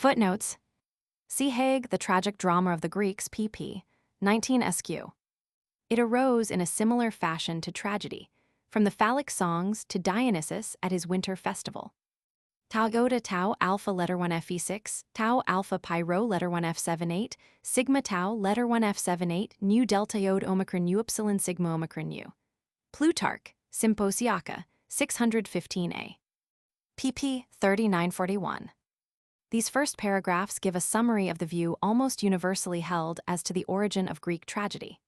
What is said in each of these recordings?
Footnotes. See Hague, The Tragic Drama of the Greeks, pp. 19 sq. It arose in a similar fashion to tragedy, from the phallic songs to Dionysus at his winter festival. Tau iota tau alpha letter 1 Fe6, tau alpha pi rho letter 1 F78, sigma tau letter 1 F78, nu delta iod omicron u epsilon sigma omicron u. Plutarch, Symposiaca, 615a. pp. 39-41. These first paragraphs give a summary of the view almost universally held as to the origin of Greek tragedy.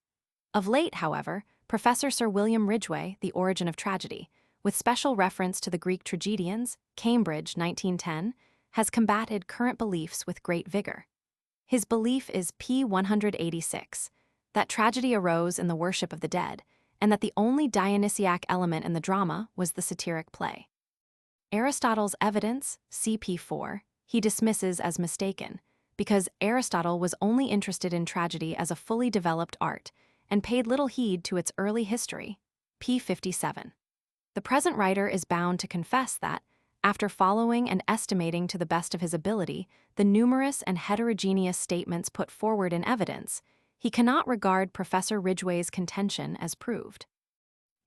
Of late, however, Professor Sir William Ridgway, The Origin of Tragedy, with special reference to the Greek tragedians, Cambridge, 1910, has combated current beliefs with great vigor. His belief is p. 186, that tragedy arose in the worship of the dead, and that the only Dionysiac element in the drama was the satiric play. Aristotle's evidence, cp. 4, he dismisses as mistaken, because Aristotle was only interested in tragedy as a fully developed art, and paid little heed to its early history, p. 57. The present writer is bound to confess that, after following and estimating to the best of his ability the numerous and heterogeneous statements put forward in evidence, he cannot regard Professor Ridgway's contention as proved.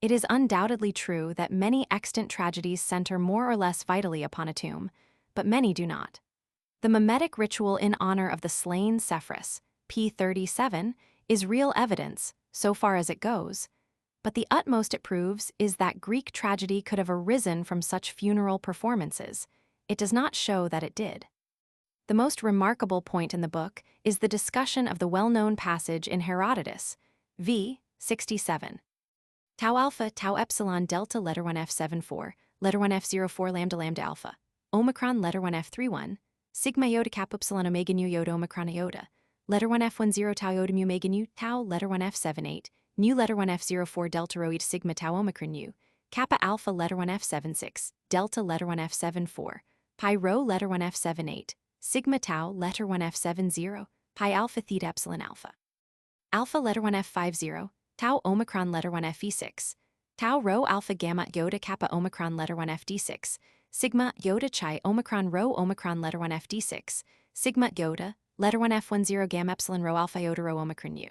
It is undoubtedly true that many extant tragedies center more or less vitally upon a tomb, but many do not. The mimetic ritual in honor of the slain Cephras, p. 37, is real evidence, so far as it goes, but the utmost it proves is that Greek tragedy could have arisen from such funeral performances. It does not show that it did. The most remarkable point in the book is the discussion of the well-known passage in Herodotus, v. 67. Tau alpha, tau epsilon delta letter 1 F74, letter 1 F04 lambda lambda alpha, omicron letter 1 F31, sigma iota kappa epsilon omega nu iota omicron iota, letter 1 F10 tau iota mu omega nu, tau letter 1 F78, nu letter 1 F04 delta rho e to sigma tau omicron u, kappa alpha letter 1 F76, delta letter 1 F74, pi rho letter 1 F78, sigma tau letter 1 F70, pi alpha theta epsilon alpha. Alpha letter 1 F50, tau omicron letter 1 Fe6, tau rho alpha gamma iota kappa omicron letter 1 FD6, sigma iota chi omicron rho omicron letter 1 FD6, sigma iota letter 1 F10 gamma epsilon rho alpha iota rho omicron u.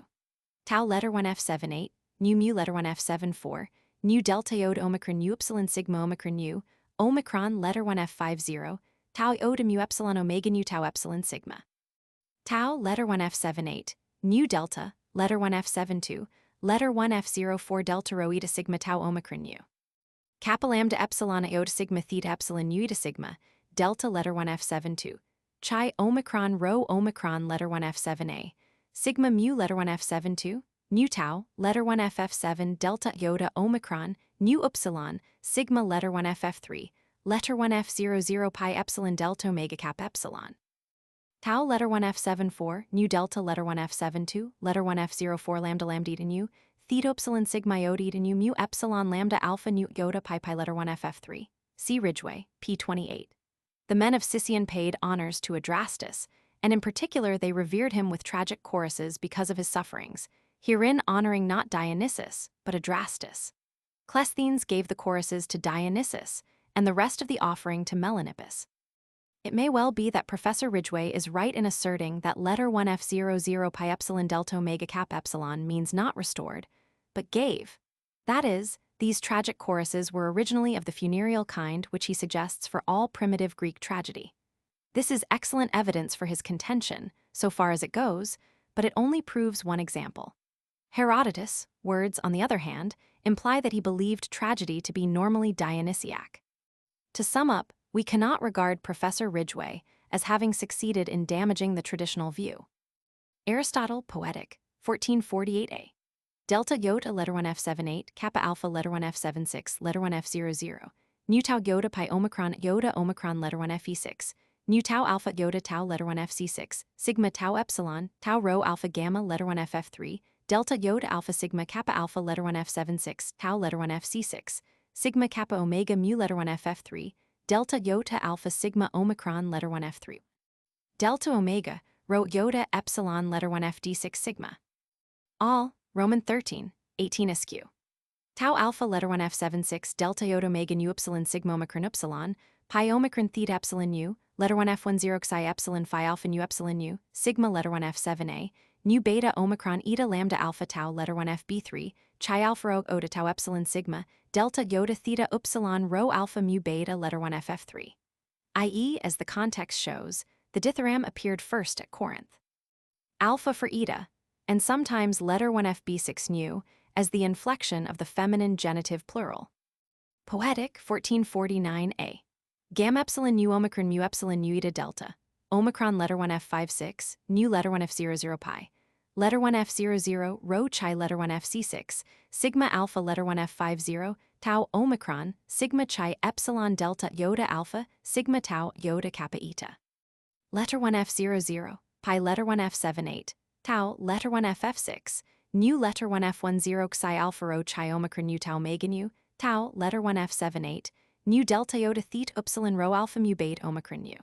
Tau letter 1 F78, nu mu letter 1 F74, nu delta iota omicron u epsilon sigma omicron u, omicron letter 1 F50, tau iota mu epsilon omega nu tau epsilon sigma. Tau letter 1 F78, nu delta, letter 1 F72, letter 1 F04 delta rho eta sigma tau omicron u. Kappa lambda epsilon iota sigma theta epsilon u eta sigma, delta letter 1 F72, chi omicron rho omicron letter 1 F7a, sigma mu letter 1 F72, nu tau, letter 1 FF7 delta iota omicron, nu epsilon, sigma letter 1 FF3, letter 1 F00 pi epsilon delta omega kappa epsilon. Tau letter 1 F74, nu delta letter 1 F72, letter 1 F04 lambda lambda eta nu, theta epsilon sigma iota eta nu mu epsilon lambda alpha nu iota pi pi letter 1 FF3. See Ridgway, p. 28. The men of Sicyon paid honors to Adrastus, and in particular they revered him with tragic choruses because of his sufferings, herein honoring not Dionysus, but Adrastus. Cleisthenes gave the choruses to Dionysus, and the rest of the offering to Melanippus. It may well be that Professor Ridgway is right in asserting that letter 1 F00 pi epsilon delta omega kappa epsilon means not restored, but gave. That is, these tragic choruses were originally of the funereal kind which he suggests for all primitive Greek tragedy. This is excellent evidence for his contention, so far as it goes, but it only proves one example. Herodotus' words, on the other hand, imply that he believed tragedy to be normally Dionysiac. To sum up, we cannot regard Professor Ridgway as having succeeded in damaging the traditional view. Aristotle, Poetic, 1448a. Delta iota letter 1 F78, kappa alpha letter 1 F76, letter 1 F00, nu tau iota pi omicron letter 1 Fe6, nu tau alpha iota tau letter 1 FC6, sigma tau epsilon, tau rho alpha gamma letter 1 FF3, delta iota alpha sigma kappa alpha letter 1 F76, tau letter 1 FC6, sigma kappa omega mu letter 1 FF3, delta iota alpha sigma omicron letter 1 F3. Delta omega, rho iota epsilon letter 1 FD6 sigma. All, Roman 13, 18 sq. Tau alpha letter 1 F76 delta iota omega nu epsilon sigma omicron epsilon, pi omicron theta epsilon u, letter 1 F10 Xi epsilon phi alpha nu epsilon nu, sigma letter 1 F7a, nu beta omicron eta lambda alpha tau letter 1 FB3, chi alpha rho ota tau epsilon sigma, delta iota theta upsilon rho alpha mu beta letter 1 FF3. I.e., as the context shows, the dithyramb appeared first at Corinth. Alpha for eta, and sometimes letter 1 FB6 nu, as the inflection of the feminine genitive plural. Poetic 1449a. Gamma epsilon nu omicron mu epsilon nu eta delta. Omicron letter 1 F56, nu letter 1 F00 pi. Letter 1 F00, rho chi letter 1 FC6, sigma alpha letter 1 F50, tau omicron, sigma chi epsilon delta iota alpha, sigma tau iota kappa eta. Letter 1 F00, pi letter 1 F78, tau letter 1 FF6, nu letter 1 F10 xi alpha rho chi omicron nu tau omega nu, tau letter 1 F78, nu delta iota theta upsilon rho alpha mu beta omicron nu.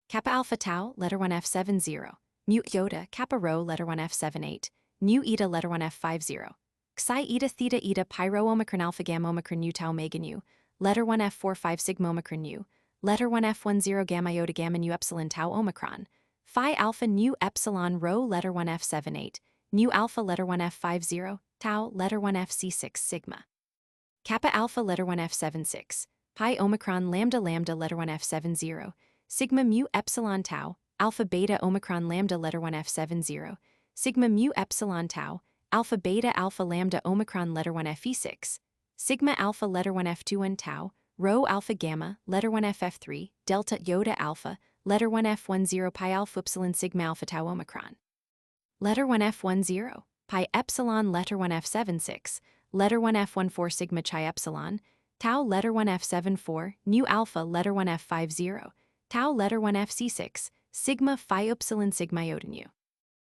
Kappa alpha tau letter 1 F70, mu iota kappa rho letter 1 F78, nu eta letter 1 F50, xi eta theta eta pi rho omicron alpha gamma omicron nu tau omega nu, letter 1 F45 sigma omicron nu, letter 1 F10 gamma iota gamma nu epsilon tau omicron, phi alpha nu epsilon rho letter 1 F78, nu alpha letter 1 F50, tau letter 1 FC6 sigma. Kappa alpha letter 1 F76, pi omicron lambda lambda letter 1 F70, sigma mu epsilon tau, alpha beta omicron lambda letter 1 F70, sigma mu epsilon tau, alpha beta alpha lambda omicron letter 1 FE6, sigma alpha letter 1 F21 tau, rho alpha gamma letter 1 FF3, delta iota alpha, letter 1 F10 pi alpha epsilon sigma alpha tau omicron. Letter 1 F10, pi epsilon letter 1 F76, letter 1 F14 sigma chi epsilon, tau letter 1 F74, nu alpha letter 1 F50, tau letter 1 FC6, sigma phi epsilon sigma iota nu.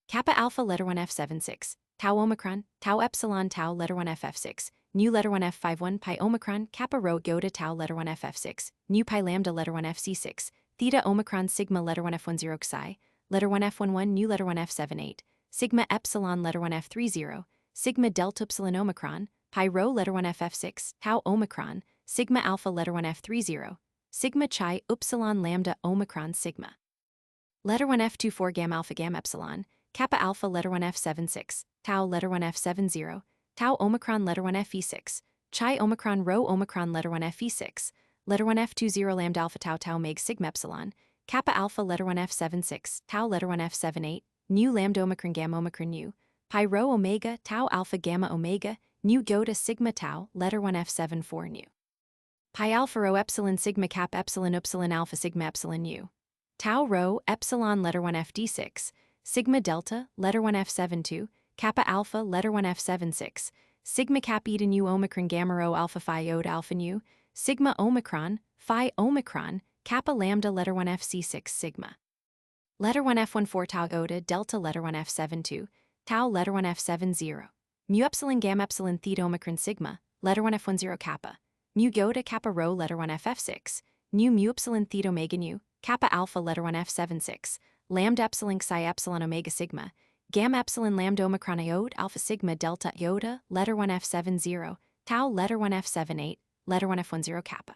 Kappa alpha letter 1 F76, tau omicron, tau epsilon tau letter 1 FF6, nu letter 1 F51 pi omicron, kappa rho iota tau letter 1 FF6, nu pi lambda letter 1 FC6, theta omicron sigma letter 1 F10 xi, letter 1 F11 nu letter 1 F78, sigma epsilon letter 1 F30, sigma delta epsilon omicron, pi rho letter 1 FF6, tau omicron, sigma alpha letter 1 F30, sigma chi upsilon lambda omicron sigma. Letter 1 F24 gamma alpha gamma epsilon, kappa alpha letter 1 F76, tau letter 1 F70, tau omicron letter 1 FE6, chi omicron rho omicron letter 1 FE6, letter 1 F20 lambda alpha tau tau meg sigma epsilon, kappa alpha letter 1 F76, tau letter 1 F78, nu lambda omicron gamma omicron nu, pi rho omega tau alpha gamma omega, nu iota sigma tau letter 1 F74 nu. Pi alpha rho epsilon sigma kappa epsilon upsilon alpha sigma epsilon nu. Tau rho epsilon letter 1 FD6, sigma delta letter 1 F72, kappa alpha letter 1 F76, sigma kappa eta nu omicron gamma rho alpha phi iota alpha nu, sigma omicron, phi omicron, kappa lambda letter 1 FC6 sigma. Letter 1 F14 tau iota delta letter 1 F72, tau letter 1 F70, mu epsilon gamma epsilon theta omicron sigma, letter 1 F10 kappa, mu iota kappa rho letter 1 FF6, nu mu epsilon theta omega nu, kappa alpha letter 1 F76, lambda epsilon xi epsilon omega sigma, gamma epsilon lambda omicron iota alpha sigma delta iota letter 1 F70, tau letter 1 F78, letter 1 F10 kappa.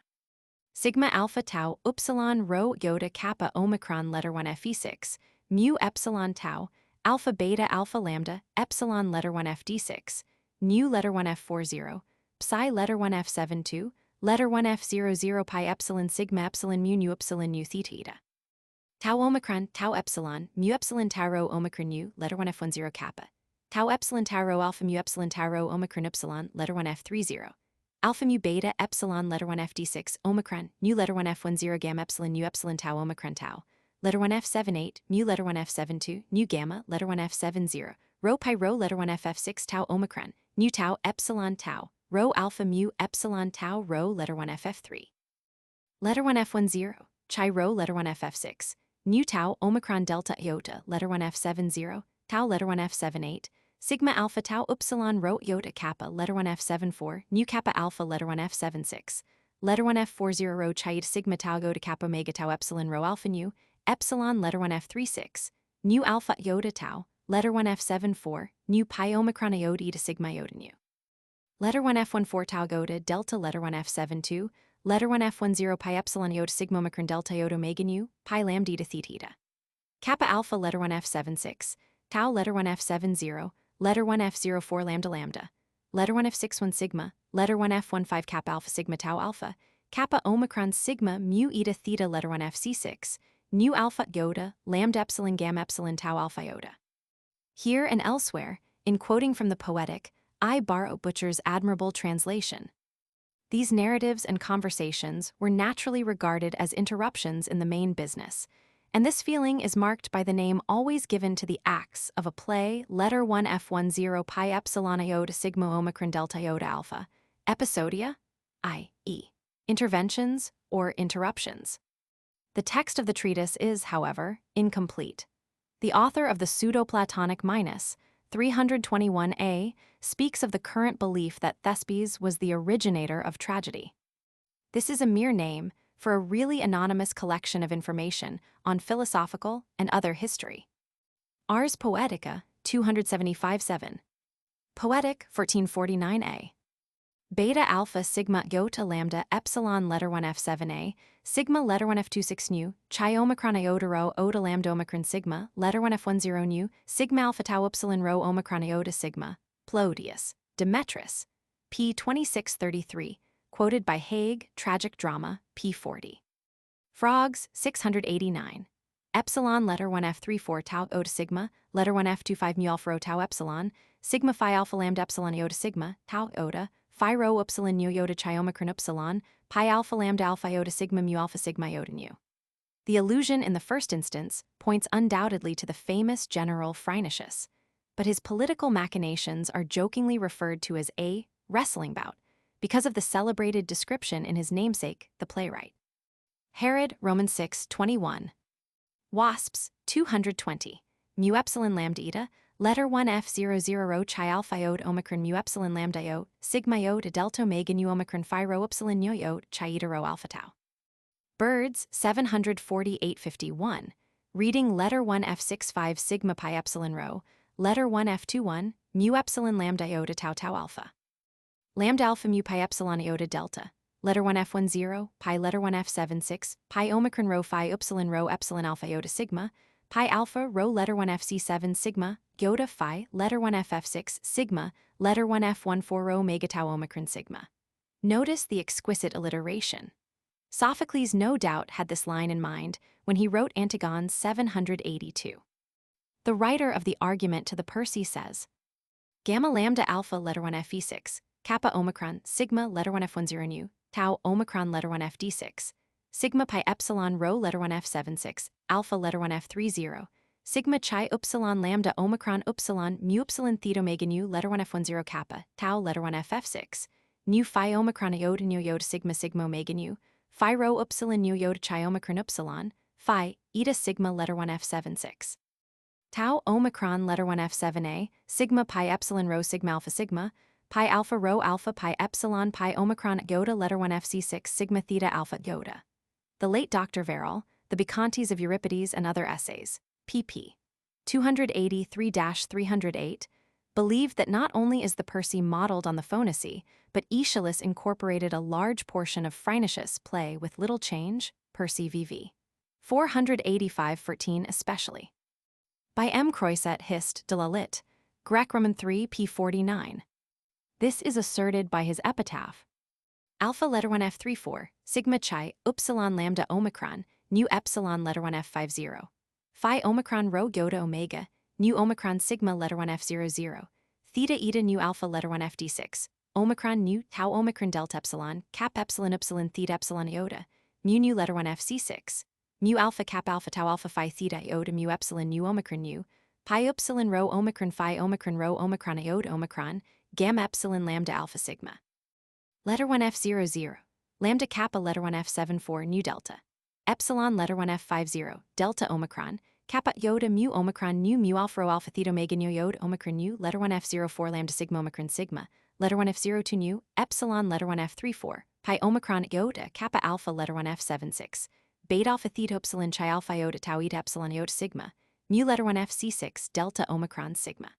Sigma alpha tau upsilon rho iota kappa omicron letter 1 FE6, mu epsilon tau, alpha beta alpha lambda, epsilon letter 1 FD6, nu letter 1 F40, psi letter 1 F72, letter 1 F00 pi epsilon sigma epsilon mu nu epsilon nu theta. Tau omicron, tau epsilon, mu epsilon tau rho omicron nu, letter 1 F10 kappa. Tau epsilon tau rho alpha mu epsilon tau rho omicron epsilon, letter 1 F30. Alpha mu beta epsilon letter 1 FD6 omicron, nu letter 1 F10 gamma epsilon nu epsilon tau omicron tau. Letter 1 F78, mu letter 1 F72, nu gamma, letter 1 F70, rho pi rho letter 1 FF6 tau omicron, nu tau epsilon tau, rho alpha mu epsilon tau rho letter 1 FF3. Letter 1 F10, chi rho letter 1 FF6, nu tau omicron delta iota letter 1 F70, tau letter 1 F78, sigma alpha tau upsilon rho iota kappa letter 1 F74, nu kappa alpha letter 1 F76, letter 1 F40 rho chi eta sigma tau iota kappa omega tau epsilon rho alpha nu, epsilon letter 1 F36, nu alpha iota tau, letter 1 F74, nu pi omicron iota eta sigma iota nu. Letter 1 F14 tau iota delta letter 1 F72, letter 1F10 pi epsilon iota sigma omicron delta iota omega nu, pi lambda eta theta. Kappa alpha letter 1F76, tau letter 1F70, letter 1F04 lambda lambda, letter 1F61 sigma, letter 1F15 kappa alpha sigma tau alpha, kappa omicron sigma mu eta theta letter 1FC6, nu alpha iota, lambda epsilon gamma epsilon tau alpha iota. Here and elsewhere, in quoting from the Poetic, I borrow Butcher's admirable translation. These narratives and conversations were naturally regarded as interruptions in the main business, and this feeling is marked by the name always given to the acts of a play, letter 1F10 pi epsilon iota sigma omicron delta iota alpha, episodia, i.e., interventions or interruptions. The text of the treatise is, however, incomplete. The author of the Pseudo-Platonic Minos, 321a, speaks of the current belief that Thespis was the originator of tragedy. This is a mere name for a really anonymous collection of information on philosophical and other history. Ars Poetica, 275-7. Poetic, 1449a. Beta alpha sigma iota lambda epsilon letter 1F7a, sigma letter 1F26 nu, chi omicron iota rho ota lambda omicron sigma, letter 1F10 nu, sigma alpha tau epsilon rho omicron iota sigma, Plaudius, Demetris, p. 2633, quoted by Haig, Tragic Drama, p. 40. Frogs, 689. Epsilon letter 1F34 tau ota sigma, letter 1F25 mu alpha rho tau epsilon, sigma phi alpha lambda epsilon iota sigma, tau iota, phi rho epsilon nu iota chi omicron epsilon, pi alpha lambda alpha iota sigma mu alpha sigma iota nu. The allusion in the first instance points undoubtedly to the famous general Phrynichus, but his political machinations are jokingly referred to as a wrestling bout because of the celebrated description in his namesake, the playwright. Herod, Roman 6:21. Wasps, 220. Mu epsilon lambda eta, letter 1F00 rho chi alpha iota omicron mu epsilon lambda iota, sigma iota delta omega nu omicron phi rho epsilon nu iota chi eta rho alpha tau. Birds, 748-51. Reading letter 1F65 sigma pi epsilon rho, letter 1F21, mu epsilon lambda iota tau tau alpha. Lambda alpha mu pi epsilon iota delta, letter 1F10, pi letter 1F76, pi omicron rho phi epsilon rho epsilon alpha iota sigma, pi alpha rho letter 1FC7 sigma, iota phi letter 1FF6 sigma, letter 1F14 rho omega tau omicron sigma. Notice the exquisite alliteration. Sophocles no doubt had this line in mind when he wrote Antigone 782. The writer of the argument to the Percy says, gamma lambda alpha letter 1Fe6, kappa omicron sigma letter 1F10 nu, tau omicron letter 1FD6, sigma pi epsilon rho letter 1F76, alpha letter 1F30, sigma chi upsilon lambda omicron upsilon mu epsilon theta omega nu letter 1F10 kappa, tau letter 1F6, nu phi omicron iota nu iota sigma sigma omega nu, phi rho upsilon nu iota chi omicron upsilon, phi eta sigma letter 1F76. Tau omicron letter 1F7a, sigma pi epsilon rho sigma alpha sigma, pi alpha rho alpha pi epsilon pi omicron iota letter 1Fc6 sigma theta alpha iota. The late Dr. Verrill, The Bacchantes of Euripides and Other Essays, pp. 283-308, believed that not only is the Percy modeled on the Phonacy, but Aeschylus incorporated a large portion of Phrynichus' play with little change, Percy vv. 485-14 especially. By M. Croiset Hist de la Lit, Grec-Roman 3 p. 49. This is asserted by his epitaph. Alpha letter 1F34, sigma chi, upsilon lambda omicron, nu epsilon letter 1F50. Phi omicron rho iota omega, nu omicron sigma letter 1F00. Theta eta nu alpha letter 1FD6, omicron nu tau omicron delta epsilon, cap epsilon epsilon theta epsilon iota, mu nu letter 1FC6. Mu alpha cap alpha tau alpha phi theta iota mu epsilon nu omicron nu, pi epsilon rho omicron phi omicron rho omicron iota omicron, gamma epsilon lambda alpha sigma. Letter 1F00, lambda kappa letter 1F74 nu delta. Epsilon letter 1F50, delta omicron, kappa iota mu omicron nu mu alpha rho alpha theta omega nu iota omicron nu, letter 1F04 lambda sigma omicron sigma, letter 1F02 nu, epsilon letter 1F34, pi omicron iota kappa alpha letter 1F76. Beta alpha theta epsilon chi alpha iota tau eta epsilon iota sigma, mu letter 1Fc6 delta omicron sigma.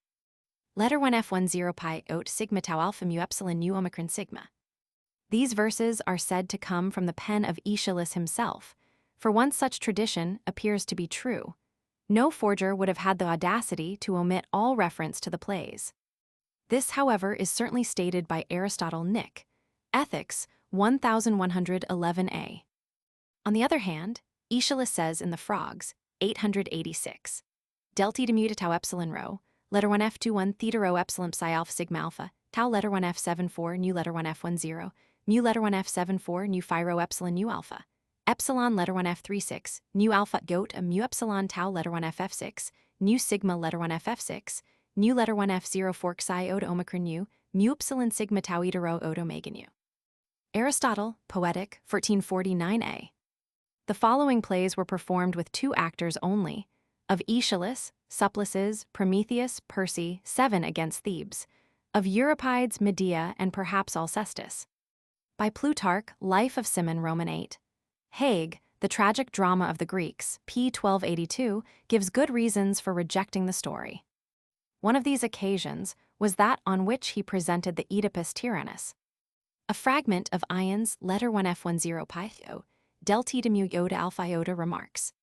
Letter 1F10 pi iota sigma tau alpha mu epsilon nu omicron sigma. These verses are said to come from the pen of Aeschylus himself, for once such tradition appears to be true, no forger would have had the audacity to omit all reference to the plays. This, however, is certainly stated by Aristotle Nick, Ethics 1111a. On the other hand, Aeschylus says in the Frogs, 886, Delta demut tau epsilon rho, letter 1 f21 theta rho epsilon psi alpha sigma alpha, tau letter 1 f74 nu letter 1 f10, mu letter 1 f74 nu phi rho epsilon nu alpha, epsilon letter 1 f36, nu alpha goat a mu epsilon tau letter 1 f6, nu sigma letter 1 f6, nu letter 1 f04 psi ota omicron nu, mu epsilon sigma tau eta rho ota omega nu. Aristotle, Poetic, 1449a. The following plays were performed with 2 actors only, of Aeschylus, Supplices, Prometheus, Percy, 7 against Thebes, of Euripides, Medea, and perhaps Alcestis. By Plutarch, Life of Cimon, Roman 8. Hague, The Tragic Drama of the Greeks, p. 1282, gives good reasons for rejecting the story. One of these occasions was that on which he presented the Oedipus Tyrannus. A fragment of Ion's letter 1 f10 pytho, del theta mu iota alpha iota remarks.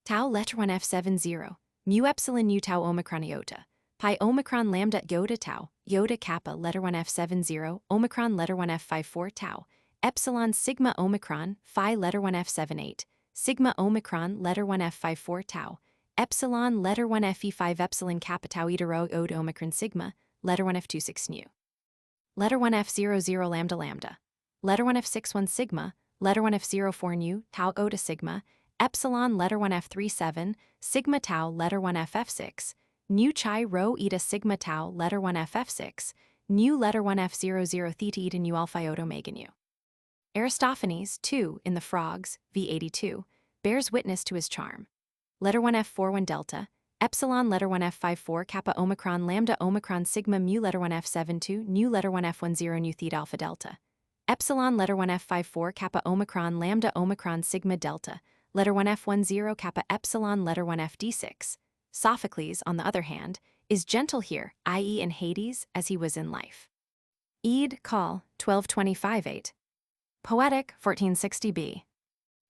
Tau letter 1 f70, mu epsilon nu tau omicron iota, pi omicron lambda iota tau, iota kappa letter 1 f70, omicron letter 1 f54 tau, epsilon sigma omicron, phi letter 1 f78, sigma omicron letter 1 f54 tau, epsilon letter 1 fe5 epsilon kappa tau eta rho iota omicron sigma, letter 1 f26 nu. Letter 1 f00 lambda lambda, letter 1 f61 sigma, letter 1 f04 nu, tau ota sigma, epsilon letter 1 f37, sigma tau letter 1 ff6, nu chi rho eta sigma tau letter 1 ff6, nu letter 1 f00 theta eta nu alpha iota omega nu. Aristophanes, too, in the Frogs, v82, bears witness to his charm. Letter 1 f41 delta, epsilon letter 1 f54 kappa omicron lambda omicron sigma mu letter 1 f72 nu letter 1 f10 nu theta alpha delta, epsilon letter 1 f54 kappa omicron lambda omicron sigma delta, letter 1 f10 kappa epsilon letter 1 fd6. Sophocles, on the other hand, is gentle here, i.e. in Hades, as he was in life. Ede, Call, 1225-8. Poetic, 1460b.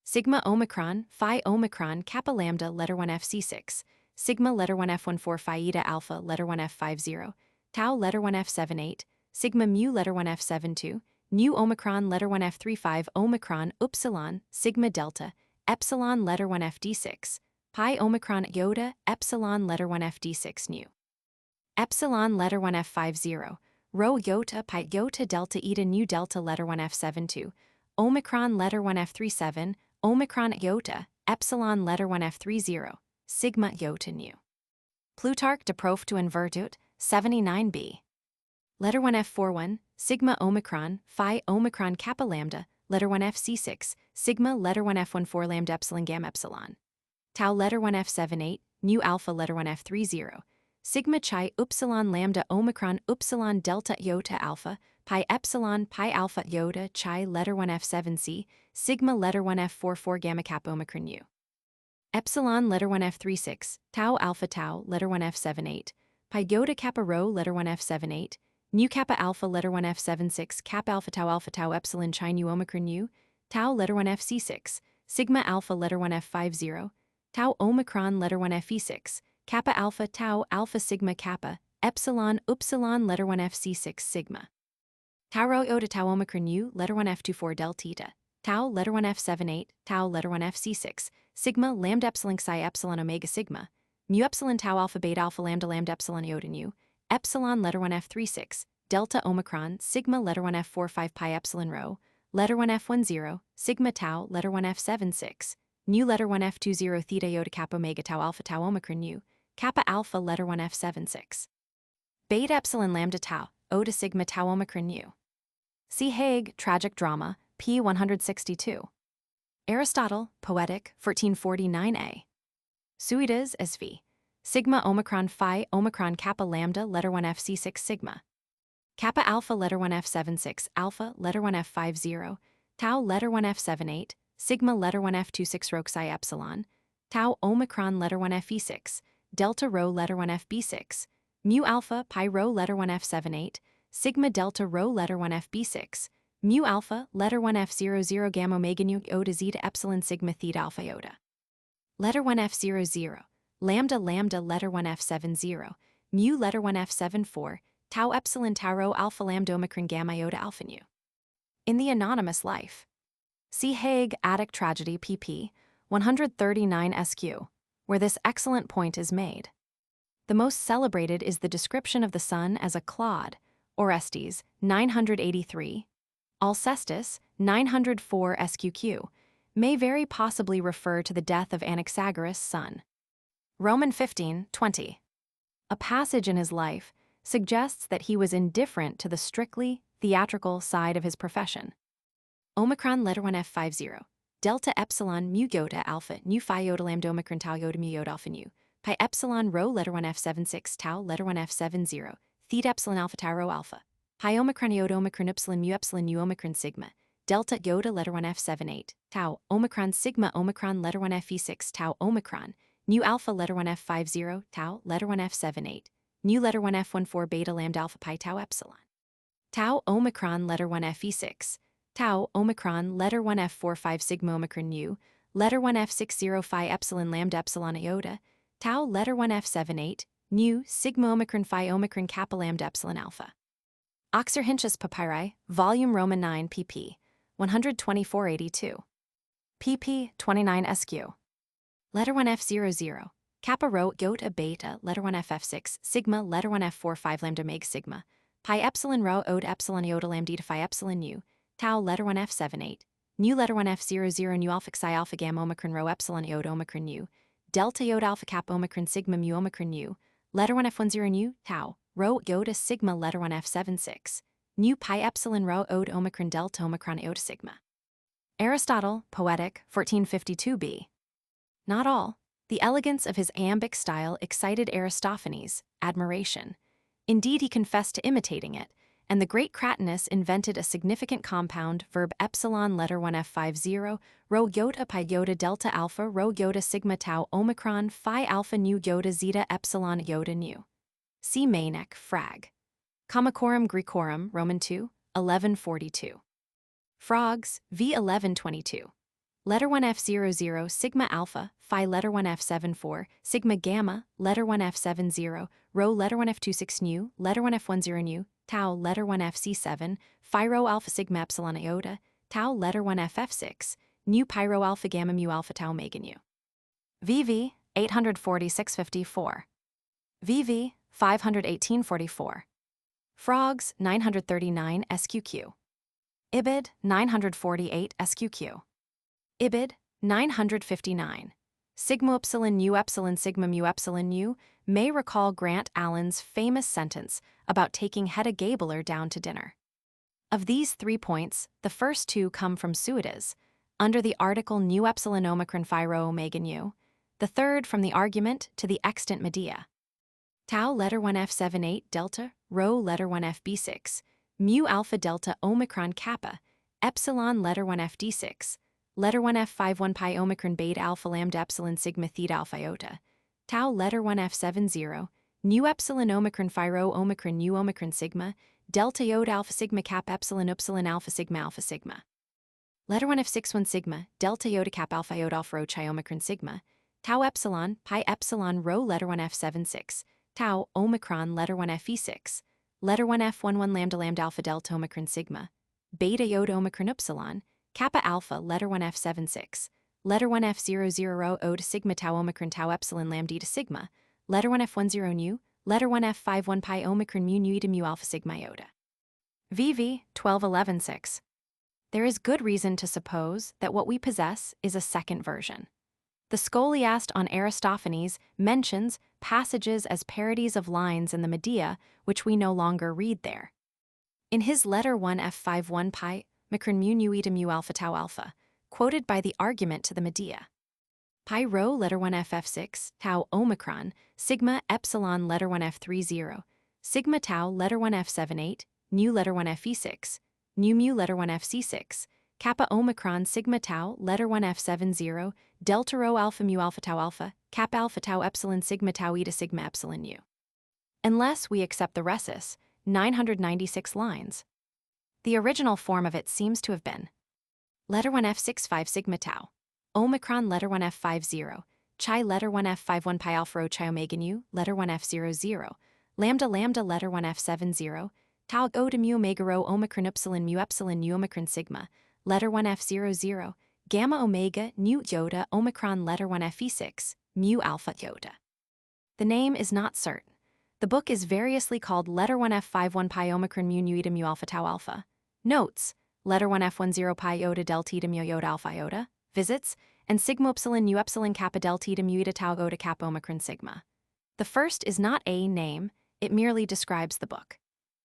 Sigma omicron, phi omicron kappa lambda letter 1 fc6, sigma letter 1 f14 phi eta alpha letter 1 f50, tau letter 1 f78, sigma mu letter 1 f72, nu omicron letter 1 f35 omicron upsilon, sigma delta, epsilon letter 1 fd6, pi omicron iota, epsilon letter 1 fd6 nu. Epsilon letter 1 f50, rho iota pi iota delta eta nu delta letter 1 f72, omicron letter 1 f37, omicron iota, epsilon letter 1 f30, sigma iota nu. Plutarch de Proftu and Virtut, 79b. Letter 1 f41, sigma omicron, phi omicron kappa lambda, letter 1 fc6, sigma letter 1 f14 lambda epsilon gamma epsilon. Tau letter 1 f78, nu alpha letter 1 f30, sigma chi upsilon lambda omicron upsilon delta iota alpha, pi epsilon pi alpha iota chi letter 1 f7c, sigma letter 1 f44 gamma kappa omicron u. Epsilon letter 1 f36, tau alpha tau letter 1 f78, pi iota kappa rho letter 1 f78, nu kappa alpha letter 1 f76 kappa alpha tau epsilon chi nu omicron u, tau letter 1 fc6, sigma alpha letter 1 f50, tau omicron letter 1 fe6, kappa alpha tau alpha sigma kappa, epsilon upsilon letter 1 fc6 sigma. Tau rho iota tau omicron u letter 1 f24 del theta, tau letter 1 f78, tau letter 1 fc6, sigma lambda epsilon psi epsilon omega sigma, mu epsilon tau alpha beta alpha lambda lambda epsilon iota nu, epsilon letter 1 f36, delta omicron sigma letter 1 f45 pi epsilon rho, letter 1 f10, sigma tau letter 1 f76, nu letter 1 f20 theta iota kappa omega tau alpha tau omicron nu, kappa alpha letter 1 f76. Beta epsilon lambda tau, ota sigma tau omicron nu. See Hague, Tragic Drama, p. 162. Aristotle, Poetic, 1449a. Suidas SV. Sigma omicron phi omicron kappa lambda letter 1 fc6 sigma. Kappa alpha letter 1 f76 alpha letter 1 f50, tau letter 1 f78, sigma letter 1 f26 rho psi epsilon, tau omicron letter 1 fe6, delta rho letter 1 fb6, mu alpha pi rho letter 1 f78, sigma delta rho letter 1 fb6, mu alpha, letter 1 f00 gamma omega nu iota zeta epsilon sigma theta alpha iota. Letter 1 f00, lambda lambda letter 1 f70, mu letter 1 f74, tau epsilon tau rho alpha lambda omicron gamma iota alpha nu. In the anonymous life. See Hague, Attic Tragedy, pp. 139 SQ, where this excellent point is made. The most celebrated is the description of the sun as a clod, Orestes, 983, Alcestis, 904 SQQ, may very possibly refer to the death of Anaxagoras' son. Roman 15:20. A passage in his life suggests that he was indifferent to the strictly theatrical side of his profession. Omicron letter 1 f50, delta epsilon mu iota alpha nu phi iota lambda omicron tau iota mu iota alpha nu, pi epsilon rho letter 1 f76 tau letter 1 f70, theta epsilon alpha tau rho alpha, pi omicron iota omicron epsilon nu omicron sigma, delta iota letter 1 f78 tau omicron sigma omicron letter 1 fe6 tau omicron, nu alpha letter 1 f50 tau letter 1 f78, nu letter 1 f14 beta lambda alpha pi tau epsilon. Tau omicron letter 1 fe6, tau omicron letter 1 f45 sigma omicron nu, letter 1 f60 phi epsilon lambda epsilon iota, tau letter 1 f78, nu sigma omicron phi omicron kappa lambda epsilon alpha. Oxyrhynchus Papyri, Volume Roman 9 pp. 124-82. pp. 29 SQ. Letter 1 f00, kappa rho iota beta letter 1 f6 sigma letter 1 f45 lambda meg sigma, pi epsilon rho ode epsilon iota lambda eta phi epsilon nu, tau letter 1 f78, nu letter 1 f00 nu alpha psi alpha gamma omicron rho epsilon iota omicron nu, delta iota alpha kappa omicron sigma mu omicron nu, letter 1 f10 nu, tau, rho iota sigma letter 1 f76, nu pi epsilon rho ode omicron delta omicron iota sigma. Aristotle, Poetic, 1452b. Not all. The elegance of his iambic style excited Aristophanes' admiration. Indeed, he confessed to imitating it, and the great Cratinus invented a significant compound verb epsilon letter 1 f50, rho iota pi iota delta alpha rho iota sigma tau omicron phi alpha nu iota zeta epsilon iota nu. See Manek, Frag. Commicorum Graecorum, Roman 2, 1142. Frogs, v. 1122. Letter 1 f00 sigma alpha, phi letter 1 f74, sigma gamma, letter 1 f70, rho letter 1 f26 nu, letter 1 f10 nu, tau letter 1 fc7, phi rho alpha sigma epsilon iota, tau letter 1 ff6, nu pi rho alpha gamma mu alpha tau omega nu. VV 846-54. VV 518-44. Frogs 939 SQQ. Ibid 948 SQQ. Ibid 959. Sigma epsilon mu epsilon nu may recall Grant Allen's famous sentence about taking Hedda Gabler down to dinner. Of these 3 points, the first 2 come from Suidas, under the article nu epsilon omicron phi rho omega nu, the third from the argument to the extant Medea. Tau letter 1 f78 delta, rho letter 1 fb6, mu alpha delta omicron kappa, epsilon letter 1 fd6, letter 1 f51 pi omicron beta alpha lambda epsilon sigma theta alpha iota, tau letter 1 f70, nu epsilon omicron phi rho omicron nu omicron sigma, delta iota alpha sigma kappa epsilon alpha sigma. Letter 1 f61 sigma, delta iota kappa alpha iota alpha rho chi omicron sigma, tau epsilon pi epsilon rho letter 1 f76, tau omicron letter 1 fe6, letter 1 f11 lambda alpha delta omicron sigma, beta iota omicron epsilon, kappa alpha letter 1 f76, letter 1 f00 rho ode sigma tau omicron tau epsilon lambda eta sigma, letter 1 f10 nu, letter 1 f51 pi omicron mu nu eta mu alpha sigma iota. VV 1211-6. There is good reason to suppose that what we possess is a second version. The Scholiast on Aristophanes mentions passages as parodies of lines in the Medea which we no longer read there. In his letter 1 f51 pi omicron mu nu eta mu alpha tau alpha, quoted by the argument to the Medea. Pi rho letter 1 ff6, tau omicron, sigma epsilon letter 1 f30, sigma tau letter 1 f78, nu letter 1 fe6, nu mu letter 1 fc6, kappa omicron sigma tau letter 1 f70, delta rho alpha mu alpha tau epsilon sigma tau eta sigma epsilon nu. Unless we accept the Resus, 996 lines. The original form of it seems to have been letter 1F65 sigma tau, Omicron letter 1F50, chi letter 1F51 pi alpha rho chi omega nu, letter 1F00, lambda lambda letter 1F70, tau o to mu omega rho omicron epsilon mu epsilon nu omicron sigma, letter 1F00, gamma omega nu iota omicron letter 1Fe6, mu alpha iota. The name is not certain. The book is variously called letter 1F51 pi omicron mu nu eta mu alpha tau alpha. Notes, letter 1F10 pi iota delta eta mu iota alpha iota, visits, and sigma epsilon nu epsilon kappa delta eta mu eta tau iota kappa omicron sigma. The first is not a name, it merely describes the book.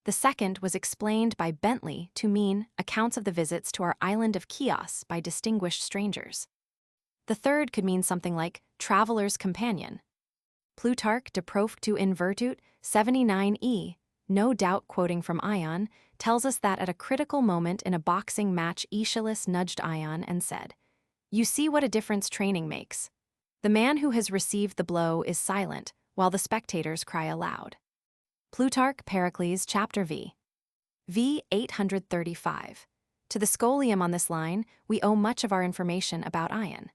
The second was explained by Bentley to mean accounts of the visits to our island of Chios by distinguished strangers. The third could mean something like traveler's companion. Plutarch de Proftu in Virtute 79e, no doubt quoting from Ion, tells us that at a critical moment in a boxing match Aeschylus nudged Ion and said, "You see what a difference training makes. The man who has received the blow is silent, while the spectators cry aloud." Plutarch, Pericles, chapter v. 835. To the scholium on this line, we owe much of our information about Ion.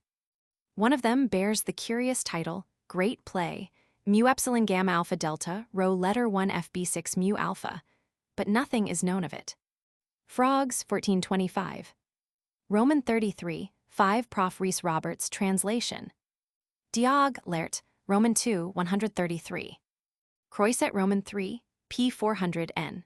One of them bears the curious title, Great Play, mu epsilon gamma alpha delta, rho letter 1 FB6 mu alpha, but nothing is known of it. Frogs, 1425. Roman 33, 5 Prof. Rhys Roberts translation. Diog, Lert, Roman 2, 133. Croiset Roman 3, p. 400 n.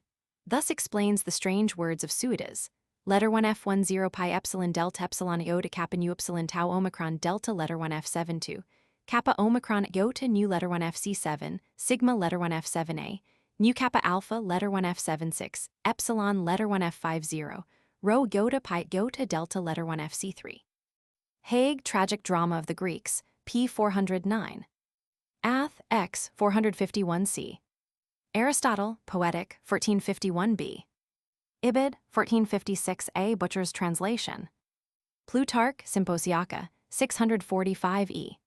Thus explains the strange words of Suidas. Letter 1F10 pi epsilon delta epsilon iota kappa nu epsilon tau omicron delta letter 1F72. Kappa omicron iota nu letter 1FC7, sigma letter 1F7a, nu kappa alpha letter 1F76, epsilon letter 1F50, rho iota pi iota delta letter 1FC3. Hague, Tragic Drama of the Greeks, p. 409. Ath, X, 451c. Aristotle, Poetic, 1451b. Ibid, 1456a, Butcher's translation. Plutarch, Symposiaca, 645e.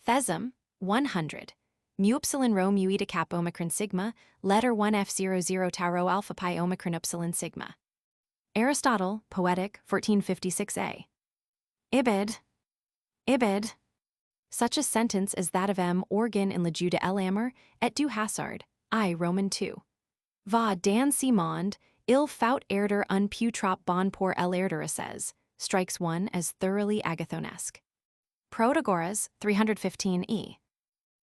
Thesm, 100. Mu epsilon rho mu eta kappa omicron sigma, letter 1F00 tau rho alpha pi omicron epsilon sigma. Aristotle, Poetic, 1456a. Ibid. Such a sentence as that of M. Organ in Le Jeu de l'Amour et du Hasard, I. Roman 2. Va dans ce monde, il faut erder un peu trop bon pour l'erder says, strikes one as thoroughly Agathonesque. Protagoras, 315e.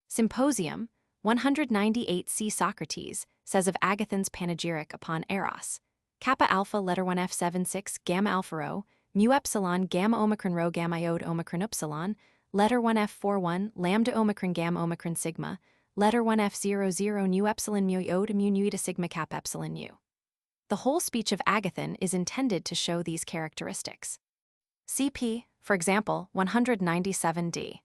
Symposium, 198c. Socrates says of Agathon's panegyric upon Eros, kappa alpha letter 1F76 gamma alpha rho, mu epsilon gamma omicron rho gamma iota omicron epsilon, letter 1F41 lambda omicron gamma omicron sigma, letter 1F00 nu epsilon mu iota mu nu eta sigma kappa epsilon nu. The whole speech of Agathon is intended to show these characteristics. CP, for example, 197d.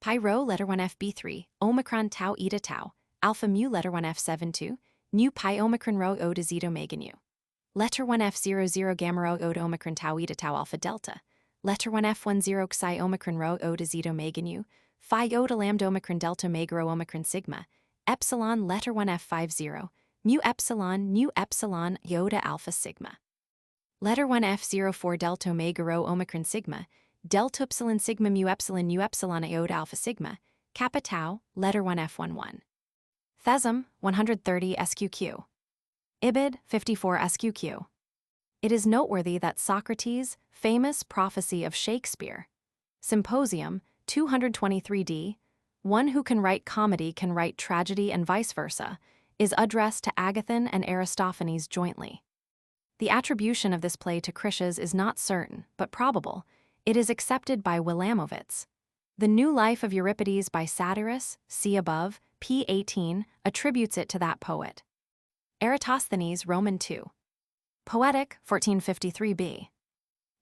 Pi rho letter 1FB3, omicron tau eta tau, alpha mu letter 1F72, nu pi omicron rho iota zeta omega nu. Letter 1F00 gamma rho iota omicron tau eta tau alpha delta. Letter 1F10 xi omicron rho iota zeta omega nu, phi iota lambda omicron delta omega rho omicron sigma, epsilon letter 1F50, mu epsilon nu epsilon iota alpha sigma. Letter 1F04 delta omega rho omicron sigma, delta epsilon sigma mu epsilon nu epsilon iota alpha sigma, kappa tau, letter 1F11. Thesm, 130 SQQ. Ibid, 54 SQQ. It is noteworthy that Socrates' famous prophecy of Shakespeare, Symposium, 223d, one who can write comedy can write tragedy and vice versa, is addressed to Agathon and Aristophanes jointly. The attribution of this play to Critias is not certain, but probable. It is accepted by Wilamowitz. The New Life of Euripides by Satyrus, see above, p. 18, attributes it to that poet. Eratosthenes, Roman 2. Poetic, 1453b.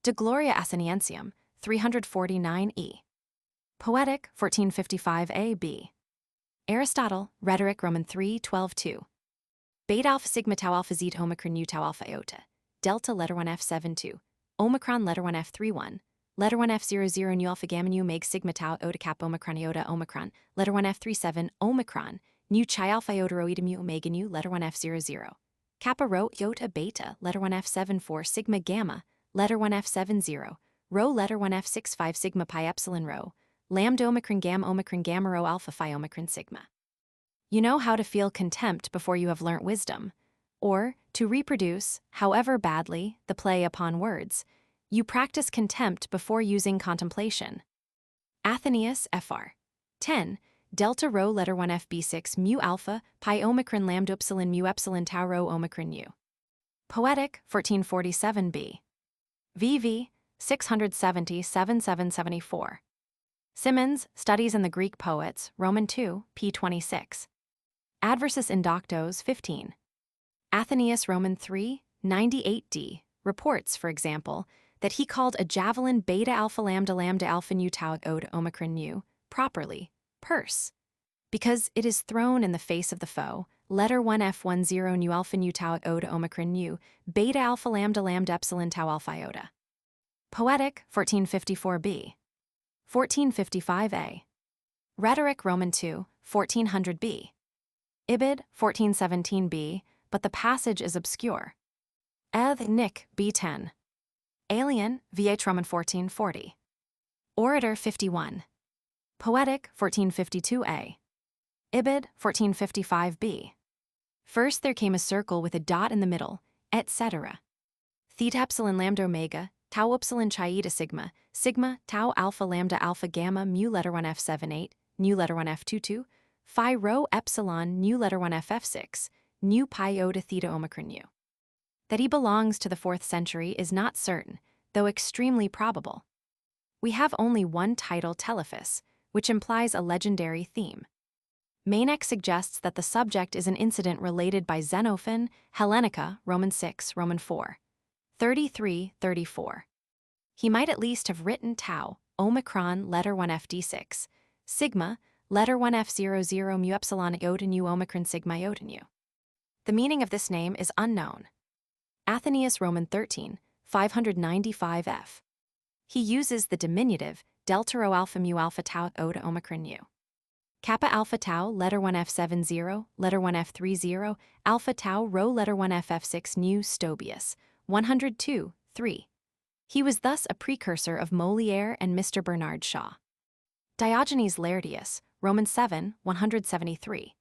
De Gloria Atheniensium, 349e. Poetic, 1455a-b. Aristotle, Rhetoric, Roman 3, 12-2. Beta alpha sigma tau alpha zeta omicron nu tau alpha iota. Delta letter 1F72. Omicron letter 1F31. Letter 1F00 nu alpha gamma nu omega sigma tau iota kappa omicron iota omicron. Letter 1F37 omicron. Nu chi alpha iota rho eta mu omega nu letter 1F00. Kappa rho iota beta, letter 1F74 sigma gamma, letter 1F70, rho letter 1F65 sigma pi epsilon rho, lambda omicron gamma rho alpha phi omicron sigma. You know how to feel contempt before you have learnt wisdom, or, to reproduce, however badly, the play upon words, you practice contempt before using contemplation. Athenaeus Fr. 10. Delta rho letter 1FB6 mu alpha pi omicron lambda epsilon mu epsilon tau rho omicron u. Poetic 1447b. VV 670-7774. Symonds, Studies in the Greek Poets, Roman 2, p. 26. Adversus Indoctos 15. Athenaeus Roman 3, 98d, reports, for example, that he called a javelin beta alpha alpha nu tau ode omicron nu, properly, purse, because it is thrown in the face of the foe, letter 1F10 nu alpha nu tau ode omicron nu, beta alpha epsilon tau alpha iota. Poetic 1454b. 1455a. Rhetoric Roman 2, 1400b. Ibid 1417b, but the passage is obscure. Eth Nick B10. Alien VH Roman 1440. Orator 51. Poetic 1452a. Ibid 1455b. First there came a circle with a dot in the middle, etc. Theta epsilon lambda omega, tau epsilon chi eta sigma, sigma, tau alpha gamma mu letter 1F78, nu letter 1F22, phi rho epsilon nu letter 1F6, nu pi iota theta omicron u. That he belongs to the 4th century is not certain, though extremely probable. We have only one title, Telephus, which implies a legendary theme. Manek suggests that the subject is an incident related by Xenophon, Hellenica, Roman 6, Roman 4. 33-34. He might at least have written tau, omicron, letter 1FD6, sigma, letter 1F00 mu epsilon iota nu omicron sigma iota nu. The meaning of this name is unknown. Athenaeus Roman 13, 595f. He uses the diminutive delta rho alpha mu alpha tau iota omicron nu. Kappa alpha tau letter 1F70, letter 1F30, alpha tau rho letter 1FF6 nu Stobius, 102, 3. He was thus a precursor of Molière and Mr. Bernard Shaw. Diogenes Laertius, Roman 7, 173.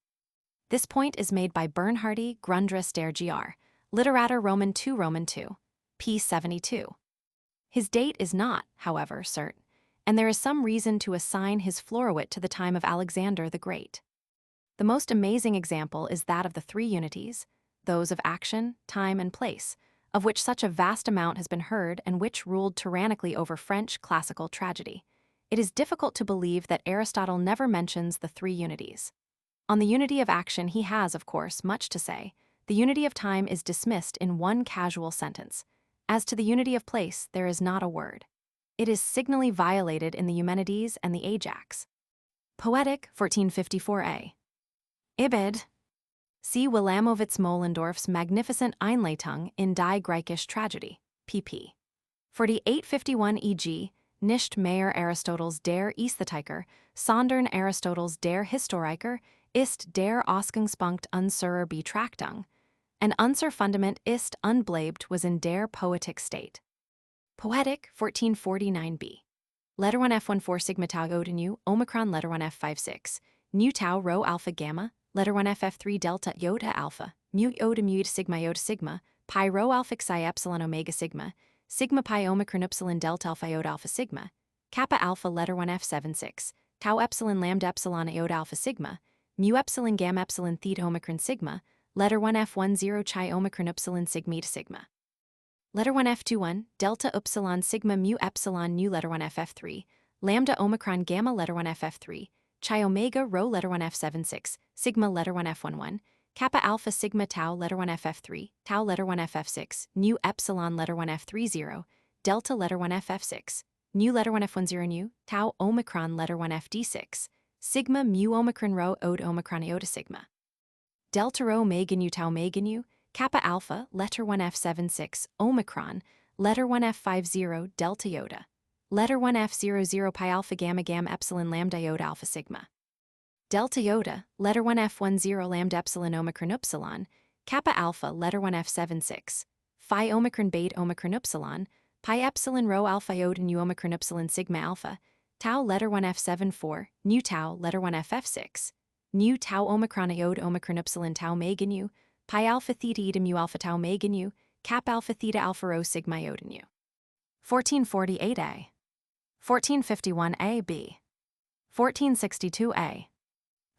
This point is made by Bernhardi Grundrisse der Gr. Literatur Roman 2, p. 72. His date is not, however, certain, and there is some reason to assign his Florowit to the time of Alexander the Great. The most amazing example is that of the 3 unities, those of action, time, and place, of which such a vast amount has been heard and which ruled tyrannically over French classical tragedy. It is difficult to believe that Aristotle never mentions the 3 unities. On the unity of action he has, of course, much to say. The unity of time is dismissed in one casual sentence. As to the unity of place, there is not a word. It is signally violated in the Eumenides and the Ajax. Poetic 1454a. Ibid. See Wilamowitz Moellendorff's magnificent Einleitung in Die Griechische Tragödie, pp. 4851 e.g., nicht mehr Aristotels der Ästhetiker, sondern Aristotels der Historiker ist der Ausgangspunkt unserer Betrachtung. An unser Fundament ist unbleibt was in der Poetic state. Poetic 1449b. Letter 1F14 sigma tau iota nu, omicron letter 1F56, nu tau rho alpha gamma, letter 1FF3 delta iota alpha, mu iota mu sigma, pi rho alpha psi epsilon omega sigma pi omicron epsilon delta alpha iota alpha sigma, kappa alpha letter 1F76, tau epsilon lambda epsilon iota alpha sigma, mu epsilon gamma epsilon theta omicron sigma, letter 1F10 chi omicron epsilon sigma eta sigma. Letter 1F21, delta epsilon sigma mu epsilon nu letter 1FF3, lambda omicron gamma letter 1FF3, chi omega rho letter 1F76, sigma letter 1F11, kappa alpha sigma tau letter 1FF3, tau letter 1FF6, nu epsilon letter 1F30, delta letter 1FF6, nu letter 1F10 nu, tau omicron letter 1FD6, sigma mu omicron rho ode omicron iota sigma. Delta rho omega nu tau omega nu, kappa alpha letter 1F76, omicron, letter 1F50, delta iota, letter 1F00 pi alpha gamma epsilon lambda iota alpha sigma. Delta iota, letter 1F10 lambda epsilon omicron upsilon, Kappa alpha, letter 1 F76. Phi omicron beta omicron upsilon, pi epsilon rho alpha iota nu omicron upsilon sigma alpha, tau letter 1 F74, nu tau letter 1 FF6, nu tau omicron iota omicron upsilon tau mega nu, pi alpha theta eta mu alpha tau mega nu, cap alpha theta alpha rho sigma iota nu. 1448a. 1451a-b. 1462a.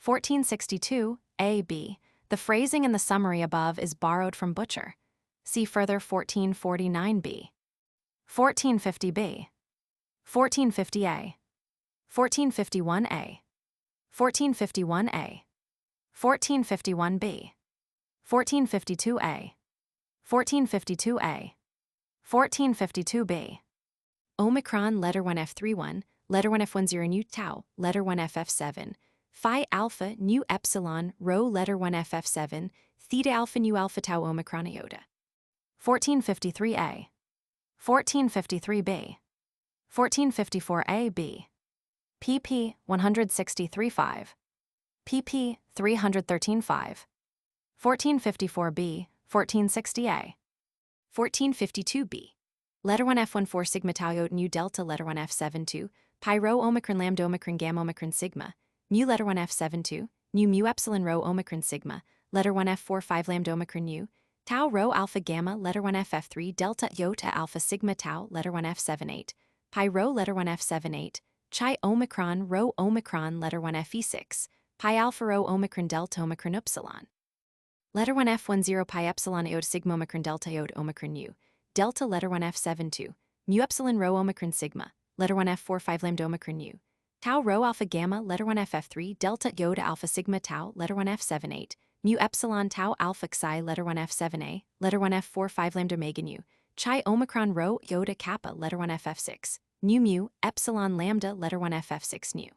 1462a-b. The phrasing in the summary above is borrowed from Butcher. See further 1449b. 1450b. 1450a. 1451a. 1451a. 1451b. 1452a. 1452a. 1452b. Omicron letter 1 F31, letter 1 F10 nu tau, letter 1 FF7. Phi alpha nu epsilon rho letter 1 FF7, theta alpha nu alpha tau omicron iota. 1453a. 1453b. 1454a-b. pp. 163.5. pp. 313.5. 1454b. 1460a. 1452b. Letter 1 F14 sigma tau iota nu delta letter 1 F72, pi rho omicron lambda omicron gamma omicron sigma, mu letter 1 F72, nu mu epsilon rho omicron sigma, letter 1 F45 lambda omicron nu, tau rho alpha gamma letter 1 FF3 delta iota alpha sigma tau letter 1 F78, pi rho letter 1 F78, chi omicron rho omicron letter 1 FE6, pi alpha rho omicron delta omicron upsilon. Letter 1 F10 pi epsilon iota sigma omicron delta iota omicron nu, delta letter 1 F72, mu epsilon rho omicron sigma, letter 1 F45 lambda omicron nu, tau rho alpha gamma letter 1 FF3 delta iota alpha sigma tau letter 1 F78, mu epsilon tau alpha xi letter 1 F7a, letter 1 F45 lambda mega nu, chi omicron rho iota kappa letter 1 FF6, nu mu epsilon lambda letter 1 FF6 nu.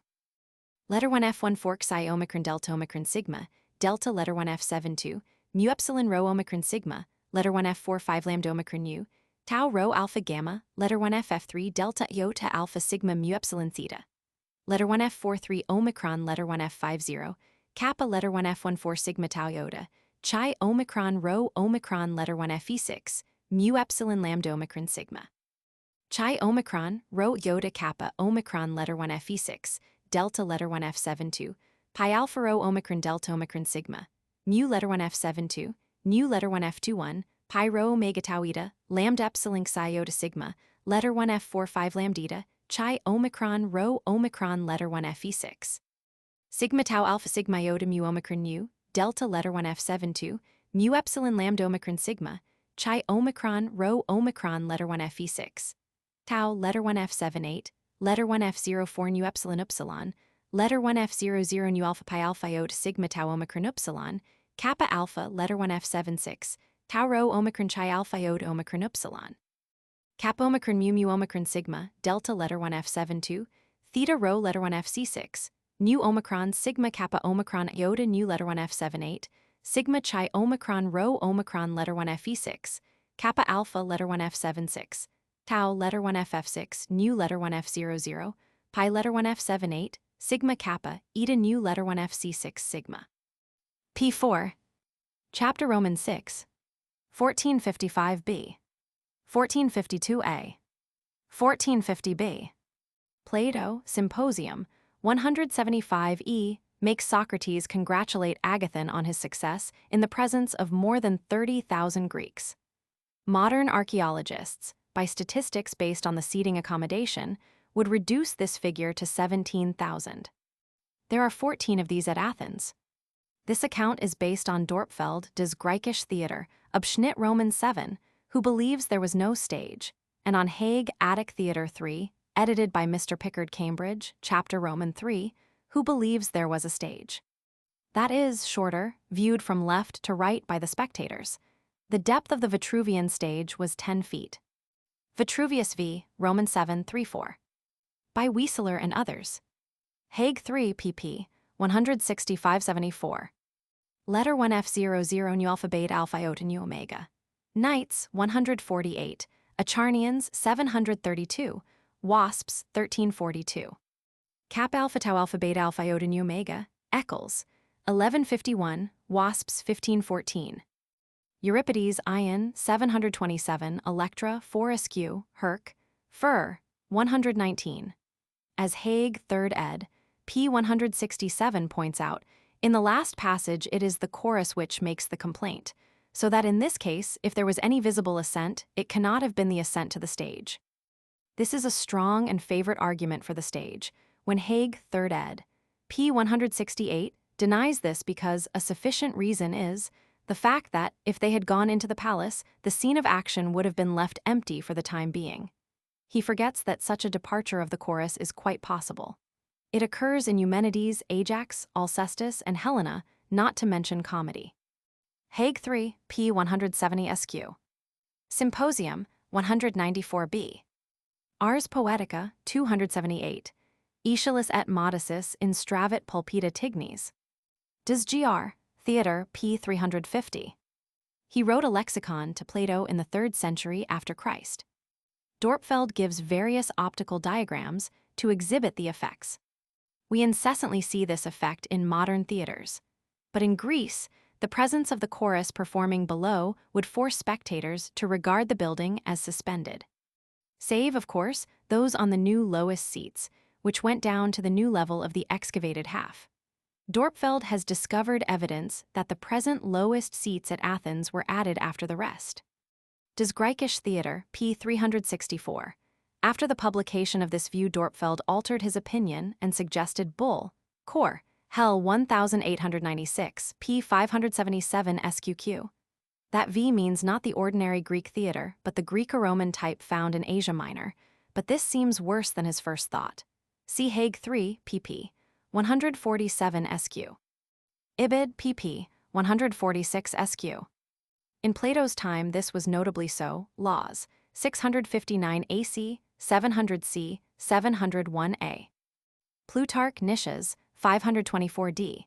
Letter 1 F14 xi omicron delta omicron sigma, delta letter 1 F72, mu epsilon rho omicron sigma, letter 1 F45 lambda omicron nu, tau rho alpha gamma, letter 1 FF3 delta iota alpha sigma mu epsilon theta. Letter 1 F43 omicron letter 1 F50, kappa letter 1 F14 sigma tau iota, chi omicron rho omicron letter 1 FE6, mu epsilon lambda omicron sigma. Chi omicron rho iota kappa omicron letter 1 FE6, delta letter 1 F72, pi alpha rho omicron delta omicron sigma, mu letter 1 F72, nu letter 1 F21, pi rho omega tau eta, lambda epsilon xi iota sigma, letter 1 F45 lambda eta, chi omicron rho omicron letter 1 FE6. Sigma tau alpha sigma iota mu omicron nu, delta letter 1 F72, mu epsilon lambda omicron sigma, chi omicron rho omicron letter 1 FE6. Tau letter 1 F78, letter 1 F04 nu epsilon upsilon, letter 1 F00 nu alpha pi alpha iota sigma tau omicron upsilon, kappa alpha letter 1 F76, tau rho omicron chi alpha iota omicron upsilon. Kappa omicron mu mu omicron sigma, delta letter 1 F72, theta rho letter 1 FC6, nu omicron sigma kappa omicron iota nu letter 1 F78, sigma chi omicron rho omicron letter 1 FE6, kappa alpha letter 1 F76, tau letter 1 FF6 nu letter 1 F00, pi letter 1 F78, sigma kappa eta nu letter 1 FC6 sigma. P4. Chapter Roman 6. 1455b. 1452a. 1450b. Plato, Symposium, 175e, makes Socrates congratulate Agathon on his success in the presence of more than 30,000 Greeks. Modern archaeologists, by statistics based on the seating accommodation, would reduce this figure to 17,000. There are 14 of these at Athens. This account is based on Dorpfeld des Griechische Theater, Abschnitt Roman 7, who believes there was no stage, and on Hague Attic Theater 3, edited by Mr. Pickard Cambridge, Chapter Roman 3, who believes there was a stage. That is shorter, viewed from left to right by the spectators. The depth of the Vitruvian stage was 10 feet. Vitruvius v. Roman 7 3-4. By Wieseler and others. Hague 3 pp. 165-74. Letter 1 F00 nu alpha beta alpha iota nu omega. Knights 148, Acharnians 732, Wasps 1342. Kappa alpha tau alpha beta alpha iota nu omega, Eccles 1151, Wasps 1514. Euripides Ion 727, Electra 4 Askew, Herc, Fur 119. As Haig 3rd ed. p. 167 points out, in the last passage it is the chorus which makes the complaint, so that in this case, if there was any visible assent, it cannot have been the assent to the stage. This is a strong and favorite argument for the stage, when Haig 3rd ed. p. 168 denies this because a sufficient reason is the fact that, if they had gone into the palace, the scene of action would have been left empty for the time being. He forgets that such a departure of the chorus is quite possible. It occurs in Eumenides, Ajax, Alcestis, and Helena, not to mention comedy. Haig 3, p. 170 SQ. Symposium, 194b. Ars Poetica, 278. Aeschylus et Modicis instravit pulpita tignes. Des Gr. Theater, p. 350. He wrote a lexicon to Plato in the 3rd century after Christ. Dorpfeld gives various optical diagrams to exhibit the effects. We incessantly see this effect in modern theaters. But in Greece, the presence of the chorus performing below would force spectators to regard the building as suspended. Save, of course, those on the new lowest seats, which went down to the new level of the excavated half. Dorpfeld has discovered evidence that the present lowest seats at Athens were added after the rest. Des Griechisch Theater, p. 364. After the publication of this view, Dorpfeld altered his opinion and suggested Bull, Cor, Hell 1896, p. 577 SQQ. That V means not the ordinary Greek theater, but the Greco-Roman type found in Asia Minor, but this seems worse than his first thought. See Haig 3, pp. 147 SQ. Ibid, pp. 146 SQ. In Plato's time, this was notably so. Laws, 659 AC, 700 C, 701 A. Plutarch, Niches, 524 D.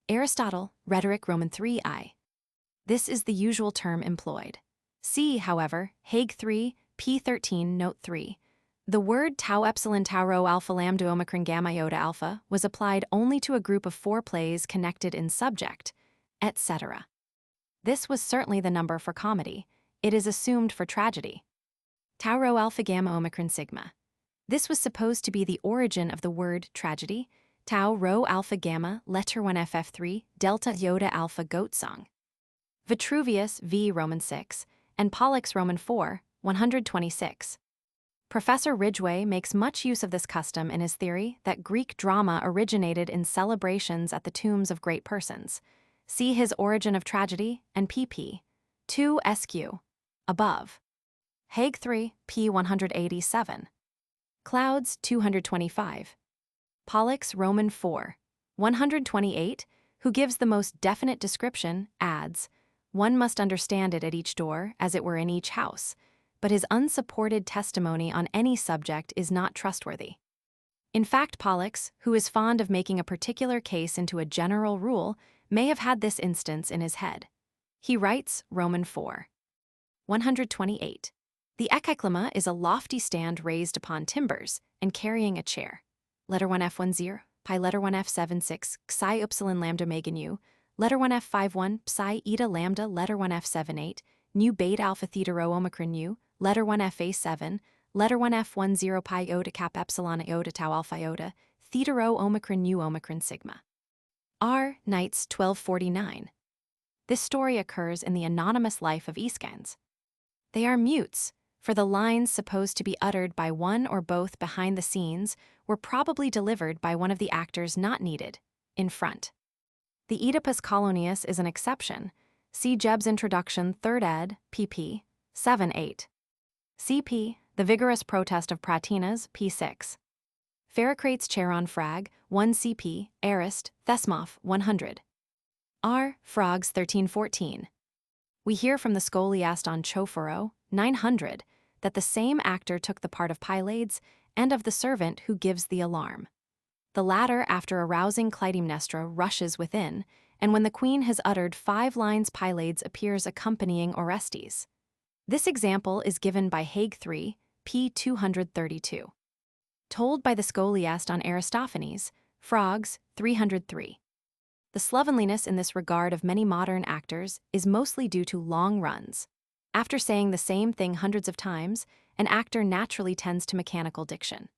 Aristotle, Rhetoric, Roman 3 I. This is the usual term employed. See, however, Haig 3, p. 13, note 3. The word tau epsilon tau rho alpha lambda omicron gamma iota alpha was applied only to a group of 4 plays connected in subject, etc. This was certainly the number for comedy. It is assumed for tragedy. Tau rho alpha gamma omicron sigma. This was supposed to be the origin of the word tragedy. Tau rho alpha gamma letter 1 ff3 delta iota alpha goat song. Vitruvius v. Roman 6 and Pollux Roman 4, 126. Professor Ridgway makes much use of this custom in his theory that Greek drama originated in celebrations at the tombs of great persons. See his Origin of Tragedy and pp. 2 SQ. Above. Haig 3, p. 187. Clouds 225. Pollux Roman 4, 128, who gives the most definite description, adds, one must understand it at each door, as it were in each house, but his unsupported testimony on any subject is not trustworthy. In fact, Pollux, who is fond of making a particular case into a general rule, may have had this instance in his head. He writes, Roman 4. 128. The ekaklima is a lofty stand raised upon timbers and carrying a chair. Letter 1 F10, pi letter 1 F76, psi upsilon lambda megan u, letter 1 F51, psi eta lambda letter 1 F78, nu beta alpha theta rho omicron u, letter 1 FA7, letter 1 F10 pi iota cap epsilon iota tau alpha iota, theta rho omicron u omicron sigma. R. Knights 1249. This story occurs in the anonymous life of Aeschylus. They are mutes, for the lines supposed to be uttered by one or both behind the scenes were probably delivered by one of the actors not needed, in front. The Oedipus Colonius is an exception. See Jebb's Introduction 3rd ed., pp. 7-8. CP, The Vigorous Protest of Pratinas, p6. Pherocrates Charon Frag, 1 CP, Arist, Thesmoph, 100. R. Frogs 1314. We hear from the Scholiast on Chophoro, 900, that the same actor took the part of Pylades and of the servant who gives the alarm. The latter, after arousing Clytemnestra, rushes within, and when the queen has uttered 5 lines, Pylades appears accompanying Orestes. This example is given by Haig 3, p. 232. Told by the Scholiast on Aristophanes, Frogs, 303. The slovenliness in this regard of many modern actors is mostly due to long runs. After saying the same thing hundreds of times, an actor naturally tends to mechanical diction.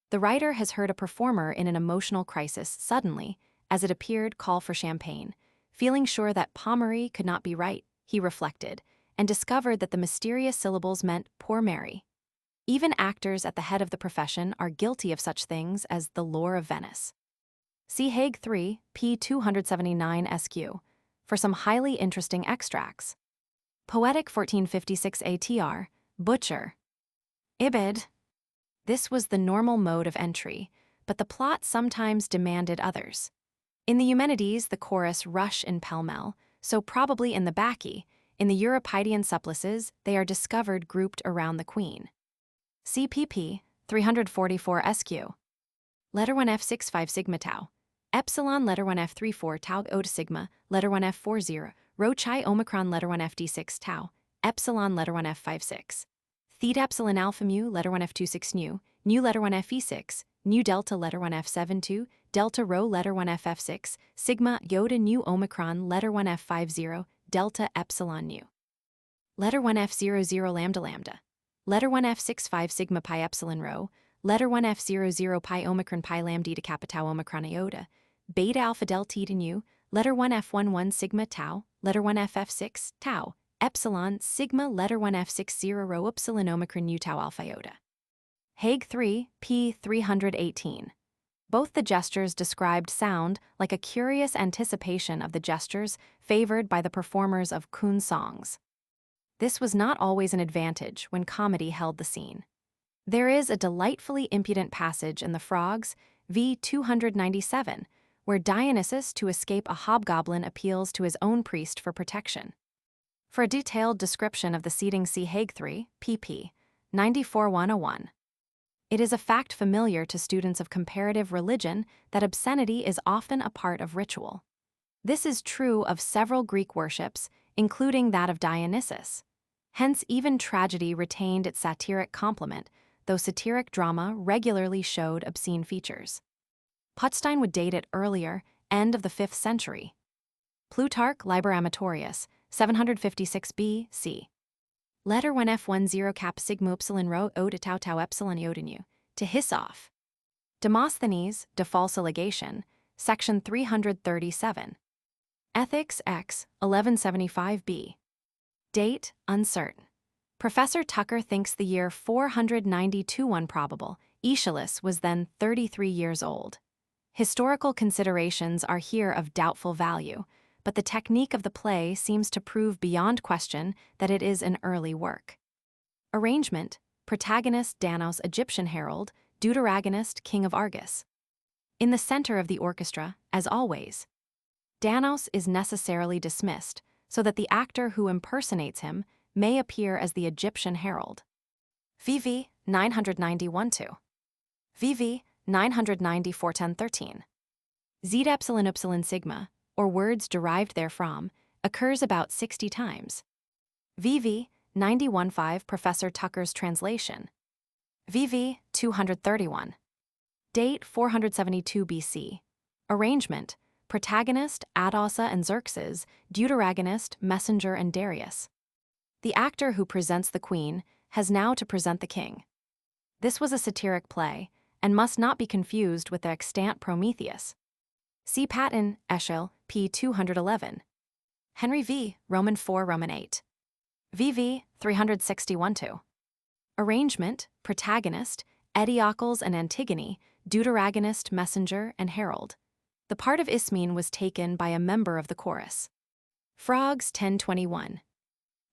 The writer has heard a performer in an emotional crisis suddenly, as it appeared, call for champagne. Feeling sure that Pommery could not be right, he reflected, and discovered that the mysterious syllables meant poor Mary. Even actors at the head of the profession are guilty of such things as the lore of Venice. See Hague 3, p. 279 SQ, for some highly interesting extracts. Poetic 1456 ATR, Butcher. Ibid. This was the normal mode of entry, but the plot sometimes demanded others. In the Eumenides, the chorus rush in pell-mell, so probably in the Bacchae, in the Euripidean supplices, they are discovered grouped around the queen. CPP 344 SQ. Letter 1 F65 sigma tau. Epsilon letter 1 F34 tau ota sigma, letter 1 F40, rho chi omicron letter 1 FD6 tau, epsilon letter 1 F56. Theta epsilon alpha mu letter 1 F26 nu letter 1 FE6, nu delta letter 1 F72, delta rho letter 1 FF6, sigma iota nu omicron letter 1 F50, delta epsilon nu. Letter 1 F00 lambda lambda. Letter 1 F65 sigma pi epsilon rho, letter 1 F00 pi omicron pi lambda eta kappa tau omicron iota, beta alpha delta eta nu, letter 1 F11 sigma tau, letter 1 FF6 tau, epsilon sigma letter 1 F60 rho epsilon omicron nu tau alpha iota. Hague 3, p. 318. Both the gestures described sound like a curious anticipation of the gestures favored by the performers of Kuhn songs. This was not always an advantage when comedy held the scene. There is a delightfully impudent passage in the Frogs, v. 297, where Dionysus, to escape a hobgoblin, appeals to his own priest for protection. For a detailed description of the seating, see Hague 3, pp. 94-101. It is a fact familiar to students of comparative religion that obscenity is often a part of ritual. This is true of several Greek worships, including that of Dionysus. Hence, even tragedy retained its satiric complement, though satiric drama regularly showed obscene features. Putstein would date it earlier, end of the 5th century. Plutarch, Liber Amatorius, 756 B.C. Letter 1 F10 cap sigma epsilon rho ota tau tau epsilon iota nu, to hiss off. Demosthenes, De Falsa Legation, section 337. Ethics X, 1175 B. Date, uncertain. Professor Tucker thinks the year 492 improbable. Aeschylus was then 33 years old. Historical considerations are here of doubtful value, but the technique of the play seems to prove beyond question that it is an early work. Arrangement: protagonist Danos, Egyptian herald, deuteragonist, king of Argos. In the center of the orchestra, as always, Danos is necessarily dismissed so that the actor who impersonates him may appear as the Egyptian herald. VV 991-2. VV 994-1013. Z epsilon epsilon sigma, or words derived therefrom, occurs about 60 times. VV 91-5 Professor Tucker's translation. VV 231. Date 472 BC. Arrangement: protagonist Adosa and Xerxes, deuteragonist Messenger and Darius. The actor who presents the queen has now to present the king. This was a satiric play, and must not be confused with the extant Prometheus. See Patton, Aeschylus, p. 211. Henry v. Roman 4 Roman 8. VV 361-2. Arrangement: protagonist Aeschylus and Antigone, deuteragonist Messenger and Herald. The part of Ismene was taken by a member of the chorus. Frogs 1021.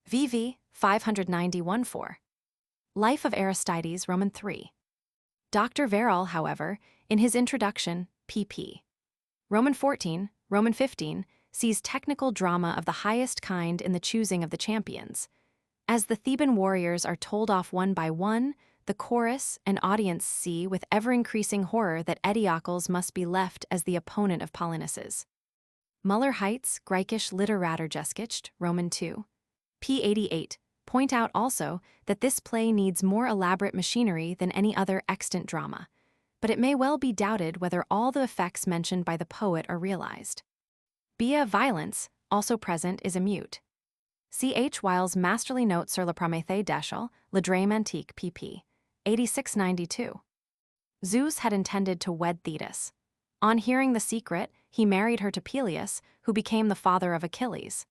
VV 591-4. Life of Aristides, Roman 3. Dr. Verrall, however, in his introduction, pp. Roman 14, Roman 15, sees technical drama of the highest kind in the choosing of the champions. As the Theban warriors are told off one by one, the chorus and audience see with ever-increasing horror that Aeschylus must be left as the opponent of Polonices. Müller Heights, Griechisch Literaturgeschichte, Roman 2. p. 88, point out also that this play needs more elaborate machinery than any other extant drama, but it may well be doubted whether all the effects mentioned by the poet are realized. Bia violence, also present, is a mute. C.H. Weil's masterly note sur la Prométhée d'Aeschylus, Le Drame Antique, pp. 86-92. Zeus had intended to wed Thetis. On hearing the secret, he married her to Peleus, who became the father of Achilles.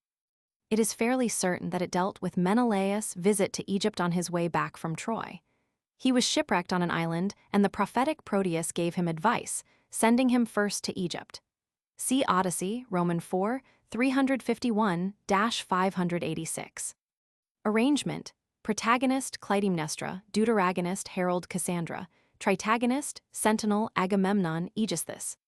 It is fairly certain that it dealt with Menelaus' visit to Egypt on his way back from Troy. He was shipwrecked on an island, and the prophetic Proteus gave him advice, sending him first to Egypt. See Odyssey, Roman 4, 351-586. Arrangement: protagonist Clytemnestra, deuteragonist herald Cassandra, tritagonist sentinel Agamemnon Aegisthus.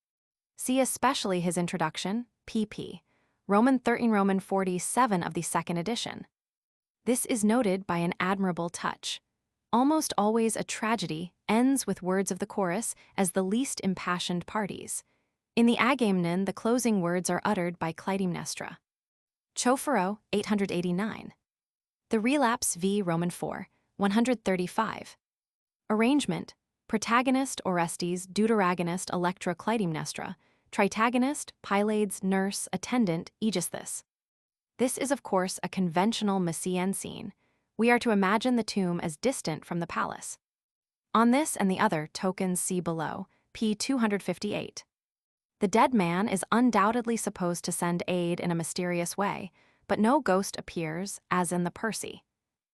See especially his introduction, pp. Roman 13, Roman 47 of the second edition. This is noted by an admirable touch. Almost always a tragedy ends with words of the chorus as the least impassioned parties. In the Agamemnon, the closing words are uttered by Clytemnestra. Chauffereau, 889. The Relapse v. Roman 4, 135. Arrangement: protagonist Orestes, deuteragonist Electra Clytemnestra, tritagonist Pylades nurse attendant Aegisthus. This is of course a conventional Messian scene. We are to imagine the tomb as distant from the palace. On this and the other tokens see below, p. 258. The dead man is undoubtedly supposed to send aid in a mysterious way, but no ghost appears, as in the Percy.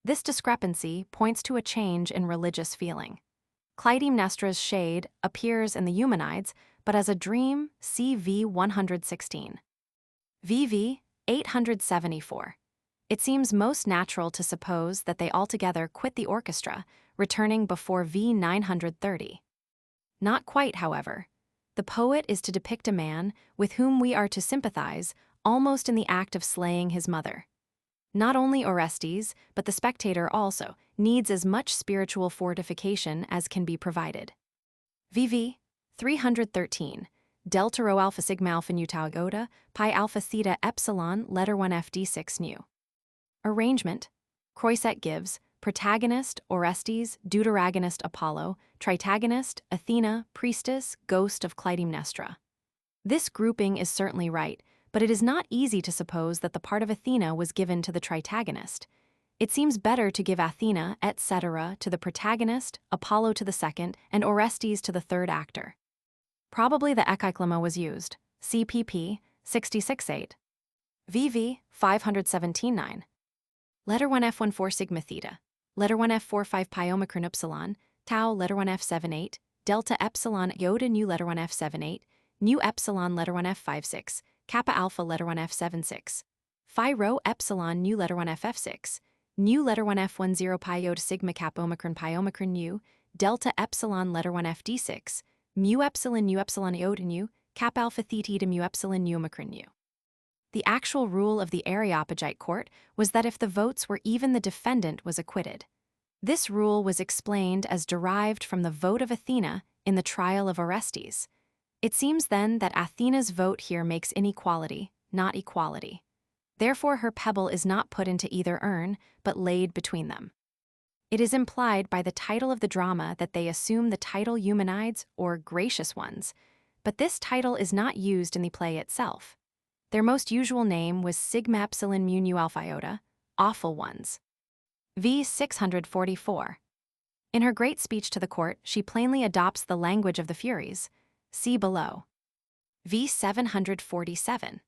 This discrepancy points to a change in religious feeling. Clytemnestra's shade appears in the Eumenides, but as a dream, CV 116. VV 874. It seems most natural to suppose that they altogether quit the orchestra, returning before V 930. Not quite, however. The poet is to depict a man with whom we are to sympathize, almost in the act of slaying his mother. Not only Orestes, but the spectator also, needs as much spiritual fortification as can be provided. VV 313. Delta rho alpha sigma alpha nu tau iota, pi alpha theta epsilon, letter 1 FD6 nu. Arrangement: Croiset gives protagonist Orestes, deuteragonist Apollo, tritagonist Athena, priestess, ghost of Clytemnestra. This grouping is certainly right, but it is not easy to suppose that the part of Athena was given to the tritagonist. It seems better to give Athena, etc., to the protagonist, Apollo to the second, and Orestes to the third actor. Probably the ekaiklemma was used. CPP 66-8. VV 517-9. Letter 1 F14 sigma theta. Letter 1 F45 pi omicron epsilon, tau letter 1 F78, delta epsilon iota nu letter 1 F78, nu epsilon letter 1 F56, kappa alpha letter 1 F76, phi rho epsilon nu letter 1 FF6, nu letter 1 F10 pi iota sigma kappa omicron nu, delta epsilon letter 1 FD6, mu epsilon iota nu, kappa alpha theta mu epsilon nu omicron nu. The actual rule of the Areopagite court was that if the votes were even, the defendant was acquitted. This rule was explained as derived from the vote of Athena in the trial of Orestes. It seems then that Athena's vote here makes inequality, not equality. Therefore her pebble is not put into either urn, but laid between them. It is implied by the title of the drama that they assume the title Eumenides, or gracious ones, but this title is not used in the play itself. Their most usual name was sigma epsilon mu nu alpha iota, awful ones. V 644. In her great speech to the court, she plainly adopts the language of the Furies. See below. V 747.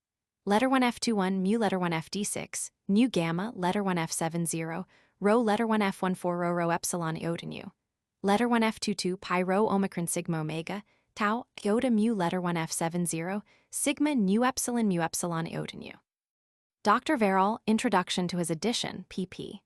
Letter 1 F21 mu letter 1 FD6, nu gamma letter 1 F70, rho letter 1 F14 rho epsilon iota nu. Letter 1 F22 pi rho omicron sigma omega, tau iota mu letter 1 F70, sigma nu epsilon iota nu. Dr. Verrall, Introduction to his edition, pp.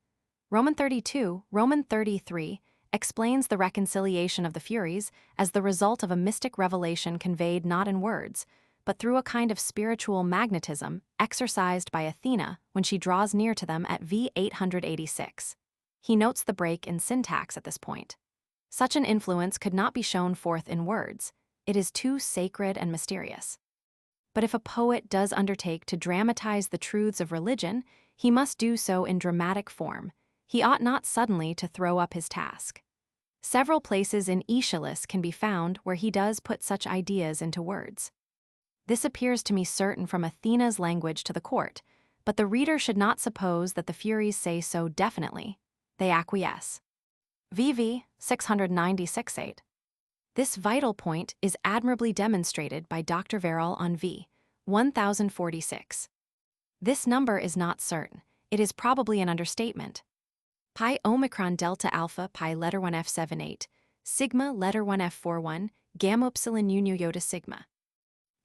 Roman 32, Roman 33, explains the reconciliation of the Furies as the result of a mystic revelation conveyed not in words, but through a kind of spiritual magnetism exercised by Athena when she draws near to them at V 886. He notes the break in syntax at this point. Such an influence could not be shown forth in words. It is too sacred and mysterious. But if a poet does undertake to dramatize the truths of religion, he must do so in dramatic form. He ought not suddenly to throw up his task. Several places in Aeschylus can be found where he does put such ideas into words. This appears to me certain from Athena's language to the court, but the reader should not suppose that the Furies say so definitely. They acquiesce. VV 696-8. This vital point is admirably demonstrated by Dr. Verrall on V 1046. This number is not certain. It is probably an understatement. Pi omicron delta alpha pi letter 1 F78, sigma letter 1 F41, gamma upsilon nu iota sigma.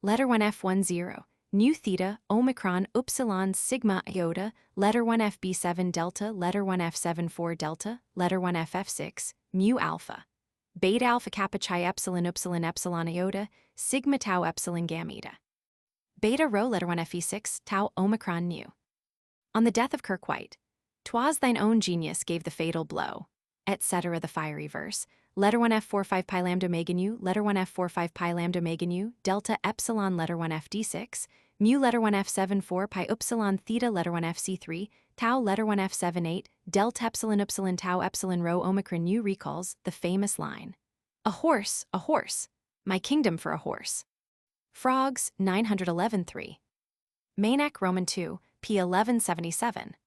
Letter 1 F10, nu theta, omicron, upsilon, sigma iota, letter 1 FB7 delta, letter 1 F74 delta, letter 1 FF6, mu alpha. Beta alpha kappa chi epsilon epsilon iota, sigma tau epsilon gamma eta. Beta rho letter 1 Fe6, tau omicron nu. On the death of Kirkwhite, 'twas thine own genius gave the fatal blow, etc. The fiery verse. Letter 1 F45 pi lambda omega nu, letter 1 F45 pi lambda omega nu, delta epsilon letter 1 FD6, mu letter 1 F74 pi upsilon theta letter 1 FC3, tau letter 1 F78, delta epsilon tau epsilon rho omicron nu recalls the famous line. A horse, my kingdom for a horse. Frogs 911-3. Mainac Roman 2, p 1177.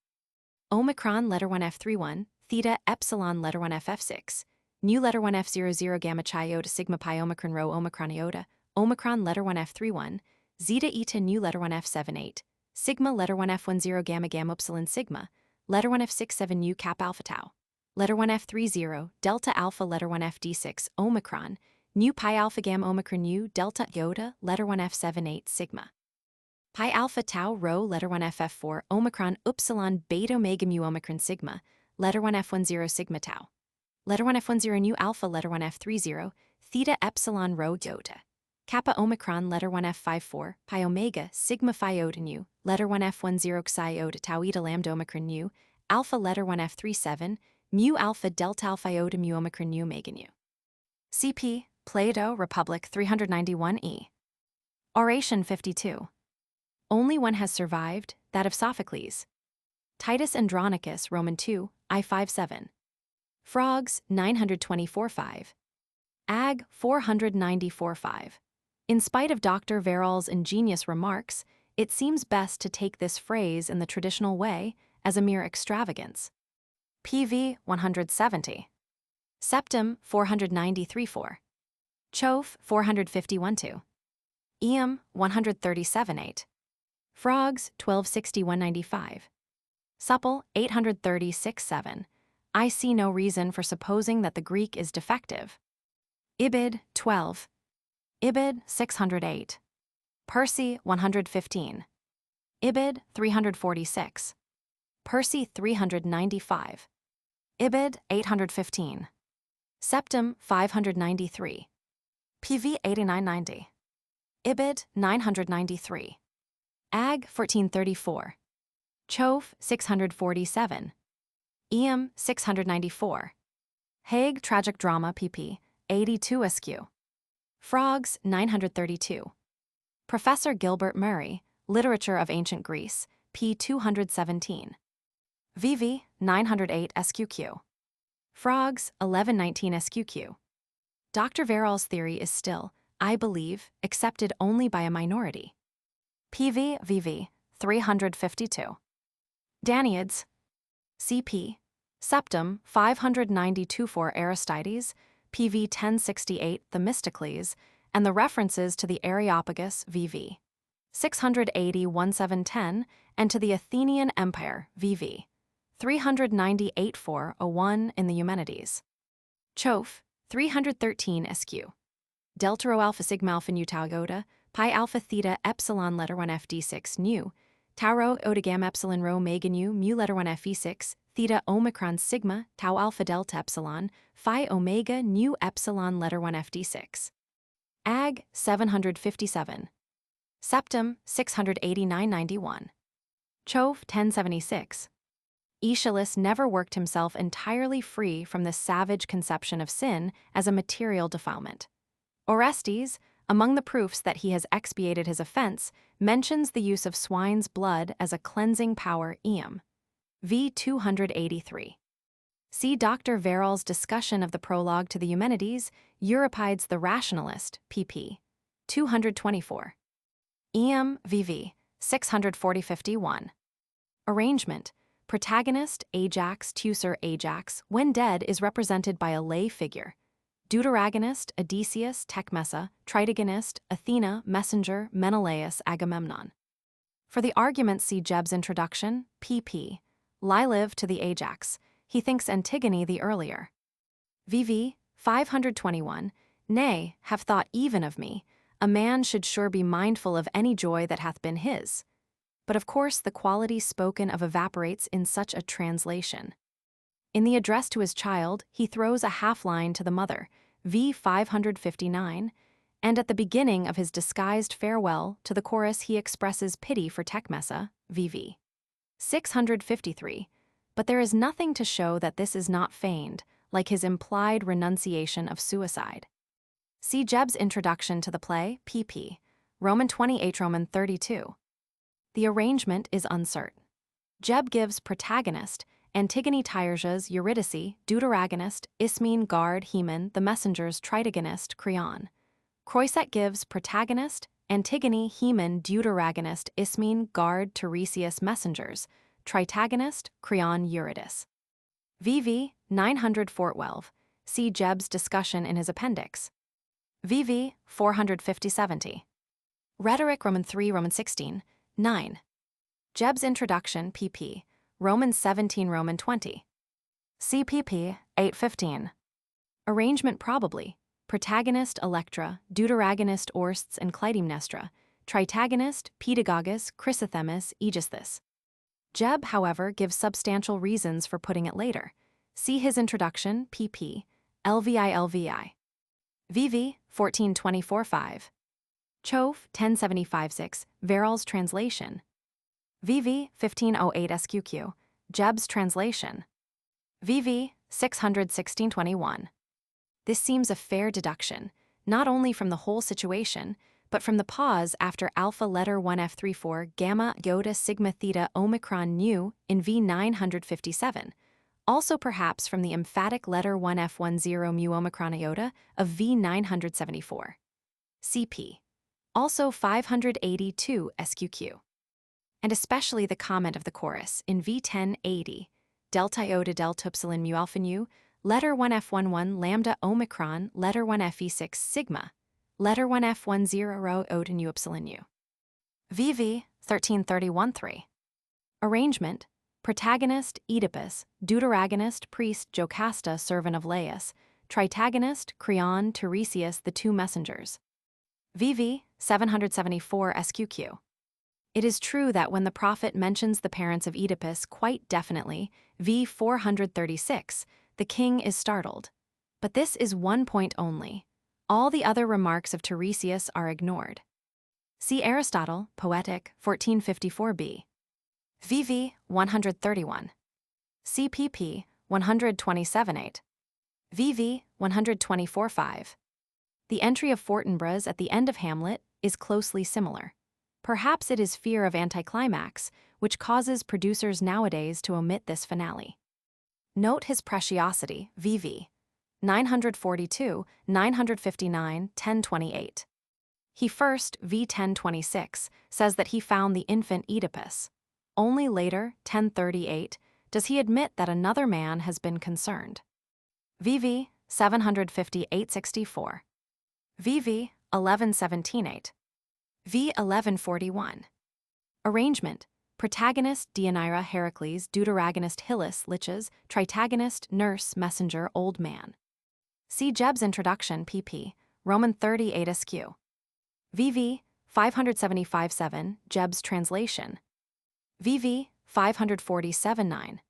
Omicron letter 1 F31, theta epsilon letter 1 FF6, nu letter 1 F00 gamma chi iota sigma pi omicron rho omicron iota, omicron letter 1 F31, zeta eta nu letter 1 F78, sigma letter 1 F10 gamma upsilon sigma, letter 1 F67 nu cap alpha tau, letter 1 F30 delta alpha letter 1 FD6 omicron, nu pi alpha gamma omicron nu delta iota letter 1 F78 sigma. Pi alpha tau rho letter 1 FF4 omicron upsilon beta omega mu omicron sigma, letter 1 F10 sigma tau. Letter 1 F10 nu alpha letter 1 F30, theta epsilon rho iota. Kappa omicron letter 1 F54, pi omega sigma phi iota nu, letter 1 F10 psi iota tau eta lambda omicron nu, alpha letter 1 F37, mu alpha delta alpha iota mu omicron nu omega nu. CP, Plato, Republic 391e. Oration 52. Only one has survived, that of Sophocles. Titus Andronicus, Roman 2, I57. Frogs 924-5. Ag 494-5. In spite of Dr. Verrall's ingenious remarks, it seems best to take this phrase in the traditional way as a mere extravagance. PV 170. Septem 493-4. Choph 451-2. Eam 137-8. Frogs 1260-195. Supple 836-7. I see no reason for supposing that the Greek is defective. Ibid 12. Ibid 608. Percy 115. Ibid 346. Percy 395. Ibid 815. Septem 593. PV 8990. Ibid 993. Ag 1434. Choph 647. Eam 694. Hague Tragic Drama pp. 82 askew. Frogs 932. Professor Gilbert Murray, Literature of Ancient Greece, p. 217. VV 908 SQQ. Frogs 1119 SQQ. Dr. Verrall's theory is still, I believe, accepted only by a minority. PV VV 352. Dionysius. CP. Septem 592 for Aristides, PV 1068 Themistocles, and the references to the Areopagus VV 680-1710 and to the Athenian Empire VV 398-401 in the Eumenides. Choph 313 SQ. Delta rho alpha sigma alpha nu tau iota, pi alpha theta epsilon letter 1 FD6 nu, tau rho iota gamma epsilon rho omega nu mu letter 1 Fe6, theta omicron sigma tau alpha delta epsilon, phi omega nu epsilon letter 1 FD6. Ag 757. Septem 689-91. Choph 1076. Aeschylus never worked himself entirely free from the savage conception of sin as a material defilement. Orestes, among the proofs that he has expiated his offense, mentions the use of swine's blood as a cleansing power eam. V 283. See Dr. Verrall's discussion of the prologue to the Eumenides, Euripides the Rationalist, pp. 224. VV 640-51. Arrangement. Protagonist Ajax, Teucer Ajax, when dead, is represented by a lay figure. Deuteragonist Odysseus, Tecmessa, Tritogonist Athena, Messenger, Menelaus, Agamemnon. For the argument, see Jeb's introduction, pp. Lie live to the Ajax. He thinks Antigone the earlier. VV 521. Nay, have thought even of me. A man should sure be mindful of any joy that hath been his. But of course the quality spoken of evaporates in such a translation. In the address to his child, he throws a half-line to the mother, v. 559, and at the beginning of his disguised farewell to the chorus he expresses pity for Tecmessa, VV 653, but there is nothing to show that this is not feigned, like his implied renunciation of suicide. See Jeb's introduction to the play, pp. Roman 28, Roman 32. The arrangement is uncertain. Jeb gives protagonist Antigone Tyrges Eurydice, deuteragonist Ismene Guard Haemon, the messengers Tritogonist Creon. Croiset gives protagonist Antigone Haemon, deuteragonist Ismene Guard Tiresias messengers, tritagonist Creon Eurydice. VV 912. See Jeb's discussion in his appendix. VV 450-70. Rhetoric Roman 3 Roman 16 9. Jeb's introduction pp. Roman 17 Roman 20. CPP 815. Arrangement probably. Protagonist Electra, deuteragonist Orsts and Clytemnestra, tritagonist Pedagogus, Chrysothemis, Aegisthus. Jeb, however, gives substantial reasons for putting it later. See his introduction, pp. LVI. VV 1424-5. Chove 1075-6, Verrall's translation. VV 1508 SQQ, Jeb's translation. VV 616-21. This seems a fair deduction, not only from the whole situation, but from the pause after alpha letter 1F34 gamma iota sigma theta omicron nu in V 957, also perhaps from the emphatic letter 1F10 mu omicron iota of V 974. CP. Also 582 SQQ. And especially the comment of the chorus in V 1080, delta iota delta epsilon mu alpha nu, letter 1F11 lambda omicron, letter 1Fe6 sigma, letter 1F10 rho iota nu epsilon nu. VV 1331-3. Arrangement. Protagonist Oedipus, deuteragonist priest Jocasta, servant of Laius, tritagonist Creon, Tiresias, the two messengers. VV 774 SQQ. It is true that when the prophet mentions the parents of Oedipus quite definitely, V 436, the king is startled. But this is one point only. All the other remarks of Tiresias are ignored. See Aristotle, Poetic, 1454b. VV 131. CPP 127-8. VV 124-5. The entry of Fortinbras at the end of Hamlet is closely similar. Perhaps it is fear of anticlimax, which causes producers nowadays to omit this finale. Note his preciosity, VV 942, 959, 1028. He first, V 1026, says that he found the infant Oedipus. Only later, 1038, does he admit that another man has been concerned. VV 750-864. VV 1117-8. V 1141. Arrangement. Protagonist Deianira Heracles, deuteragonist Hylas Liches, tritagonist Nurse Messenger Old Man. See Jeb's introduction pp. Roman 38 SQ. VV 575-7, Jeb's translation. VV 547-9.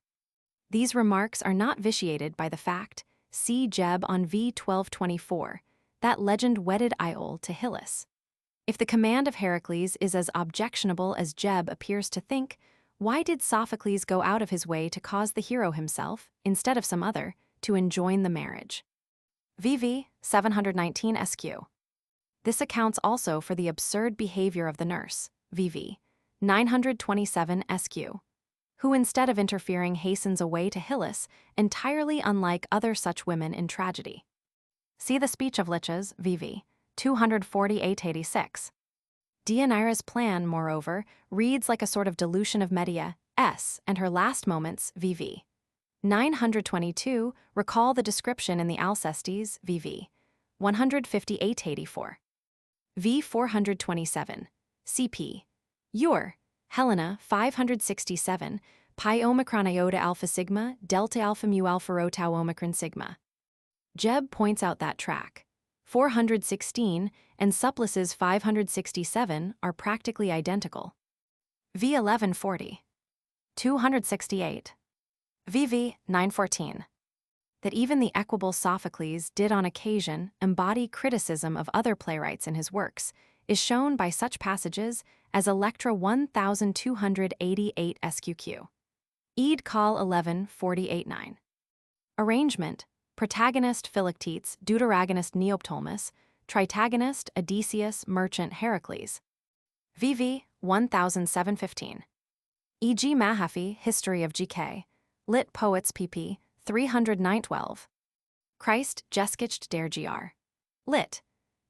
These remarks are not vitiated by the fact, see Jeb on V 1224, that legend wedded Iole to Hylas. If the command of Heracles is as objectionable as Jeb appears to think, why did Sophocles go out of his way to cause the hero himself, instead of some other, to enjoin the marriage? VV 719 SQ. This accounts also for the absurd behavior of the nurse, VV 927 SQ, who instead of interfering hastens away to Hylas, entirely unlike other such women in tragedy. See the speech of Liches, VV 248-86. Deianira's plan, moreover, reads like a sort of dilution of Medea, S, and her last moments, VV. 922, recall the description in the Alcestis, VV. 158-84. V 427. CP. Eur. Helena, 567, pi omicron iota alpha sigma, delta alpha mu alpha rho tau omicron sigma. Jeb points out that track 416 and Supplices's 567 are practically identical. V 1140. 268. VV 914. That even the equable Sophocles did on occasion embody criticism of other playwrights in his works is shown by such passages as Electra 1288 SQQ. Eid Call 1148-9. Arrangement: protagonist Philoctetes, deuteragonist Neoptolemus, tritagonist Odysseus, merchant Heracles. VV 1715. E.G. Mahaffey, History of GK. Lit Poets pp. 309-12. Christ Jeskicht der Gr. Lit.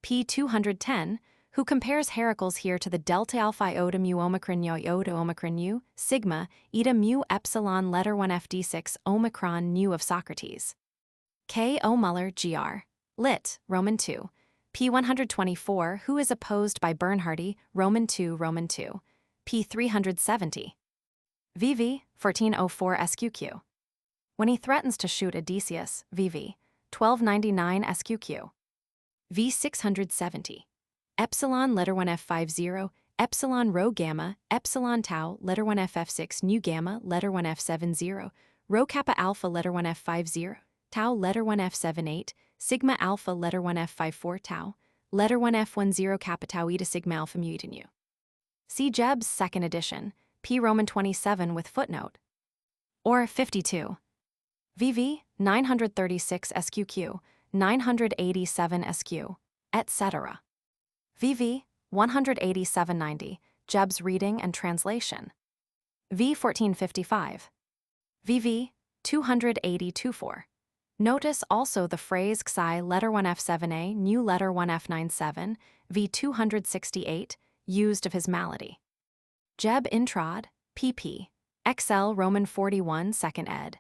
p. 210, who compares Heracles here to the delta alpha iota mu omicron iota omicron u, sigma, eta mu epsilon letter 1 fd6 omicron nu of Socrates. K. O. Muller Gr. Lit. Roman 2. p. 124, who is opposed by Bernhardi, Roman 2 p. 370. VV 1404 SQQ. When he threatens to shoot Odysseus, VV 1299 SQQ. V 670. Epsilon letter 1 F50, epsilon rho gamma, epsilon tau letter 1 FF6 nu gamma letter 1 F70, rho kappa alpha letter 1 F50, tau letter 1 F78, sigma alpha letter 1 F54 tau, letter 1 F10 kappa tau eta sigma alpha mu eta nu. See Jeb's second edition, p. Roman 27 with footnote. Or 52. VV 936 SQQ, 987 SQ, etc. VV 187-90, Jeb's reading and translation. V 1455. VV 280-24. Notice also the phrase xi letter 1 F7a nu letter 1 F97, V 268, used of his malady. Jeb Introd, pp. XL Roman 41 2nd ed.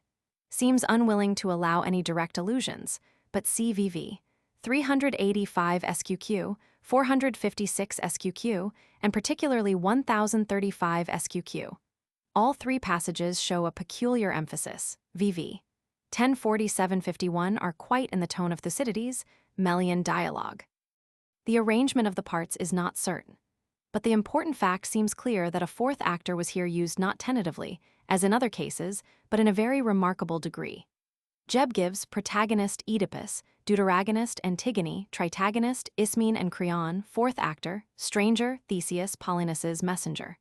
Seems unwilling to allow any direct allusions, but CVV 385 SQQ, 456 SQQ, and particularly 1035 SQQ. All three passages show a peculiar emphasis. VV 1047-51 are quite in the tone of Thucydides' Melian dialogue. The arrangement of the parts is not certain, but the important fact seems clear that a fourth actor was here used not tentatively, as in other cases, but in a very remarkable degree. Jeb gives protagonist Oedipus, deuteragonist Antigone, tritagonist Ismene and Creon, fourth actor, stranger Theseus, Polynus's messenger.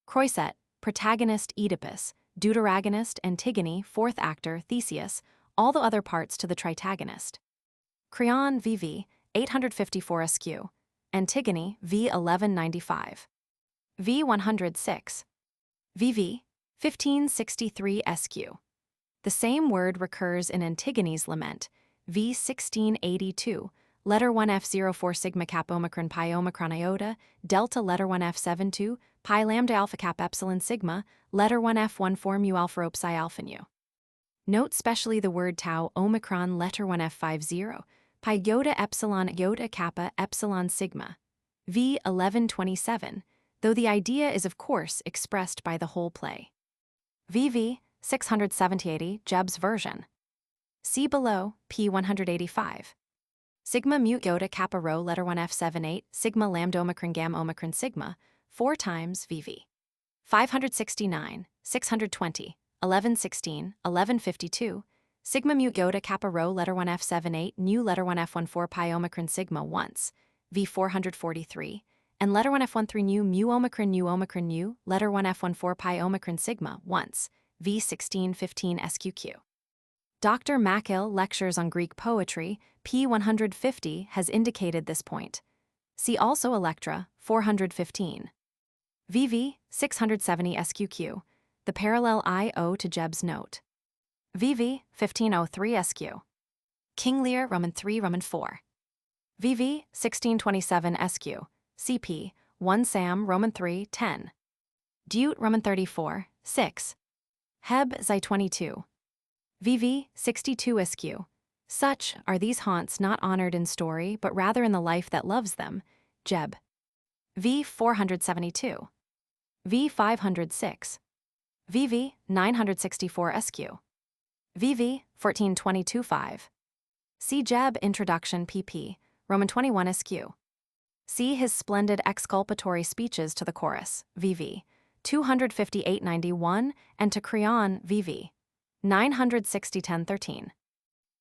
Croiset, protagonist Oedipus, deuteragonist Antigone, fourth actor Theseus, all the other parts to the tritagonist. Creon VV 854 SQ, Antigone V 1195. V 106. VV 1563 SQ. The same word recurs in Antigone's lament, V 1682, letter 1 F04 sigma cap omicron pi omicron iota, delta letter 1 F72, pi lambda alpha cap epsilon sigma, letter 1 F14 mu alpha rho psi alpha nu. Note specially the word tau omicron letter 1 F50, pi iota epsilon iota kappa epsilon sigma. V 1127, though the idea is of course expressed by the whole play. VV 670-80, Jeb's version. See below, p. 185. Sigma mu iota kappa rho letter 1 F78, sigma lambda omicron gamma omicron sigma, 4 times VV. 569, 620, 1116, 1152, sigma mu iota kappa rho letter 1 F78, nu letter 1 F14 pi omicron sigma once, V 443, and letter 1 F13 nu omicron nu, letter 1 F14 pi omicron sigma once, V 1615 SQQ. Dr. Mackhill Lectures on Greek Poetry, p. 150, has indicated this point. See also Electra, 415. VV 670 SQQ, the parallel I.O. to Jeb's note. VV 1503 SQ. King Lear Roman 3 Roman 4. VV 1627 SQ, CP 1 Sam, Roman 3, 10. Dute, Roman 34, 6. Heb, Xi 22. VV, 62 Esq. Such are these haunts not honored in story, but rather in the life that loves them. Jeb. V 472. V 506. VV 964 SQ. VV 1422-5. See Jeb Introduction pp. Roman 21 SQ. See his splendid exculpatory speeches to the chorus, VV 258-91, and to Creon, VV 960-10-13.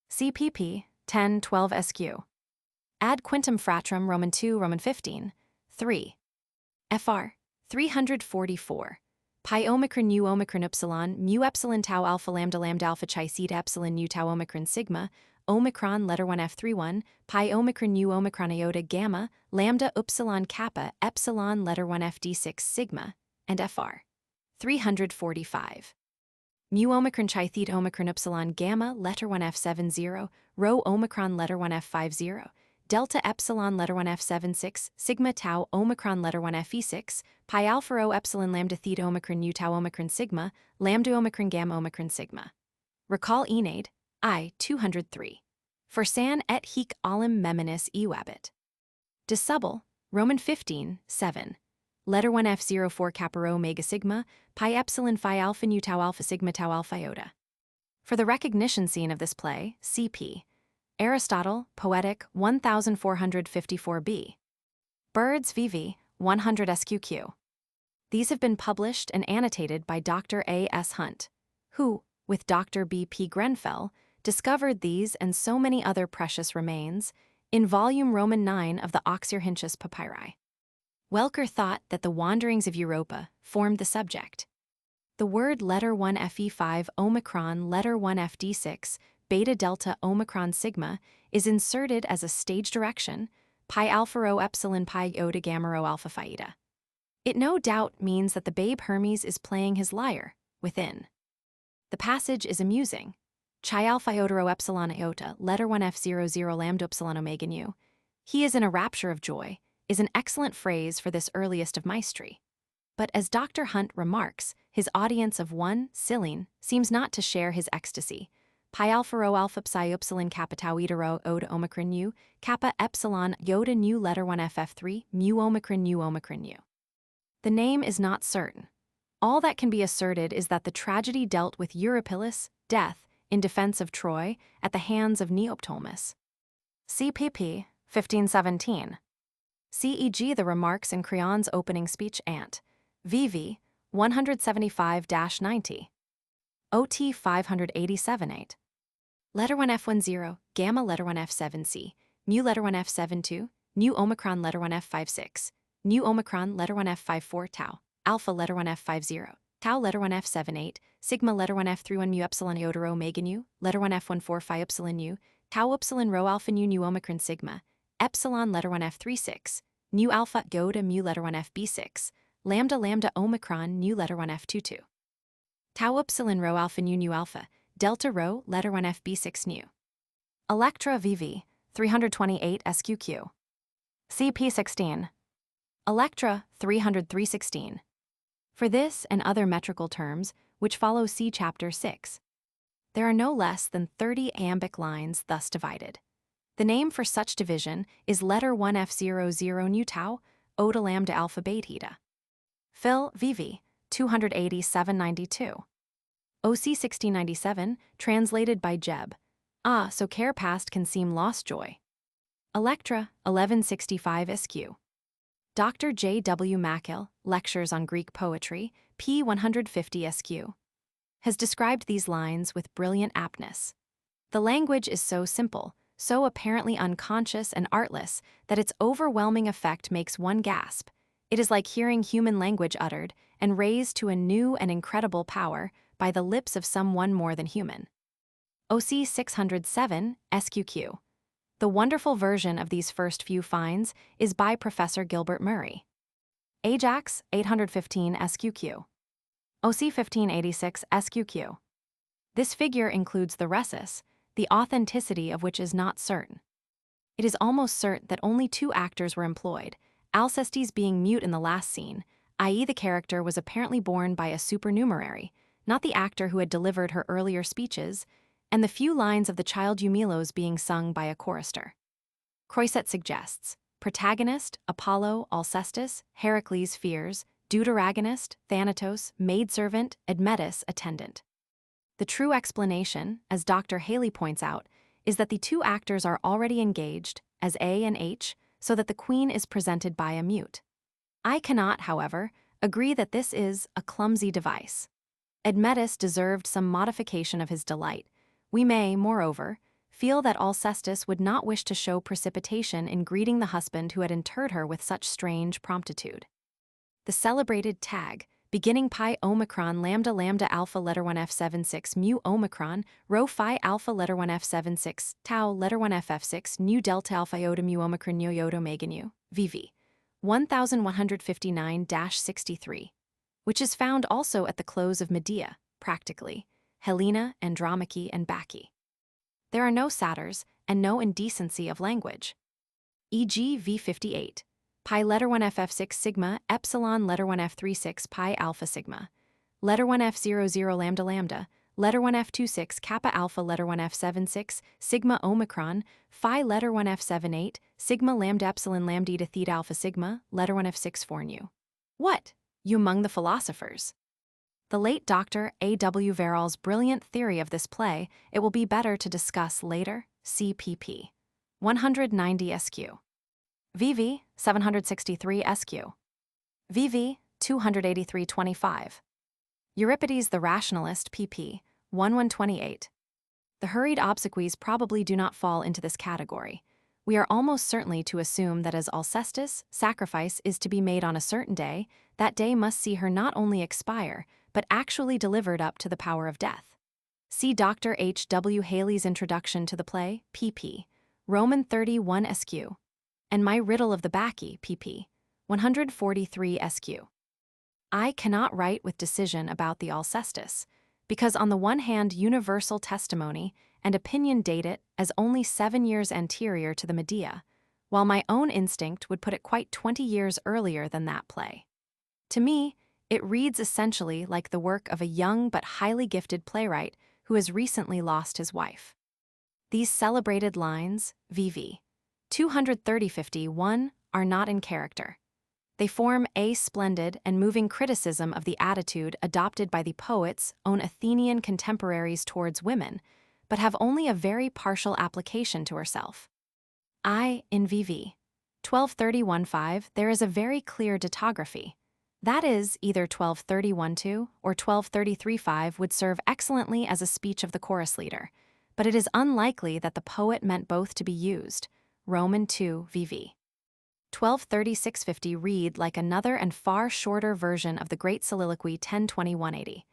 See pp. 10-12 SQ. Ad quintum fratrum Roman 2 Roman 15, 3. FR 344. Pi omicron u omicron upsilon mu epsilon tau alpha lambda lambda alpha chi theta epsilon u tau omicron sigma omicron letter 1 f31 pi omicron u omicron iota gamma lambda upsilon kappa epsilon letter 1 fd6 sigma and fr 345. Mu omicron chi theta omicron upsilon gamma letter 1 f70 rho omicron letter 1 f50 delta epsilon letter 1 f76 sigma tau omicron letter 1 fe6 pi alpha rho epsilon lambda theta omicron u tau omicron sigma lambda omicron gamma omicron sigma. Recall Aeneid, I 203. For san et hic olim meminus euabit. De subtle, Roman 15, 7. Letter 1 f04 kappa rho omega sigma pi epsilon phi alpha nu tau alpha sigma tau alpha iota. For the recognition scene of this play, cp. Aristotle, Poetic, 1454b. Birds VV, 100 SQQ. These have been published and annotated by Dr. A. S. Hunt, who, with Dr. B. P. Grenfell, discovered these and so many other precious remains in volume Roman 9 of the Oxyrhynchus Papyri. Welcker thought that the wanderings of Europa formed the subject. The word letter 1 fe5 omicron letter 1 fd6 beta delta omicron sigma is inserted as a stage direction, pi alpha rho epsilon pi iota gamma rho alpha phi eta. It no doubt means that the babe Hermes is playing his lyre within. The passage is amusing. Chi alpha iota rho epsilon iota letter 1 f00 lambda epsilon omega nu. He is in a rapture of joy is an excellent phrase for this earliest of maestri. But as Dr. Hunt remarks, his audience of 1 Silene seems not to share his ecstasy. Pi alpha rho alpha psi epsilon kappa tau eta rho oda omicron nu, kappa epsilon iota nu letter 1 ff3 mu omicron nu omicron nu. The name is not certain. All that can be asserted is that the tragedy dealt with Euripides' death in defense of Troy at the hands of Neoptolemus. CPP 1517. CEG the remarks in Creon's opening speech Ant. VV 175-90. OT 587-8. Letter 1 F10, gamma letter 1 F7C, mu letter 1 F72, nu omicron letter 1 F56, nu omicron letter 1 F54 tau, alpha letter 1 F50, tau letter 1 F78, sigma letter 1 F31 mu epsilon iota rho omega nu, letter 1 F14 phi epsilon nu, tau epsilon rho alpha nu omicron sigma, epsilon letter 1 F36, nu alpha iota mu letter 1 FB6, lambda lambda omicron nu letter 1 F22. Tau epsilon rho alpha nu alpha, delta rho letter 1 FB6 nu. Electra VV 328 SQQ. CP16. Electra 303-16. For this and other metrical terms, which follow see Chapter 6, there are no less than 30 iambic lines thus divided. The name for such division is letter 1 F00 nu tau, oda lambda alpha beta eta. Phil VV 287-92. OC 1697, translated by Jeb. Ah, so care past can seem lost joy. Electra 1165 SQ. Dr. J. W. Mackill, Lectures on Greek Poetry, p. 150 SQ, has described these lines with brilliant aptness. The language is so simple, so apparently unconscious and artless, that its overwhelming effect makes one gasp. It is like hearing human language uttered and raised to a new and incredible power by the lips of someone more than human. OC 607, SQQ. The wonderful version of these first few finds is by Professor Gilbert Murray. Ajax 815 SQQ. OC 1586 SQQ. This figure includes the resus, the authenticity of which is not certain. It is almost certain that only 2 actors were employed, Alcestis being mute in the last scene, i.e. the character was apparently born by a supernumerary, not the actor who had delivered her earlier speeches, and the few lines of the child Eumelos being sung by a chorister. Croiset suggests, protagonist, Apollo, Alcestis, Heracles, fears, deuteragonist, Thanatos, maidservant, Admetus, attendant. The true explanation, as Dr. Haley points out, is that the two actors are already engaged, as A and H, so that the queen is presented by a mute. I cannot, however, agree that this is a clumsy device. Admetus deserved some modification of his delight. We may, moreover, feel that Alcestis would not wish to show precipitation in greeting the husband who had interred her with such strange promptitude. The celebrated tag, beginning pi omicron lambda lambda alpha letter 1 f76 mu omicron rho phi alpha letter 1 f76 tau letter 1 ff6 nu delta alpha iota mu omicron nu iota omega nu vv 1159-63, which is found also at the close of Medea, practically, Helena, Andromache, and Bacchae. There are no satyrs and no indecency of language. E.g. v58, pi letter 1 ff6 sigma epsilon letter 1 f36 pi alpha sigma, letter 1 f00 lambda lambda, letter 1 f26 kappa alpha letter 1 f76 sigma omicron, phi letter 1 f78 sigma lambda epsilon lambda to theta alpha sigma, letter 1 f64 nu. What? You among the philosophers? The late Dr. A.W. Verrall's brilliant theory of this play it will be better to discuss later, CPP 190 SQ. VV 763 SQ. VV 283-25. Euripides the Rationalist pp. 1128. The hurried obsequies probably do not fall into this category. We are almost certainly to assume that as Alcestis' sacrifice is to be made on a certain day, that day must see her not only expire, but actually delivered up to the power of death. See Dr. H. W. Haley's introduction to the play, pp. Roman 31 SQ, and My Riddle of the Bacchae, pp. 143 SQ. I cannot write with decision about the Alcestis, because on the one hand universal testimony and opinion date it as only 7 years anterior to the Medea, while my own instinct would put it quite 20 years earlier than that play. To me, it reads essentially like the work of a young but highly gifted playwright who has recently lost his wife. These celebrated lines, VV 230-51, are not in character. They form a splendid and moving criticism of the attitude adopted by the poet's own Athenian contemporaries towards women, but have only a very partial application to herself. In VV 1231-5 there is a very clear dittography. That is, either 1231-2 or 1233-5 would serve excellently as a speech of the chorus leader, but it is unlikely that the poet meant both to be used. Roman 2 VV 1236-50 read like another and far shorter version of the great soliloquy 1020-180.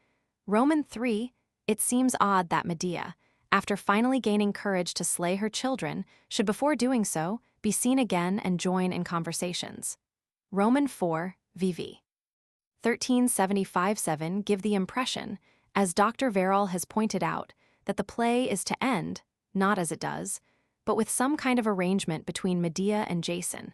Roman 3, it seems odd that Medea, after finally gaining courage to slay her children, should before doing so be seen again and join in conversations. Roman 4 VV 1375-7 give the impression, as Dr. Verrall has pointed out, that the play is to end, not as it does, but with some kind of arrangement between Medea and Jason.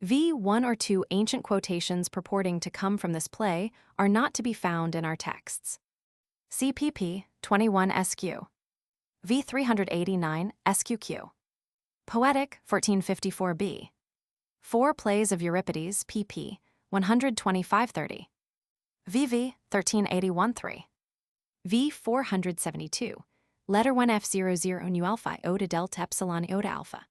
One or two ancient quotations purporting to come from this play are not to be found in our texts. CPP 21 SQ. V 389 SQQ. Poetic 1454b. 4 Plays of Euripides pp. 125-30. VV 1381-3. V 472. Letter 1 F00 nu alpha iota delta epsilon iota alpha.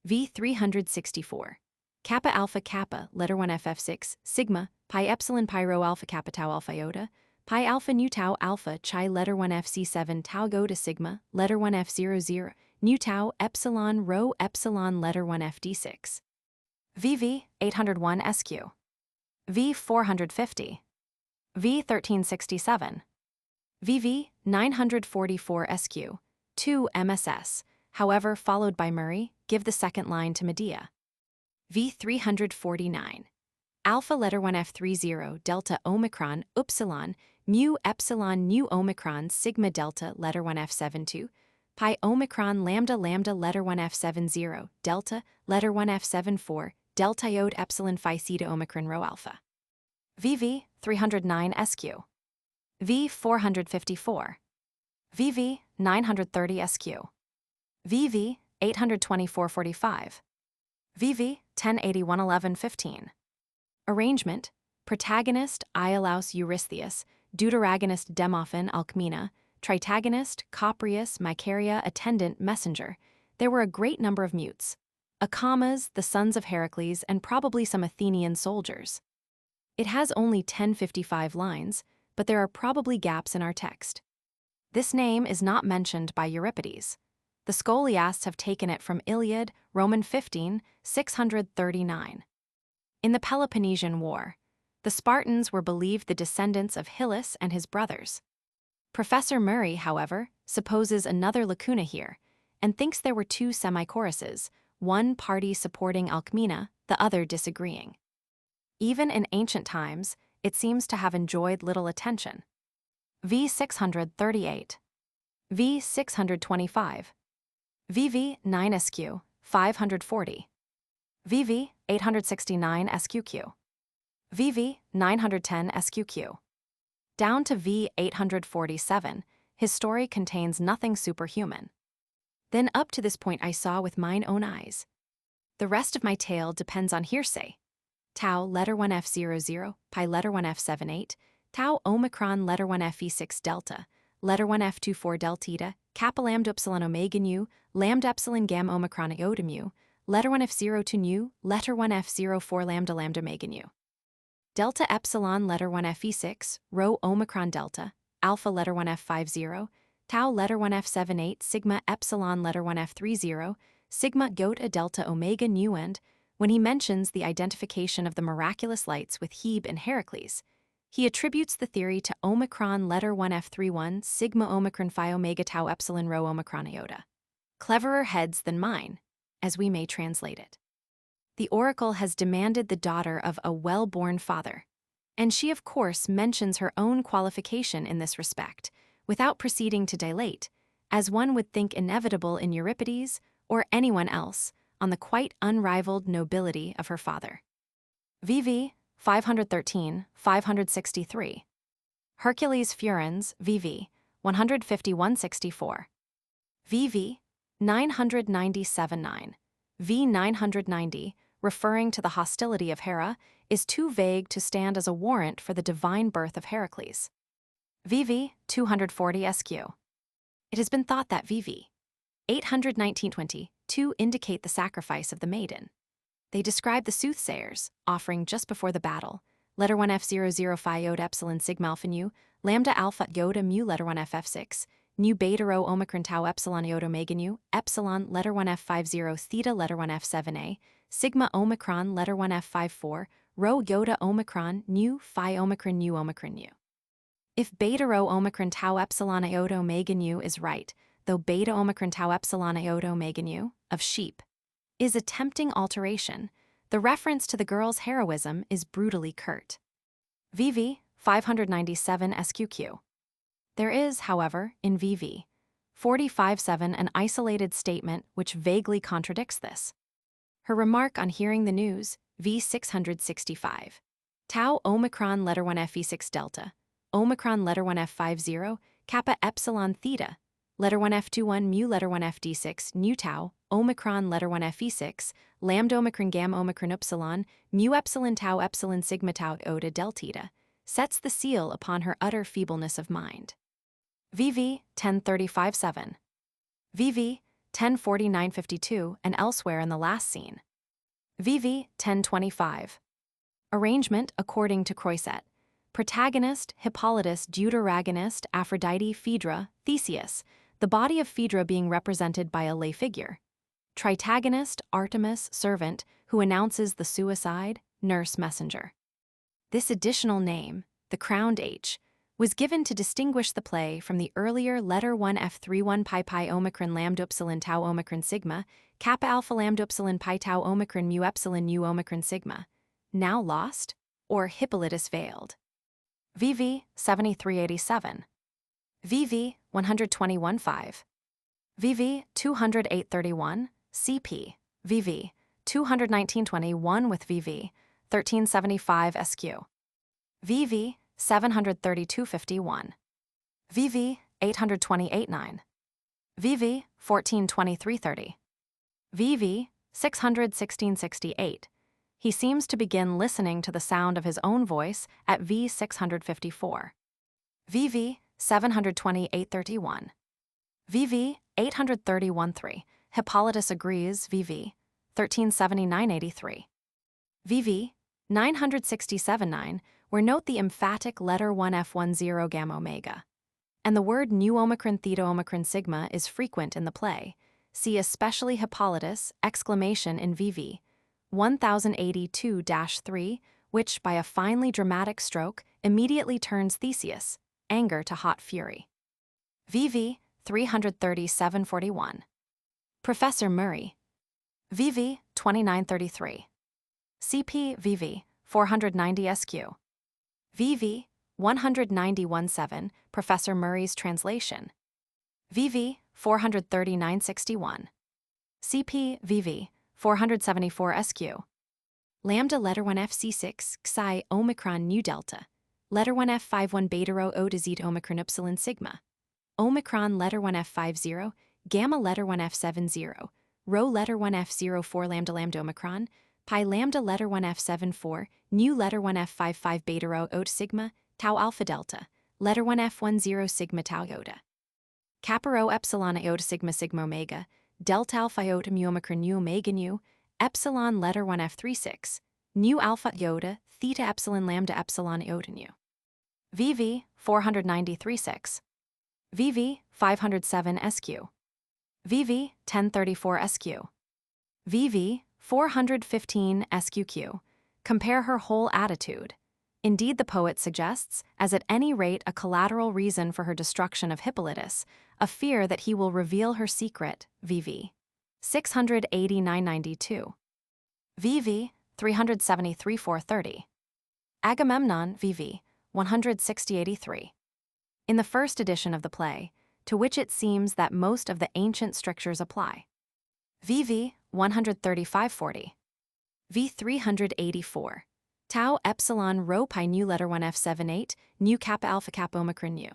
V 364. Kappa alpha kappa, letter 1 ff6, sigma, pi epsilon pi rho alpha kappa tau alpha iota, pi alpha nu tau alpha chi letter 1 fc7 tau go to sigma, letter 1 f00, nu tau epsilon rho epsilon letter 1 fd6. VV 801 SQ. V 450. V 1367. VV 944 SQ. 2 MSS, however followed by Murray, give the second line to Medea. V 349. Alpha letter 1 F30 delta omicron upsilon mu epsilon nu omicron sigma delta letter 1 F72 pi omicron lambda lambda letter 1 F70 delta letter 1 F74 delta iod epsilon phi theta omicron rho alpha. VV 309 SQ. V 454. VV 930 SQ. VV 824-45. VV 1081-11-15. Arrangement: protagonist Iolaus Eurystheus, deuteragonist Demophan Alcmena, tritagonist Coprius Mycaria, attendant messenger. There were a great number of mutes. Acamas, the sons of Heracles, and probably some Athenian soldiers. It has only 1055 lines, but there are probably gaps in our text. This name is not mentioned by Euripides. The scholiasts have taken it from Iliad, Roman 15, 639. In the Peloponnesian War, the Spartans were believed the descendants of Hyllus and his brothers. Professor Murray, however, supposes another lacuna here, and thinks there were two semi-choruses, one party supporting Alcmena, the other disagreeing. Even in ancient times, it seems to have enjoyed little attention. V 638. V 625. VV 9 SQ, 540. VV 869 SQQ. VV 910 SQQ. Down to V 847, his story contains nothing superhuman. Then up to this point I saw with mine own eyes. The rest of my tale depends on hearsay. Tau letter 1 F00, pi letter 1 F78, tau omicron letter 1 Fe6 delta, letter 1 F24 delta, kappa lambda epsilon omega nu, lambda epsilon gamma omicron iota mu, letter 1 F02 nu, letter 1 F04 lambda lambda omega nu. Delta epsilon letter 1 Fe6, rho omicron delta, alpha letter 1 F50, tau letter 1 F78, sigma epsilon letter 1 F30, sigma iota delta omega nu. And when he mentions the identification of the miraculous lights with Hebe and Heracles, he attributes the theory to omicron letter 1 F31, sigma omicron phi omega tau epsilon rho omicron iota. Cleverer heads than mine, as we may translate it. The oracle has demanded the daughter of a well-born father, and she of course mentions her own qualification in this respect, without proceeding to dilate, as one would think inevitable in Euripides or anyone else, on the quite unrivaled nobility of her father. VV 513, 563. Hercules Furens, VV 151-64. VV 997-9. V 990, referring to the hostility of Hera, is too vague to stand as a warrant for the divine birth of Heracles. VV 240 SQ. It has been thought that VV 819-20 to indicate the sacrifice of the maiden. They describe the soothsayers, offering just before the battle, letter 1 F00 phi iota epsilon sigma alpha nu, lambda alpha iota mu letter 1 FF6, nu beta rho omicron tau epsilon iota omega nu, epsilon letter 1 F50 theta letter 1 F7a, sigma omicron letter 1 F54, rho iota omicron nu phi omicron nu omicron nu. If beta rho omicron tau epsilon iota omega nu is right, though beta omicron tau epsilon iota omega nu, of sheep, is a tempting alteration, the reference to the girl's heroism is brutally curt. VV 597 SQQ. There is, however, in VV 45-7 an isolated statement which vaguely contradicts this. Her remark on hearing the news, V 665. Tau omicron letter 1 Fe6 delta, omicron letter 1 F50, kappa epsilon theta, letter 1 F21 mu letter 1 FD6 nu tau, omicron letter 1 Fe6, lambda omicron gamma omicron epsilon, mu epsilon tau epsilon sigma tau iota delta, sets the seal upon her utter feebleness of mind. VV 1035-7. VV 1049-52 and elsewhere in the last scene. VV 1025. Arrangement according to Croiset. Protagonist, Hippolytus, deuteragonist, Aphrodite, Phaedra, Theseus, the body of Phaedra being represented by a lay figure. Tritagonist, Artemis, servant, who announces the suicide, nurse messenger. This additional name, the crowned H, was given to distinguish the play from the earlier letter 1 F31 pi omicron lambda epsilon tau omicron sigma, kappa alpha lambda epsilon pi tau omicron mu epsilon nu omicron sigma, now lost, or Hippolytus veiled. VV 7387. VV 121-5. VV 208-31, CP, VV 219.21 with VV 1375 SQ, VV 732.51, VV 828.9, VV 1423.30, VV 616.68. He seems to begin listening to the sound of his own voice at V 654. VV 728.31. VV 831.3. Hippolytus agrees. VV 1379.83. VV 967.9, where note the emphatic letter 1F10 gamma omega. And the word nu omicron theta omicron sigma is frequent in the play. See especially Hippolytus, exclamation in VV 1082-3, which, by a finely dramatic stroke, immediately turns Theseus, anger to hot fury. VV 337.41. Professor Murray. VV 2933. CP VV 490 SQ. VV 191.7, Professor Murray's translation. VV 439.61. CP VV 474 SQ. Lambda letter 1 FC6 Xi Omicron nu delta. Letter 1 F51 beta rho O to Z Omicron Upsilon sigma. Omicron letter 1 F50, gamma letter 1 F70, rho letter 1 F04 lambda lambda Omicron, pi lambda letter 1 F74, nu letter 1 F55 beta rho O to sigma, tau alpha delta, letter 1 F10 sigma tau iota. Kappa rho epsilon iota sigma sigma omega, delta alpha iota mu omicron nu omega nu, epsilon letter 1 F36, nu alpha iota, theta epsilon lambda epsilon iota nu. VV 493.6. VV 507 SQ. VV 1034 SQ. VV 415 SQQ. Compare her whole attitude. Indeed, the poet suggests, as at any rate a collateral reason for her destruction of Hippolytus, a fear that he will reveal her secret. VV 689.92. VV 373.430. Agamemnon. VV 160.83. In the first edition of the play, to which it seems that most of the ancient strictures apply. VV 135.40. V 384. Tau epsilon rho pi nu letter 1 F78, nu kappa alpha kappa omicron nu.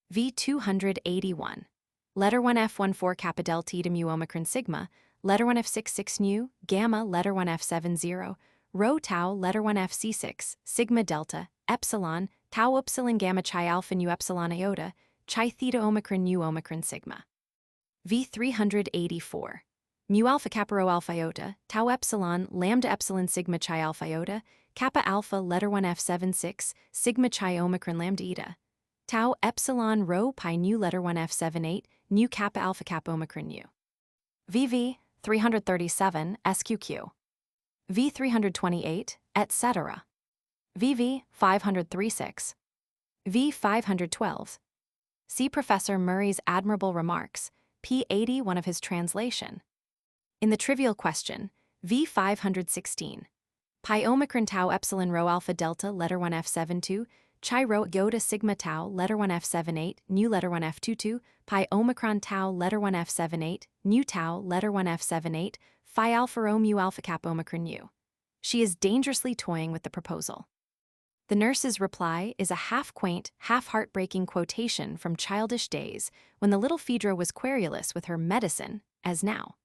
V 281. Letter 1 F14 kappa delta eta mu omicron sigma, letter 1 F66 nu, gamma letter 1 F70, rho tau letter 1 FC6, sigma delta, epsilon, tau upsilon gamma chi alpha nu epsilon iota, chi theta omicron nu omicron sigma. V 384. Mu alpha kappa rho alpha iota, tau epsilon, lambda epsilon sigma chi alpha iota, kappa alpha letter 1 F76, sigma chi omicron lambda eta, tau epsilon rho pi nu letter 1 F78, nu kappa alpha kappa omicron nu. VV 337 SQQ. V 328, etc. VV 536. V 512. See Professor Murray's admirable remarks, p. 80, one of his translation. In the trivial question, V 516. Pi omicron tau epsilon rho alpha delta letter 1 F72, chi rho iota sigma tau letter 1 F78, nu letter 1 F22, pi omicron tau letter 1 F78, nu tau letter 1 F78, phi alpha rho mu alpha kappa omicron nu. She is dangerously toying with the proposal. The nurse's reply is a half-quaint, half-heartbreaking quotation from childish days when the little Phaedra was querulous with her medicine, as now.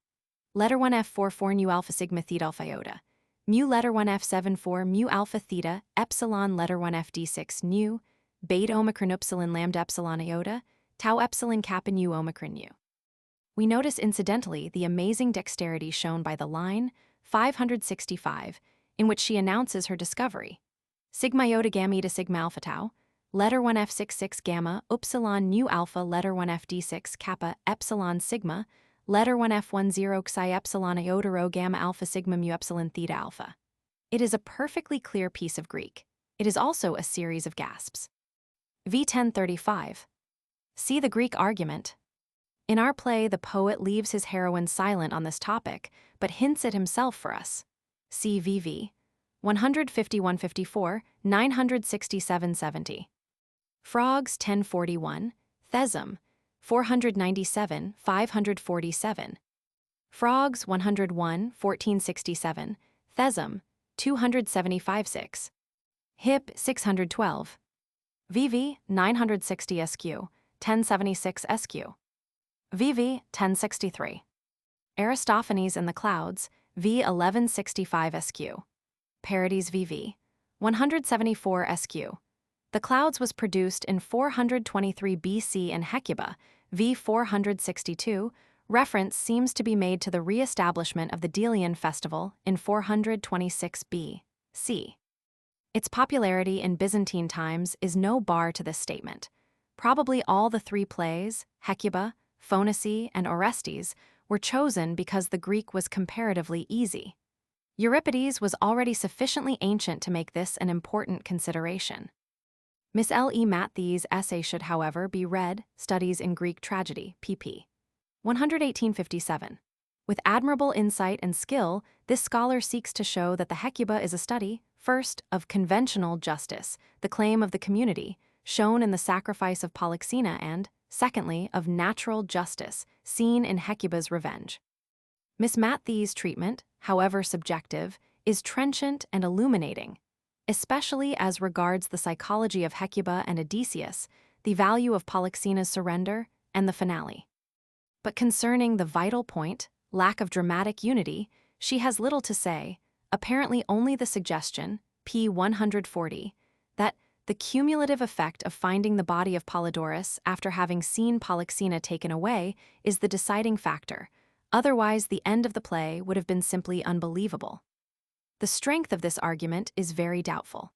Letter 1 F44 nu alpha sigma theta alpha iota. Mu letter 1 F74 mu alpha theta, epsilon letter 1 FD6 nu, beta omicron upsilon lambda epsilon iota, tau epsilon kappa nu omicron nu. We notice incidentally the amazing dexterity shown by the line 565, in which she announces her discovery. Sigma iota gamma eta sigma alpha tau, letter 1 F66 gamma, upsilon nu alpha letter 1 FD6 kappa epsilon sigma, letter 1 F10 xi epsilon iota rho gamma alpha sigma mu epsilon theta alpha. It is a perfectly clear piece of Greek. It is also a series of gasps. V1035. See the Greek argument. In our play, the poet leaves his heroine silent on this topic, but hints at himself for us. See VV 151.54, 967.70. Frogs 1041, Thesm 497, 547. Frogs 101, 1467, Thesm 275-6, Hip 612, VV 960 SQ, 1076 SQ, VV 1063. Aristophanes in the Clouds, V 1165 SQ, Parodies VV 174 SQ. The Clouds was produced in 423 BC in Hecuba, V 462. Reference seems to be made to the re-establishment of the Delian festival in 426 B.C. Its popularity in Byzantine times is no bar to this statement. Probably all the three plays, Hecuba, Phoenice, and Orestes, were chosen because the Greek was comparatively easy. Euripides was already sufficiently ancient to make this an important consideration. Miss L. E. Matthey's essay should, however, be read, Studies in Greek Tragedy, pp. 118-57. With admirable insight and skill, this scholar seeks to show that the Hecuba is a study, first, of conventional justice, the claim of the community, shown in the sacrifice of Polyxena, and, secondly, of natural justice, seen in Hecuba's revenge. Miss Matthey's treatment, however subjective, is trenchant and illuminating, especially as regards the psychology of Hecuba and Odysseus, the value of Polyxena's surrender, and the finale. But concerning the vital point, lack of dramatic unity, she has little to say, apparently only the suggestion, p. 140, that the cumulative effect of finding the body of Polydorus after having seen Polyxena taken away is the deciding factor, otherwise the end of the play would have been simply unbelievable. The strength of this argument is very doubtful.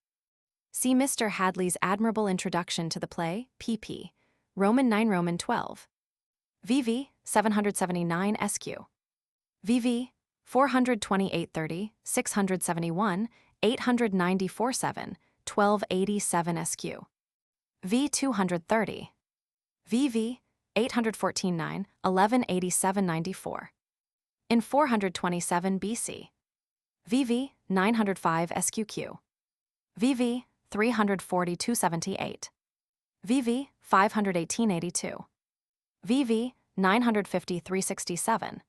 See Mr. Hadley's admirable introduction to the play, pp. Roman 9 Roman 12. VV 779 SQ, VV 428-30, 671, 894-7, 1287 SQ, V 230, VV 814-9, 1187-94. In 427 BC, VV 905 SQQ, VV 342-78, VV 518-82. VV 953-67,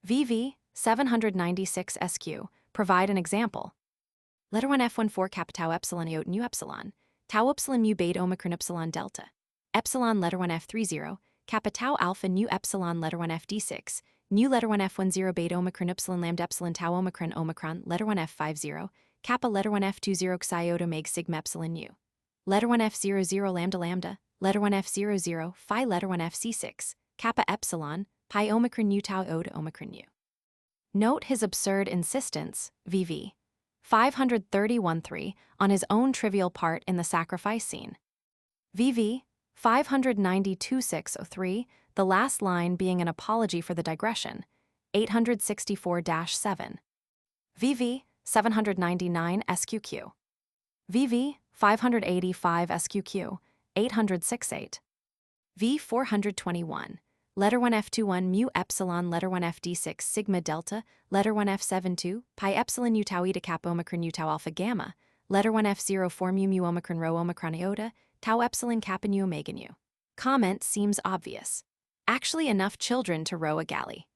VV 796 SQ, provide an example. Letter 1 F14 kappa tau epsilon iot nu epsilon, tau epsilon mu beta omicron epsilon delta, epsilon letter 1 F30, kappa tau alpha nu epsilon letter 1 FD6, nu letter 1 F10 beta omicron epsilon lambda epsilon tau omicron letter 1 F50, kappa letter 1 F20 xi iota meg sigma epsilon nu, letter 1 F00 lambda lambda, letter 1 F00, phi letter 1 FC6, kappa epsilon, pi omicron nu tau iota omicron nu. Note his absurd insistence, VV 531-3, on his own trivial part in the sacrifice scene. VV 592-603, the last line being an apology for the digression, 864-7. VV 799 SQQ. VV 585 SQQ. 806-8. V 421. Letter 1 F21 mu epsilon letter 1 FD6 sigma delta, letter 1 F72, pi epsilon u tau eta kappa omicron u tau alpha gamma, letter 1 F04 mu omicron rho omicron iota, tau epsilon kappa nu omega nu. Comment seems obvious. Actually enough children to row a galley.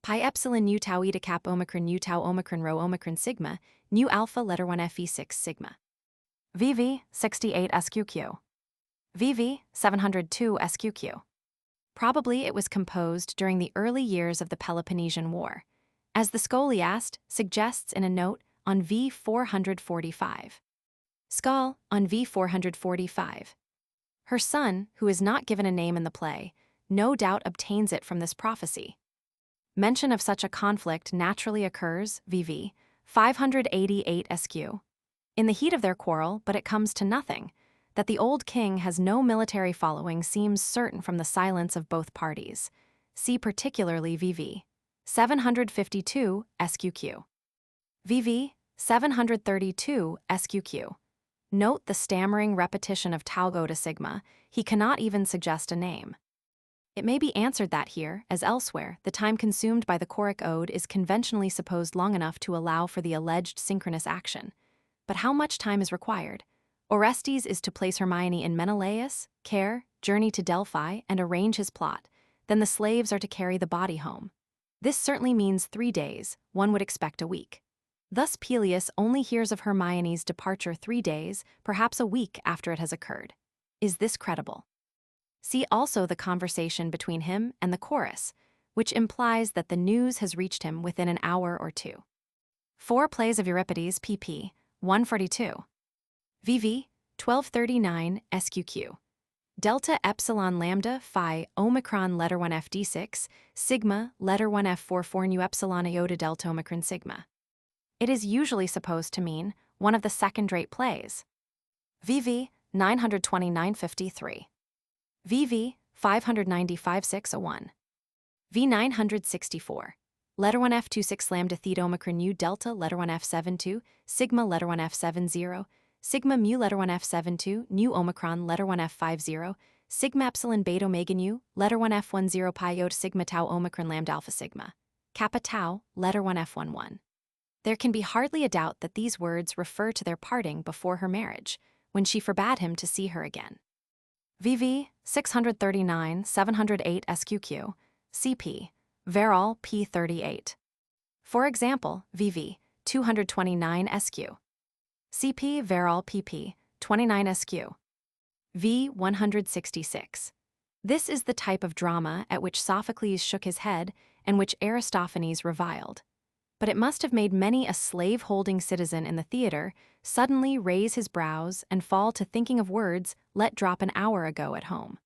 Pi epsilon nu tau eta kappa omicron u tau omicron rho omicron sigma, nu alpha letter 1 Fe6 sigma. VV 68 SQQ. VV 702 SQQ. Probably it was composed during the early years of the Peloponnesian War, as the scholiast suggests in a note on V 445. Schol on V 445. Her son, who is not given a name in the play, no doubt obtains it from this prophecy. Mention of such a conflict naturally occurs, VV 588 SQ. In the heat of their quarrel, but it comes to nothing. That the old king has no military following seems certain from the silence of both parties. See particularly VV 752 SQQ. VV 732 SQQ. Note the stammering repetition of tau iota sigma. He cannot even suggest a name. It may be answered that here, as elsewhere, the time consumed by the choric ode is conventionally supposed long enough to allow for the alleged synchronous action. But how much time is required? Orestes is to place Hermione in Menelaus, care, journey to Delphi, and arrange his plot. Then the slaves are to carry the body home. This certainly means 3 days, one would expect a week. Thus Peleus only hears of Hermione's departure 3 days, perhaps a week after it has occurred. Is this credible? See also the conversation between him and the chorus, which implies that the news has reached him within an hour or two. 4 Plays of Euripides, pp. 142. VV 1239 SQQ. Delta epsilon lambda phi omicron letter 1 FD6 sigma letter 1 F44 nu epsilon iota delta omicron sigma. It is usually supposed to mean one of the second-rate plays. VV 92953. VV 595-601. V964. Letter 1 F26 lambda theta omicron u delta letter 1 F72 sigma letter 1 F70 sigma mu letter 1 F72 nu omicron letter 1 F50 sigma epsilon beta omega nu letter 1 F10 pi iota sigma tau omicron lambda alpha sigma kappa tau letter 1 F11. There can be hardly a doubt that these words refer to their parting before her marriage, when she forbade him to see her again. VV 639-708 SQQ, CP, Verol P38. For example, VV 229 SQ. CP Verol PP 29 SQ. V 166. This is the type of drama at which Sophocles shook his head and which Aristophanes reviled. But it must have made many a slave-holding citizen in the theater suddenly raise his brows and fall to thinking of words let drop an hour ago at home.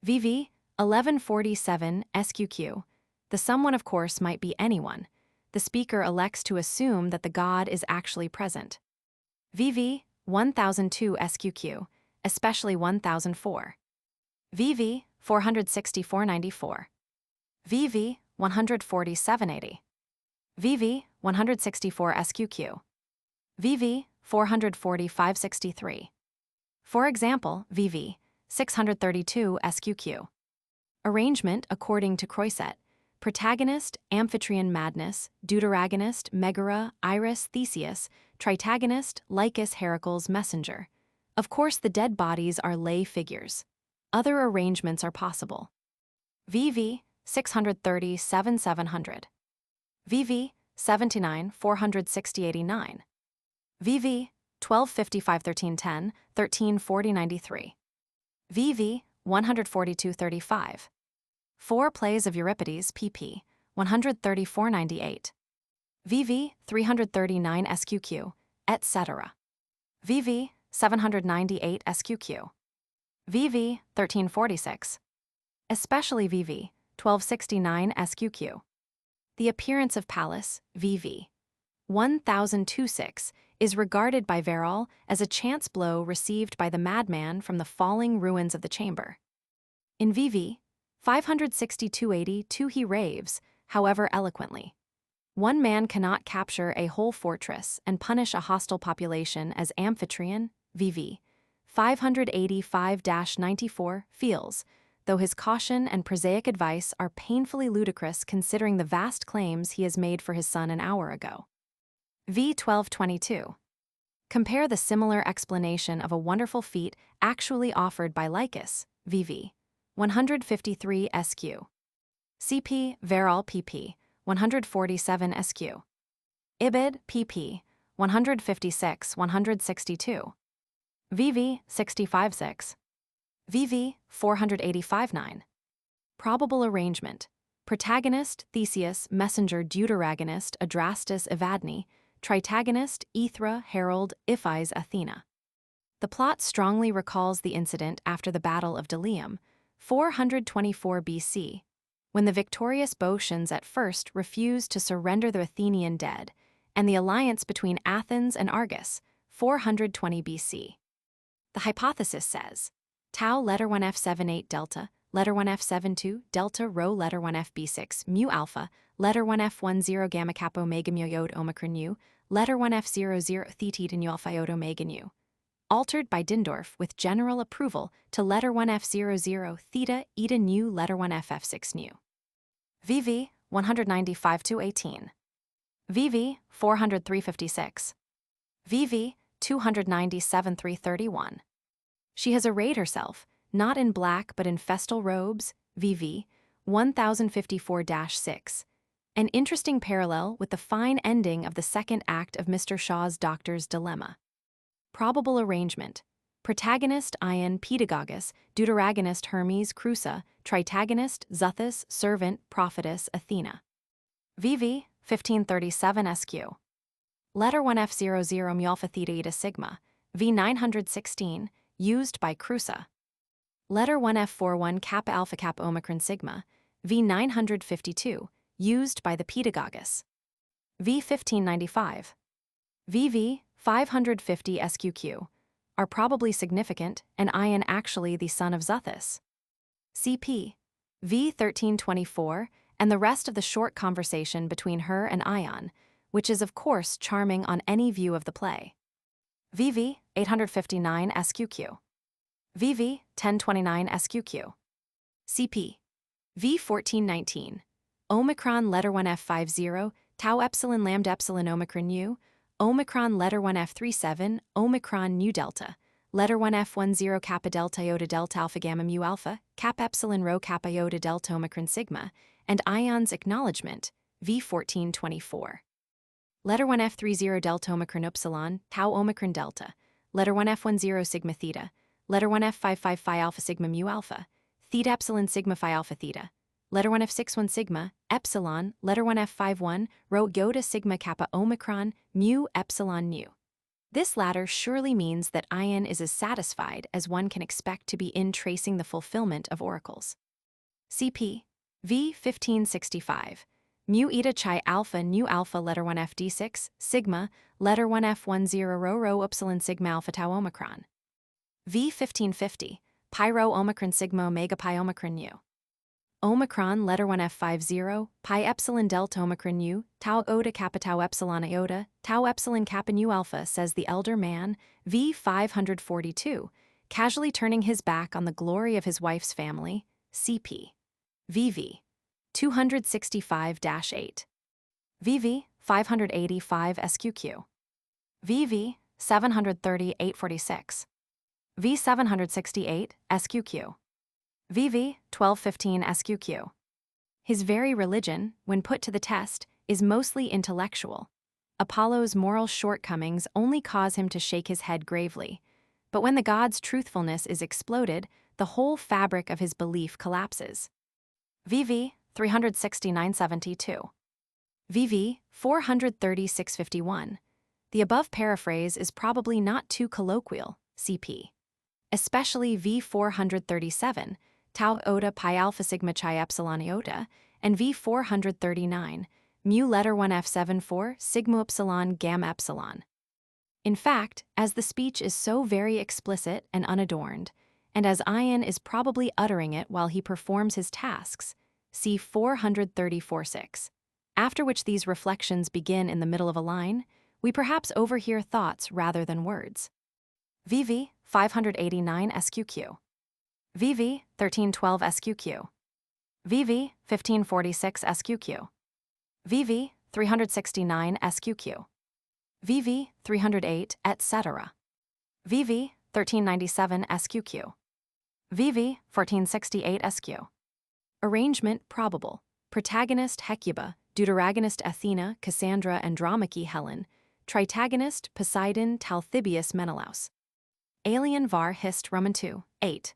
VV 1147 SQQ. The someone, of course, might be anyone. The speaker elects to assume that the god is actually present. VV 1002 SQQ, especially 1004. VV 464-94. VV 147-80. VV 164 SQQ. VV 445-63. For example, VV 632 SQQ. Arrangement according to Croiset. Protagonist, Amphitryon Madness, Deuteragonist, Megara, Iris, Theseus, Tritagonist, Lycus, Heracles, Messenger. Of course, the dead bodies are lay figures. Other arrangements are possible. VV 630-700. VV 79-460-89. VV 1255-1310, 1340-93. VV 142-35. 4 Plays of Euripides, pp. 134-98. VV 339 SQQ, etc. VV 798 SQQ. VV 1346. Especially VV 1269 SQQ. The appearance of Pallas, VV 1026, is regarded by Verol as a chance blow received by the madman from the falling ruins of the chamber. In VV 562-82 he raves, however eloquently. One man cannot capture a whole fortress and punish a hostile population as Amphitryon, VV 585-94, feels, though his caution and prosaic advice are painfully ludicrous considering the vast claims he has made for his son an hour ago. V 1222. Compare the similar explanation of a wonderful feat actually offered by Lycus, VV 153 SQ. CP Verol pp. 147 SQ. Ibid pp. 156-162. VV 65-6. VV 485-9. Probable arrangement. Protagonist, Theseus, messenger, deuteragonist, Adrastus, Evadne, tritagonist, Aethra, herald, Iphis, Athena. The plot strongly recalls the incident after the Battle of Delium, 424 BC, when the victorious Boeotians at first refused to surrender the Athenian dead, and the alliance between Athens and Argos, 420 BC. The hypothesis says, tau letter 1 F78 delta, letter 1 F72 delta rho letter 1 FB6 mu alpha, letter 1 F10 gamma kappa omega mu iota omicron nu, letter 1 F00 theta nu alpha iota omega nu. Altered by Dindorf with general approval to letter 1 F00 theta eta nu letter 1 FF6 nu. VV 195-18. VV 403-56. VV 297-331. She has arrayed herself, not in black but in festal robes, VV 1054-6, An interesting parallel with the fine ending of the second act of Mr. Shaw's Doctor's Dilemma. Probable arrangement. Protagonist Ion Pedagogus, deuteragonist Hermes Crusa, tritagonist Xuthus, servant, prophetess Athena. VV, 1537 SQ. Letter 1F00 mu alpha theta eta sigma, V916, used by Crusa. Letter 1F41 kappa alpha kappa omicron sigma, V952, used by the Pedagogus. V1595. VV, 550 SQQ, are probably significant, and Ion actually the son of Xuthus. CP, V1324, and the rest of the short conversation between her and Ion, which is of course charming on any view of the play. VV, 859 SQQ. VV, 1029 SQQ. CP, V1419. Omicron letter 1F50, tau epsilon lambda epsilon omicron u, Omicron letter 1F37, Omicron nu delta, letter 1F10 kappa delta iota delta alpha gamma mu alpha, kappa epsilon rho kappa iota delta omicron sigma, and Ion's acknowledgement, V1424. Letter 1F30 delta omicron upsilon, tau omicron delta, letter 1F10 sigma theta, letter 1F55 phi alpha sigma mu alpha, theta epsilon sigma phi alpha theta, letter 1F61 sigma, epsilon, letter 1F51, rho iota sigma kappa omicron, mu epsilon nu. This latter surely means that Ion is as satisfied as one can expect to be in tracing the fulfillment of oracles. CP, V1565. Mu eta chi alpha nu alpha letter 1F d6, sigma, letter 1F10 rho epsilon sigma alpha tau omicron. V1550. Pi rho omicron sigma omega pi omicron nu. Omicron letter 1F50, pi epsilon delta omicron u, tau iota kappa tau epsilon iota, tau epsilon kappa nu alpha, says the elder man, V542, casually turning his back on the glory of his wife's family, CP. VV. 265-8. VV, 585 SQQ. VV, 730-846. V768 SQQ. VV, 1215 SQQ. His very religion, when put to the test, is mostly intellectual. Apollo's moral shortcomings only cause him to shake his head gravely. But when the god's truthfulness is exploded, the whole fabric of his belief collapses. VV, 369-72. VV, 436-51. The above paraphrase is probably not too colloquial, CP. Especially V437, tau iota pi alpha sigma chi epsilon iota, and V439, mu letter 1F74 sigma epsilon gamma epsilon. In fact, as the speech is so very explicit and unadorned, and as Ion is probably uttering it while he performs his tasks, see 434-6. After which these reflections begin in the middle of a line, we perhaps overhear thoughts rather than words. VV, 589 SQQ. VV, 1312 SQQ. VV, 1546 SQQ. VV, 369 SQQ. VV, 308, etc. VV, 1397 SQQ. VV, 1468 SQ. Arrangement probable. Protagonist Hecuba, deuteragonist Athena, Cassandra, Andromache, Helen, tritagonist Poseidon, Talthybius, Menelaus. Alien var hist Roman 2, 8.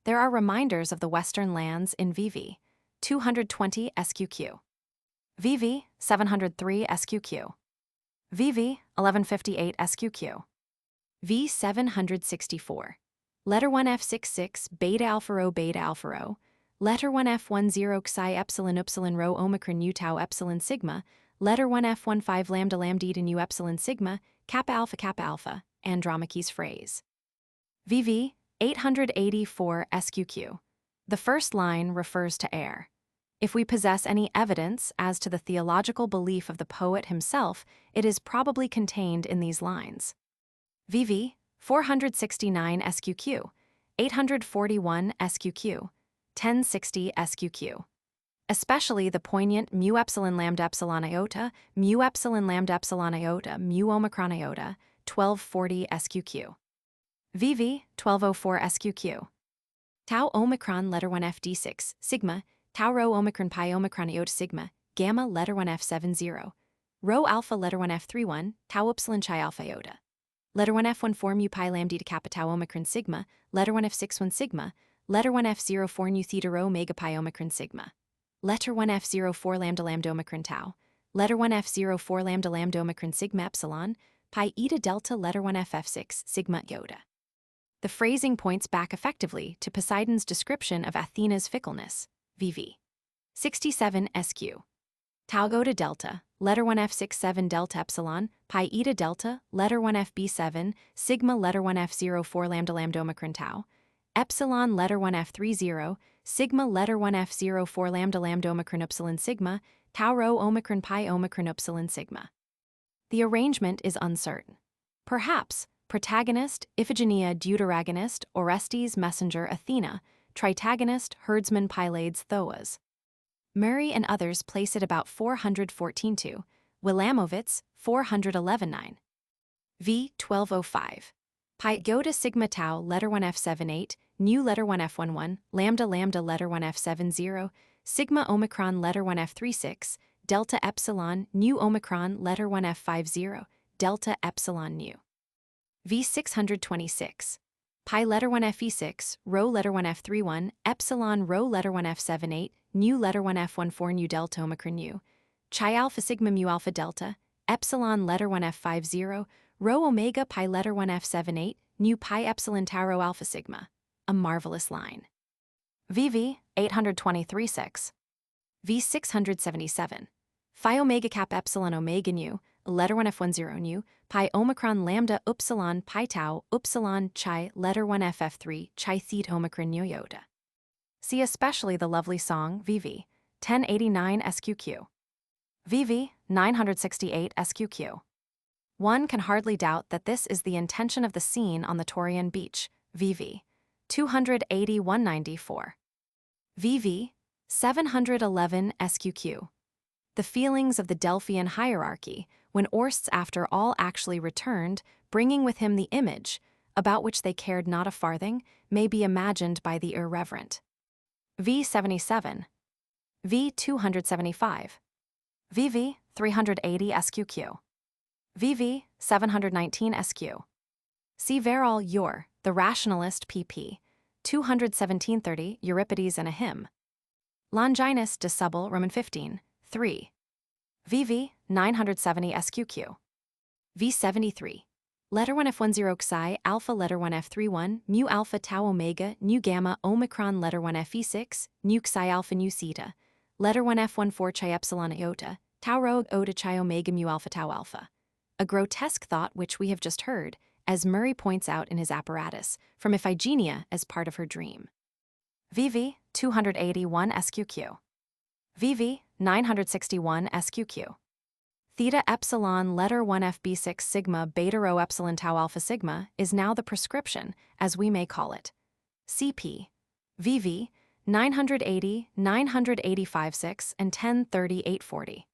There are reminders of the western lands in VV, 220 SQQ. VV, 703 SQQ. VV, 1158 SQQ. V764. Letter 1F66, beta alpha rho, letter 1F10 xi epsilon upsilon rho omicron u tau epsilon sigma, letter 1F15 lambda lambda eta nu epsilon sigma, kappa alpha, Andromache's phrase. VV, 884 SQQ. The first line refers to air. If we possess any evidence as to the theological belief of the poet himself, it is probably contained in these lines. VV, 469 SQQ, 841 SQQ, 1060 SQQ. Especially the poignant mu epsilon lambda epsilon iota, mu epsilon lambda epsilon iota, mu omicron iota, 1240 SQQ. VV, 1204 SQQ. Tau omicron letter 1 FD6, sigma, tau rho omicron pi omicron iota sigma, gamma letter 1 F70, rho alpha letter 1 F31, tau upsilon chi alpha iota. Letter 1 F14 mu pi lambda to kappa tau omicron sigma, letter 1 F61 sigma, letter 1 F04 nu theta rho omega pi omicron sigma. Letter 1 F04 lambda lambda omicron tau, letter 1 F04 lambda lambda omicron sigma epsilon, pi eta delta letter 1 F6 sigma iota. The phrasing points back effectively to Poseidon's description of Athena's fickleness, VV. 67 SQ. Tau iota delta, letter 1 F67 delta epsilon, pi eta delta, letter 1 FB7, sigma letter 1 F04 lambda lambda omicron tau, epsilon letter 1 F30, sigma letter 1 F04 lambda lambda omicron upsilon sigma, tau rho omicron pi omicron upsilon sigma. The arrangement is uncertain. Perhaps protagonist, Iphigenia deuteragonist, Orestes messenger Athena, tritagonist, herdsman Pylades Thoas. Murray and others place it about 414-2, Wilamowitz, 411-9. V. 1205. Pi iota sigma tau letter 1 F78, nu letter 1 F11, lambda lambda letter 1 F70, sigma omicron letter 1 F36, delta epsilon nu omicron letter 1 F50, delta epsilon nu. V. 626. Pi letter 1 Fe6, rho letter 1 F31, epsilon rho letter 1 F78, nu letter 1 F14 nu delta omicron nu, chi alpha sigma mu alpha delta, epsilon letter 1 F50, rho omega pi letter 1 F78, nu pi epsilon tau rho alpha sigma. A marvelous line. VV 823-6. V 677. Phi omega cap epsilon omega nu, letter 1 F10 nu, pi omicron lambda upsilon pi tau upsilon chi letter 1 FF3 chi theta omicron nu iota. See especially the lovely song VV 1089 SQQ. VV 968 SQQ. One can hardly doubt that this is the intention of the scene on the Taurian beach, VV 280-194. VV 711 SQQ. The feelings of the Delphian hierarchy, when Orsts after all actually returned, bringing with him the image, about which they cared not a farthing, may be imagined by the irreverent. V 77. V 275. VV 380 SQQ. VV 719 SQ. See Verall Yor, the Rationalist pp. 217-30, Euripides and a Hymn. Longinus de Subble, Roman 15, 3. VV 970 SQQ. V 73. Letter 1 F10 Xi, alpha letter 1 F31, mu alpha tau omega, nu gamma omicron letter 1 Fe6, nu Xi alpha nu theta, letter 1 F14 chi epsilon iota, tau rho iota chi omega mu alpha tau alpha. A grotesque thought which we have just heard, as Murray points out in his apparatus, from Iphigenia as part of her dream. VV 281 SQQ. VV 961 SQQ. Theta epsilon letter 1 FB6 sigma beta rho epsilon tau alpha sigma is now the prescription, as we may call it. CP. VV 980, 985-6 and 1030-840.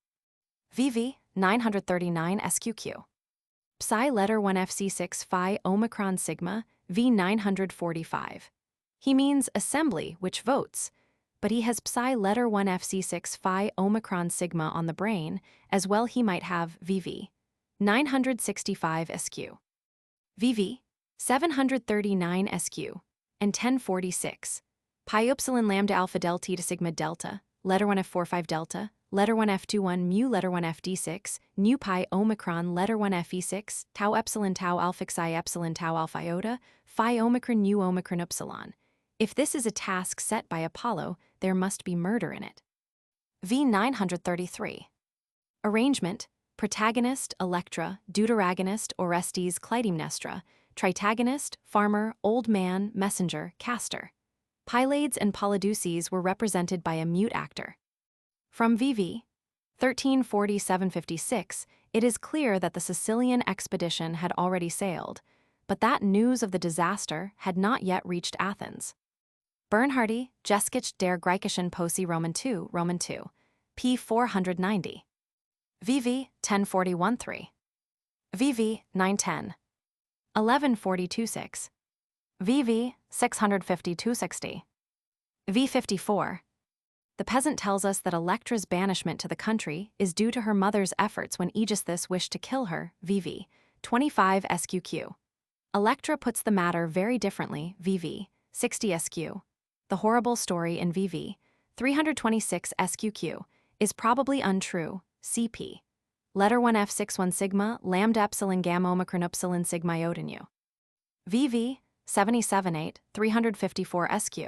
VV 939 SQQ. Psi letter 1 FC6 phi omicron sigma V 945. He means assembly which votes, but he has psi letter 1 FC6 phi omicron sigma on the brain, as well he might have VV 965 SQ. VV 739 SQ and 1046. Pi upsilon lambda alpha delta theta sigma delta, letter 1 F45 delta, letter 1 F21 mu letter 1 FD6, nu pi omicron letter 1 FE6, tau epsilon tau alpha xi epsilon tau alpha iota, phi omicron nu omicron upsilon. If this is a task set by Apollo, there must be murder in it. V 933. Arrangement: protagonist, Electra, deuteragonist, Orestes, Clytemnestra, tritagonist, farmer, old man, messenger, Castor. Pylades and Polydeuces were represented by a mute actor. From VV 1347-56, it is clear that the Sicilian expedition had already sailed, but that news of the disaster had not yet reached Athens. Bernhardi, Geschichte der Griechischen Poesie Roman 2, p. 490. VV 1041-3. VV 910. 1142-6. VV 652-60. V 54. the peasant tells us that Electra's banishment to the country is due to her mother's efforts when Aegisthus wished to kill her, VV 25 SQQ. Electra puts the matter very differently, VV 60 SQ. The horrible story in VV 326 SQQ is probably untrue, CP. Letter 1F 61 sigma, lambda epsilon gamma omicron epsilon sigma iota nu. VV 77 8 354 SQ.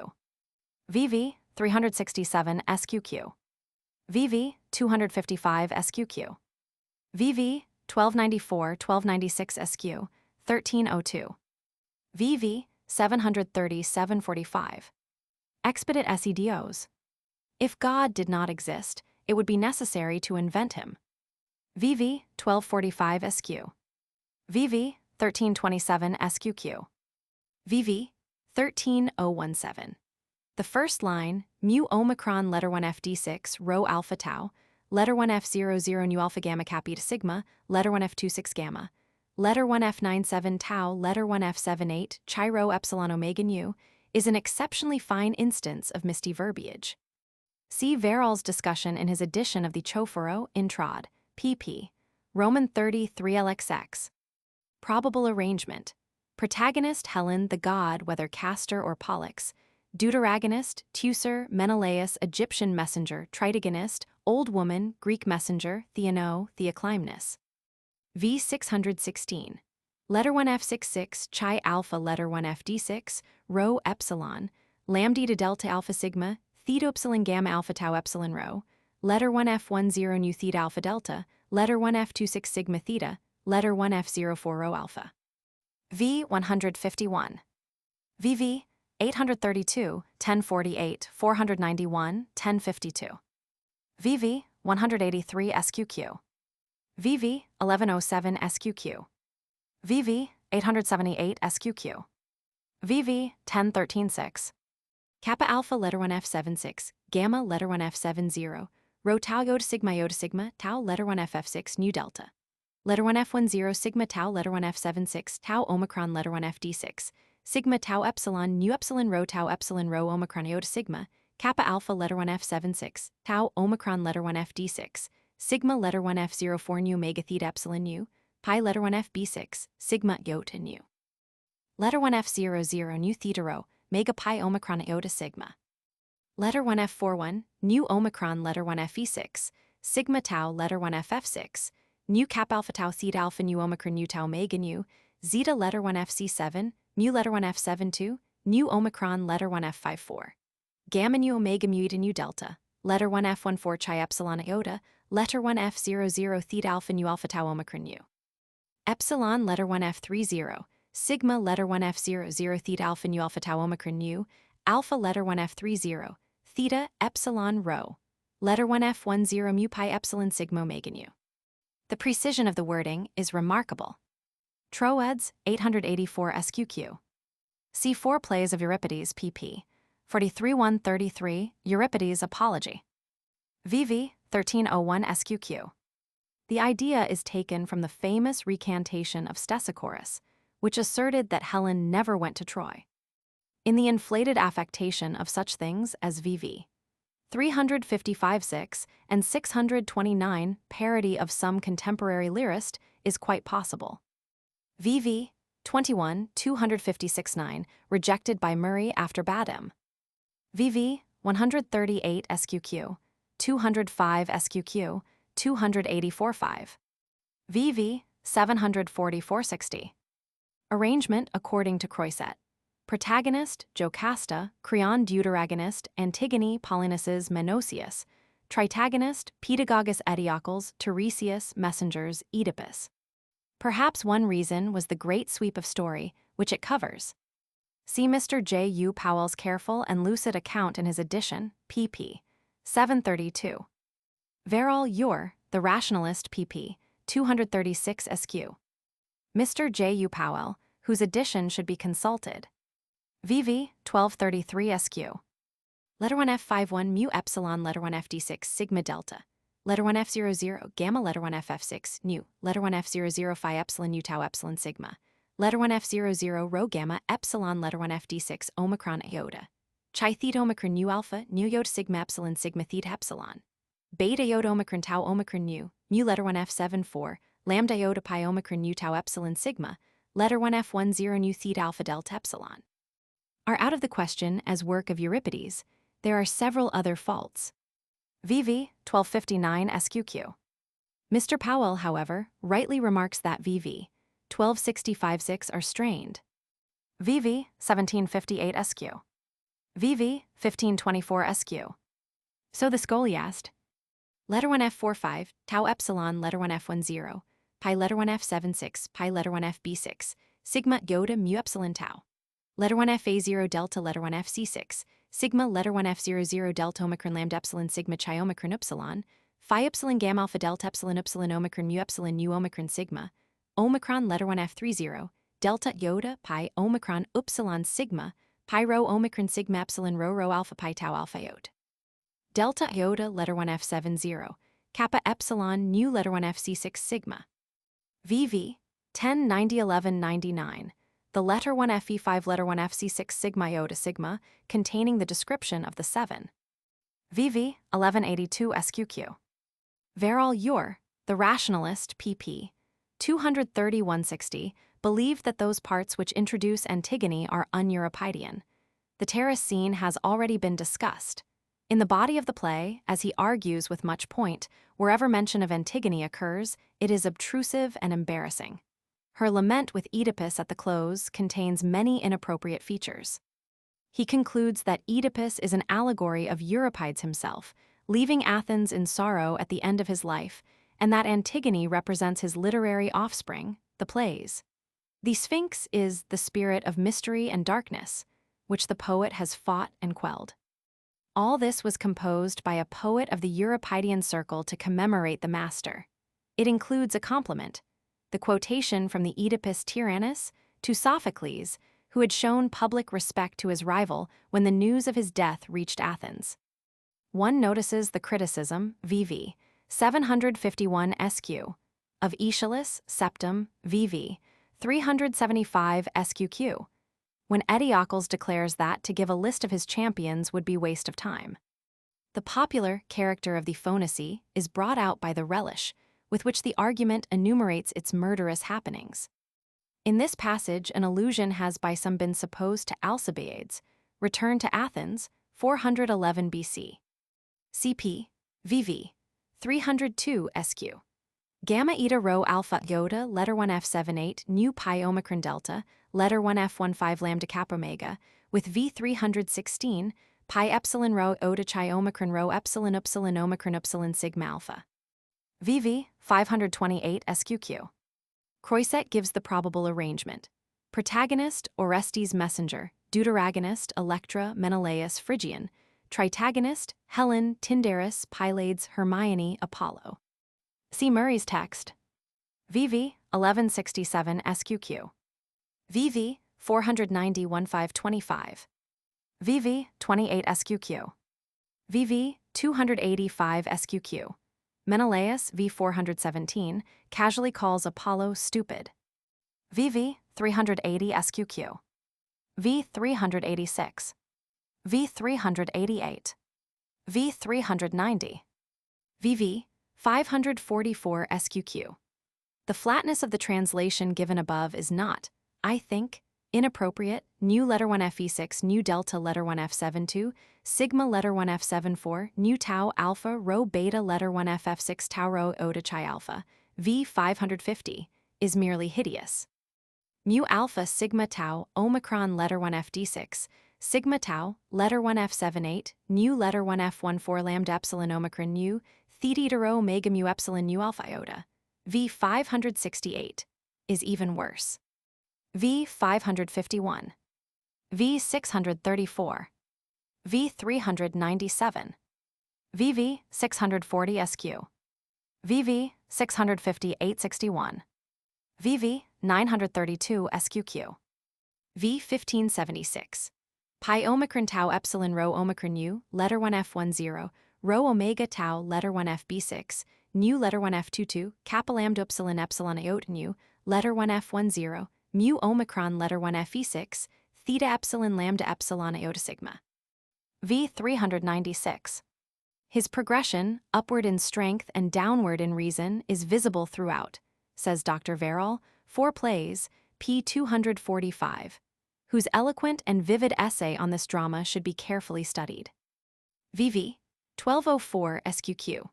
VV 367 SQQ. VV 255 SQQ. VV 1294 1296 SQ 1302. VV 730 745. Expedit SEDOs. If God did not exist, it would be necessary to invent him. VV 1245 SQ. VV 1327 SQQ. VV 13017. The first line, mu omicron letter 1F D6 rho alpha tau, letter 1F 00 nu alpha gamma cap eta sigma, letter 1F 26 gamma, letter 1F 97 tau, letter 1F 78 chi rho epsilon omega nu, is an exceptionally fine instance of misty verbiage. See Verrall's discussion in his edition of the Choforo, Introd, pp. Roman 33 LXX. Probable arrangement. Protagonist Helen, the god, whether Castor or Pollux. Deuteragonist, Teucer, Menelaus, Egyptian messenger, Tritogonist, old woman, Greek messenger, Theano, Theoclymnus. V 616. Letter 1F 66, chi alpha letter 1F D6, rho epsilon, lambda to delta alpha sigma, theta epsilon gamma alpha tau epsilon rho, letter 1F 10 nu theta alpha delta, letter 1F 26 sigma theta, letter 1F 04 rho alpha. V 151. VV 832, 1048, 491, 1052. VV 183 SQQ. VV 1107 SQQ. VV 878 SQQ. VV 10136. Kappa alpha letter 1F 76, gamma letter 1F 70, rho tau iota sigma, tau letter 1F F6 nu delta. Letter 1F 10 sigma tau letter 1F 76, tau omicron letter 1F D6, sigma tau epsilon nu epsilon rho omicron iota sigma, kappa alpha letter 1F 76, tau omicron letter 1F D6, sigma letter 1F 04 nu omega theta epsilon nu, pi letter 1F B6, sigma iota nu. Letter 1F 00 nu theta rho, mega pi omicron iota sigma. Letter 1F 41, nu omicron letter 1F E6, sigma tau letter 1F F6, nu kappa alpha tau theta alpha nu omicron nu tau omega nu, zeta letter 1F C7, mu letter 1F 72, nu omicron letter 1F 54. Gamma nu omega mu eta nu delta, letter 1F 14 chi epsilon iota, letter 1F 00 theta alpha nu alpha tau omicron nu. Epsilon letter 1F 30, sigma letter 1F 00 theta alpha nu alpha tau omicron nu, alpha letter 1F 30, theta epsilon rho, letter 1F 10 mu pi epsilon sigma omega nu. The precision of the wording is remarkable. Troades 884 SQQ. See 4 plays of Euripides pp. 43-133, Euripides Apology. VV 1301 SQQ. The idea is taken from the famous recantation of Stesichorus, which asserted that Helen never went to Troy. In the inflated affectation of such things as VV 355-6 and 629, parody of some contemporary lyrist is quite possible. VV 21 256-9, rejected by Murray after Badem. VV 138 SQQ, 205 SQQ, 284-5. VV 744-60. Arrangement according to Croisset. Protagonist, Jocasta, Creon Deuteragonist, Antigone Polyneices Menocius, Tritagonist, Pedagogus Eteocles, Tiresias, Messengers, Oedipus. Perhaps one reason was the great sweep of story, which it covers. See Mr. J. U. Powell's careful and lucid account in his edition, pp. 732. Verrall Ure, The Rationalist, pp. 236 SQ. Mr. J. U. Powell, whose edition should be consulted. VV 1233 SQ. Letter 1F 51 mu epsilon letter 1F D6 sigma delta. Letter 1F 00 gamma letter 1F F6 nu. Letter 1F 00 phi epsilon nu tau epsilon sigma. Letter 1F 00 rho gamma epsilon letter 1F D6 omicron iota. chi theta omicron nu alpha, nu yod sigma epsilon sigma theta epsilon. Beta yod omicron tau omicron mu letter 1 F7 4, lambda iota pi omicron nu tau epsilon sigma, letter 1 F10 nu theta alpha delta epsilon. Are out of the question as work of Euripides, there are several other faults. VV 1259 SQQ. Mr. Powell, however, rightly remarks that VV 1265-6 are strained. VV 1758 SQ. VV 1524 SQ. So the scholiast. Letter 1 F45, tau epsilon letter 1 F10, pi letter 1 F76, pi letter 1 FB6, sigma iota mu epsilon tau. Letter 1 FA0 delta letter 1 FC6, sigma letter 1 F00 delta omicron lambda epsilon sigma chi omicron upsilon, phi epsilon gamma alpha delta epsilon omicron mu epsilon nu omicron sigma, omicron letter 1 F30, delta iota pi omicron upsilon sigma, pi rho omicron sigma epsilon rho alpha pi tau alpha iota. Delta iota letter 1 F70, kappa epsilon nu letter 1 FC6 sigma. VV 10 90 11 99. The letter 1 Fe5 letter 1 FC6 sigma iota sigma, containing the description of the 7. VV 1182 SQQ. Verral Ure, the rationalist, pp. 230 160, believed that those parts which introduce Antigone are un-Euripidean. The terrace scene has already been discussed. In the body of the play, as he argues with much point, wherever mention of Antigone occurs, it is obtrusive and embarrassing. Her lament with Oedipus at the close contains many inappropriate features. He concludes that Oedipus is an allegory of Euripides himself, leaving Athens in sorrow at the end of his life, and that Antigone represents his literary offspring, the plays. The Sphinx is the spirit of mystery and darkness, which the poet has fought and quelled. All this was composed by a poet of the Euripidean circle to commemorate the master. It includes a compliment, the quotation from the Oedipus Tyrannus to Sophocles, who had shown public respect to his rival when the news of his death reached Athens. One notices the criticism, VV 751 SQ, of Aeschylus, septum, VV 375 SQQ, when Aeschylus declares that to give a list of his champions would be waste of time. The popular character of the phonacy is brought out by the relish with which the argument enumerates its murderous happenings. In this passage, an allusion has by some been supposed to Alcibiades, returned to Athens, 411 BC. CP, VV 302 SQ. Gamma eta rho alpha iota letter 1 F78 nu pi omicron delta letter 1 F15 lambda kappa omega with V 316 pi epsilon rho iota chi omicron rho epsilon omicron sigma alpha. VV 528 SQQ. Croiset gives the probable arrangement. Protagonist Orestes messenger, deuteragonist Electra Menelaus Phrygian, tritagonist Helen Tyndaris Pylades Hermione Apollo. See Murray's text. VV 1167 SQQ. VV 490 1525. VV 28 SQQ. VV 285 SQQ. Menelaus v 417 casually calls Apollo stupid. VV 380 SQQ. V 386. V 388. V 390. VV 544 SQQ. The flatness of the translation given above is not, I think, inappropriate. Nu letter 1 Fe6 nu delta letter 1 F72 sigma letter 1 F74 nu tau alpha rho beta letter 1 FF6 tau rho iota chi alpha V 550 is merely hideous. Mu alpha sigma tau omicron letter 1 FD6 sigma tau letter 1 F78 nu letter 1 F14 lambda epsilon omicron nu theta rho omega mu epsilon nu alpha iota V 568 is even worse. V 551. V 634. V 397. VV 640 SQ. VV 658 61. VV 932 SQQ. V 1576. Pi omicron tau epsilon rho omicron nu letter 1 F10 rho omega tau letter 1 FB6 nu letter 1 F22 kappa lambda epsilon iota nu letter 1 F10 mu omicron letter 1 Fe6 theta epsilon lambda epsilon iota sigma. v. 396. His progression, upward in strength and downward in reason, is visible throughout, says Dr. Verrill, 4 plays, p. 245, whose eloquent and vivid essay on this drama should be carefully studied. VV 1204 SQQ.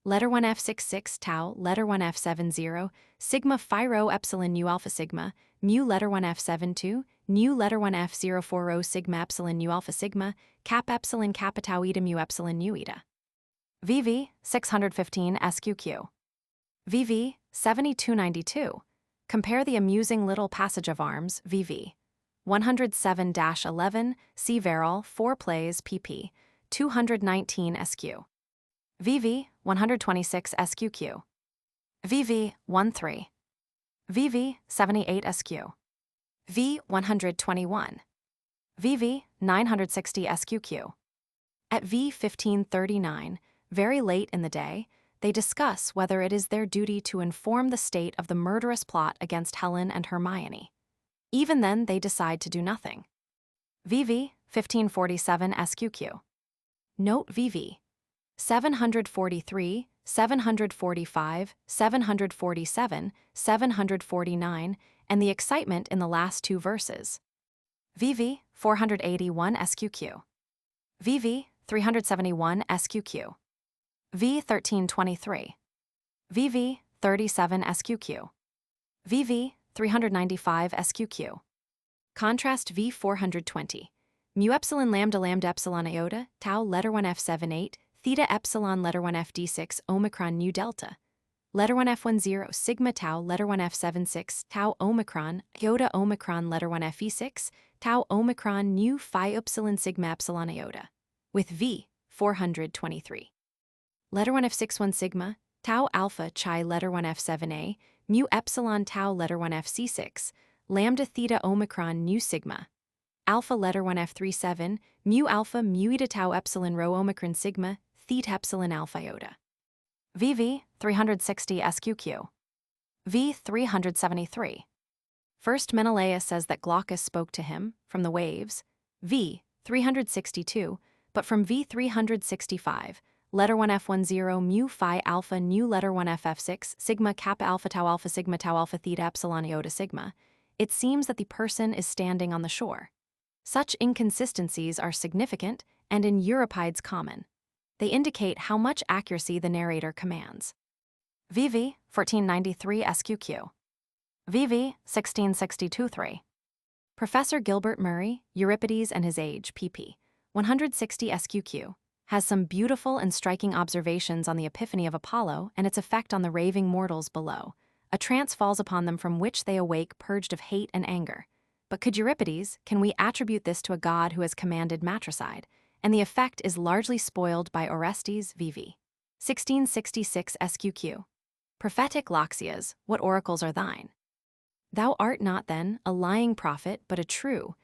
Letter 1 F66 tau, letter 1 F70, sigma phi rho epsilon nu alpha sigma, mu letter 1 F72, nu letter 1 F040 sigma epsilon nu alpha sigma, cap epsilon kappa tau eta mu epsilon nu eta. VV 615 SQQ. VV 7292. Compare the amusing little passage of arms, VV 107-11, see Verrill, 4 plays, pp. 219 SQ. VV 126 SQQ. VV 13. VV 78 SQ. V 121. VV 960 SQQ. At V 1539, very late in the day, they discuss whether it is their duty to inform the state of the murderous plot against Helen and Hermione. Even then, they decide to do nothing. VV 1547 SQQ. Note VV 743, 745, 747, 749, and the excitement in the last 2 verses. VV 481 SQQ. VV 371 SQQ. V 1323. VV 37 SQQ. VV 395 SQQ. Contrast V 420. Mu epsilon lambda lambda epsilon iota, tau letter 1 F78, theta epsilon letter 1 FD6 omicron nu delta. Letter 1 F10 sigma tau letter 1 F76 tau omicron iota omicron letter 1 FE6 tau omicron nu phi epsilon sigma epsilon iota. With V 423. Letter 1 F61 sigma tau alpha chi letter 1 F7a mu epsilon tau letter 1 FC6 lambda theta omicron nu sigma. Alpha letter 1 F37 mu alpha mu eta tau epsilon rho omicron sigma theta epsilon alpha iota. VV 360 SQQ. V 373. First Menelaus says that Glaucus spoke to him from the waves, V 362, but from V 365, letter 1 F10 mu phi alpha nu letter 1 FF6 sigma kappa alpha tau alpha theta epsilon iota sigma, it seems that the person is standing on the shore. Such inconsistencies are significant and in Euripides common. They indicate how much accuracy the narrator commands. VV 1493 SQQ. VV 1662-3. Professor Gilbert Murray, Euripides and His Age, pp. 160 SQQ, has some beautiful and striking observations on the epiphany of Apollo and its effect on the raving mortals below. A trance falls upon them from which they awake purged of hate and anger. But could Euripides, can we attribute this to a god who has commanded matricide, and the effect is largely spoiled by Orestes VV 1666 SQQ. Prophetic Loxias, what oracles are thine? Thou art not then a lying prophet, but a true.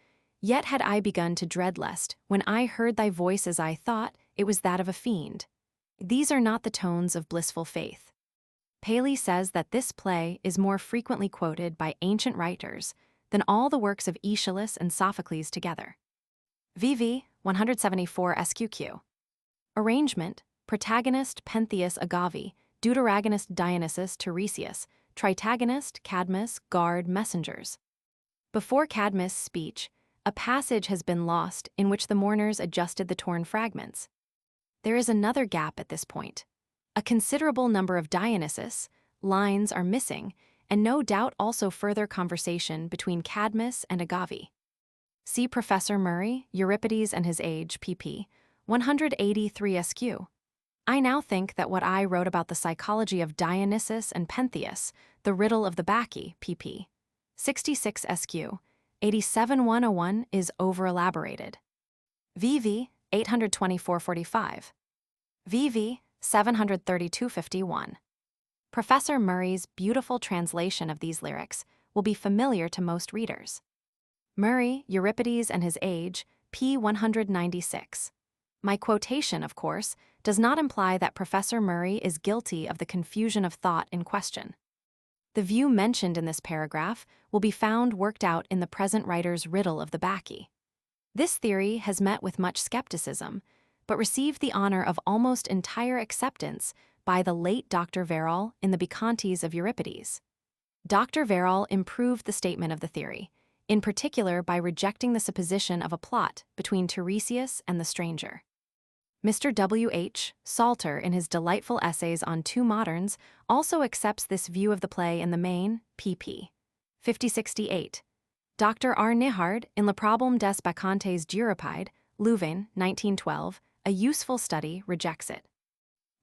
Yet had I begun to dread lest, when I heard thy voice as I thought, it was that of a fiend. These are not the tones of blissful faith. Paley says that this play is more frequently quoted by ancient writers than all the works of Aeschylus and Sophocles together. VV 174 SQQ. Arrangement: protagonist Pentheus Agave, deuteragonist Dionysus Tiresias, tritagonist Cadmus, guard, messengers. Before Cadmus' speech, a passage has been lost in which the mourners adjusted the torn fragments. There is another gap at this point. A considerable number of Dionysus lines are missing, and no doubt also further conversation between Cadmus and Agave. See Professor Murray, Euripides and His Age, pp. 183 SQ. I now think that what I wrote about the psychology of Dionysus and Pentheus, the riddle of the Bacchae, pp. 66 SQ, 87-101 is over-elaborated. VV 824-45. VV 732-51. Professor Murray's beautiful translation of these lyrics will be familiar to most readers. Murray, Euripides and His Age, p. 196. My quotation, of course, does not imply that Professor Murray is guilty of the confusion of thought in question. The view mentioned in this paragraph will be found worked out in the present writer's riddle of the Bacchae. This theory has met with much skepticism, but received the honor of almost entire acceptance by the late Dr. Verrall in the Bacchantes of Euripides. Dr. Verrall improved the statement of the theory, in particular by rejecting the supposition of a plot between Tiresias and the stranger. Mr. W. H. Salter, in his delightful essays on Two Moderns, also accepts this view of the play in the main, pp. 5068. Dr. R. Nihard, in Le Problème des Bacchantes d'Euripide, Louvain, 1912, a useful study, rejects it.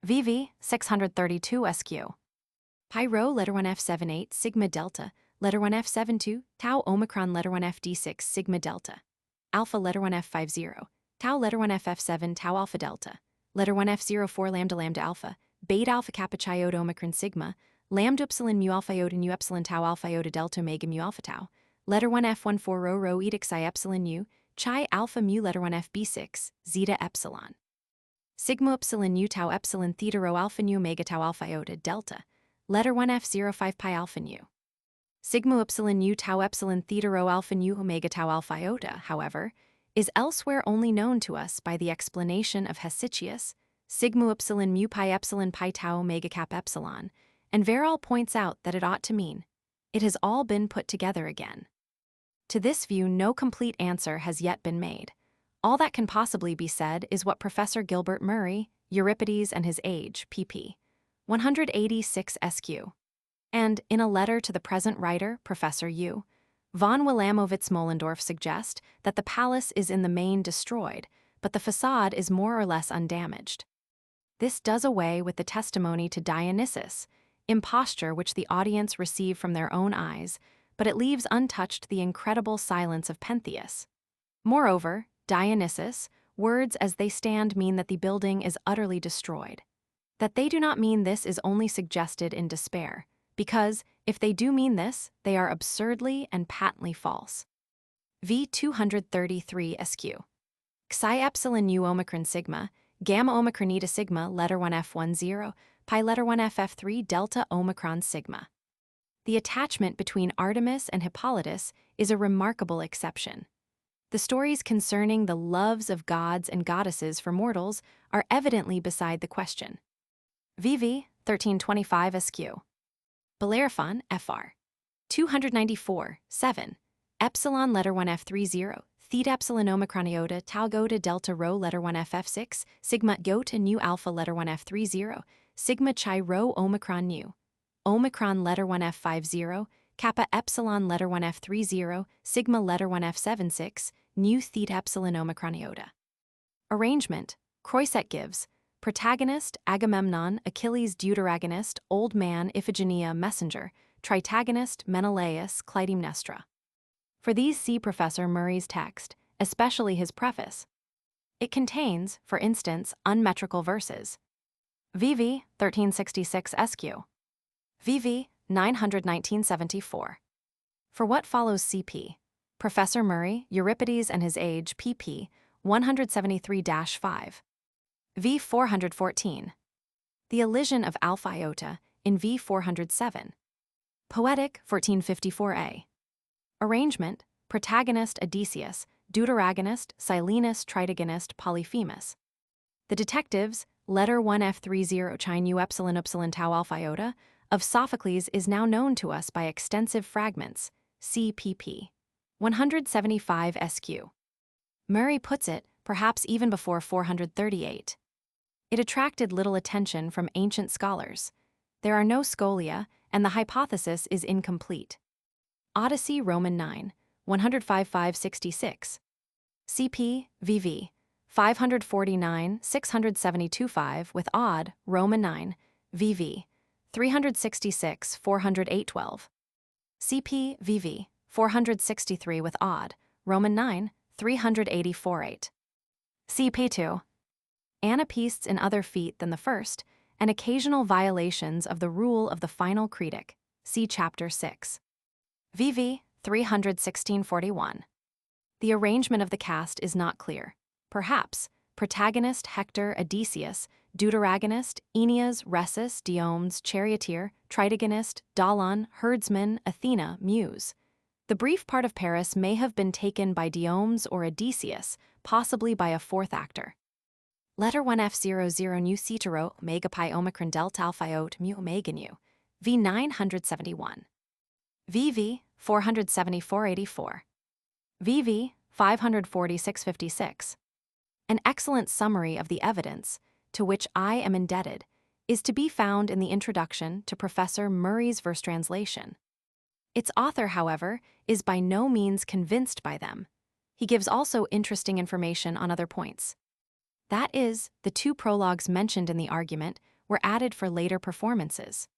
VV 632 SQ. Pi rho letter 1 F78 sigma delta, letter 1 F72, tau omicron letter 1 FD6 sigma delta, alpha letter 1 F50, tau letter 1 FF7 tau alpha delta, letter 1 F04 lambda lambda alpha, beta alpha kappa chi iota omicron sigma, lambda epsilon mu alpha iota nu epsilon tau alpha iota delta omega mu alpha tau, letter 1 F14 rho rho edix I epsilon u, chi alpha mu letter 1 FB6, zeta epsilon. Sigma epsilon nu tau epsilon theta rho alpha nu omega tau alpha iota delta, letter 1 F05 pi alpha nu. Sigma epsilon nu tau epsilon theta rho alpha nu omega tau alpha iota, however, is elsewhere only known to us by the explanation of Hesychius, sigma epsilon mu pi tau omega cap epsilon, and Verrall points out that it ought to mean, it has all been put together again. To this view, no complete answer has yet been made. All that can possibly be said is what Professor Gilbert Murray, Euripides and His Age, pp. 186 SQ. And, in a letter to the present writer, Professor U. von Wilamowitz Moellendorff suggest that the palace is in the main destroyed, but the facade is more or less undamaged. This does away with the testimony to Dionysus, imposture which the audience receive from their own eyes, but it leaves untouched the incredible silence of Pentheus. Moreover, Dionysus, words as they stand mean that the building is utterly destroyed. That they do not mean this is only suggested in despair, because, if they do mean this, they are absurdly and patently false. V 233 SQ. Xi epsilon nu omicron sigma, gamma omicron eta sigma letter 1 F10, pi letter 1 FF3 delta omicron sigma. The attachment between Artemis and Hippolytus is a remarkable exception. The stories concerning the loves of gods and goddesses for mortals are evidently beside the question. VV 1325 SQ. Bellerophon, Fr. 294, 7. Epsilon letter 1 F30, theta epsilon omicron iota tau gota delta rho letter 1 FF6, sigma gota nu alpha letter 1 F30, sigma chi rho omicron nu. Omicron letter 1 F50, kappa epsilon letter 1 F30, sigma letter 1 F76, nu theta epsilon omicron iota. Arrangement, Croiset gives, protagonist, Agamemnon, Achilles, deuteragonist, old man, Iphigenia, messenger, tritagonist, Menelaus, Clytemnestra. For these, see Professor Murray's text, especially his preface. It contains, for instance, unmetrical verses. VV 1366 SQ. VV 919-74. For what follows CP. Professor Murray, Euripides and His Age, pp. 173-5. V 414. The elision of alpha iota, in V 407. Poetic, 1454a. Arrangement, protagonist Odysseus, deuteragonist, Silenus, tritagonist, Polyphemus. The detectives, letter 1 F30 chi nu epsilon epsilon tau alpha iota, of Sophocles is now known to us by extensive fragments, CPP. 175 SQ. Murray puts it, perhaps even before 438. It attracted little attention from ancient scholars. There are no scholia, and the hypothesis is incomplete. Odyssey Roman 9, 105-566. CP, VV, 549-672-5 with odd, Roman 9, VV, 366-408-12. CP, VV, 463 with odd, Roman 9, 384-8. CP2. Anapaests in other feet than the first, and occasional violations of the rule of the final critic. See Chapter 6. VV 316-41. The arrangement of the cast is not clear. Perhaps protagonist Hector Odysseus, deuteragonist Aeneas Rhesus Diomedes charioteer, tritagonist Dolon herdsman Athena muse. The brief part of Paris may have been taken by Diomes or Odysseus, possibly by a fourth actor. Letter 1F00 nu cetero omega pi omicron delta alpha iot mu omega nu. V 971. VV 474-84. VV 546-56. An excellent summary of the evidence, to which I am indebted, is to be found in the introduction to Professor Murray's verse translation. Its author, however, is by no means convinced by them. He gives also interesting information on other points. That is, the two prologues mentioned in the argument were added for later performances.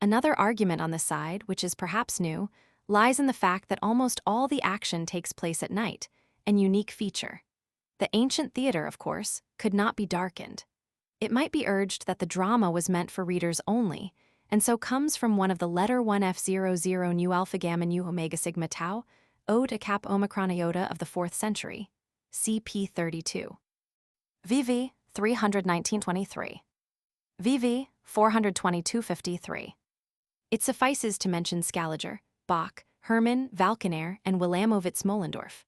Another argument on this side, which is perhaps new, lies in the fact that almost all the action takes place at night, an unique feature. The ancient theater, of course, could not be darkened. It might be urged that the drama was meant for readers only, and so comes from one of the letter 1F00 nu alpha gamma nu omega sigma tau, ode a cap omicron iota of the 4th century, CP 32. VV 319-23. VV 422-53. It suffices to mention Scaliger, Bach, Hermann, Valkenaer, and Wilamowitz Moellendorff.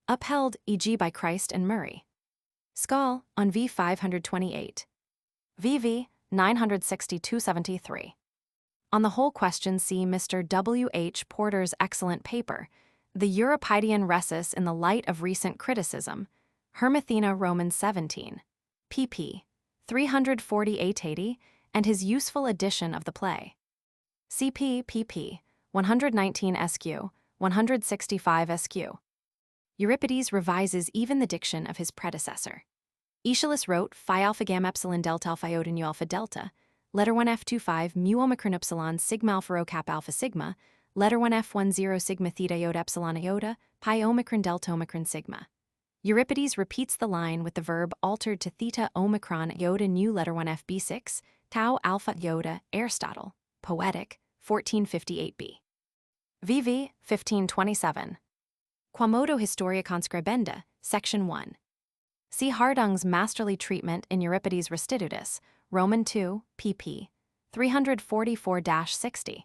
Upheld, e.g. by Christ and Murray. Schall, on V 528. VV 962-73. On the whole question, see Mr. W. H. Porter's excellent paper, The Euripidean Resus in the Light of Recent Criticism, Hermathena Romans 17, pp. 348-80, and his useful edition of the play. CP pp. 119 SQ, 165 SQ. Euripides revises even the diction of his predecessor. Aeschylus wrote phi alpha gamma epsilon delta alpha iota nu alpha delta, letter 1F25 mu omicron epsilon sigma alpha rho kappa alpha sigma, letter 1F10 sigma theta iota epsilon iota, pi omicron delta omicron sigma. Euripides repeats the line with the verb altered to theta omicron iota nu letter 1FB6, tau alpha iota, Aristotle, Poetic, 1458b. VV 1527. Quomodo Historia Conscribenda, Section 1. See Hardung's masterly treatment in Euripides Restitutus, Roman 2, pp. 344-60.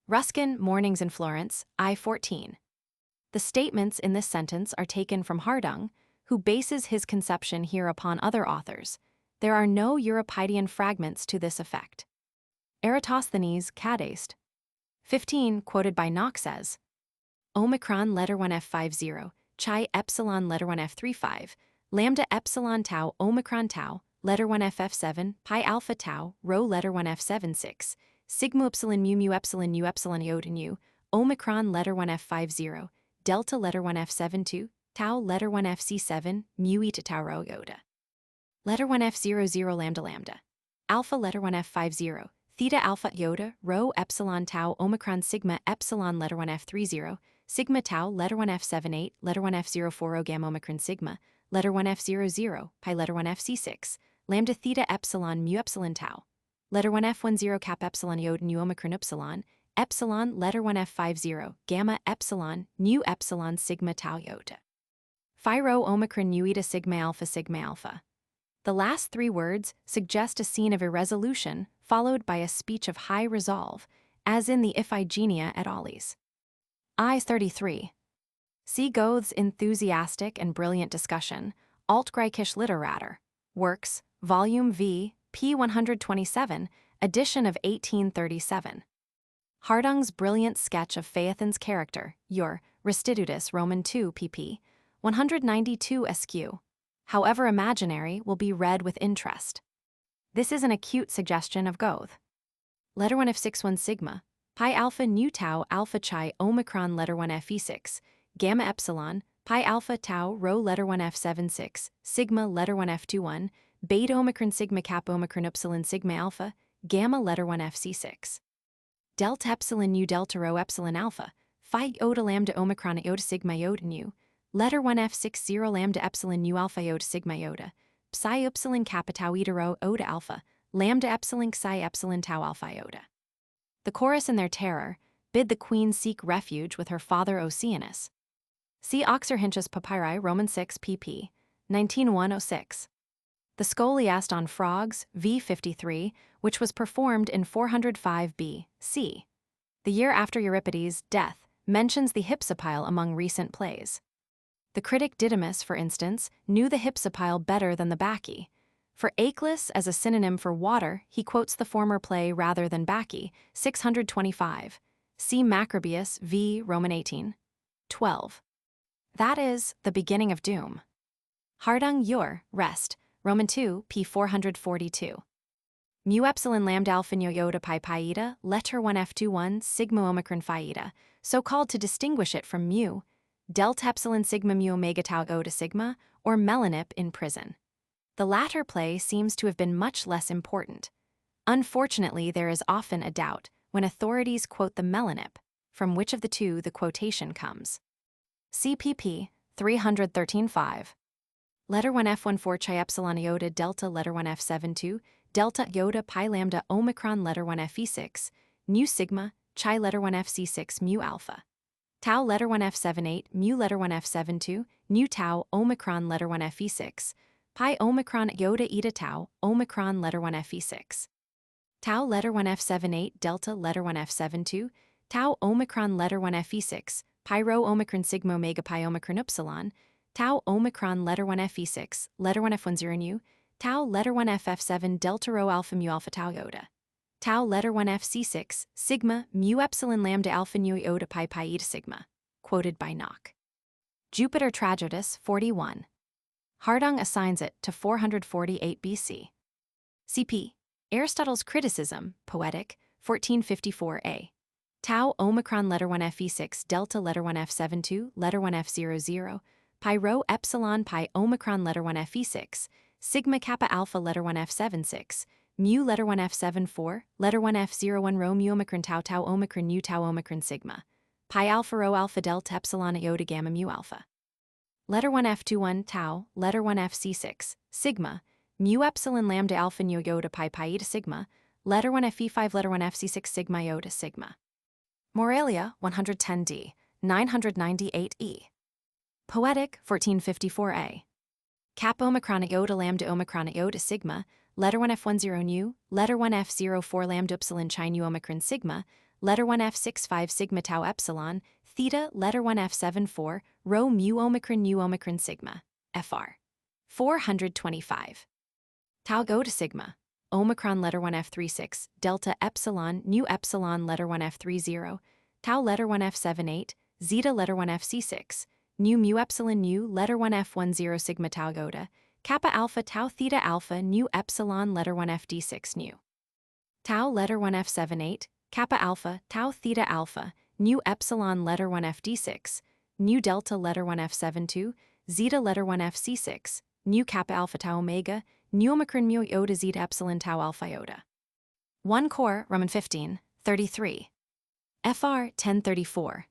Ruskin, Mornings in Florence, I-14. The statements in this sentence are taken from Hardung, who bases his conception here upon other authors. There are no Euripidean fragments to this effect. Eratosthenes, Cadaste. 15, quoted by Knox says, Omicron letter 1F50, chi epsilon letter 1F35, lambda epsilon tau omicron tau, letter 1FF7, pi alpha tau, rho letter 1F76, sigma epsilon mu epsilon nu epsilon iota nu, omicron letter 1F50, delta letter 1F72, tau letter 1FC7, mu eta tau rho iota. Letter 1F00 lambda lambda. Alpha letter 1F50, theta alpha iota, rho epsilon tau omicron sigma epsilon letter 1F30, sigma tau letter 1F78, letter 1F04 gamma omicron sigma, letter 1F00, pi letter 1FC6, lambda theta epsilon mu epsilon tau, letter 1F10 cap epsilon iota nu omicron epsilon letter 1F50, gamma epsilon, nu epsilon sigma tau iota. Phi rho omicron nu eta sigma alpha. The last three words suggest a scene of irresolution followed by a speech of high resolve, as in the Iphigenia at Ollie's. I-33. See Goethe's enthusiastic and brilliant discussion, Altgriechische Literatur, Works, Volume V, p. 127, edition of 1837. Hardung's brilliant sketch of Phaethon's character, Restitutus, Roman 2, pp. 192 SQ. However imaginary, will be read with interest. This is an acute suggestion of Goethe. Letter 1F61 sigma, pi alpha nu tau alpha chi omicron letter 1Fe6, gamma epsilon, pi alpha tau rho letter 1F76, sigma letter 1F21, beta omicron sigma kappa omicron epsilon sigma alpha, gamma letter 1FC6. Delta epsilon nu delta rho epsilon alpha, phi iota lambda omicron iota sigma iota nu, letter 1F60 lambda epsilon nu alpha iota sigma iota, psi epsilon kappa tau eta rho iota alpha, lambda epsilon psi epsilon tau alpha iota. The chorus in their terror bid the queen seek refuge with her father Oceanus. See Oxyrhynchus Papyri, Roman 6 pp. 19:106. The Scholiast on Frogs, v. 53, which was performed in 405 B.C., the year after Euripides' death, mentions the hypsipyle among recent plays. The critic Didymus, for instance, knew the hypsipyle better than the Bacchae. For Aeschylus as a synonym for water, he quotes the former play rather than Bacchae, 625. See Macrobius v. Roman 18. 12. That is, the beginning of doom. Hardung Ur, rest, Roman 2, p. 442. Mu epsilon lambda alpha nu iota pi pi eta, letter 1 f21 sigma omicron phi eta, so called to distinguish it from mu, delta epsilon sigma mu omega tau iota sigma, or melanip in prison. The latter play seems to have been much less important. Unfortunately, there is often a doubt when authorities quote the melanip, from which of the two the quotation comes. CPP 313.5. Letter 1 F14 chi epsilon iota delta letter 1 F72, delta iota pi lambda omicron letter 1 Fe6, mu sigma, chi letter 1 FC6 mu alpha. Tau letter 1 F78, mu letter 1 F72, nu tau omicron letter 1 Fe6, pi omicron iota eta tau omicron letter 1 Fe6. Tau letter 1 F78 delta letter 1 F72, tau omicron letter 1 Fe6, pi rho omicron sigma omega pi omicron upsilon, tau omicron letter 1 Fe6, letter 1 F10 nu, tau letter 1 FF7 delta rho alpha mu alpha tau iota. Tau letter 1 FC6, sigma mu epsilon lambda alpha nu iota pi pi eta sigma. Quoted by Nock. Jupiter Tragedus 41. Hardung assigns it to 448 BC. CP. Aristotle's Criticism, Poetic, 1454a. Tau omicron letter 1 Fe6 delta letter 1 F72 letter 1 F00, pi rho epsilon pi omicron letter 1 Fe6, sigma kappa alpha letter 1 F76, mu letter 1 F74, letter 1 F01 rho mu omicron tau tau omicron nu tau omicron sigma, pi alpha rho alpha delta epsilon iota gamma mu alpha. Letter 1 F21 tau, letter 1 FC6, sigma, mu epsilon lambda alpha nu iota pi pi eta sigma, letter 1 Fe5 letter 1 FC6 sigma iota sigma. Moralia 110d, 998e. Poetic 1454a. Kappa omicron iota lambda omicron iota sigma, letter 1 F10 nu, letter 1 F04 lambda epsilon chi nu omicron sigma, letter 1 F65 sigma tau epsilon, theta letter 1 F74, rho mu omicron nu omicron sigma, fr. 425. Tau iota sigma, omicron letter 1 F36, delta epsilon nu epsilon letter 1 F30, tau letter 1 F78, zeta letter 1 FC6, nu mu epsilon nu letter 1 F10 sigma tau iota, kappa alpha tau theta alpha nu epsilon letter 1 FD6 nu. Tau letter 1 F78, kappa alpha tau theta alpha, nu epsilon letter 1 FD6, nu delta letter 1 F72, zeta letter 1 FC6, nu kappa alpha tau omega, nu omicron mu iota zeta epsilon tau alpha iota. 1 Cor, Roman 15, 33. Fr. 1034.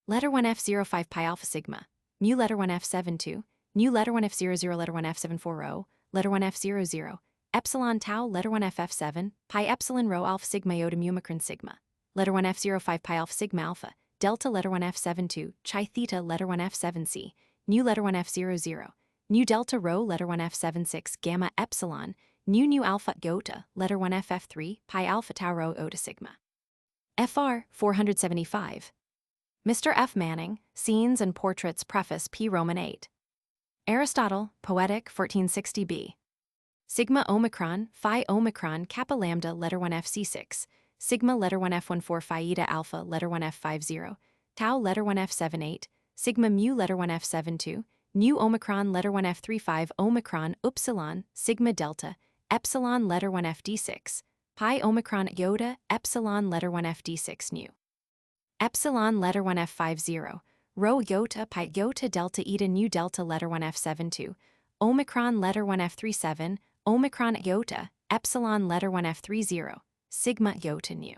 Letter 1 F05 pi alpha sigma, mu letter 1 F72, nu letter 1 F00 letter 1 F74 rho, letter 1 F00, epsilon tau letter 1 FF7, pi epsilon rho alpha sigma iota mu omicron sigma, letter 1 F05 pi alpha sigma alpha, delta letter 1 F72, chi theta letter 1 F7c, nu letter 1 F00, nu delta rho letter 1 F76 gamma epsilon, nu alpha iota letter 1 FF3 pi alpha tau rho iota sigma. Fr. 475. Mr. F. Manning, Scenes and Portraits Preface P. Roman 8. Aristotle, Poetic 1460b. Sigma omicron, phi omicron, kappa lambda letter 1 FC6, sigma letter 1 F14 phi eta alpha letter 1 F50, tau letter 1 F78, sigma mu letter 1 F72, nu omicron letter 1 F35 omicron upsilon, sigma delta, epsilon letter 1 FD6, pi omicron iota, epsilon letter 1 FD6 nu. Epsilon letter 1 F50, rho iota pi iota delta eta nu delta letter 1 F72, omicron letter 1 F37, omicron iota, epsilon letter 1 F30, sigma iota nu.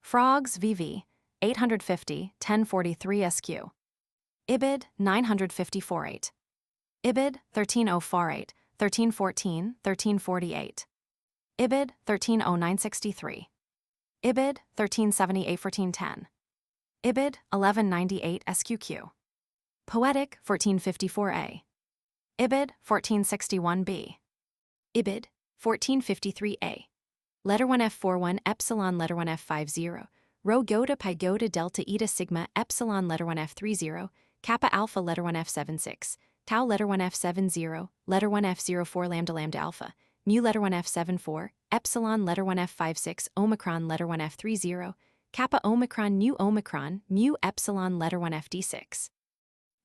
Frogs VV, 850, 1043 SQ. Ibid, 954-8. Ibid, 13048, 1314, 1348. Ibid, 130963. Ibid, 1378 1410. Ibid, 1198 SQQ. Poetic, 1454a. Ibid, 1461b. Ibid, 1453a. Letter 1 F41 epsilon letter 1 F50, rho iota pi iota delta eta sigma epsilon letter 1 F30, kappa alpha letter 1 F76, tau letter 1 F70, letter 1 F04 lambda lambda alpha, mu letter 1 F74, epsilon letter 1 F56, omicron letter 1 F30, kappa omicron mu epsilon letter 1 FD6.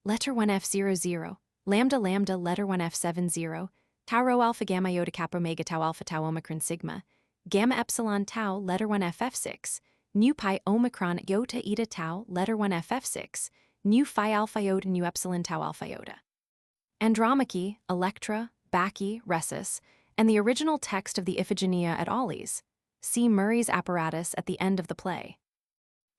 Letter 1 F00, lambda lambda letter 1 F70, tau rho alpha gamma iota kappa omega tau alpha tau omicron sigma, gamma epsilon tau letter 1 FF6, nu pi omicron iota eta tau letter 1 FF6, nu phi alpha iota nu epsilon tau alpha iota. Andromache, Electra, Bacchae, Rhesus, and the original text of the Iphigenia at Aulis. See Murray's apparatus at the end of the play.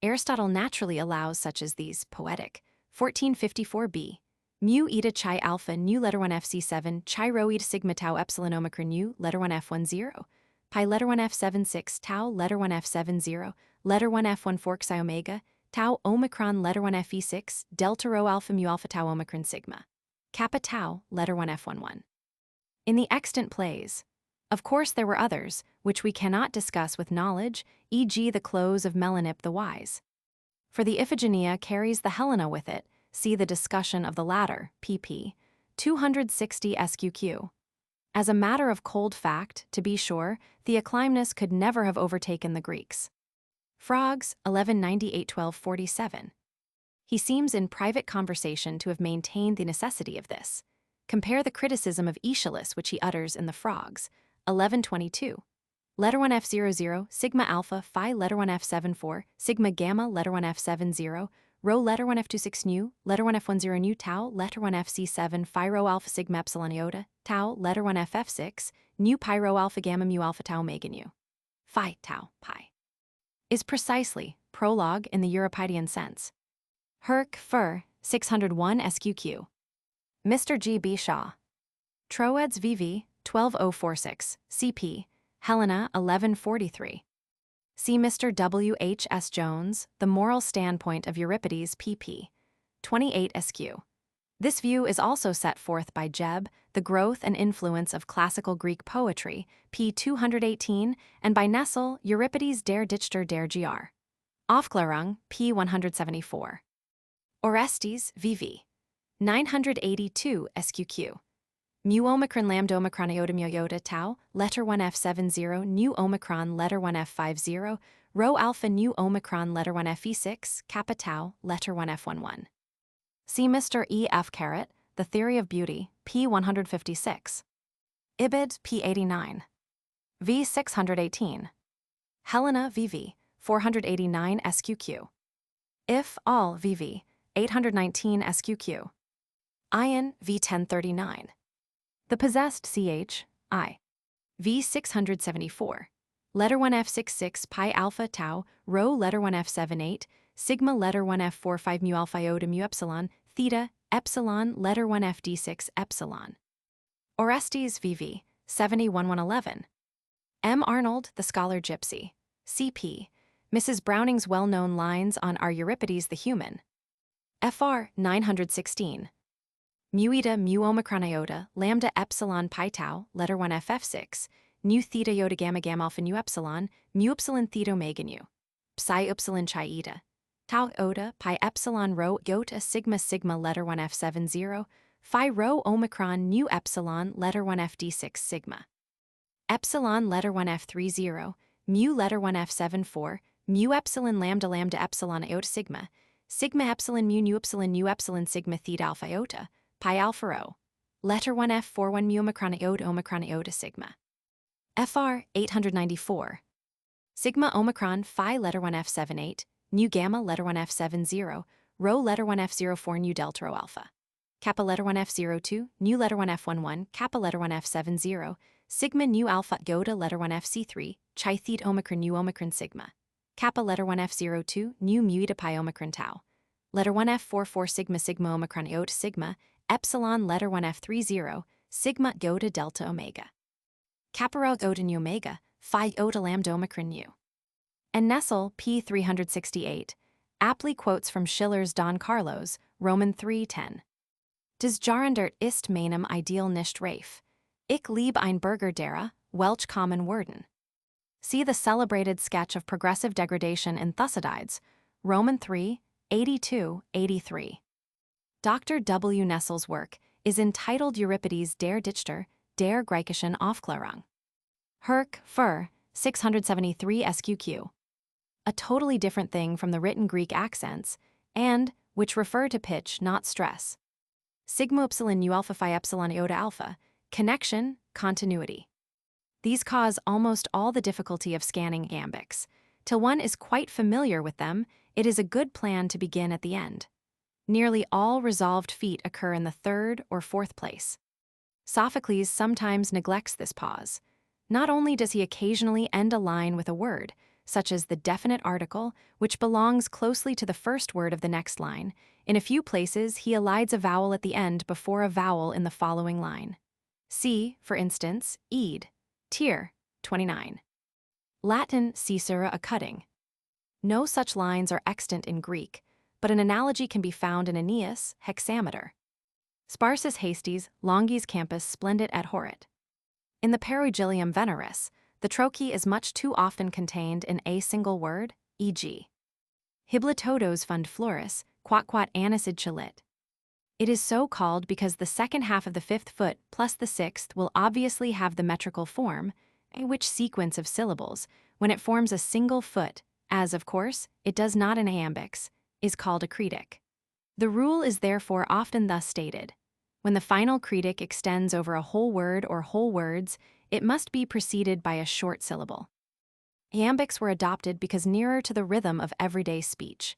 Aristotle naturally allows such as these poetic. 1454b. Mu eta chi alpha nu letter 1 FC7 chi rho eta sigma tau epsilon omicron nu letter 1 F10 pi letter 1 F76 tau letter 1 F70 letter 1 F14 xi omega tau omicron letter 1 Fe6 delta rho alpha mu alpha tau omicron sigma kappa tau letter 1 F11. In the extant plays, of course there were others which we cannot discuss with knowledge, e.g. the close of Melanippe the Wise. For the Iphigenia carries the Helena with it, see the discussion of the latter, pp. 260 SQQ. As a matter of cold fact, to be sure, Theoclymenus could never have overtaken the Greeks. Frogs, 1198-1247. He seems in private conversation to have maintained the necessity of this. Compare the criticism of Aeschylus which he utters in the Frogs, 1122. Letter 1 F00, sigma alpha, phi letter 1 F74, sigma gamma letter 1 F70, rho letter 1 F26 nu, letter 1 F10 nu tau, letter 1 FC7, phi rho alpha sigma epsilon iota, tau, letter 1 FF6, nu pi rho alpha gamma mu alpha tau omega nu. Phi tau pi. Is precisely prologue in the Euripidean sense. Herc, Fur, 601 SQQ. Mr. G. B. Shaw. Troeds VV, 12046, CP, Helena, 1143. See Mr. W. H. S. Jones, The Moral Standpoint of Euripides, pp. 28 SQ. This view is also set forth by Jebb, The Growth and Influence of Classical Greek Poetry, p. 218, and by Nessel, Euripides der Dichter der Gr. Aufklärung, p. 174. Orestes, VV. 982 SQQ. Mu omicron lambda omicron iota mu iota tau, letter 1 F70 nu omicron letter 1 F50, rho alpha nu omicron letter 1 Fe6, kappa tau, letter 1 F11. See Mr. E. F. Carrot, The Theory of Beauty, p. 156. Ibid, p. 89. v. 618. Helena, VV, 489 SQQ. If, all, VV, 819 SQQ. Ion, v. 1039. The Possessed CH, I. v. 674. Letter 1 F66 pi alpha tau, rho letter 1 F78, sigma letter 1 F45 mu alpha iota mu epsilon, theta, epsilon letter 1 FD6 epsilon. Orestes VV, 71111. M. Arnold, The Scholar Gypsy, CP. Mrs. Browning's well-known lines on Our Euripides the Human. FR, 916. Mu eta mu omicron iota, lambda epsilon pi tau, letter 1 FF6, nu theta iota gamma gamma alpha nu epsilon, mu epsilon theta omega nu. Psi epsilon chi eta. Tau iota pi epsilon rho iota sigma sigma letter 1 F70, phi rho omicron nu epsilon letter 1 FD6 sigma. Epsilon letter 1 F30, mu letter 1 F74, mu epsilon lambda lambda epsilon iota sigma, sigma epsilon mu nu epsilon sigma theta alpha iota, pi alpha rho. Letter 1 F41 mu omicron iota sigma. FR 894. Sigma omicron phi letter 1 F78, nu gamma letter 1 F70, rho letter 1 F04 nu delta rho alpha. Kappa letter 1 F02, nu letter 1 F11, kappa letter 1 F70, sigma nu alpha iota letter 1 FC3, chi theta omicron nu omicron sigma. Kappa letter 1 F02, nu mu eta pi omicron tau. Letter 1 F44 sigma sigma omicron iota sigma, epsilon letter 1 F30, sigma iota delta omega. Kappa rho iota nu omega, phi iota lambda omicron nu. And Nessel, p. 368, aptly quotes from Schiller's Don Carlos, Roman 3:10. Des Jarendert ist meinem Ideal nicht reif. Ich lieb ein Burger derer, welch kommen werden. See the celebrated sketch of progressive degradation in Thucydides, Roman 3, 82-83. Dr. W. Nessel's work is entitled Euripides der Dichter, der griechischen Aufklärung. Herc. Fur. 673 SQQ. A totally different thing from the written Greek accents, and which refer to pitch, not stress. Sigma upsilon u alpha phi epsilon iota alpha, connection, continuity. These cause almost all the difficulty of scanning iambics. Till one is quite familiar with them, it is a good plan to begin at the end. Nearly all resolved feet occur in the third or fourth place. Sophocles sometimes neglects this pause. Not only does he occasionally end a line with a word, such as the definite article, which belongs closely to the first word of the next line, in a few places he elides a vowel at the end before a vowel in the following line. See, for instance, ed, tier, 29. Latin caesura a cutting. No such lines are extant in Greek, but an analogy can be found in Aeneas, hexameter. Sparsus hastes, longies campus splendit et horit. In the Perigilium Veneris, the trochee is much too often contained in a single word, e.g. Hiblitodos fund floris, quat anisid chalit. It is so called because the second half of the fifth foot plus the sixth will obviously have the metrical form, which sequence of syllables, when it forms a single foot, as, of course, it does not in iambics, is called a cretic. The rule is therefore often thus stated. When the final cretic extends over a whole word or whole words, it must be preceded by a short syllable. Iambics were adopted because nearer to the rhythm of everyday speech.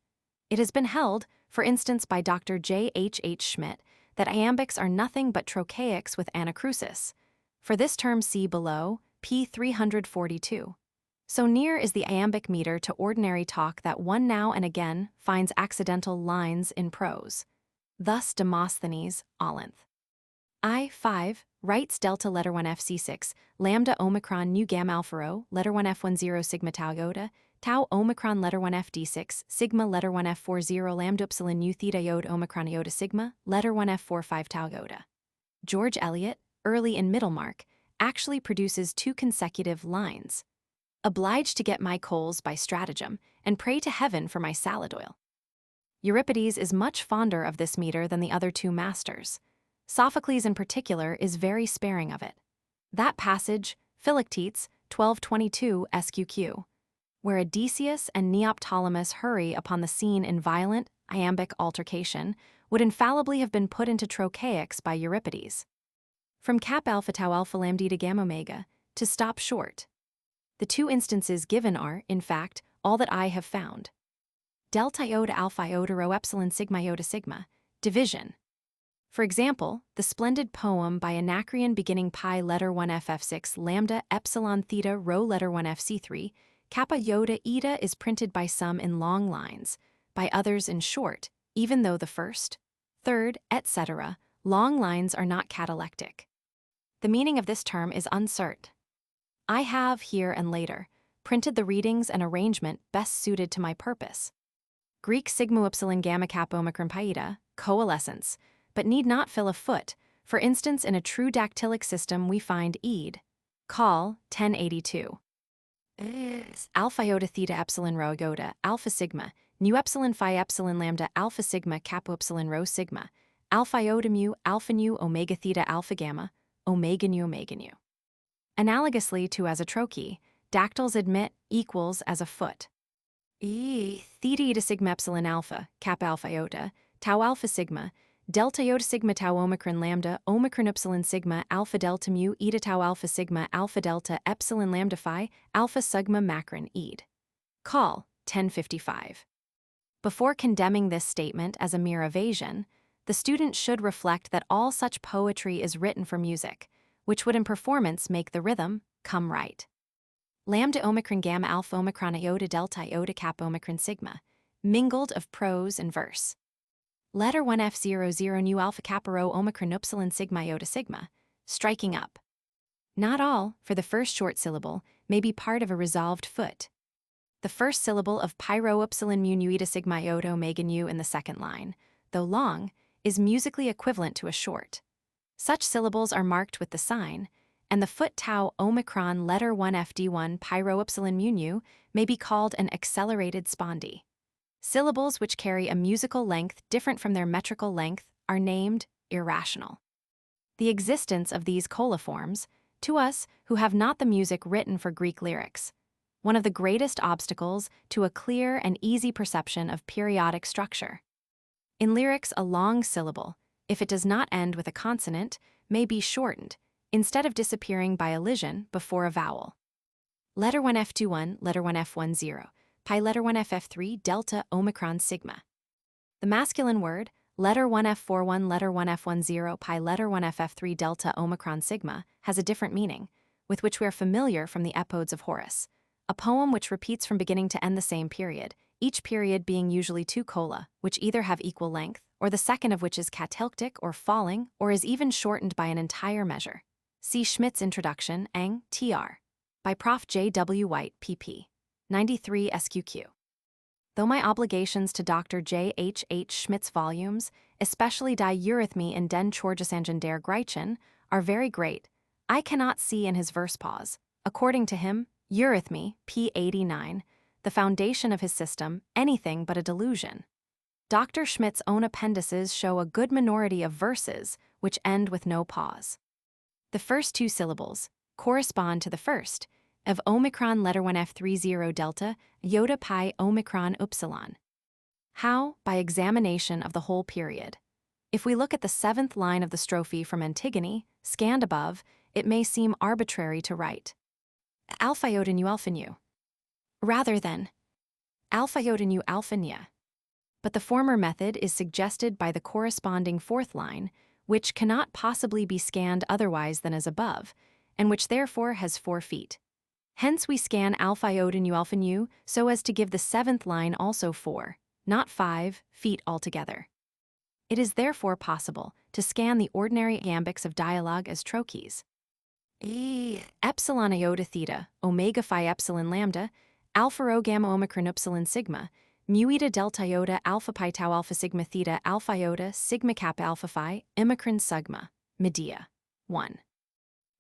It has been held, for instance by Dr. J. H. Schmidt, that iambics are nothing but trochaics with anacrusis. For this term see below, p. 342. So near is the iambic meter to ordinary talk that one now and again finds accidental lines in prose. Thus Demosthenes, Olinth. I5, writes delta letter 1 FC6, lambda omicron nu gamma alpha rho, letter 1 F10 sigma tau iota, tau omicron letter 1 FD6, sigma letter 1 F40 lambda epsilon nu theta iota omicron iota sigma, letter 1 F45 tau iota. George Eliot, early in Middlemark, actually produces two consecutive lines. Obliged to get my coals by stratagem, and pray to heaven for my salad oil. Euripides is much fonder of this meter than the other two masters. Sophocles in particular is very sparing of it. That passage, Philoctetes, 1222 SQQ, where Odysseus and Neoptolemus hurry upon the scene in violent, iambic altercation, would infallibly have been put into trochaics by Euripides. From cap alpha tau alpha lambda to gamma omega, to stop short. The two instances given are, in fact, all that I have found. Delta iota alpha iota rho epsilon sigma iota sigma, division. For example, the splendid poem by Anacreon beginning pi letter 1 ff6 lambda epsilon theta rho letter 1 fc3, kappa iota eta is printed by some in long lines, by others in short, even though the first, third, etc., long lines are not catalectic. The meaning of this term is uncertain. I have, here and later, printed the readings and arrangement best suited to my purpose. Greek sigma epsilon gamma kappa omicron pi eta, coalescence, but need not fill a foot. For instance, in a true dactylic system we find ed. Call, 1082. Alpha iota theta epsilon rho iota, alpha sigma, nu epsilon phi epsilon lambda alpha sigma kappa epsilon rho sigma, alpha iota mu, alpha nu omega theta alpha gamma, omega nu omega nu. Analogously to as a trochee, dactyls admit equals as a foot. Theta eta sigma epsilon alpha, kappa alpha iota, tau alpha sigma, delta iota sigma tau omicron lambda, omicron epsilon sigma, alpha delta mu, eta tau alpha sigma, alpha delta epsilon lambda phi, alpha sigma macron ed. Call, 1055. Before condemning this statement as a mere evasion, the student should reflect that all such poetry is written for music, which would in performance make the rhythm come right. Lambda omicron gamma alpha omicron iota delta iota kappa omicron sigma, mingled of prose and verse. Letter 1 F00 nu alpha kappa rho omicron epsilon sigma iota sigma, striking up. Not all, for the first short syllable, may be part of a resolved foot. The first syllable of pi rho epsilon mu nu eta sigma iota omega nu in the second line, though long, is musically equivalent to a short. Such syllables are marked with the sign, and the foot tau omicron letter 1 FD1 pyro epsilon mu may be called an accelerated spondee. Syllables which carry a musical length different from their metrical length are named irrational. The existence of these coliforms, to us who have not the music written for Greek lyrics, one of the greatest obstacles to a clear and easy perception of periodic structure. In lyrics, a long syllable, if it does not end with a consonant, may be shortened, instead of disappearing by elision before a vowel. Letter 1 F21, letter 1 F10, pi letter 1 FF3, delta omicron sigma. The masculine word, letter 1 F41, letter 1 F10, pi letter 1 FF3, delta omicron sigma, has a different meaning, with which we are familiar from the Epodes of Horace, a poem which repeats from beginning to end the same period, each period being usually 2 cola, which either have equal length, or the second of which is catalectic or falling, or is even shortened by an entire measure. See Schmidt's Introduction, Eng, Tr. by Prof. J. W. White, pp. 93 SQQ. Though my obligations to Dr. J. H. H. Schmidt's volumes, especially Die Eurythmie in den Chorgesängen der Griechen, are very great, I cannot see in his verse pause, according to him, Eurythmie, p. 89, the foundation of his system, anything but a delusion. Dr. Schmidt's own appendices show a good minority of verses which end with no pause. The first 2 syllables correspond to the first of omicron letter 1 F30 delta iota pi omicron upsilon. How? By examination of the whole period. If we look at the 7th line of the strophe from Antigone, scanned above, it may seem arbitrary to write alpha iota nu alpha nu, rather than alpha iota nu alpha nya. But the former method is suggested by the corresponding 4th line, which cannot possibly be scanned otherwise than as above, and which therefore has 4 feet. Hence we scan alpha iota nu alpha nu so as to give the 7th line also 4, not 5, feet altogether. It is therefore possible to scan the ordinary iambics of dialogue as trochees. Epsilon iota theta, omega phi epsilon lambda, alpha rho gamma omicron epsilon sigma, mu eta delta iota alpha pi tau alpha sigma theta alpha iota sigma kappa alpha phi omicron sigma, Medea. 1.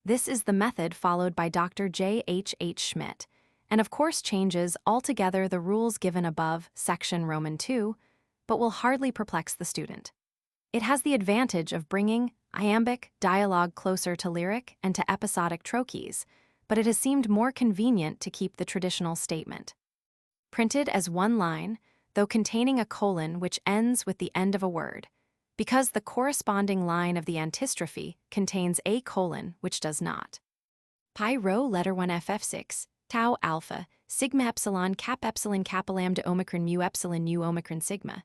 This is the method followed by Dr. J. H. H. Schmidt, and of course changes altogether the rules given above, section Roman 2, but will hardly perplex the student. It has the advantage of bringing iambic dialogue closer to lyric and to episodic trochees, but it has seemed more convenient to keep the traditional statement. Printed as 1 line, though containing a colon which ends with the end of a word, because the corresponding line of the antistrophe contains a colon which does not. Pi rho letter 1 FF6, tau alpha, sigma epsilon kappa lambda omicron mu epsilon nu omicron sigma,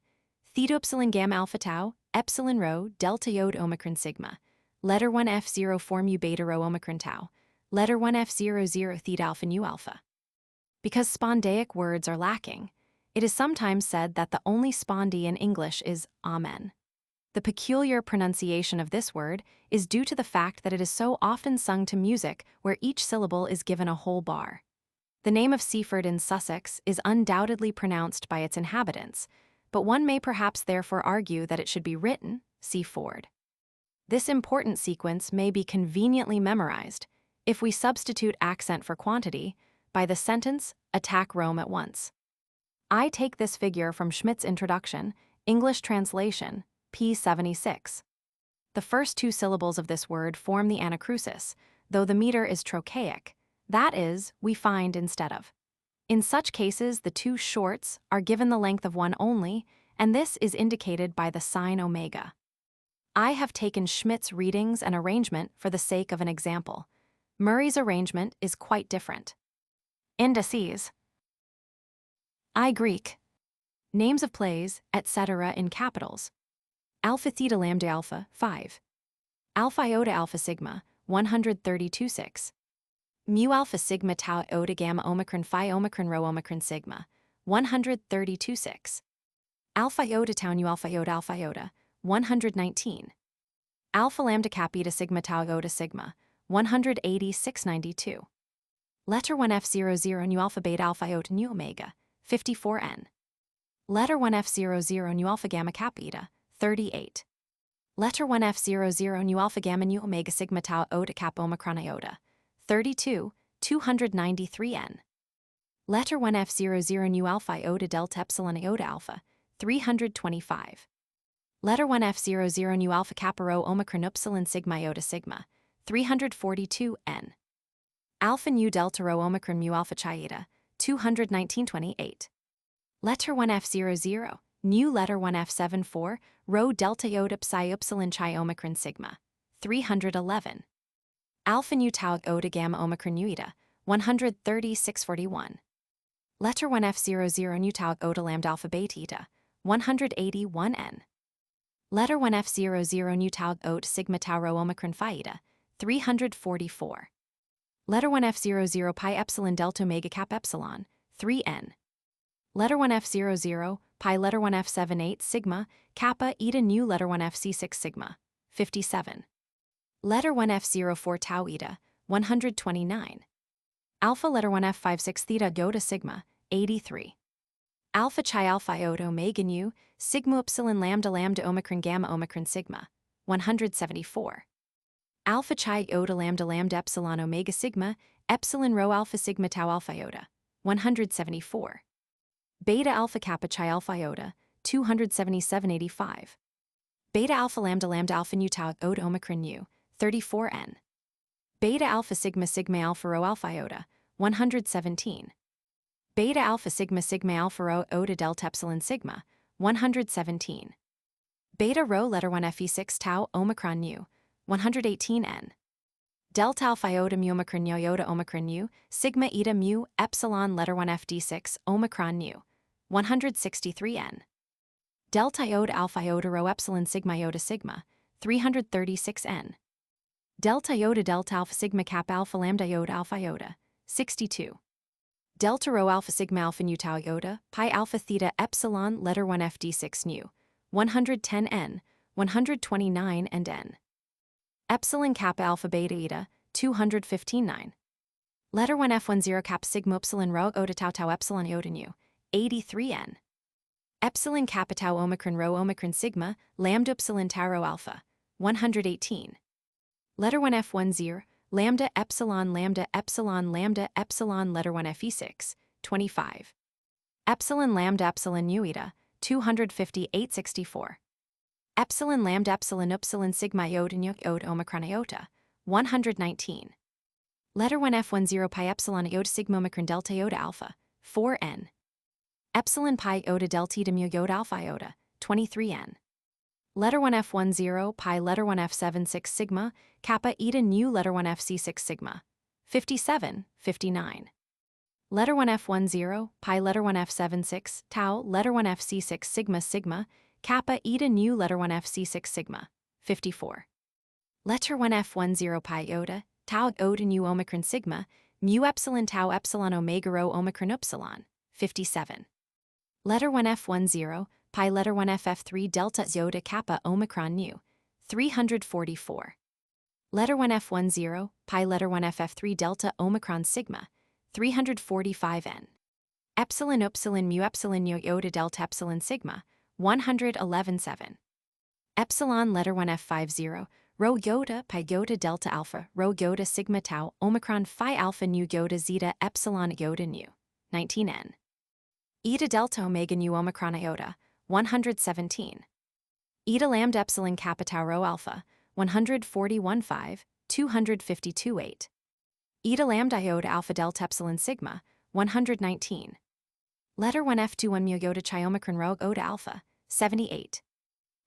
theta epsilon gamma alpha tau, epsilon rho delta iota omicron sigma, letter 1 F0 4 mu beta rho omicron tau, letter 1 F00 theta alpha nu alpha. Because spondaic words are lacking, it is sometimes said that the only spondee in English is amen. The peculiar pronunciation of this word is due to the fact that it is so often sung to music where each syllable is given a whole bar. The name of Seaford in Sussex is undoubtedly pronounced by its inhabitants, but one may perhaps therefore argue that it should be written Seaford. This important sequence may be conveniently memorized, if we substitute accent for quantity, by the sentence, attack Rome at once. I take this figure from Schmidt's Introduction, English translation, p. 76. The first 2 syllables of this word form the anacrusis, though the meter is trochaic, that is, we find instead of. In such cases, the 2 shorts are given the length of 1 only, and this is indicated by the sign omega. I have taken Schmidt's readings and arrangement for the sake of an example. Murray's arrangement is quite different. Indices. I Greek. Names of plays, etc. in capitals. Alpha theta lambda alpha, 5. Alpha iota alpha sigma, 132.6. Mu alpha sigma tau iota gamma omicron phi omicron rho omicron sigma, 132.6. Alpha iota tau nu alpha iota, 119. Alpha lambda kappa eta sigma tau iota sigma, 186.92. Letter 1 F00 nu alpha beta alpha iota nu omega, 54n. Letter 1 F00 nu alpha gamma kappa eta, 38. Letter 1 F00 nu alpha gamma nu omega sigma tau iota kappa omicron iota. 32, 293 n. Letter 1 F00 nu alpha iota delta epsilon iota alpha. 325. Letter 1 F00 nu alpha kappa rho omicron upsilon sigma iota sigma. 342 n. Alpha nu delta rho omicron mu alpha chi eta. 219.28. Letter 1 F00, nu letter 1 F74, rho delta iota psi upsilon chi omicron sigma. 311. Alpha nu tau iota gamma omicron nu eta. 136.41. Letter 1 F00 nu tau iota lambda alpha beta eta. 181 n. Letter 1 F00 nu tau iota sigma tau rho omicron phi eta. 344. Letter 1 F00 pi epsilon delta omega kappa epsilon. 3n. Letter 1 F00, pi letter 1 F78 sigma, kappa eta nu letter 1 FC6 sigma. 57. Letter 1 F04 tau eta. 129. Alpha letter 1 F56 theta iota sigma. 83. Alpha chi alpha iota omega nu, sigma epsilon lambda lambda omicron gamma omicron sigma. 174. Alpha chi iota lambda lambda epsilon omega sigma, epsilon rho alpha sigma tau alpha iota. 174. Beta alpha kappa chi alpha iota. 277.85. Beta alpha lambda lambda alpha nu tau iota omicron nu. 34n. Beta alpha sigma sigma alpha rho alpha iota. 117. Beta alpha sigma sigma alpha rho iota delta epsilon sigma. 117. Beta rho letter 1 fe6 tau omicron nu. 118n. Delta alpha iota mu omicron nu iota omicron nu, sigma eta mu epsilon letter 1 fd6 omicron nu. 163n. Delta iota alpha iota rho epsilon sigma iota sigma. 336n. Delta iota delta alpha sigma kappa alpha lambda iota alpha iota. 62. Delta rho alpha sigma alpha nu tau iota, pi alpha theta epsilon letter 1 fd6 nu. 110n, 129 and n. Epsilon kappa alpha beta eta. 215.9. Letter 1 F10 kappa sigma epsilon rho iota tau tau epsilon iota nu. 83n. Epsilon kappa tau omicron rho omicron sigma, lambda epsilon tau rho alpha. 118. Letter 1 F10, lambda epsilon lambda epsilon lambda epsilon letter 1 fe6, 25. Epsilon lambda epsilon nu eta. 258.64. Epsilon lambda epsilon upsilon sigma iota nu iota omicron iota. 119. Letter 1 F10 pi epsilon iota sigma omicron delta iota alpha. 4n. Epsilon pi iota delta eta mu iota alpha iota. 23n. Letter 1 F10 pi letter 1 F76 sigma, kappa eta nu letter 1 FC6 sigma. 57, 59. Letter 1 F10 pi letter 1 F76 tau letter 1 FC6 sigma sigma, kappa eta nu letter 1 FC6 sigma. 54. Letter 1 F10 pi iota, tau iota nu omicron sigma, mu epsilon tau epsilon omega rho omicron upsilon. 57. Letter 1 F10, pi letter 1 FF3 delta iota kappa omicron nu. 344. Letter 1 F10, pi letter 1 FF3 delta omicron sigma. 345n. Epsilon upsilon mu epsilon nu iota delta epsilon sigma. 111.7. Epsilon letter 1 F50, rho iota pi iota delta alpha rho iota sigma tau omicron phi alpha nu iota zeta epsilon iota nu. 19n. Eta delta omega nu omicron iota. 117. Eta lambda epsilon kappa tau rho alpha. 141.5, 252.8. Eta lambda iota alpha delta epsilon sigma. 119. Letter 1 F21 mu iota chi omicron rho iota alpha. 78.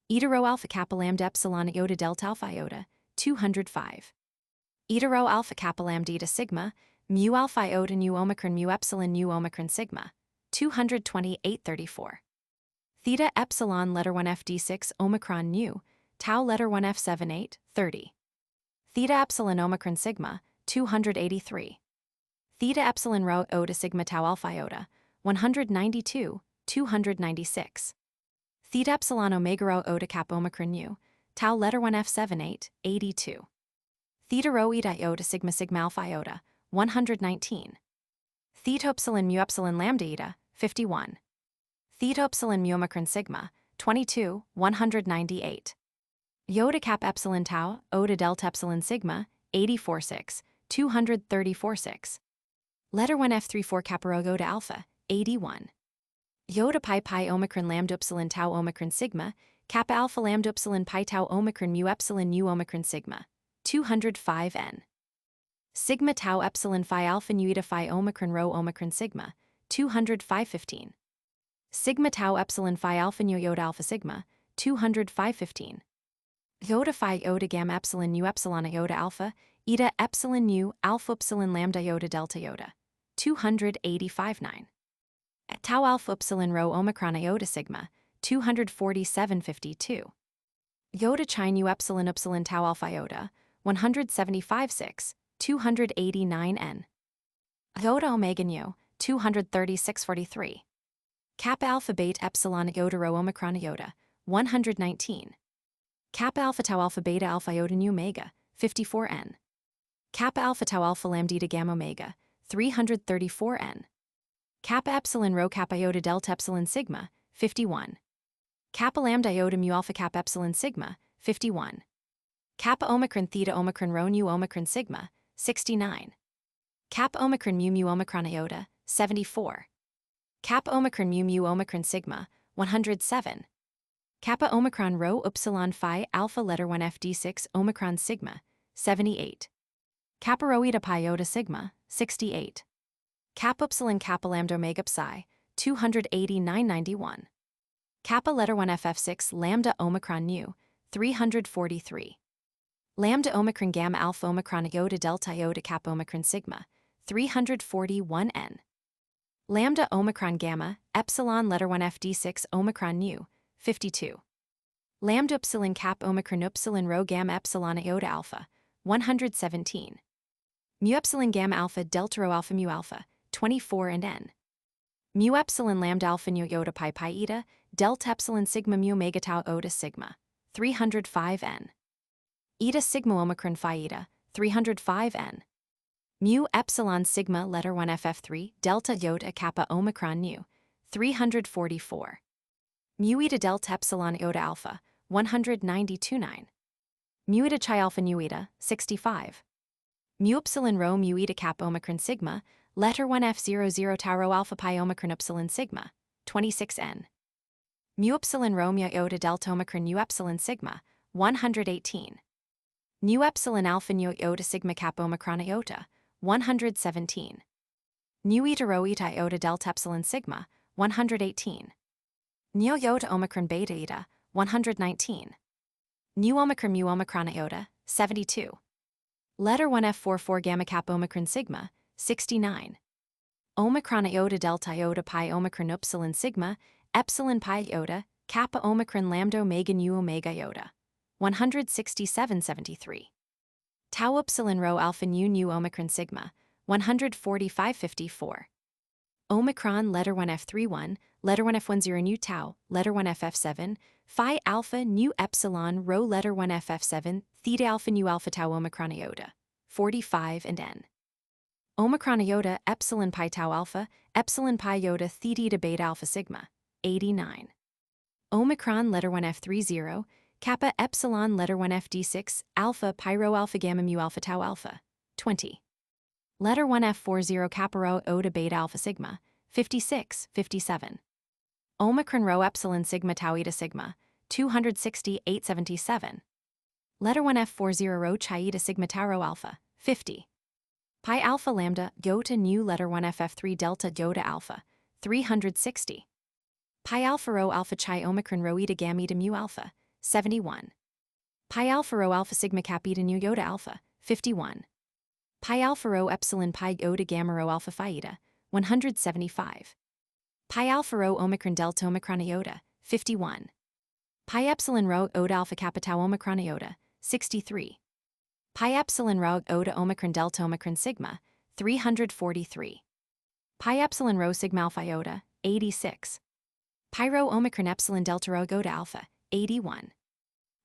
Eta rho alpha kappa lambda epsilon iota delta alpha iota. 205. Eta rho alpha kappa lambda eta sigma, mu alpha iota nu omicron mu epsilon nu omicron sigma. 228.34. Theta epsilon letter 1 fd6 omicron nu, tau letter 1 f78, 30. Theta epsilon omicron sigma, 283. Theta epsilon rho iota sigma tau alpha iota, 192, 296. Theta epsilon omega rho iota kappa omicron nu, tau letter 1 f78, 82. Theta rho eta iota sigma sigma alpha iota, 119. Theta epsilon mu epsilon lambda eta, 51. Theta epsilon mu omicron sigma, 22, 198. Iota cap epsilon tau, Oda delta epsilon sigma, 84.6, 234.6. Letter 1 F34 kappa rho to alpha, 81. Iota pi omicron lambda epsilon tau omicron sigma, kappa alpha lambda epsilon pi tau omicron mu epsilon nu omicron sigma, 205 n. Sigma tau epsilon phi alpha nu eta phi omicron rho omicron sigma, 205.15. Sigma tau epsilon phi alpha nu iota alpha sigma, 205.15. Iota phi iota gamma epsilon nu epsilon iota alpha, eta epsilon nu alpha epsilon lambda iota delta iota, 285.9. Tau alpha epsilon rho omicron iota sigma, 247.52. Iota chi nu epsilon tau alpha iota, 175.6, 289 n. Iota omega nu, 236.43. Kappa alpha beta epsilon iota rho omicron iota, 119. Kappa alpha tau alpha beta alpha iota nu omega, 54 n. Kappa alpha tau alpha lambda eta gamma omega, 334 n. Kappa epsilon rho kappa iota delta epsilon sigma, 51. Kappa lambda iota mu alpha kappa epsilon sigma, 51. Kappa omicron theta omicron rho nu omicron sigma, 69. Kappa omicron mu omicron iota, 74. Kappa omicron mu omicron sigma, 107. Kappa omicron rho upsilon phi alpha letter 1 fd6 omicron sigma, 78. Kappa rho eta pi iota sigma, 68. Kappa epsilon kappa lambda omega psi, 289.91. Kappa letter 1 ff6 lambda omicron nu, 343. Lambda omicron gamma alpha omicron iota delta iota kappa omicron sigma, 341 n. Lambda omicron gamma epsilon letter 1 fd6 omicron nu, 52. Lambda epsilon kappa omicron epsilon rho gamma epsilon iota alpha, 117. Mu epsilon gamma alpha delta rho alpha mu alpha, 24 and n. Mu epsilon lambda alpha nu iota pi eta, delta epsilon sigma mu omega tau iota sigma, 305 n. Eta sigma omicron phi eta, 305 n. Mu epsilon sigma letter 1 ff3 delta iota kappa omicron nu, 344. Mu eta delta epsilon iota alpha, 192.9. Mu eta chi alpha nu eta, 65. Mu epsilon rho mu eta kappa omicron sigma, letter 1 f00 tau rho alpha pi omicron epsilon sigma, 26 n. Mu epsilon rho mu iota delta omicron nu epsilon sigma, 118. Nu epsilon alpha nu iota sigma kappa omicron iota, 117. Nu eta rho eta iota delta epsilon sigma, 118. Nu iota omicron beta eta, 119. Nu omicron mu omicron iota, 72. Letter 1 f44 gamma kappa omicron sigma, 69. Omicron iota delta iota pi omicron epsilon sigma, epsilon pi iota, kappa omicron lambda omega nu omega iota, 167.73. Tau epsilon rho alpha nu omicron sigma, 145.54. Omicron letter 1 f31, letter 1 f10 nu tau, letter 1 ff7, phi alpha nu epsilon rho letter 1 ff7, theta alpha nu alpha tau omicron iota, 45 and n. Omicron iota epsilon pi tau alpha, epsilon pi iota theta eta beta alpha sigma, 89. Omicron letter 1 f30, kappa epsilon letter 1 fd6 alpha pi rho alpha gamma mu alpha tau alpha, 20. Letter 1 f40 kappa rho iota beta alpha sigma, 56, 57. Omicron rho epsilon sigma tau eta sigma, 260.877. Letter 1 f40 rho chi eta sigma tau rho alpha, 50. Pi alpha lambda iota nu letter 1 ff3 delta iota alpha, 360. Pi alpha rho alpha chi omicron rho eta gamma eta mu alpha, 71. Pi alpha rho alpha sigma kappa eta nu iota alpha, 51. Pi alpha rho epsilon pi iota gamma rho alpha phi eta, 175. Pi alpha rho omicron delta omicron iota, 51. Pi epsilon rho iota alpha kappa tau omicron iota, 63. Pi epsilon rho iota omicron delta omicron sigma, 343. Pi epsilon rho sigma alpha iota, 86. Pi rho omicron epsilon delta rho iota alpha, 81.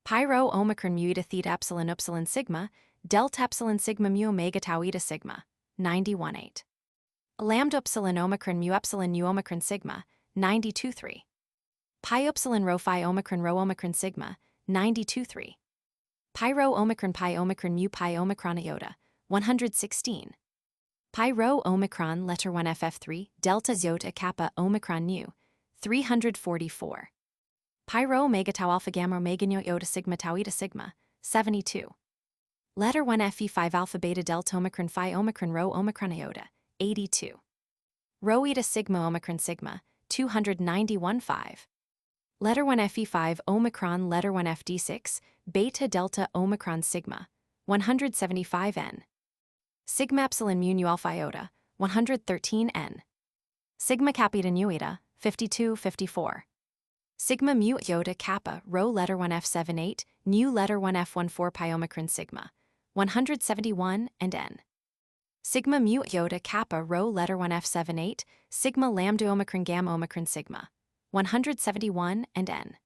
Pi rho omicron mu eta theta epsilon sigma, delta epsilon sigma mu omega tau eta sigma, 91.8. Lambda epsilon omicron mu epsilon nu omicron sigma, 92.3. Pi epsilon rho phi omicron sigma, 92.3. Pi rho omicron pi omicron mu pi omicron iota, 116. Pi rho omicron letter 1 ff3 delta iota kappa omicron nu, 344. Pi rho omega tau alpha gamma omega nu iota sigma tau eta sigma, 72. Letter 1 fe5 alpha beta delta omicron phi omicron rho omicron iota, 82. Rho eta sigma omicron sigma, 291 5. Letter 1 fe5 omicron letter 1 fd6 beta delta omicron sigma, 175 n. Sigma epsilon mu nu alpha iota, 113 n. Sigma kappa eta nu eta, 52 54. Sigma mu iota kappa rho letter 1 f78 nu letter 1 f14 pi omicron sigma, 171 and n. Sigma mu iota kappa rho letter 1 f78 sigma lambda omicron gamma omicron sigma, 171 and n.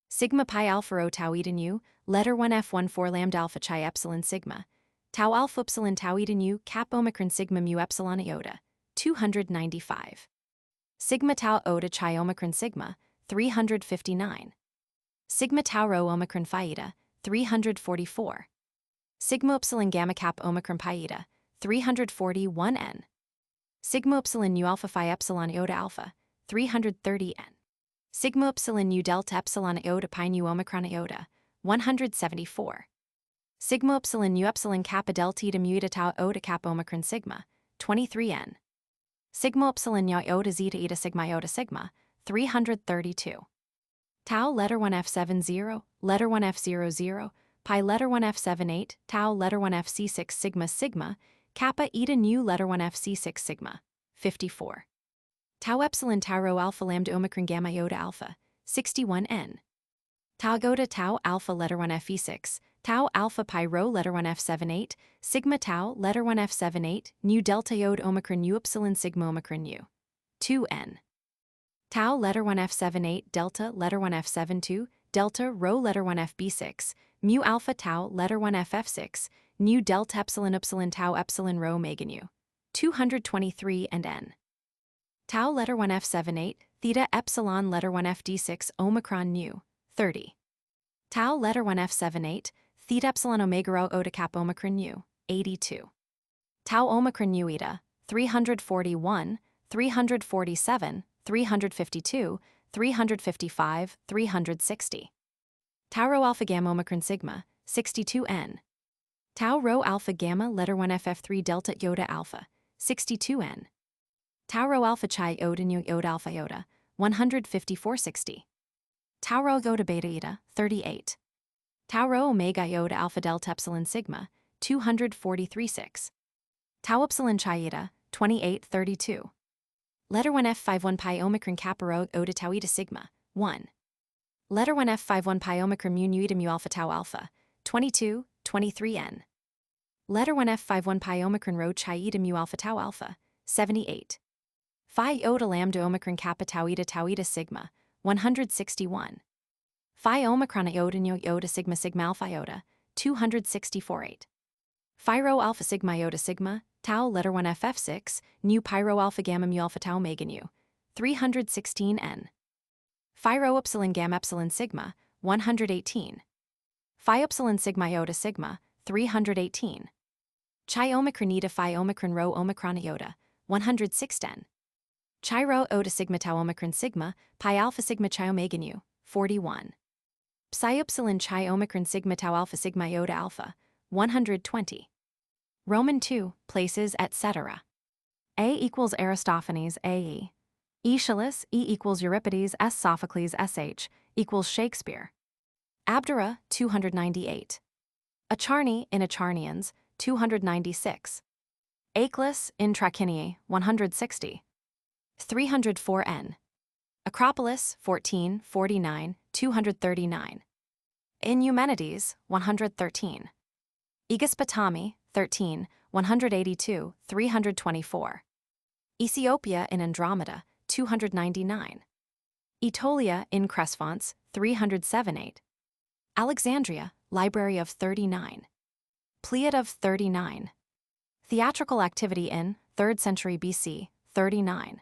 Sigma pi alpha rho tau eta nu letter 1 f14 lambda alpha chi epsilon sigma, tau alpha epsilon tau eta nu kappa omicron sigma mu epsilon iota, 295. Sigma tau ota chi omicron sigma, 359. Sigma tau rho omicron phi eta, 344. Sigma epsilon gamma kappa omicron pi eta, 341 n. Sigma epsilon nu alpha phi epsilon iota alpha, 330 n. Sigma epsilon nu delta epsilon iota pi nu omicron iota, 174. Sigma epsilon nu epsilon kappa delta eta mu eta tau iota kappa omicron sigma, 23 n. Sigma epsilon nu iota zeta eta sigma iota sigma, 332. Tau letter 1 f70, letter 1 f00, pi letter 1 f78, tau letter 1 fc6 sigma sigma, kappa eta nu letter 1 fc6 sigma, 54. Tau epsilon tau rho alpha lambda omicron gamma iota alpha, 61 n. Tau iota tau alpha letter 1 fe6, tau alpha pi rho letter 1 f78, sigma tau letter 1 f78, nu delta iota omicron u epsilon sigma omicron u, 2 n. Tau letter 1 f78 delta letter 1 f72, delta rho letter 1 fb6, mu alpha tau letter 1 ff6, nu delta epsilon epsilon tau epsilon rho omega nu, 223 and n. Tau letter 1 f78, theta epsilon letter 1 fd6 omicron nu, 30. Tau letter 1 f78, theta epsilon omega rho ota kappa omicron nu, 82. Tau omicron nu eta, 341, 347, 352, 355, 360. Tau rho alpha gamma omicron sigma, 62 n. Tau rho alpha gamma letter 1 ff3 delta iota alpha, 62 n. Tau rho alpha chi iota nu iota alpha iota, 154 60. Tau rho iota beta eta, 38. Tau rho omega iota alpha delta epsilon sigma, 243 6. Tau epsilon chi eta, 28 32. Letter 1 f51 pi omicron kappa rho iota tau eta sigma, 1. Letter 1 f51 pi omicron mu nu eta mu alpha tau alpha, 22 23 n. Letter 1 f51 pi omicron rho chi eta mu alpha tau alpha, 78. Phi iota lambda omicron kappa tau eta sigma, 161. Phi omicron iota nu iota sigma sigma alpha iota, 264 8. Phi rho alpha sigma iota sigma, tau letter 1 ff6, nu pi rho alpha gamma mu alpha tau omega nu, 316 n. Phi rho epsilon gamma epsilon sigma, 118. Phi epsilon sigma iota sigma, 318. Chi omicron eta phi omicron rho omicron iota, 106 n. Chi rho iota sigma tau omicron sigma, pi alpha sigma chi omega nu, 41. Psi epsilon chi omicron sigma tau alpha sigma iota alpha, 120. Roman 2, places, etc. A equals Aristophanes AE. Aeschylus E equals Euripides S Sophocles SH equals Shakespeare. Abdera 298. Acharni in Acharnians 296. Aeschylus in Trachiniae 160. 304 n. Acropolis 14 49 239. In Eumenides 113. Aegispotami 13 182 324. Ethiopia in Andromeda 299. Aetolia in Cresphontes 307 8. Alexandria, Library of 39. Pleiad of 39. Theatrical activity in 3rd century BC 39.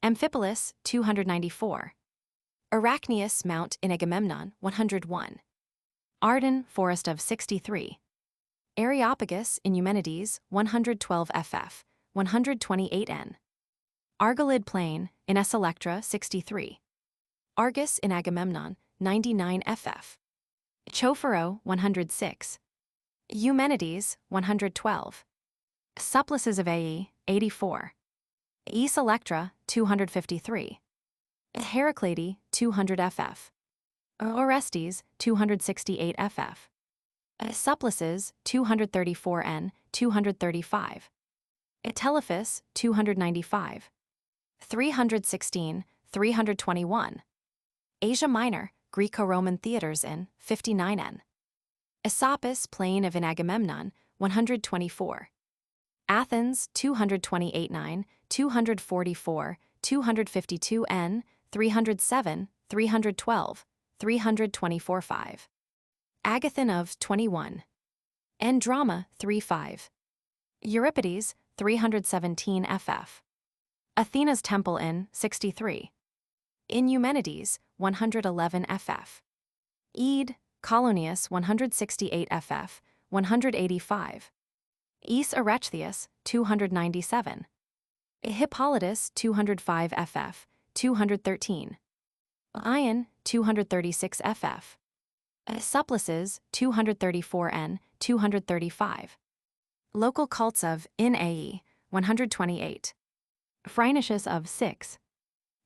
Amphipolis 294. Arachneus Mount in Agamemnon 101. Arden, forest of 63. Areopagus in Eumenides, 112 ff, 128 n. Argolid plain in Electra, 63. Argus in Agamemnon, 99 ff. Chophoro, 106. Eumenides, 112. Supplices of Ae, 84. Aes Electra, 253. Heraclide, 200 ff. Orestes, 268 ff. Supplices, 234 n, 235. Telephus, 295. 316, 321. Asia Minor, Greco-Roman theaters in, 59 n. Aesopus, plain of in Agamemnon, 124. Athens, 228 9, 244, 252 n, 307, 312, 324 5. Agathon of 21. Drama 3-5. Euripides, 317 ff. Athena's temple in, 63. In Eumenides, 111 ff. Ede, Colonius, 168 ff, 185. Aes Erechtheus, 297. Hippolytus, 205 ff, 213. Ion, 236 ff. Supplices, 234 n, 235. Local cults of in Ae, 128. Phrynichus of 6.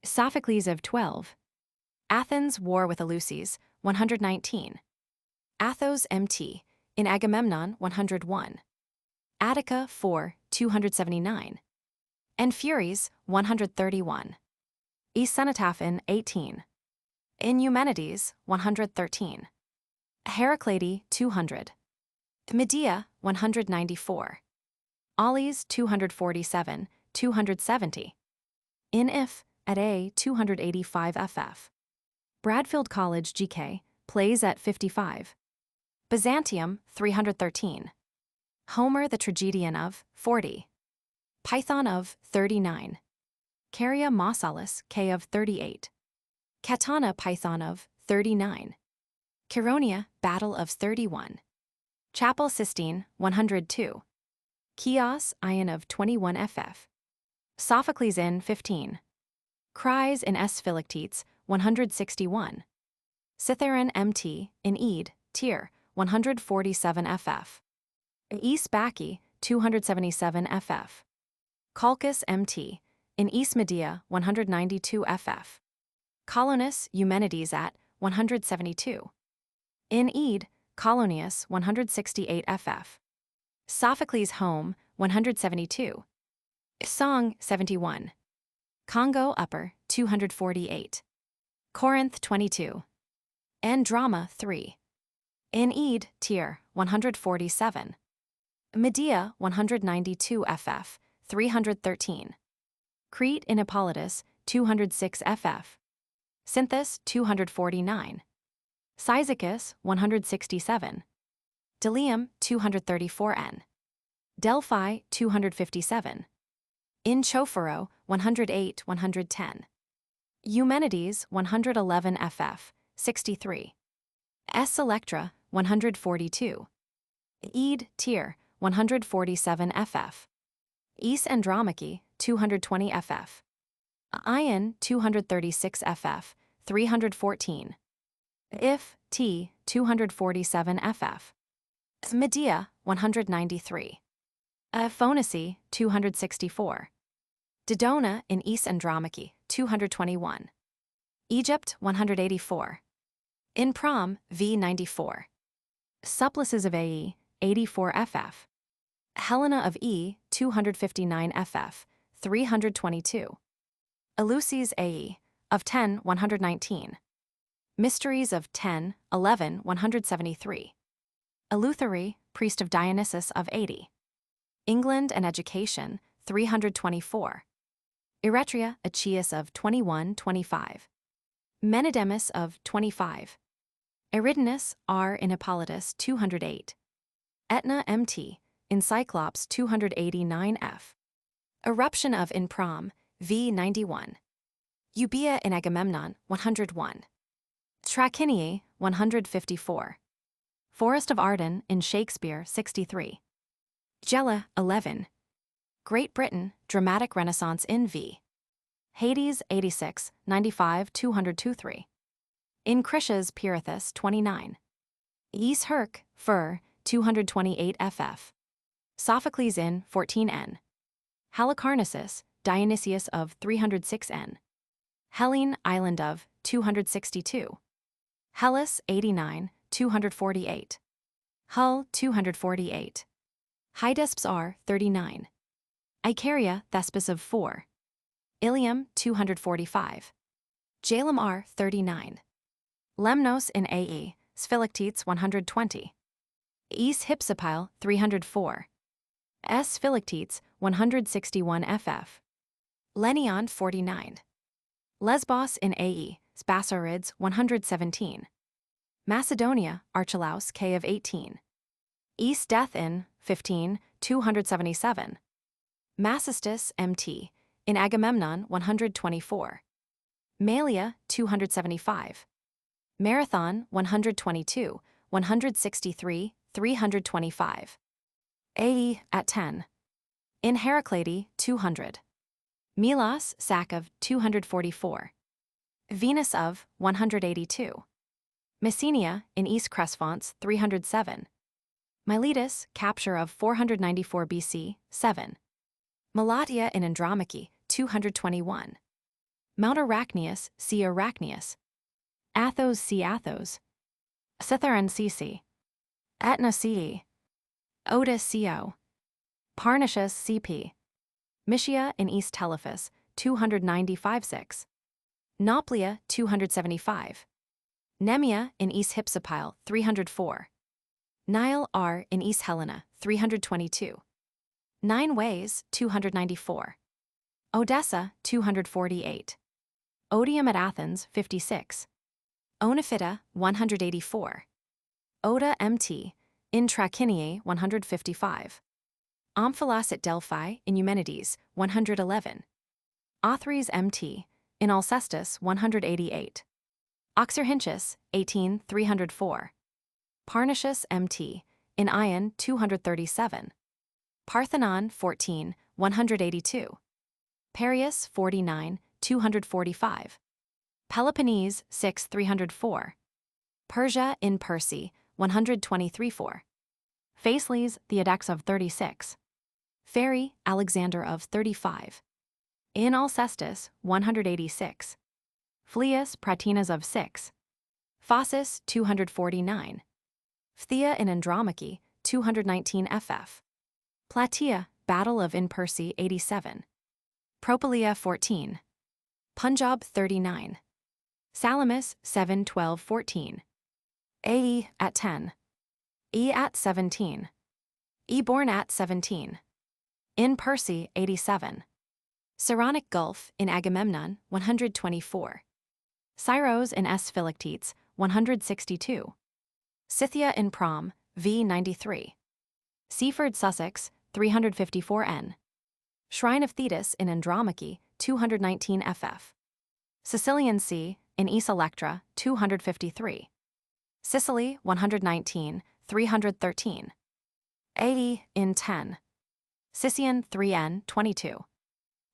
Sophocles of 12. Athens' war with Eleusis, 119. Athos Mt. in Agamemnon, 101. Attica 4, 279. And Furies, 131. Cenotaph in 18. In Eumenides, 113. Heraclide, 200. Medea, 194. Ollys, 247, 270. In If, at A, 285 ff. Bradfield College GK, plays at 55. Byzantium, 313. Homer the Tragedian of 40. Python of 39. Caria Mausolus K of 38. Catana Python of 39. Chaeronea Battle of 31. Chapel Sistine 102. Chios Ion of 21 ff. Sophocles in 15. Cries in S. Philoctetes 161. Cytheron Mt. in Ede, Tyr 147 ff. Aes Bacchae 277 ff. Calchas Mt. in Aes Medea 192 ff. Colonus Eumenides at 172. In Ede, Colonius 168 ff. Sophocles Home 172. Song 71. Congo Upper 248. Corinth 22. Drama 3. In Ede, Tyr 147. Medea 192 ff. 313. Crete in Hippolytus 206 ff. Cynthus 249. Cyzicus 167. Delium 234 n. Delphi 257. In Chophoro 108 110. Eumenides 111 ff. 63. S. Electra 142. Ede, Tyr 147 ff. Aes Andromache 220 ff. Ion 236 ff. 314. If T 247 ff. Medea 193. Phonacy 264. Dodona in Aes Andromache 221. Egypt 184. In Prom v 94. Supplices of Ae 84 ff. Helena of E 259 ff. 322. Eleusis Ae of 10 119. Mysteries of 10 11 173. Eleutheri, priest of Dionysus of 80. England and Education 324. Eretria Aeschylus of 21 25. Menedemus of 25. Eridanus R in Hippolytus 208. Etna Mt. in Cyclops 289 f. Eruption of in Prom v 91. Euboea in Agamemnon 101. Trachiniae 154. Forest of Arden in Shakespeare 63. Gela 11. Great Britain, Dramatic Renaissance in V. Hades 86, 95 202-3. In Critias Pirithous 29. Eis Herc, Fur, 228 ff. Sophocles in 14n. Halicarnassus, Dionysius of 306n. Hellene Island of 262. Hellas 89, 248. Hull 248. Hydaspes R 39. Icaria Thespis of 4. Ilium 245. Jalem R 39. Lemnos in AE, Sphiloctetes 120. Eis Hypsipyle 304. S Philoctetes 161 ff. Lenion 49. Lesbos in AE, Spassorids 117. Macedonia, Archelaus K of 18. East Death in 15, 277. Macestus MT, in Agamemnon 124. Malia 275. Marathon 122, 163, 325. AE at 10. In Heraclede 200. Milos sack of 244. Venus of 182. Messenia in East Cresfonts 307. Miletus capture of 494 BC 7. Malatia in Andromache 221. Mount Arachneus see Arachneus. Athos see Athos. Citharan CC. Etna CE. Oda CO. Parnassus CP. Mysia in East Telephus 295-6. Nauplia 275. Nemea in East Hypsipyle 304. Nile R in East Helena 322. Nine Ways 294. Odessa 248. Odium at Athens 56. Onephita 184. Oda MT in Trachiniae 155. Omphalos at Delphi in Eumenides 111. Othries MT in Alcestis 188. Oxyrhynchus 18 304. Parnassus MT in Ion 237. Parthenon 14 182. Parius 49 245. Peloponnese 6 304. Persia in Percy 123-4. Faesles Theodex of 36. Ferry Alexander of 35. In Alcestis 186. Phlius Pratinas of 6. Phocis 249. Phthia in Andromache 219 ff. Plataea Battle of in Percy 87. Propolia 14. Punjab 39. Salamis 7 12 14. AE at 10. E at 17. E born at 17. In Percy 87. Saronic Gulf in Agamemnon 124. Syros in S Philoctetes 162. Scythia in Prom V 93. Seaford Sussex 354n. Shrine of Thetis in Andromache 219 ff. Sicilian Sea in East Electra 253. Sicily 119 313. AE in 10. Sicyon 3n 22.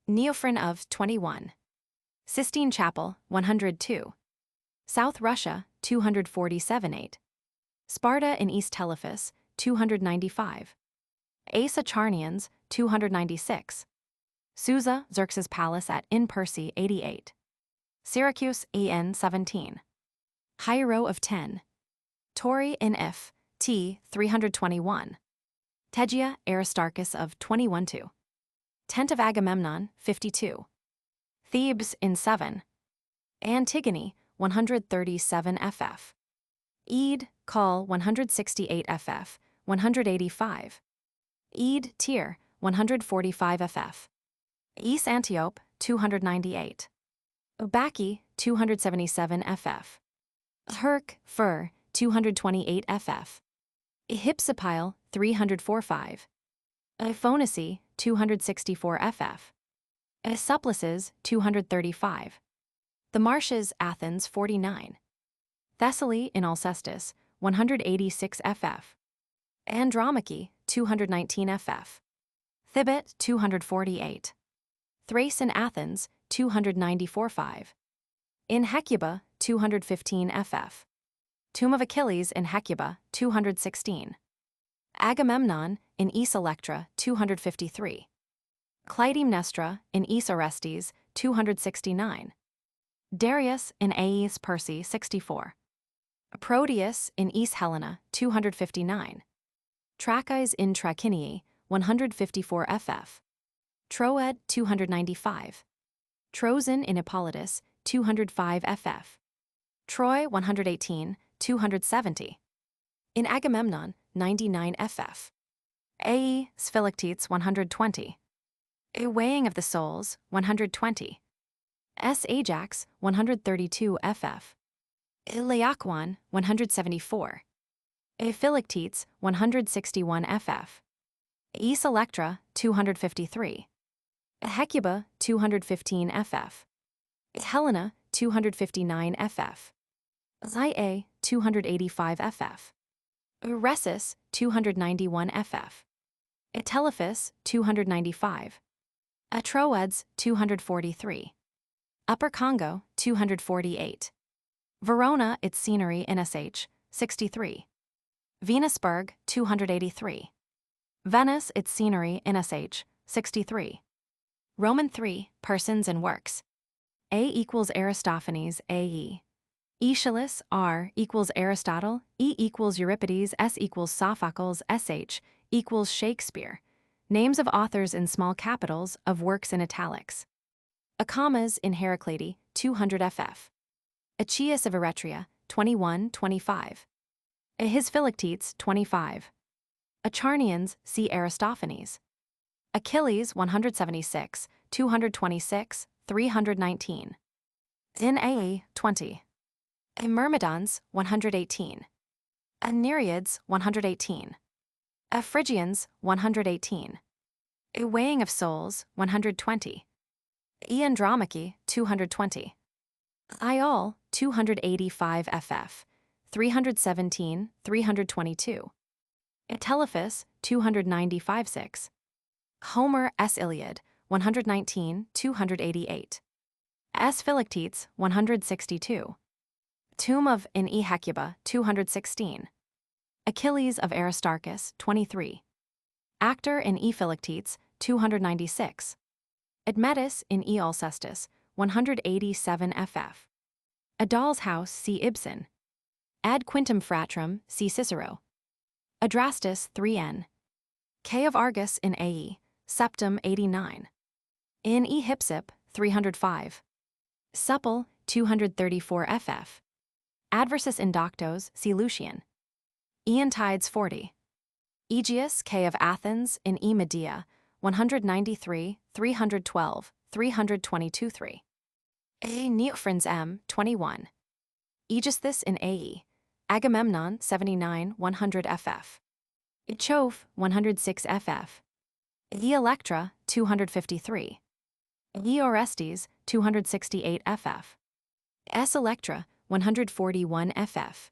Neophron of 21. Sistine Chapel 102. South Russia 247-8. Sparta in East Telephus 295. Asa Charnians 296. Susa Xerxes Palace at in Percy 88. Syracuse EN 17. Hiero of 10. Tori in If T 321. Tegia Aristarchus of 21-2. Tent of Agamemnon 52. Thebes in 7. Antigone 137 ff. Ede Call 168 ff. 185. Ede Tyr 145 ff. East Antiope 298. Ubaki 277 ff. Herc Fur 228 ff. Hypsipyle 345. Phonacy 264 ff. Supplices 235. The Marshes Athens 49. Thessaly in Alcestis 186 ff. Andromache, 219 ff. Thibet, 248. Thrace in Athens, 294 5. In Hecuba, 215 ff. Tomb of Achilles in Hecuba, 216. Agamemnon in Aes Electra, 253. Clytemnestra in Aes Orestes, 269. Darius in Aes Percy, 64. Proteus in Aes Helena, 259. Trachis in Trachiniae, 154 ff. Troad, 295. Trozen in Hippolytus, 205 ff. Troy, 118, 270. In Agamemnon, 99 ff. Ae Sphilictetes, 120. A Weighing of the Souls, 120. S. Ajax, 132 ff. Laocoon, 174. A Philoctetes, 161 ff. Aes Electra, 253. Hecuba, 215 ff. Helena, 259 ff. Lia, 285 ff. Rhesus, 291 ff. Telephus, 295. Atroeds, 243. Upper Congo, 248. Verona, its scenery in sh, 63. Venusberg, 283. Venice, its scenery in sh, 63. Roman 3, Persons and Works. A equals Aristophanes, AE. Aeschylus, R equals Aristotle, E equals Euripides, S equals Sophocles, SH equals Shakespeare. Names of authors in small capitals, of works in italics. Acamas in Heraclide, 200 ff. Aeschylus of Eretria, 21, 25. His Philoctetes, 25. Acharnians, see Aristophanes. Achilles, 176, 226, 319. In Aa, 20. Myrmidons, 118. Nereids, 118. Phrygians, 118. A Weighing of Souls, 120. Andromache, 220. Iol, 285 ff. 317, 322. Telephus, 295 6. Homer S. Iliad, 119, 288. S. Philoctetes, 162. Tomb of in E. Hecuba, 216. Achilles of Aristarchus, 23. Actor in E. Philoctetes, 296. Admetus in E. Alcestis, 187 ff. A Doll's House, see Ibsen. Ad Quintum Fratrum, see Cicero. Adrastus, 3n. K of Argus in AE, Septum, 89. In E. Hypsip, 305. Supple, 234 ff. Adversus Indoctos, see Lucian. Eontides, 40. Aegeus, K of Athens in E. Medea, 193, 312, 322 3. A. Neophrens M, 21. Aegisthus in AE, Agamemnon, 79, 100 ff. Choph, 106 ff. E. Electra, 253. E. Orestes, 268 ff. S. Electra, 141 ff.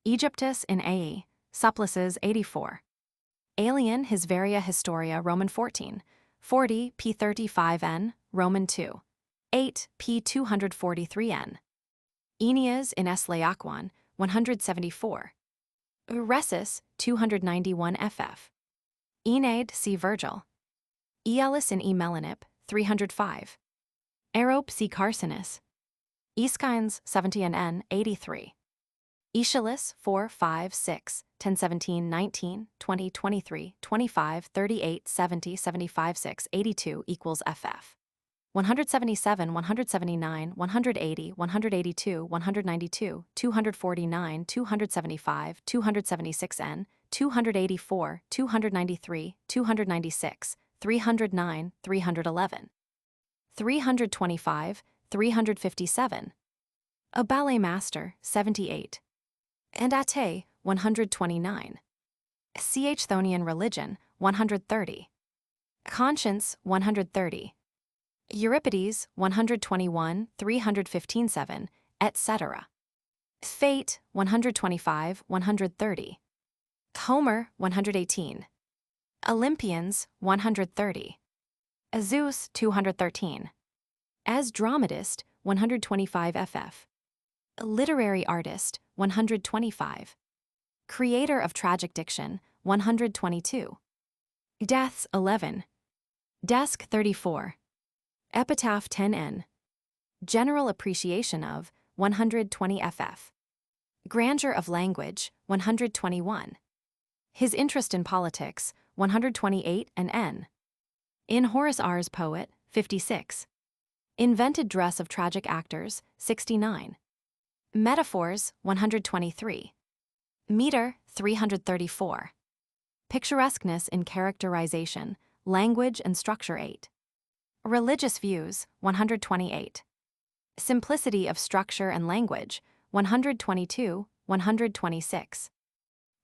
Aegyptus in AE, Supplices, 84. Alien His Varia Historia, Roman 14, 40 p. 35n, Roman 2, 8 p. 243n. Aeneas in S. Laocoon, 174. Rhesus, 291 ff. Aeneid, see Virgil. Aeolus in E. Melanip, 305. Aerope, see Carcinus. Aeschines, 70 and N, 83. Aeschylus, 4, 5, 6, 10, 17, 19, 20, 23, 25, 38, 70, 75, 6, 82 equals FF. 177, 179, 180, 182, 192, 249, 275, 276N, 284, 293, 296, 309, 311. 325, 357. A ballet master, 78. And Ate, 129. Ch. Chthonian religion, 130. Conscience, 130. Euripides, 121, 315 7, etc. Fate, 125, 130. Homer, 118. Olympians, 130. Zeus, 213. As dramatist, 125 ff. Literary artist, 125. Creator of tragic diction, 122. Deaths, 11. Desk, 34. Epitaph, 10n. General appreciation of, 120 ff. Grandeur of language, 121. His interest in politics, 128 and n. In Horace R's poet, 56. Invented dress of tragic actors, 69. Metaphors, 123. Meter, 334. Picturesqueness in characterization, language and structure, 8. Religious views, 128. Simplicity of structure and language, 122, 126.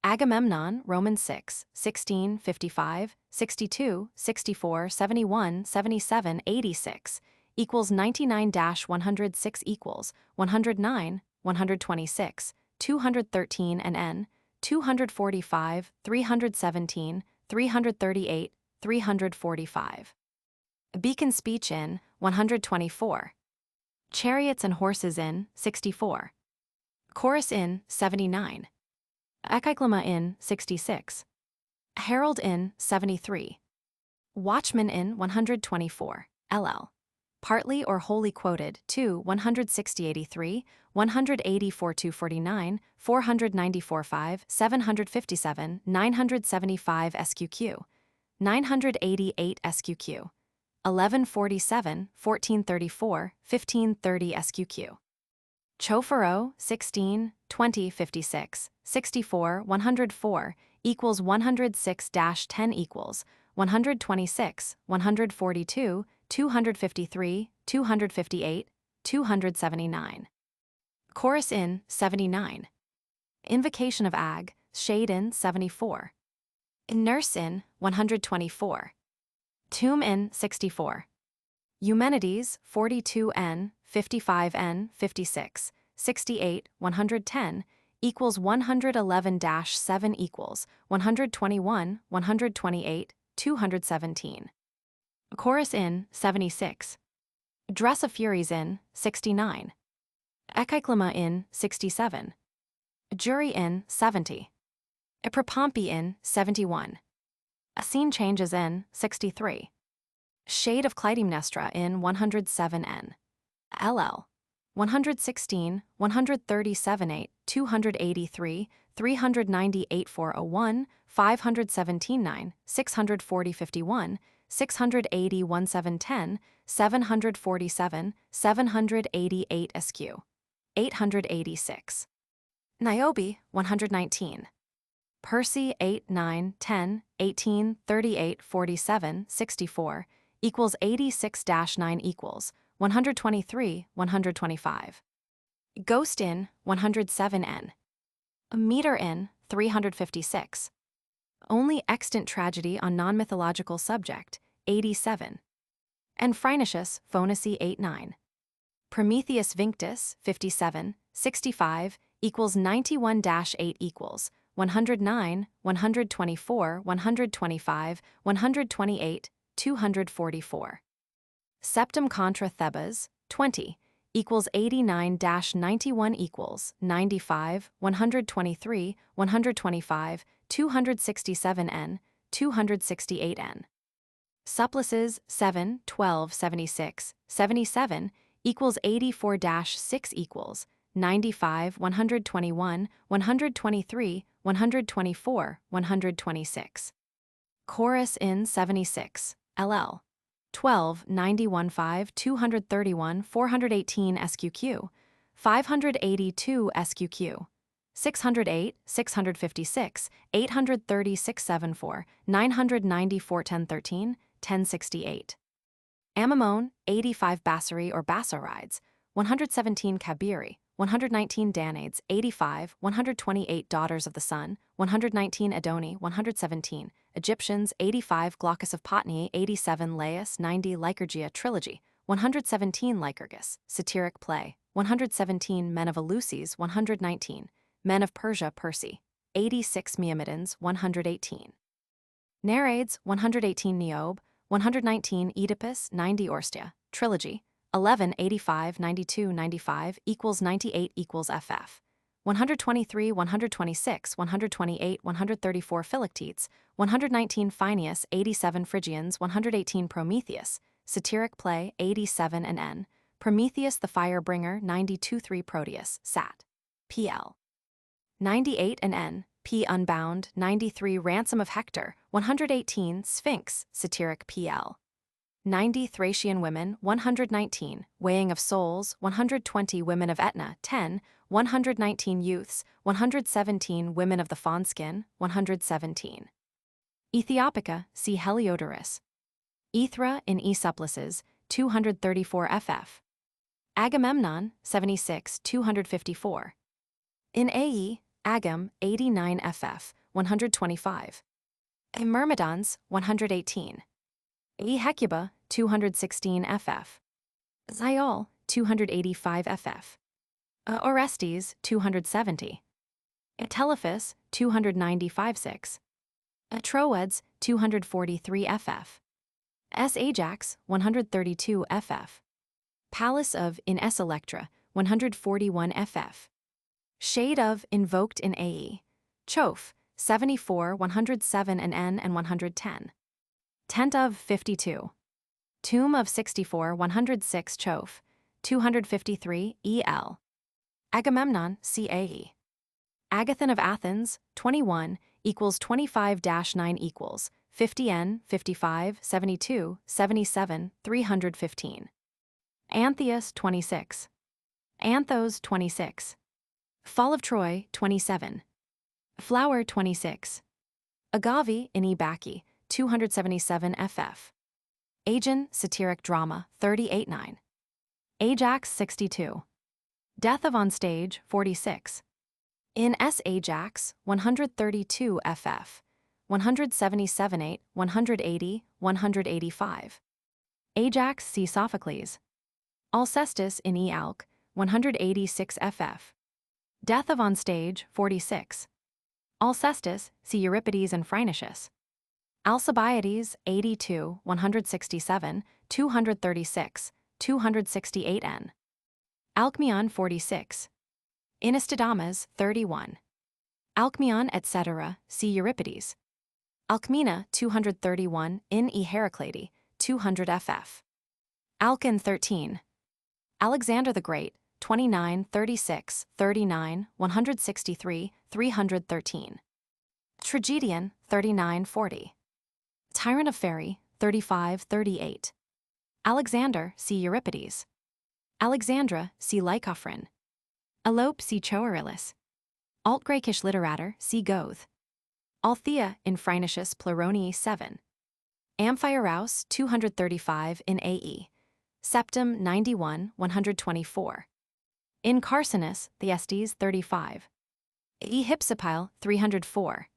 Agamemnon, Romans 6, 16, 55, 62, 64, 71, 77, 86, equals 99-106 equals 109, 126, 213 and n, 245, 317, 338, 345. Beacon speech in, 124. Chariots and horses in, 64. Chorus in, 79. Echiclema in, 66. Herald in, 73. Watchman in, 124. LL. Partly or wholly quoted, 2, 160-83, 184-249, 494-5, 757, 975 SQQ, 988 SQQ, 1147, 1434, 1530 SQQ. Chofero, 16, 20, 56, 64, 104, equals 106-10 equals 126, 142, 253, 258, 279. Chorus in, 79. Invocation of Ag, shade in, 74. Nurse in, 124. Tomb in, 64. Eumenides, 42n, 55n, 56, 68, 110, equals 111-7 equals 121, 128, 217. Chorus in, 76. Dress of Furies in, 69. Echiclema in, 67. Jury in, 70. Epropompi in, 71. Scene changes in, 63. Shade of Clytemnestra in 107n. LL. 116, 137-8, 283, 398-401, 517-9, 640-51, 680-1710, 747, 788 SQ. 886. Niobe, 119. Percy, 8, 9, 10, 18, 38, 47, 64, equals 86-9 equals 123, 125. Ghost in, 107n. Meter in, 356. Only extant tragedy on non-mythological subject, 87. And Phrynichus, Phonacy, 8, 9. Prometheus Vinctus, 57, 65, equals 91-8 equals 109, 124, 125, 128, 244. Septum contra Thebes, 20, equals 89-91 equals 95, 123, 125, 267n, 268n. Supplices, 7, 12, 76, 77, equals 84-6 equals 95, 121, 123, 124, 126. Chorus in, 76, LL. 12, 91, 5, 231, 418 SQQ, 582 SQQ, 608, 656, 836, 74, 994, 1013, 1068. Amamone, 85 Bassari or Bassarides, 117 Kabiri, 119 Danaids, 85, 128 Daughters of the Sun, 119 Adoni, 117 Egyptians, 85 Glaucus of Potni, 87 Laius, 90 Lycurgia Trilogy, 117 Lycurgus, satiric play, 117 Men of Eleusis, 119 Men of Persia, Percy, 86 Myrmidons, 118 Nereids, 118 Niobe, 119 Oedipus, 90 Orstia, trilogy, 11 85 92 95 equals 98 equals FF. 123 126 128 134 Philoctetes, 119 Phineus, 87 Phrygians, 118 Prometheus, satiric play, 87 and N, Prometheus the Firebringer, 92 3 Proteus, Sat. PL. 98 and N, P Unbound, 93 Ransom of Hector, 118 Sphinx, satiric PL. 90 Thracian Women, 119 Weighing of Souls, 120 Women of Etna, 10 119 Youths, 117 Women of the Fawnskin, 117 Ethiopica, see Heliodorus. Aethra in E Supplices, 234 ff. Agamemnon, 76 254. In AE, Agam, 89 ff, 125. Myrmidons, 118. E Hecuba, 216 ff. Zyol, 285 ff. Orestes, 270. Telephus, 295 6. Troades, 243 ff. Ajax, 132 ff. Palace of in S Electra, 141 ff. Shade of invoked in AE. Choph, 74 107 and N and 110. Tent of 52. Tomb of 64 106 Choph, 253 EL. Agamemnon, CAE. Agathon of Athens, 21, equals 25-9 equals 50N, 55, 72, 77, 315. Antheus, 26. Anthos, 26. Fall of Troy, 27. Flower, 26. Agave in Ebaki, 277 ff. Aegon, satiric drama, 38-9. Ajax, 62. Death of On Stage, 46. In S. Ajax, 132 ff. 177 8, 180, 185. Ajax, see Sophocles. Alcestis in E. Alc, 186 ff. Death of On Stage, 46. Alcestis, see Euripides and Phrynichus. Alcibiades, 82, 167, 236, 268 N. Alcmeon, 46. Inistidamas, 31. Alcmeon, etc., see Euripides. Alcmena, 231, in E. Heraclede, 200 ff. Alcon, 13. Alexander the Great, 29, 36, 39, 163, 313. Tragedian, 39, 40. Tyrant of Faery, 35, 38. Alexander, see Euripides. Alexandra, see Lycophron. Elope, see Choerilus. Altgraecisch Literatur, see Goethe. Althea in Phrynichus Pleronii 7. Amphiaraus, 235 in AE. Septem, 91, 124. In Carcinus, Thyestes, 35. E. Hypsipyle, 304.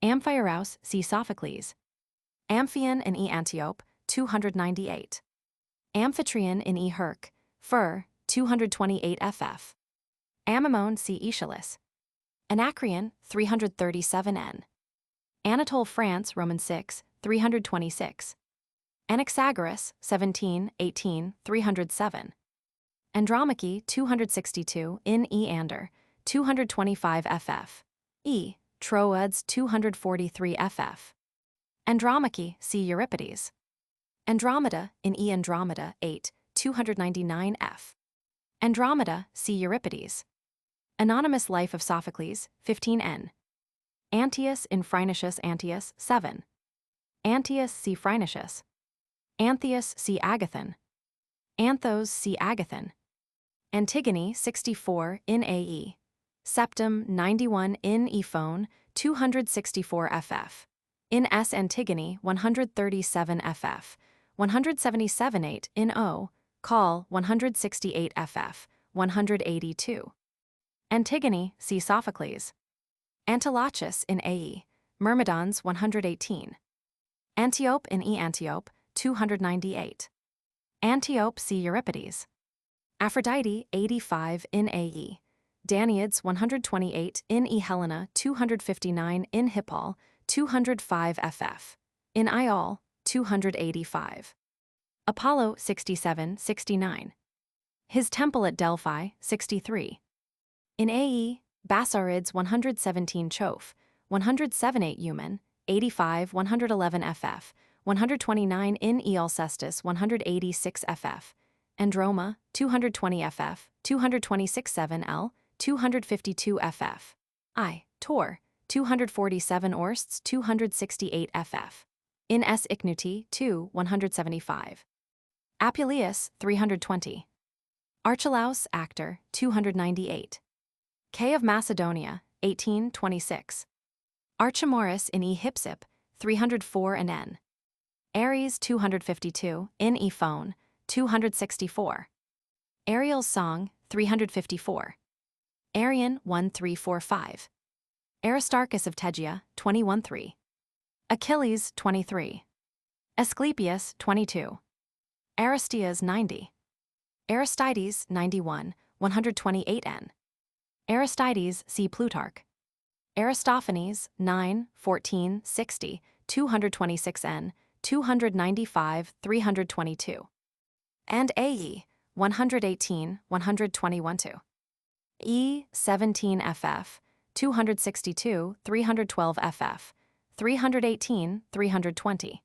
Amphiaraus, see Sophocles. Amphion in E. Antiope, 298. Amphitryon in E. Herc, Fur, 228 ff. Amymone, see Aeschylus. Anacreon, 337 N. Anatole, France, Roman 6, 326. Anaxagoras, 17, 18, 307. Andromache, 262, in E. Ander, 225 ff. E. Troades, 243 ff. Andromache, see Euripides. Andromeda, in E. Andromeda, 8, 299 f. Andromeda, see Euripides. Anonymous Life of Sophocles, 15 N. Antaeus in Phrynichus Antaeus, 7. Antaeus, see Phrynichus. Antheus, see Agathon. Anthos, see Agathon. Antigone, 64, in AE. Septem, 91, in Ephone, 264 ff. In S. Antigone, 137 ff. 177 8, in O. Call, 168 ff. 182. Antigone, see Sophocles. Antilochus in AE. Myrmidons, 118. Antiope in E. Antiope, 298. Antiope see Euripides. Aphrodite 85 in AE. Danaedes 128 in E Helena 259 in Hippol 205 FF. In Iol 285. Apollo 67-69. His temple at Delphi 63. In AE, Bassarids 117 Choph 107 Eumen 85 111 FF 129 in E Alcestis 186 FF. Androma 220 FF 226 7 L 252 FF. I. Tor 247 Orsts 268 FF. In S. Ichnuti 2 175. Apuleius 320. Archelaus actor 298. K of Macedonia 1826. Archemorus in E Hypsip 304 and N. Ares 252 in E Phone 264. Ariel's Song 354. Arion 1345. Aristarchus of Tegea 21-3. Achilles 23. Asclepius 22. Aristeas 90. Aristides 91, 128 N. Aristides see Plutarch. Aristophanes 9, 14, 60, 226 N, 295, 322. And AE 118, 121 2. E 17 FF 262, 312 FF 318, 320.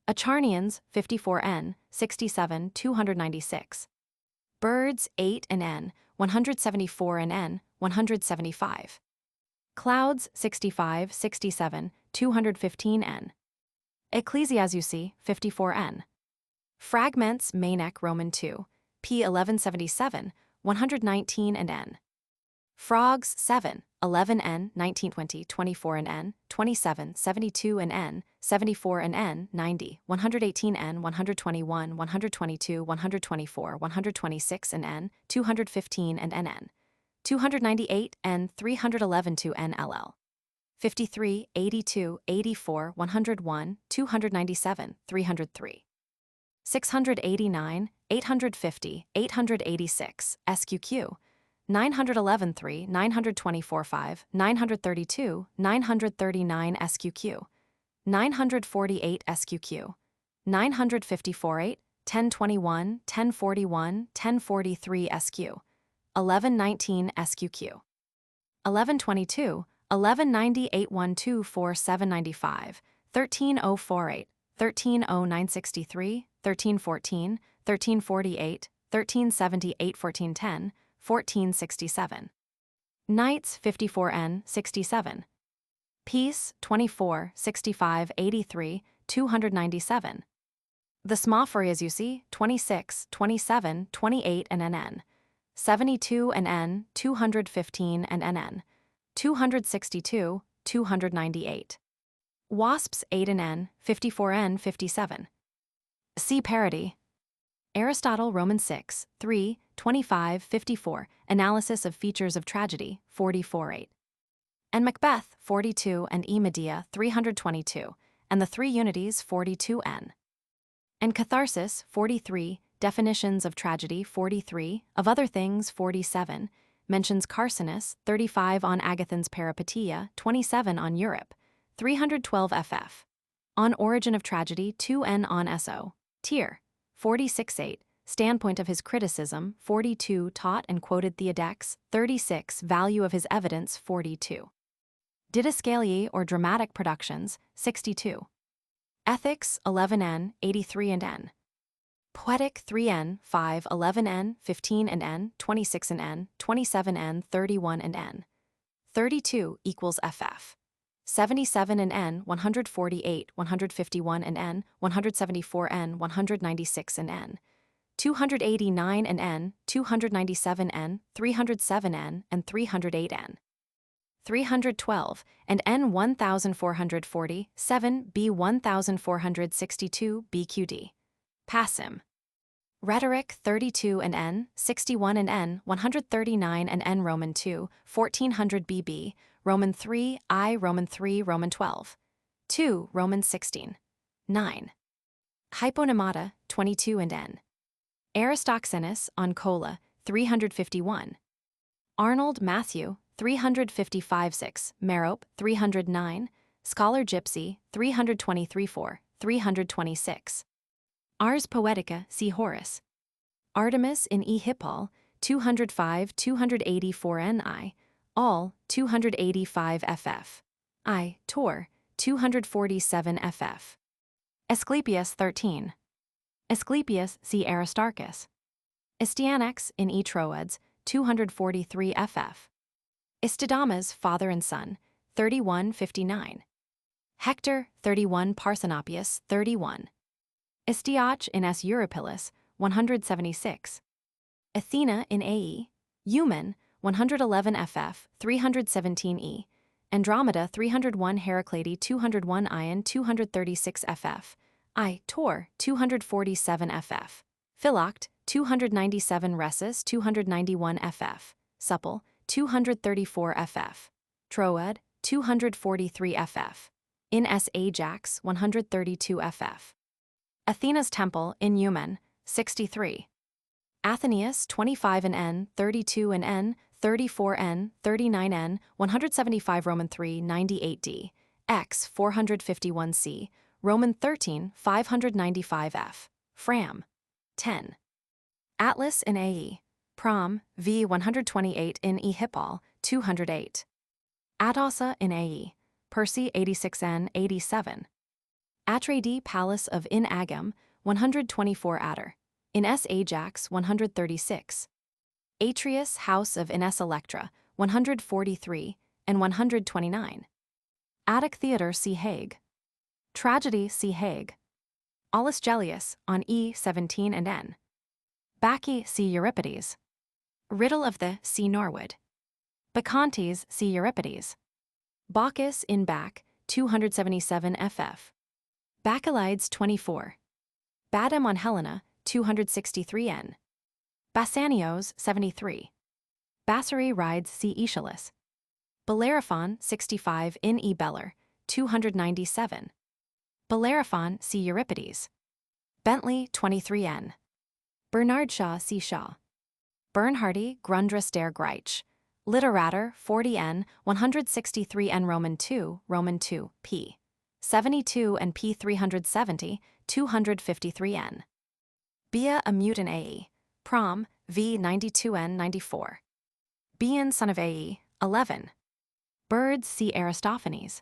Acharnians 54 N 67, 296. Birds 8 and N 174 and N 175. Clouds 65, 67, 215 N. Ecclesiazusi 54 N. Fragments Manek Roman 2, p. 1177, 119 and N. Frogs 7, 11 N, 1920, 24 and N, 27, 72 and N, 74 and N, 90, 118 N, 121, 122, 124, 126 and N, 215 and NN. 298 N, 311 to NLL. 53, 82, 84, 101, 297, 303. 689, 850, 886, SQQ. 911 3, 924 5, 932, 939 SQQ. 948 SQQ. 954 8, 1021, 1041, 1043 SQ. 1119 SQQ. 1122, 1190 8124 795, 13048, 130963, 1314, 1348, 1378 1410, 1467. Knights 54N 67. Peace 24, 65, 83, 297. The Smophoriazusi 26, 27, 28 and NN. 72 and N, 215 and NN. 262, 298. Wasps 8 and N, 54N 57. See parody. Aristotle Roman 6, 3, 25, 54, Analysis of Features of Tragedy, 44-8. And Macbeth, 42, and E Medea, 322, and the Three Unities, 42N. And Catharsis, 43, Definitions of Tragedy, 43, of Other Things, 47, mentions Carcinus, 35 on Agathon's Peripeteia, 27 on Europe, 312 FF. On Origin of Tragedy, 2N on SO. Tier. 46-8, standpoint of his criticism, 42, taught and quoted Theodex, 36, value of his evidence, 42. Didascalii or dramatic productions, 62. Ethics, 11N, 83 and N. Poetic, 3N, 5, 11N, 15 and N, 26 and N, 27N, 31 and N. 32 equals FF. 77 and N, 148, 151 and N, 174 N, 196 and N. 289 and N, 297 N, 307 N, and 308 N. 312, and N 1440, 7 B 1462 BQD. Passim. Rhetoric 32 and N, 61 and N, 139 and N Roman 2, 1400 BB, Roman 3, I Roman 3, Roman 12. 2, Roman 16. 9. Hyponymata, 22 and N. Aristoxenus on Cola, 351. Arnold Matthew, 355-6, Merope, 309, Scholar Gypsy, 323-4, 326. Ars Poetica, see Horace. Artemis in E. Hippol, 205-284 Ni, all, 285 ff. I. Tor, 247 ff. Asclepius 13. Asclepius, see Aristarchus. Astyanax in E. Troads, 243 ff. Istidamas, father and son, 3159. Hector, 31 Parthenopius, 31. Astyoch in S. Euripides, 176. Athena in AE. Eumen, 111 ff, 317 E. Andromeda 301 Heraclede 201 Ion 236 ff. I. Tor, 247 ff. Philoct, 297 Rhesus 291 ff. Supple, 234 ff. Troad, 243 ff. In S. Ajax, 132 ff. Athena's Temple in Eumen, 63. Athenaeus 25 in N, 32 in N, 34 N, 39 N, 175 Roman 3, 98 D, X 451 C, Roman 13, 595 F, Fram, 10. Atlas in AE, Prom, V 128 in E Hippol, 208. Atossa in AE, Percy 86 N, 87. Atradi Palace of In Agam, 124 Atter. In S. Ajax, 136. Atreus House of Ines Electra, 143, and 129. Attic Theatre see Hague. Tragedy see Hague. Aulus Gellius on E. 17 and N. Bacchae see Euripides. Riddle of the see Norwood. Bacchantes see Euripides. Bacchus in Bac, 277 ff. Bacchylides 24. Badam on Helena, 263 N. Bassanios 73. Bassarii rides see Aeschylus. Bellerophon 65 in E. Beller, 297. Bellerophon see Euripides. Bentley 23 N. Bernard Shaw see Shaw. Bernhardi Grundris der Greich. Literatur 40 N, 163 N Roman 2, p. 72 and p. 370, 253 N. Bia a mute in AE. Prom, V 92 N 94. Bian son of AE, 11. Birds see Aristophanes.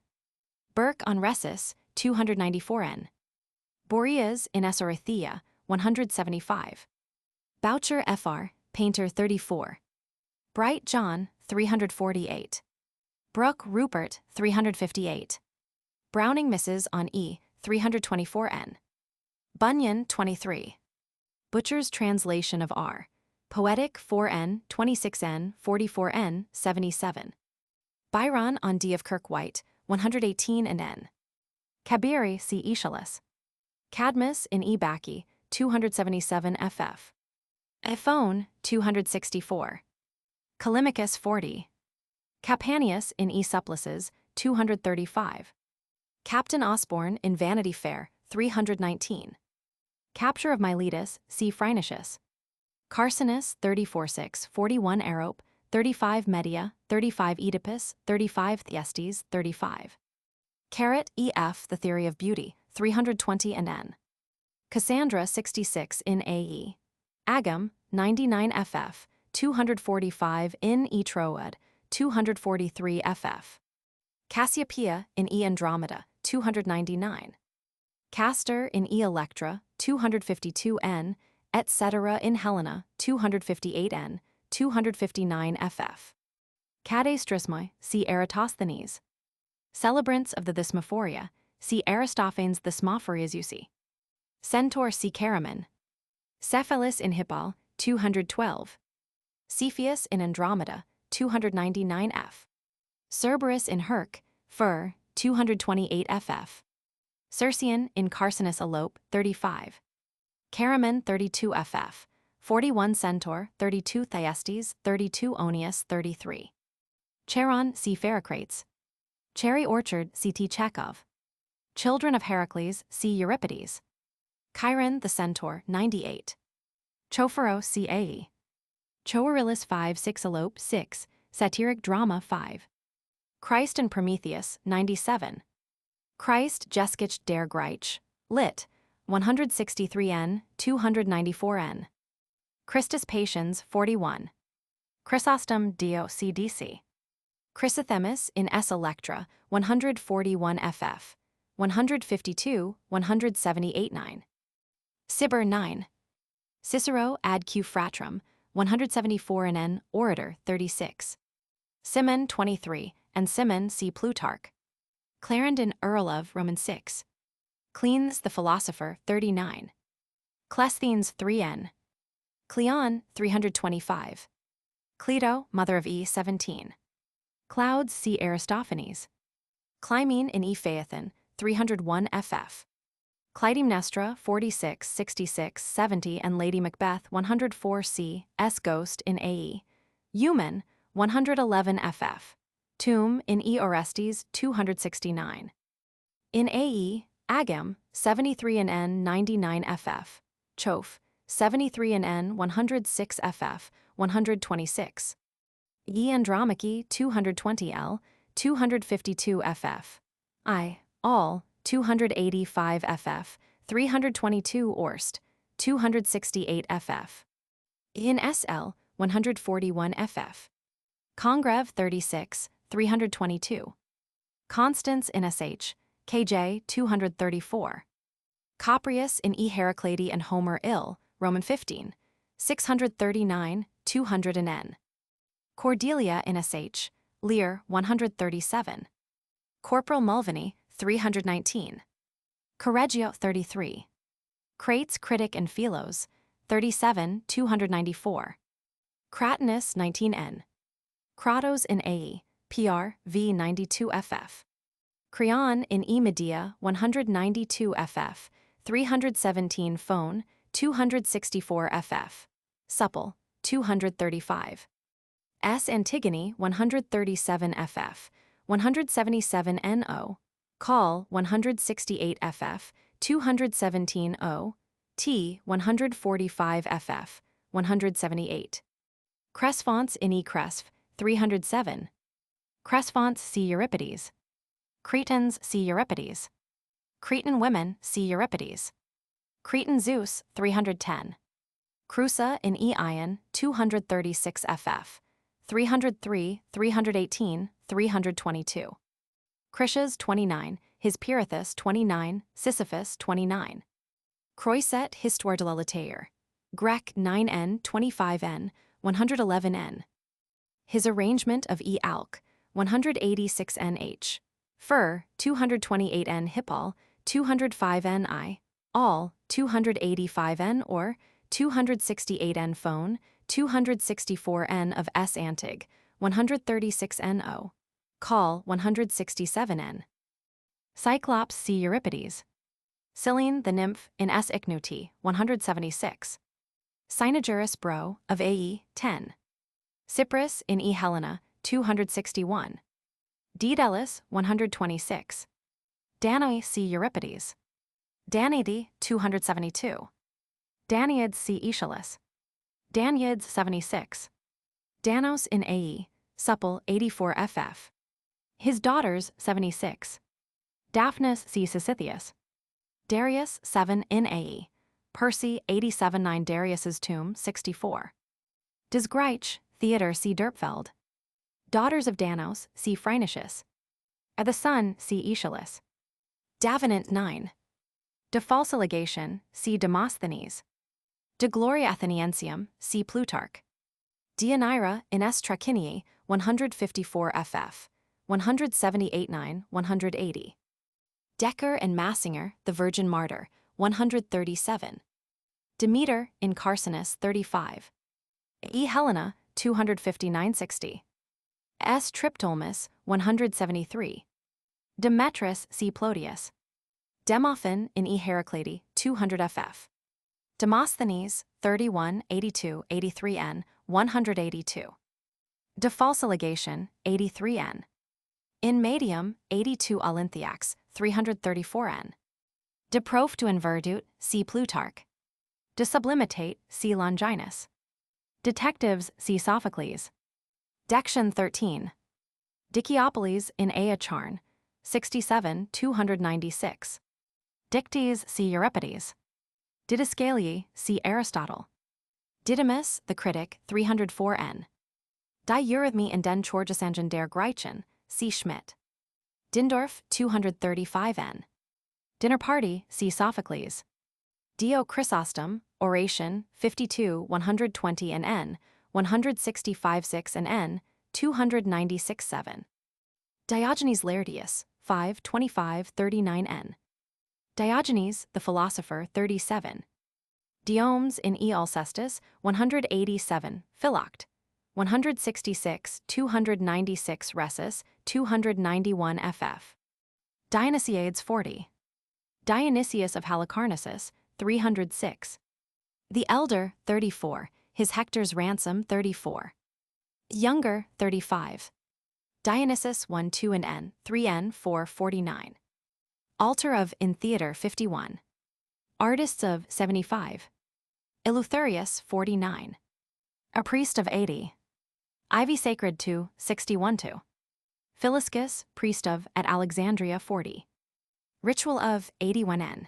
Burke on Rhesus, 294 N. Boreas in Esorithia, 175. Boucher Fr, Painter 34. Bright John, 348. Brooke Rupert, 358. Browning Misses on E, 324 N. Bunyan, 23. Butcher's Translation of R. Poetic 4N, 26N, 44N, 77. Byron on D of Kirkwhite, 118 and N. Kabiri see Aeschylus. Cadmus in E. Bacchae, 277 ff. Ephone, 264. Callimachus 40. Capanius in E. Supplices, 235. Captain Osborne in Vanity Fair, 319. Capture of Miletus, see Phrynichus. Carcinus 34-6, 41 Arope, 35 Medea, 35 Oedipus, 35 Thyestes, 35. Carrot E.F. The Theory of Beauty, 320 and N. Cassandra 66 in AE. Agam, 99 ff, 245 in E. Troad, 243 ff. Cassiopeia in E. Andromeda, 299. Castor in E. Electra, 252 N, etc. in Helena, 258 N, 259 ff. Cadastrismoi, see Eratosthenes. Celebrants of the Thesmophoria, see Aristophanes' Thesmophorias UC. Centaur see Caraman. Cephalus in Hippol, 212. Cepheus in Andromeda, 299 f. Cerberus in Herc, Fur, 228 ff. Circean in Carcinus Elope, 35. Caraman 32 ff. 41 Centaur, 32 Thyestes, 32 Onius, 33. Charon see Pherecrates. Cherry Orchard see T. Chekhov. Children of Heracles see Euripides. Chiron the Centaur, 98. Chophoro CAE. Choerilus 5-6 Elope 6, Satiric Drama 5. Christ and Prometheus 97. Christ Geskich der Greich, lit. 163n, 294n. Christus Patiens 41. Chrysostom Dio CDC. Chrysothemis in S. Electra 141 ff. 152, 178 9. Cibber 9. Cicero ad Q Fratrum 174 n. Orator 36. Simon 23, and Simon C. Plutarch. Clarendon Earl of Roman 6. Cleans the Philosopher 39. Cleisthenes 3n. Cleon 325. Cleito, mother of E 17. Clouds C. Aristophanes. Clymene in E. Phaethon 301 ff. Clytemnestra 46, 66, 70 and Lady Macbeth 104 c. S. Ghost in AE. Eumen 111 ff. Tomb in E. Orestes 269. In AE, Agam 73 in N 99 ff. Choph 73 in N 106 ff. 126. E. Andromache 220 L 252 ff. I. All 285 ff. 322 Orst 268 ff. In SL 141 ff. Congreve 36 322. Constance in SH KJ 234. Coprius in E. Heraclidi and Homer Ill Roman 15 639 200 N. Cordelia in SH Lear 137. Corporal Mulvaney 319. Correggio 33. Crates Critic and Philos 37 294. Cratinus 19n. Cratos in AE PR V 92 ff. Creon in E. Medea 192 ff. 317 Phone 264 ff. Supple 235. S. Antigone 137 ff. 177 NO. Call 168 ff. 217 O. T 145 ff. 178. Cresphonts in E. Cresf 307. Cresphonts see Euripides. Cretans see Euripides. Cretan women see Euripides. Cretan Zeus 310. Crusa in E. Ion 236 ff. 303, 318, 322. Critias 29, his Pirithous 29, Sisyphus 29. Croiset Histoire de la Littérature. Grec 9n, 25n, 111n. His arrangement of E. Alc, 186nh. Fur, 228n Hippol, 205n I. All, 285n or 268n Phone, 264n of S. Antig, 136n-O. Call, 167n. Cyclops see Euripides. Silene the Nymph in S. Ichnuti, 176. Cynogerus Bro of AE, 10. Cypris in E. Helena, 261. Daedalus, 126. Danae see Euripides. Danaides, 272. Danaids see Aeschylus. Danaids 76. Danos in AE, Supple 84 ff. His daughters 76. Daphnis see Sisythius. Darius 7 in AE, Percy 87 9 Darius's tomb 64. Desgreich, Theater see Derpfeld. Daughters of Danos see Phrynichus. At the sun see Aeschylus. Davenant 9. De falsa legation see Demosthenes. De gloria Atheniensium see Plutarch. Deianira in S. Trachiniae 154 ff. 178 9 180. Decker and Massinger, the Virgin Martyr, 137. Demeter in Carcinus 35. E. Helena 259 60. S. Triptolmus 173. Demetrius see Plotius. Demophan in E. Heraclidi 200 ff. Demosthenes 31 82 83n 182. De falsa legation 83n. In Medium 82 Olympiacs 334n. De prof to inverdut see Plutarch. De sublimitate, see Longinus. Detectives, see Sophocles. Dection 13. Diciopolis in Aeschylus, 67, 296. Dictes, see Euripides. Didascalii, see Aristotle. Didymus, the critic, 304n. Die Eurythmy in den Chorgesangen der Griechen, see Schmidt. Dindorf, 235n. Dinner Party, see Sophocles. Dio Chrysostom, Oration, 52, 120 and n, 165 6 and n, 296 7. Diogenes Laertius, 5, 25, 39 n. Diogenes, the philosopher, 37. Diomes in E. Alcestis, 187, Philoct. 166, 296 Resus, 291 ff. Dionysiades 40. Dionysius of Halicarnassus, 306. The Elder, 34, his Hector's Ransom, 34. Younger, 35. Dionysus 1 2 and n, 3n 4 49. Altar of in Theater 51. Artists of 75. Eleutherius 49. A priest of 80. Ivy Sacred 2, 61 2. Philiscus, priest of at Alexandria 40. Ritual of 81n.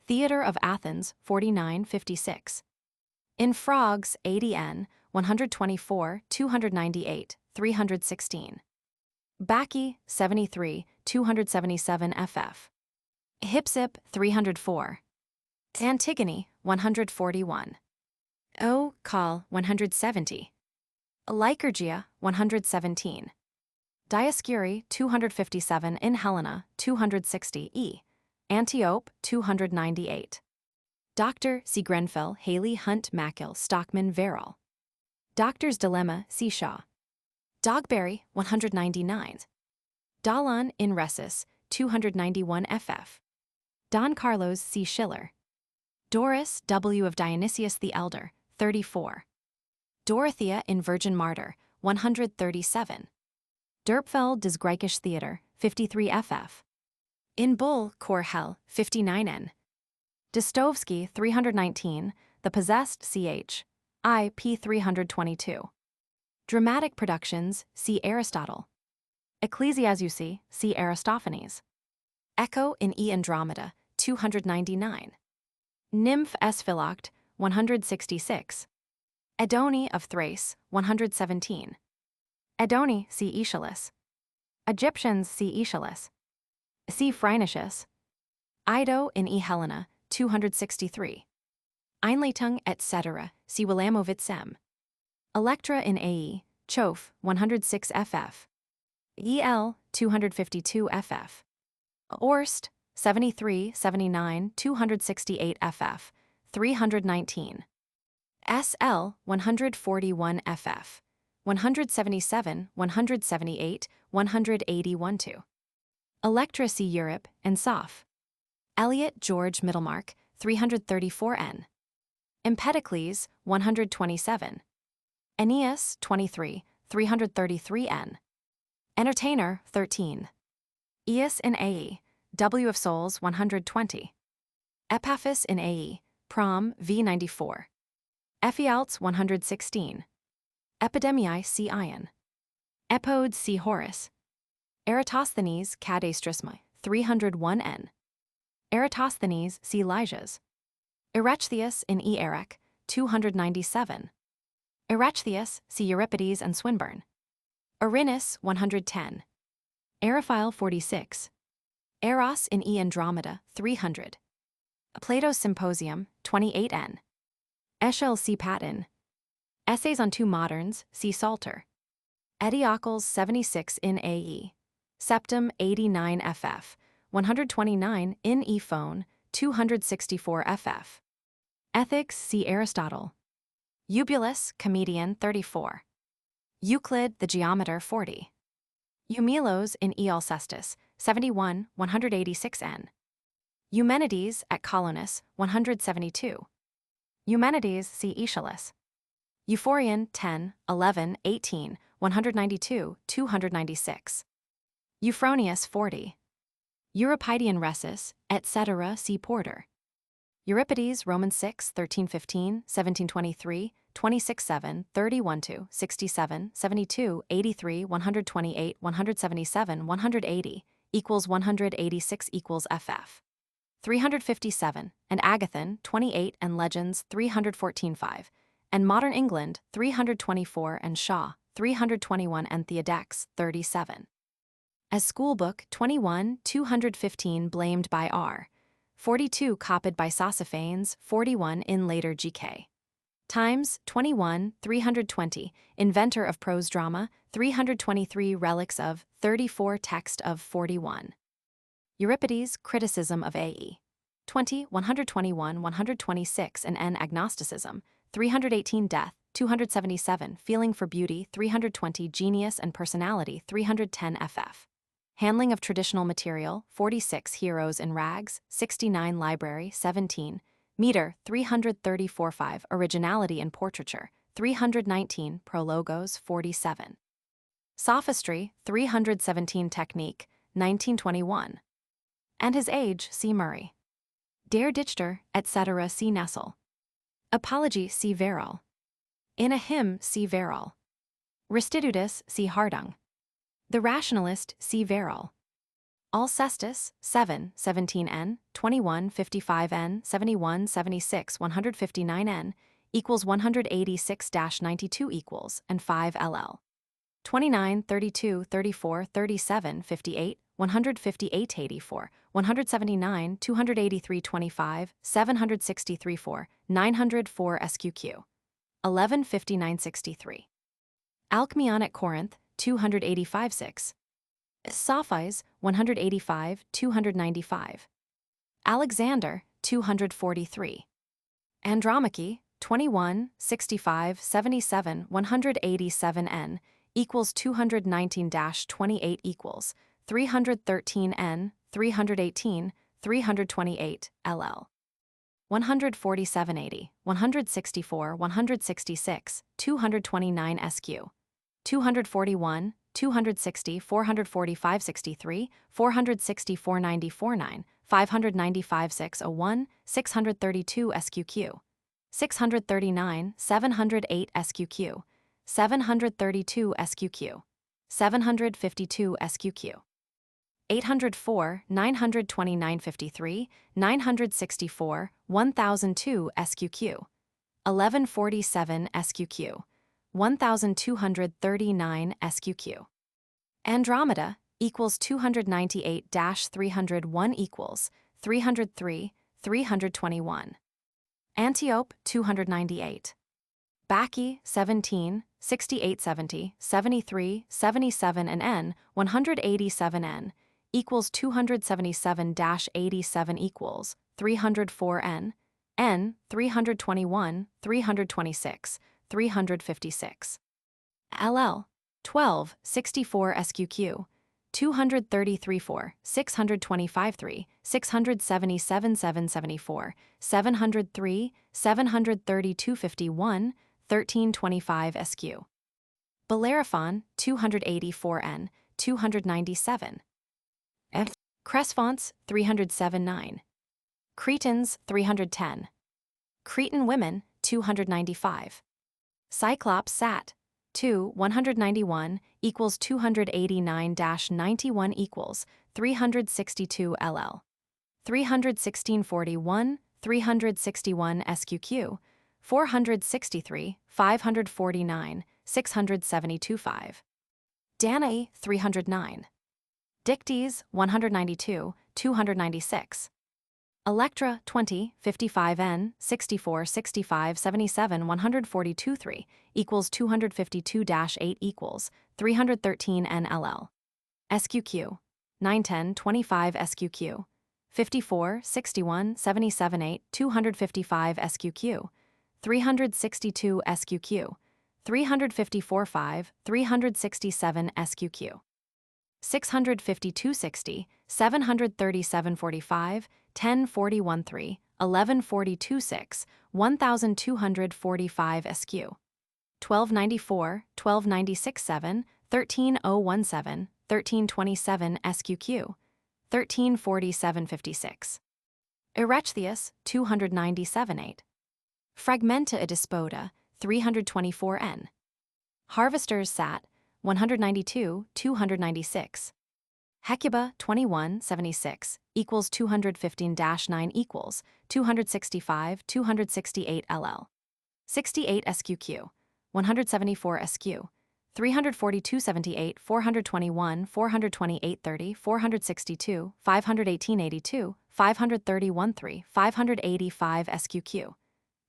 Theater of Athens 49 56. In Frogs 80n, 124, 298, 316. Bacchae 73, 277 ff. Hypsip 304. Antigone 141. O. Call 170. Lycurgia 117. Dioscuri 257 in Helena 260 e. Antiope 298. Dr. C. Grenfell, Haley, Hunt, Mackil, Stockman, Verrill. Doctor's Dilemma, C. Shaw. Dogberry 199. Dahlon in Resus 291 ff. Don Carlos C. Schiller. Doris W. of Dionysius the Elder 34. Dorothea in Virgin Martyr 137. Derpfeld des Greikisch Theater 53 ff. In Bull, Cor Hell 59n. Dostovsky 319, The Possessed ch. I. p. 322. Dramatic Productions, see Aristotle. Ecclesiazusi, see Aristophanes. Echo in E. Andromeda, 299. Nymph S. Philoct, 166. Edoni of Thrace, 117. Edoni, see Aeschylus. Egyptians, see Aeschylus. See Phrynichus. Ido in E. Helena, 263. Einleitung etc., see Wilamowitz M. Electra in AE, Chof, 106 ff. EL, 252 ff. Orst, 73, 79, 268 ff. 319. SL, 141 ff. 177, 178, 181 2. Electra C. Europe and Soph. Eliot George Middlemark, 334n. Empedocles, 127. Aeneas, 23, 333n. Entertainer, 13. Eus in AE, W of Souls, 120. Epaphus in AE, Prom, v. 94. Ephialtes, 116. Epidemiae C. Ion. Epode C. Horace. Eratosthenes Cadastrisma, 301n. Eratosthenes C. Lysias. Erechtheus in E. Eric, 297. Erechtheus C. Euripides and Swinburne. Erinus 110. Eriphile 46. Eros in E. Andromeda 300. Plato's Symposium 28n. Eschyle C. Patton. Essays on Two Moderns C. Salter. Ediocles 76 in AE. Septum 89 ff. 129 in E. Phone 264 ff. Ethics C. Aristotle. Eubulus, Comedian 34. Euclid, the Geometer 40. Eumelos in E. Alcestis 71, 186n. Eumenides at Colonus 172. Eumenides see Aeschylus. Euphorion 10, 11, 18, 192, 296. Euphronius 40. Euripidean Resus, etc. see Porter. Euripides, Romans 6, 13-15, 17-23, 26-7, 31-2, 67, 72, 83, 128, 177, 180, equals 186 equals ff. 357, and Agathon, 28, and Legends, 314-5, and Modern England, 324, and Shaw, 321, and Theodex, 37. As Schoolbook, 21, 215 blamed by R. 42 copied by Sosophanes, 41 in later GK. Times, 21, 320, inventor of prose drama, 323 relics of, 34 text of 41. Euripides, criticism of A.E. 20, 121, 126 and N. agnosticism, 318 death, 277 feeling for beauty, 320 genius and personality, 310 ff. Handling of traditional material, 46 heroes in rags, 69 library, 17, meter, 334-5 originality in portraiture, 319 prologos, 47. Sophistry, 317 technique, 1921. And his age, C. Murray. Der Dichter, etc. C. Nessel. Apology, C. Verrall. In a hymn, C. Verrall. Restitutus, C. Hardung. The Rationalist, C. Verrall. Alcestis, 7, 17n, 21, 55n, 71, 76, 159n, equals 186-92 equals, and 5 ll. 29, 32, 34, 37, 58, 158, 84, 179, 283, 25, 763, 4, 904 SQQ. 11, 59, 63. Alcmaeon at Corinth, 285, 6. Sophocles, 185, 295. Alexander, 243. Andromache, 21, 65, 77, 187 n, equals 219-28 equals, 313 n, 318, 328, ll. 147-80, 164, 166, 229 SQ. 241, 260, 445, 63, 460, 490, 49, 595, 601, 632 SQQ. 639, 708 SQQ. 732 SQQ. 752 SQQ. 804, 929, 53, 964, 1002 SQQ. 1147 SQQ. 1239 SQQ. Andromeda equals 298-301 equals 303, 321. Antiope 298. Bacchae 17, 68, 70, 73, 77 and N 187 N equals 277-87 equals 304 N, N 321, 326, 356. LL 12, 64 SQQ. 233 4, 625 3, 677 774, 703, 732 51, 1325 SQ. Bellerophon 284 N, 297. F. Cresfonts 307 9. Cretans 310. Cretan women 295. Cyclops Sat 2, 191 equals 289-91 equals 362 ll. 316-41, 361 SQQ, 463, 549, 672 5. Danae 309. Dictes 192, 296. Electra 20, 55n, 64, 65, 77, 142 3 equals 252-8 equals 313 NLL. SQQ 910, 25 SQQ 54, 61, 77 8, 255 SQQ 362 SQQ 354 5, 367 SQQ 652 60, 737 45, 1041 3, 1142 6, 1245 SQ. 1294, 1296 7, 13017, 1327 SQQ. 1347 56. Euripides, 297-8. Fragmenta a Despoda, 324 n. Harvesters Sat, 192, 296. Hecuba, 2176, equals 215-9 equals 265, 268 ll. 68 SQQ, 174 SQ, 342 78, 421, 428 30, 462, 518 82, 531 3, 585 SQQ,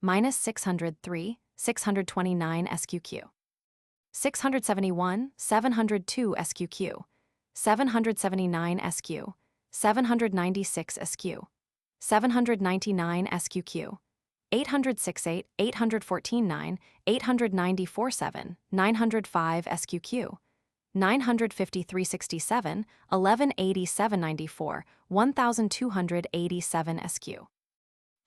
minus 603, 629 SQQ. 671, 702 SQQ, 779 SQ, 796 SQ, 799 SQQ, 868, 814 9, 894 7, 905 SQQ, 953 67, 1187 94, 1287 SQ.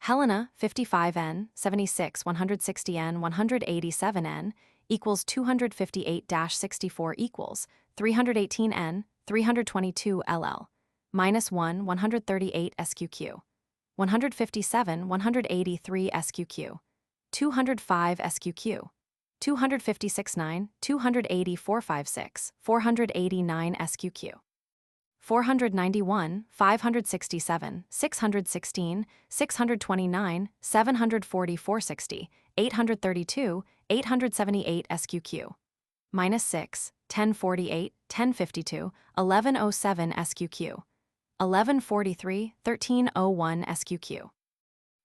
Helena, 55n, 76 160n, 187n, equals 258-64 equals 318n, 322 ll, minus 1, 138 SQQ, 157, 183 SQQ, 205 SQQ, 256 9, 284 56, 489 SQQ. 491, 567, 616, 629, 744 60, 832, 878 SQQ. Minus 6, 1048, 1052, 1107 SQQ. 1143, 1301 SQQ.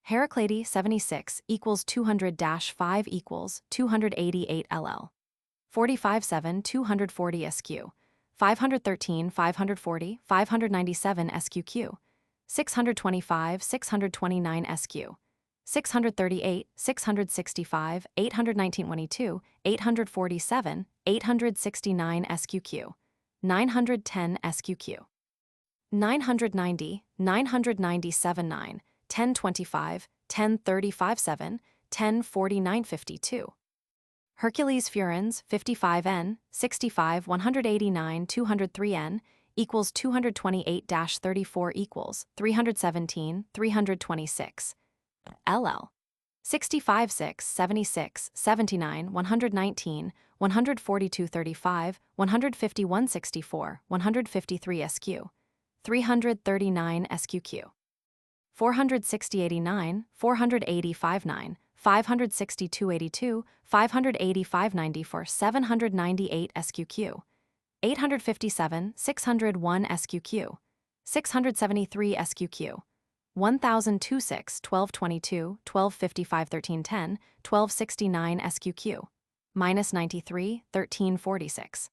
Heraclidi 76 equals 200-5 equals 288 ll. 45 7, 240 SQ. 513, 540, 597 SQQ, 625, 629 SQ, 638, 665, 819 22, 847, 869 SQQ, 910 SQQ, 990, 997 9, 1025, 1035 7, 1049 52. Hercules Furens, 55n, 65 189 203n, equals 228-34 equals 317, 326. LL. 65 6, 76, 79, 119, 142 35, 151 64, 153 SQ, 339 SQQ. 460 89, 485 9, 562 82, 585 94, 798 SQQ, 857, 601 SQQ, 673 SQQ, 1026, 1222, 1255 1310, 1269 SQQ, minus 93, 1346.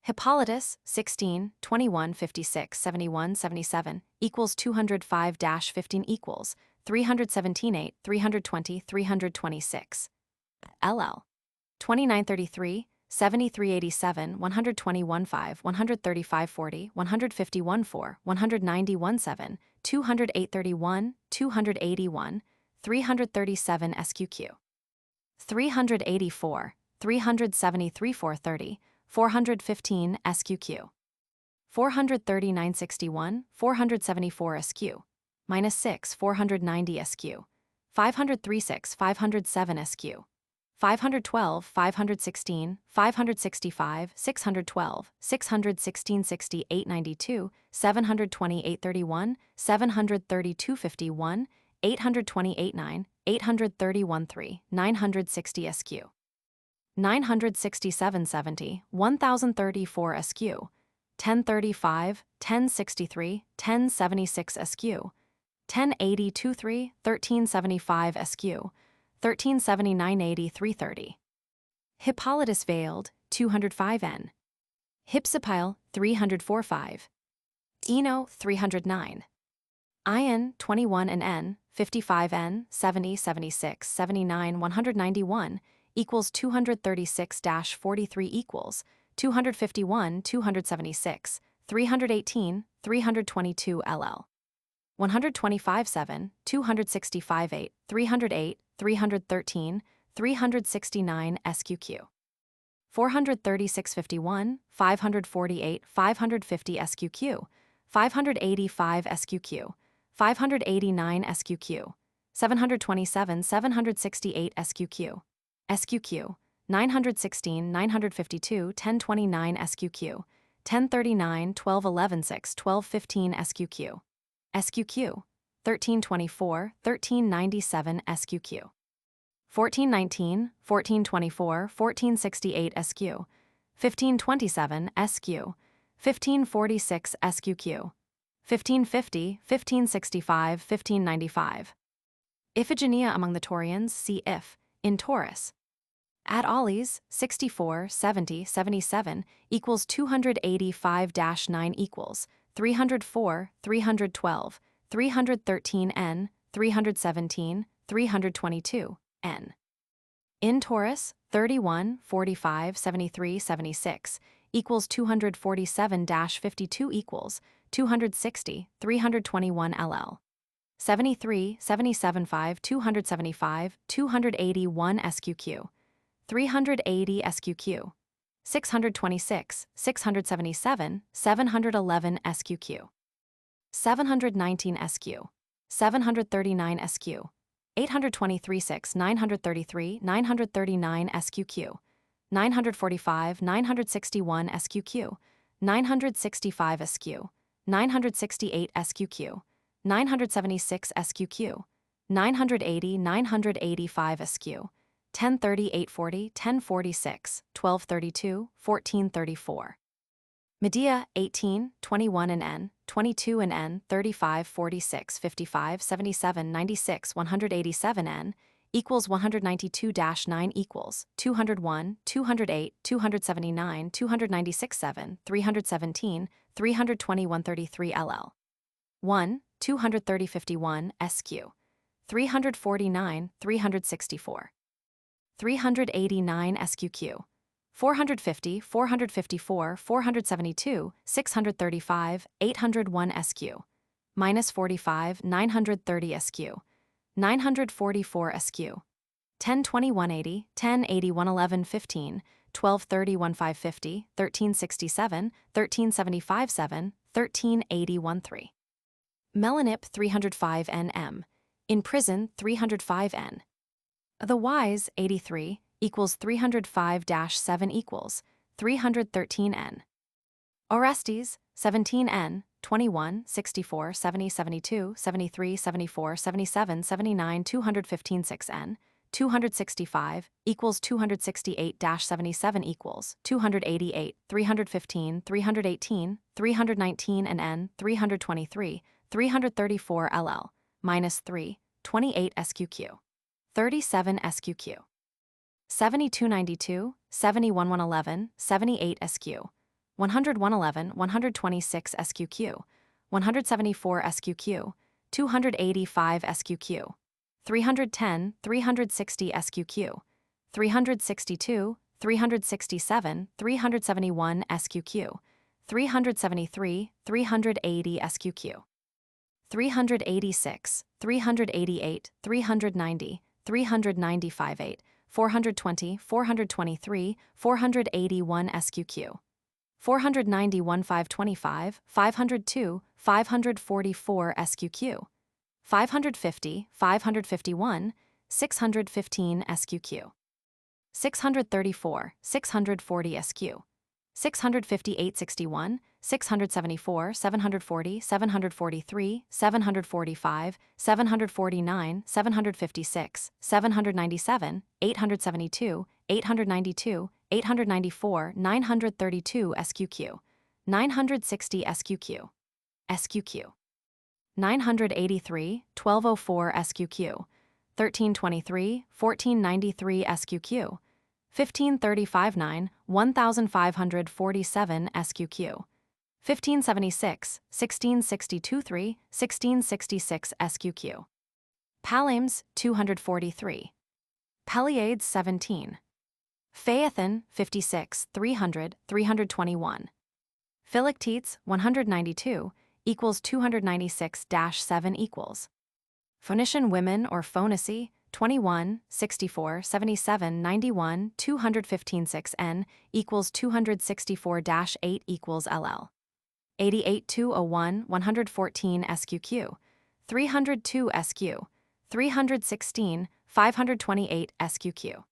Hippolytus, 16, 21 56, 71 77, equals 205-15 equals 317 8, 320, 326. LL. 2933, 7387, 121 5, 135 40, 151 4, 191 7, 208 31, 281, 337 SQQ. 384, 373 430, 415 SQQ. 439 61, 474 SQ. Minus 6, 490 SQ. 536, 507 SQ. 512, 516, 565, 612, 616 60 892, 728 31, 732 51, 828 9, 831 3, 960 SQ. 967 70, 1034 SQ. 1035, 1063, 1076 SQ. 1080 23, 1375 SQ. 1379 80 330. Hippolytus veiled, 205n. Hypsipyle, 304 5. Eno, 309. Ion, 21 and n, 55n, 70 76 79 191, equals 236-43 equals 251 276, 318, 322 ll. 125 7, 265 8, 308, 313, 369 SQQ. 436 51, 548, 550 SQQ, 585 SQQ, 589 SQQ, 727 768 SQQ, SQQ, 916 952 1029 SQQ, 1039 1211 6 1215 SQQ, SQQ, 1324 1397 SQQ, 1419 1424 1468 SQ, 1527 SQ, 1546 SQQ, 1550 1565 1595. Iphigenia among the Taurians, see if, in Taurus. At Ollie's, 64 70 77 equals 285-9 equals 304 312 313 N 317 322 N. In Taurus, 31 45 73 76 equals 247-52 equals 260 321 LL. 73 775 275 281 SQQ, 380 SQQ, 626 677 711 SQQ, 719 SQ, 739 SQ, 823 6 933 939 SQQ, 945 961 SQQ, 965 SQ, 968 SQQ, 976 SQQ, 980 985 SQ, 1030 840 1046 1232 1434. Medea, 18 21 and N, 22 and N, 35 46 55 77 96 187 N, equals 192-9 equals 201 208 279 296 7 317 320 133 LL. 1 230 51 SQ, 349 364, 389 SQQ, 450 454 472 635 801 SQ, minus 45 930 SQ, 944 SQ, 1020 180 1080 111 15 1230 1550 1367 1375 7 1380 13. Melanip 305 NM. In prison 305 N. The Wise, 83, equals 305-7 equals 313 N. Orestes, 17 N, 21, 64, 70, 72, 73, 74, 77, 79, 215 6 N, 265, equals 268-77 equals 288, 315, 318, 319 and N, 323, 334 LL, minus 3, 28 SQQ, 37 SQQ, 7292, 71 78 SQ, 111 126 SQQ, 174 SQQ, 285 SQQ, 310 360 SQQ, 362, 367, 371 SQQ, 373, 380 SQQ, 386, 388, 390, 395 8, 420, 423, 481 SQQ, 491 525, 502, 544 SQQ, 550, 551, 615 SQQ, 634, 640 SQ, 658 61, 674, 740, 743, 745, 749, 756, 797, 872, 892, 894, 932 SQQ, 960 SQQ, SQQ, 983, 1204 SQQ, 1323, 1493 SQQ, 1535 9, 1547 SQQ, 1576, 1662 3, 1666 SQQ. Palames, 243. Pleiades, 17. Phaethon, 56, 300, 321. Philoctetes, 192, equals 296-7 equals. Phoenician women or phonacy, 21, 64, 77, 91, 215 6 N, equals 264-8 equals LL. 88 201, 114 SQQ, 302 SQ, 316, 528 SQQ.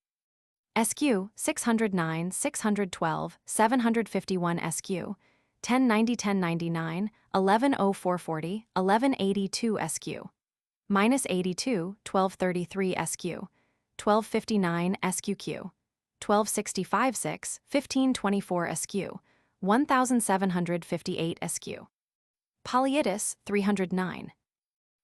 SQ, 609, 612, 751 SQ, 1090, 1099, 110440, 1182 SQ. Minus 82, 1233 SQ, 1259 SQQ, 1265 6, 1524 SQ, 1758 SQ. Polyidus, 309.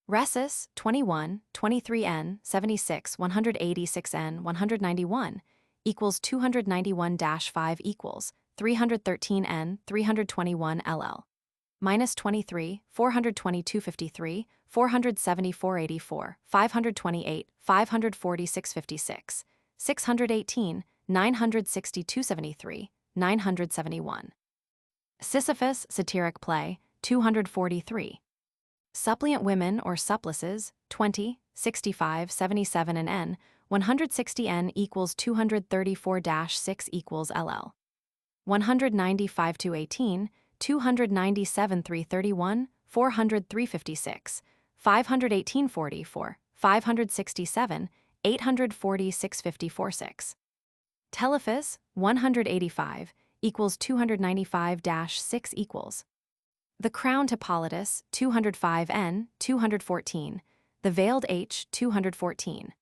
Rhesus, 21, 23N, 76, 186N, 191, equals 291-5 equals 313N, 321 LL. Minus 23, 422.53, 474.84, 528, 546.56, 618, 962.73, 971. Sisyphus, satiric play, 243. Suppliant women or supplices, 20, 65, 77 and N, 160N equals 234-6 equals LL. 195 to 18, 297 331, 400 356, 518 44, 567, 846 54.6. Telephus, 185, equals 295-6 equals. The crowned Hippolytus, 205N, 214, the veiled H, 214.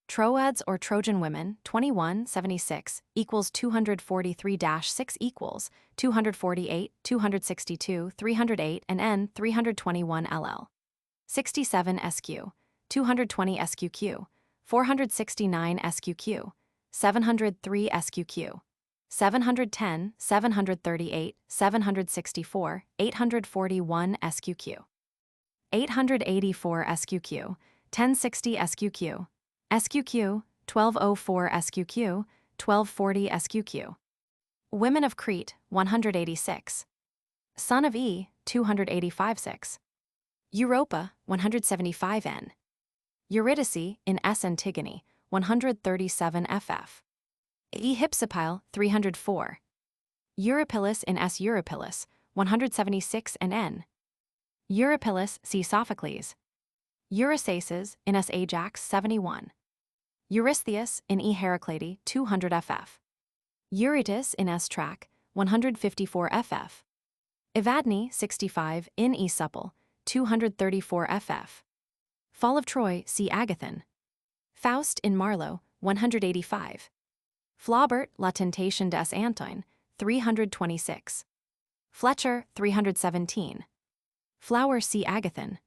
Troads or Trojan women, 21, 76, equals 243-6 equals 248, 262, 308 and N, 321 LL. 67 SQ, 220 SQQ, 469 SQQ, 703 SQQ. 710, 738, 764, 841 SQQ. 884 SQQ, 1060 SQQ. SQQ, 1204 SQQ, 1240 SQQ. Women of Crete, 186. Son of E, 285-6. Europa, 175N. Eurydice, in S. Antigone, 137 FF. E. Hypsipyle, 304. Euripides in S. Euripides, 176 and N. Euripides, see Sophocles. Eurysaces in S. Ajax, 71. Eurystheus in E. Heraclede, 200 FF. Eurytus in S. Track, 154 FF. Evadne, 65, in E. Supple, 234 FF. Fall of Troy, see Agathon. Faust in Marlowe, 185. Flaubert, La Tentation des Antoine, 326. Fletcher, 317. Flower, see Agathon.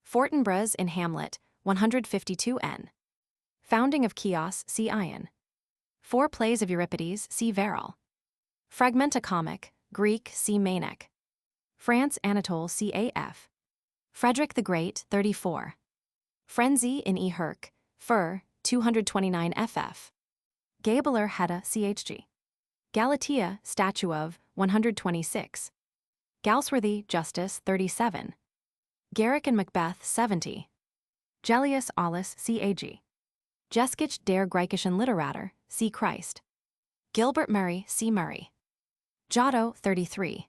Fortinbras in Hamlet, 152 N. Founding of Chios, see Ion. Four plays of Euripides, see Verrall. Fragmenta comic, Greek, see Manek. France, Anatole, see AF. Frederick the Great, 34. Frenzy in E. Herc, Fur, 229 FF. Gabeler Hedda, CHG. Galatea, statue of, 126. Galsworthy, Justice, 37. Garrick and Macbeth, 70. Gellius Aulus, CAG. Jeskich der Griechischen Literatur, see Christ. Gilbert Murray, see Murray. Giotto, 33.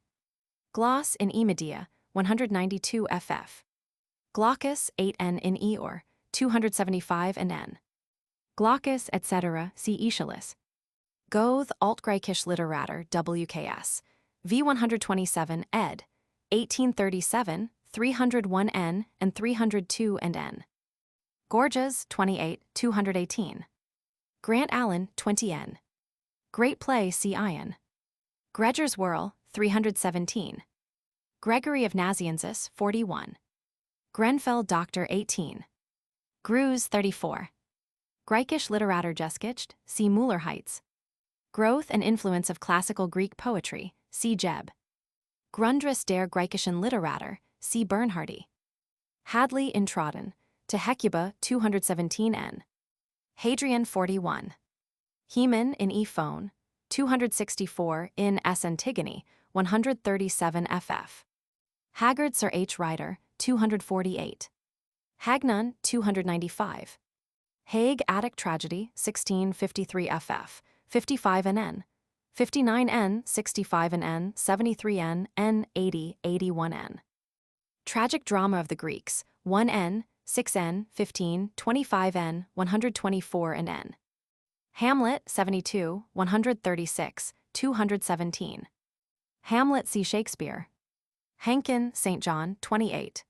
Gloss in E. Medea, 192 FF. Glaucus, 8N in Eor, 275 and N. Glaucus, etc., see Aeschylus. Goethe, Altgriechisch Literatur, WKS. V127 ed. 1837, 301 N and 302 and N. Gorgias, 28, 218. Grant Allen, 20 N. Great Play, see Ion. Gregor's Whirl, 317. Gregory of Nazianzus, 41. Grenfell, Doctor, 18. Greuze, 34. Griechisch Literatur Geschichte, see Müller Heights. Growth and Influence of Classical Greek Poetry, see Jebb. Grundriss der Griechischen Literatur, see Bernhardi. Hadley in Trodden, to Hecuba, 217 N. Hadrian, 41. Heman in E. Phone, 264 in S. Antigone, 137 FF. Haggard Sir H. Ryder, 248. Hagnon, 295. Hague Attic Tragedy, 1653 FF, 55 NN, 59 N, 65 N, 73 N, N, 80, 81 N. Tragic Drama of the Greeks, 1n, 6n, 15, 25n, 124 and n. Hamlet 72, 136, 217. Hamlet see Shakespeare. Henkin, St. John 28.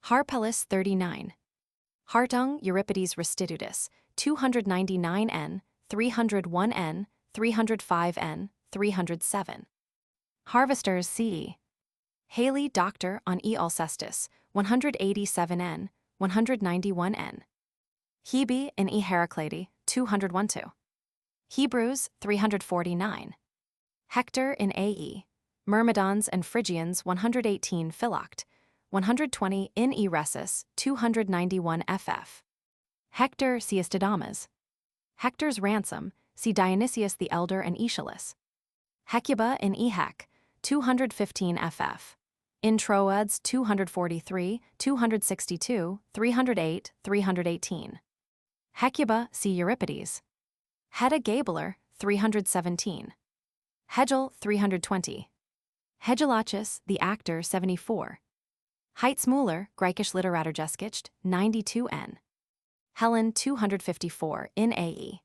Harpalus 39. Hartung Euripides Restitutus 299n, 301n, 305n, 307. Harvesters CE. Haley Doctor on E. Alcestis 187n, 191n. Hebe in E. Heraclede 201-2. Hebrews 349. Hector in AE. Myrmidons and Phrygians 118 Philoct, 120 in E. Rhesus 291 ff. Hector see Aestidamas. Hector's ransom see Dionysius the Elder and Aeschylus. Hecuba in E. Hec 215 ff. In Troads 243, 262, 308, 318. Hecuba see Euripides. Hedda Gabler 317. Hegel 320. Hegelaches the actor 74. Heitzmüller Greikisch Literaturgeschichte 92n. Helen 254 in AE.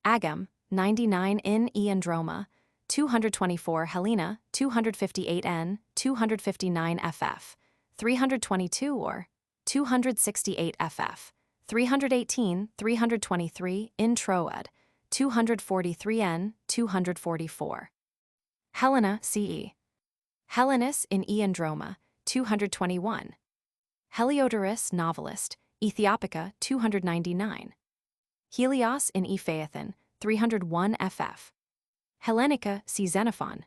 Agam 99 in E. Androma 224 Helena 258n 259 ff. 322 or 268 ff. 318 323 in Troad 243n 244. Helena CE. Helenus in E. Androma 221. Heliodorus novelist Ethiopica 299. Helios in E. Phaethon 301 ff. Hellenica see Xenophon.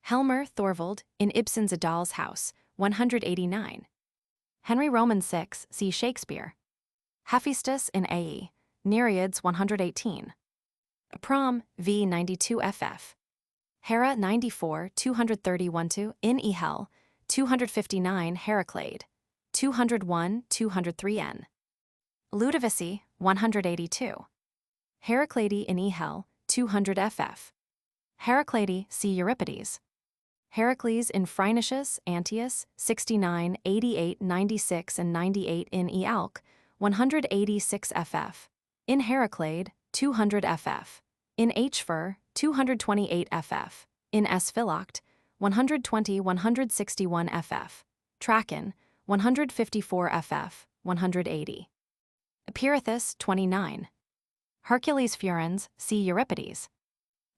Helmer Thorvald in Ibsen's A Doll's House 189. Henry Roman 6 see Shakespeare. Hephaestus in AE. Nereids 118. Prom v 92 ff. Hera 94 231 in E. Hell 259 Heraclade 201 203n. Ludovisi 182. Heraclade in E. Hell 200 ff. Heraclade see Euripides. Heracles in Phrynichus Antius 69 88 96 and 98 in E. Alc 186 ff. In Heraclade 200 ff. In H. 228 ff. In S. Philoct 120 161 ff. Traken 154 ff. 180. Epirithous 29. Hercules Furens see Euripides.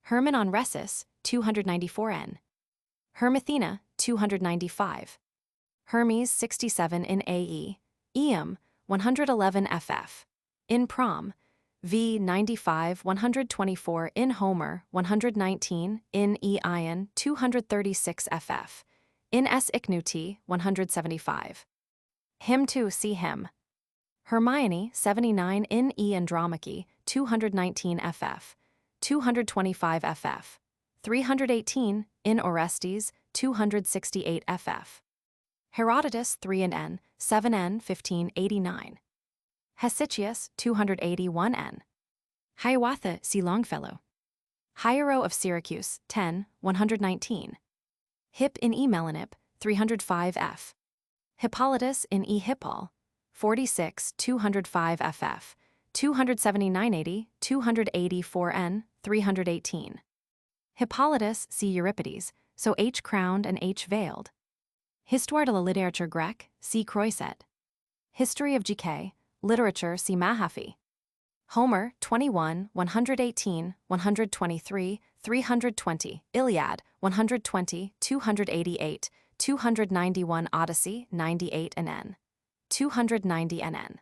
Herman on Rhesus 294n. Hermathena 295. Hermes 67 in AE. Eum 111 ff. In Prom v 95 124 in Homer 119 in E. Ion 236 ff. In S. Ichnuti 175. Hymn 2 see him. Hermione 79 in E. Andromache 219 ff. 225 ff. 318 in Orestes 268 ff. Herodotus 3 and n 7n 1589. Hesychius 281n. Hiawatha see Longfellow. Hiero of Syracuse 10 119. Hip in E. Melanip 305 f. Hippolytus in E. Hippol 46 205 ff. 279 284n 318. Hippolytus see Euripides, so H. crowned and H. veiled. Histoire de la littérature grecque see Croiset. History of GK, literature see Mahaffy. Homer 21 118 123 320. Iliad 120 288 291. Odyssey 98 and n. 290 NN.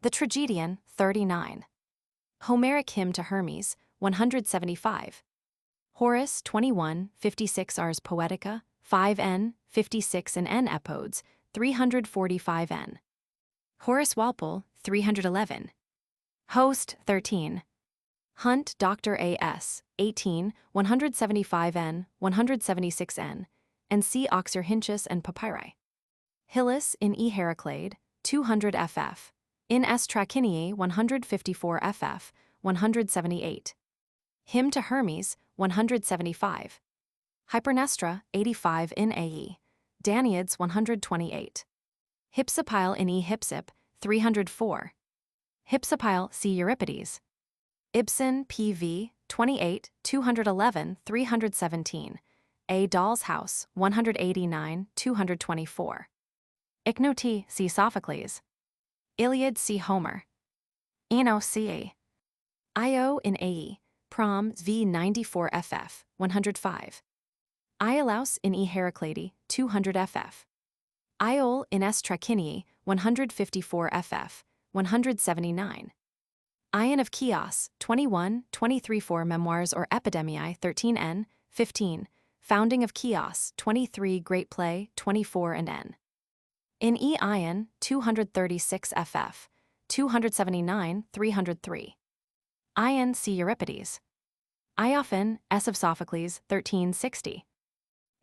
The Tragedian 39. Homeric Hymn to Hermes 175. Horace 21 56 Ars Poetica 5n 56 and n Epodes 345 n. Horace Walpole 311. Host 13. Hunt Dr. A.S. 18 175 n 176 n and C. Oxyrhynchus and Papyri. Hillis in E. Heraclade 200 ff. In S. Trachiniae 154 ff. 178. Hymn to Hermes 175. Hypernestra 85 in AE. Danaids 128. Hypsipyle in E. Hypsip, 304. Hypsipyle see Euripides. Ibsen, P.V., 28, 211, 317. A. Doll's House, 189, 224. Ichnote see Sophocles. Iliad see Homer. Eno c. Io in AE, Prom v 94 ff, 105. Iolaus in E. Heraclede, 200 ff. Iole in S. Trachiniae, 154 ff, 179. Ion of Chios, 21, 23 4 Memoirs or Epidemiae, 13n, 15. Founding of Chios, 23 Great Play, 24 and n. In E. Ion, 236 ff, 279, 303. Ion see Euripides. Iophan, S. of Sophocles, 1360.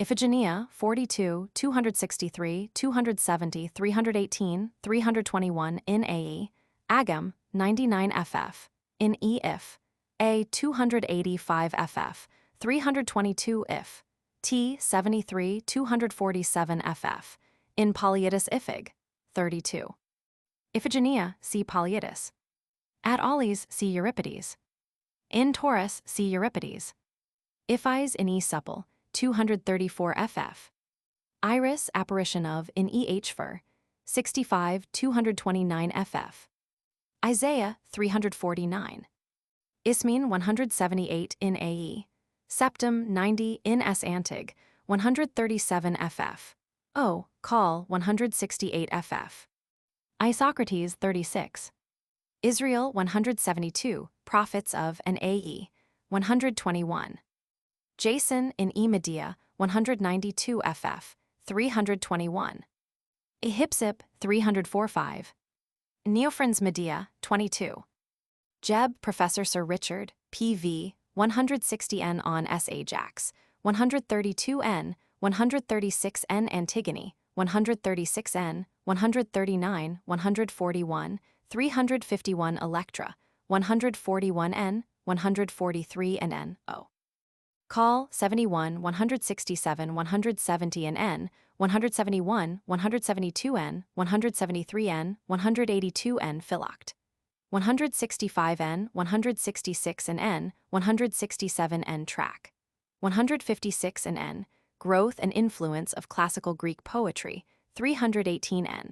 Iphigenia, 42, 263, 270, 318, 321 in AE. Agam, 99 ff. In E. If. A. 285 ff. 322 if. T. 73, 247 ff. In Polyidus Iphig, 32. Iphigenia see Polyidus. At Ollys see Euripides. In Taurus see Euripides. Iphies in E. Supple, 234 ff. Iris apparition of in E. Hfer, 65, 229 ff. Isaiah, 349. Ismene, 178 in AE. Septem, 90 in S. Antig, 137 ff. O. Call, 168 ff. Isocrates, 36. Israel, 172, Prophets of an AE, 121. Jason in E. Medea, 192 ff, 321. Ehypsip, 345. Neophrens Medea, 22. Jeb, Professor Sir Richard, P.V., 160n on S. Ajax, 132n, 136n Antigone, 136n, 139, 141, 351 Electra, 141n, 143 and n. O. Call, 71, 167, 170 and n, 171, 172n, 173n, 182n Philoct. 165n, 166 and n, 167n Track. 156 and n, Growth and Influence of Classical Greek Poetry, 318n.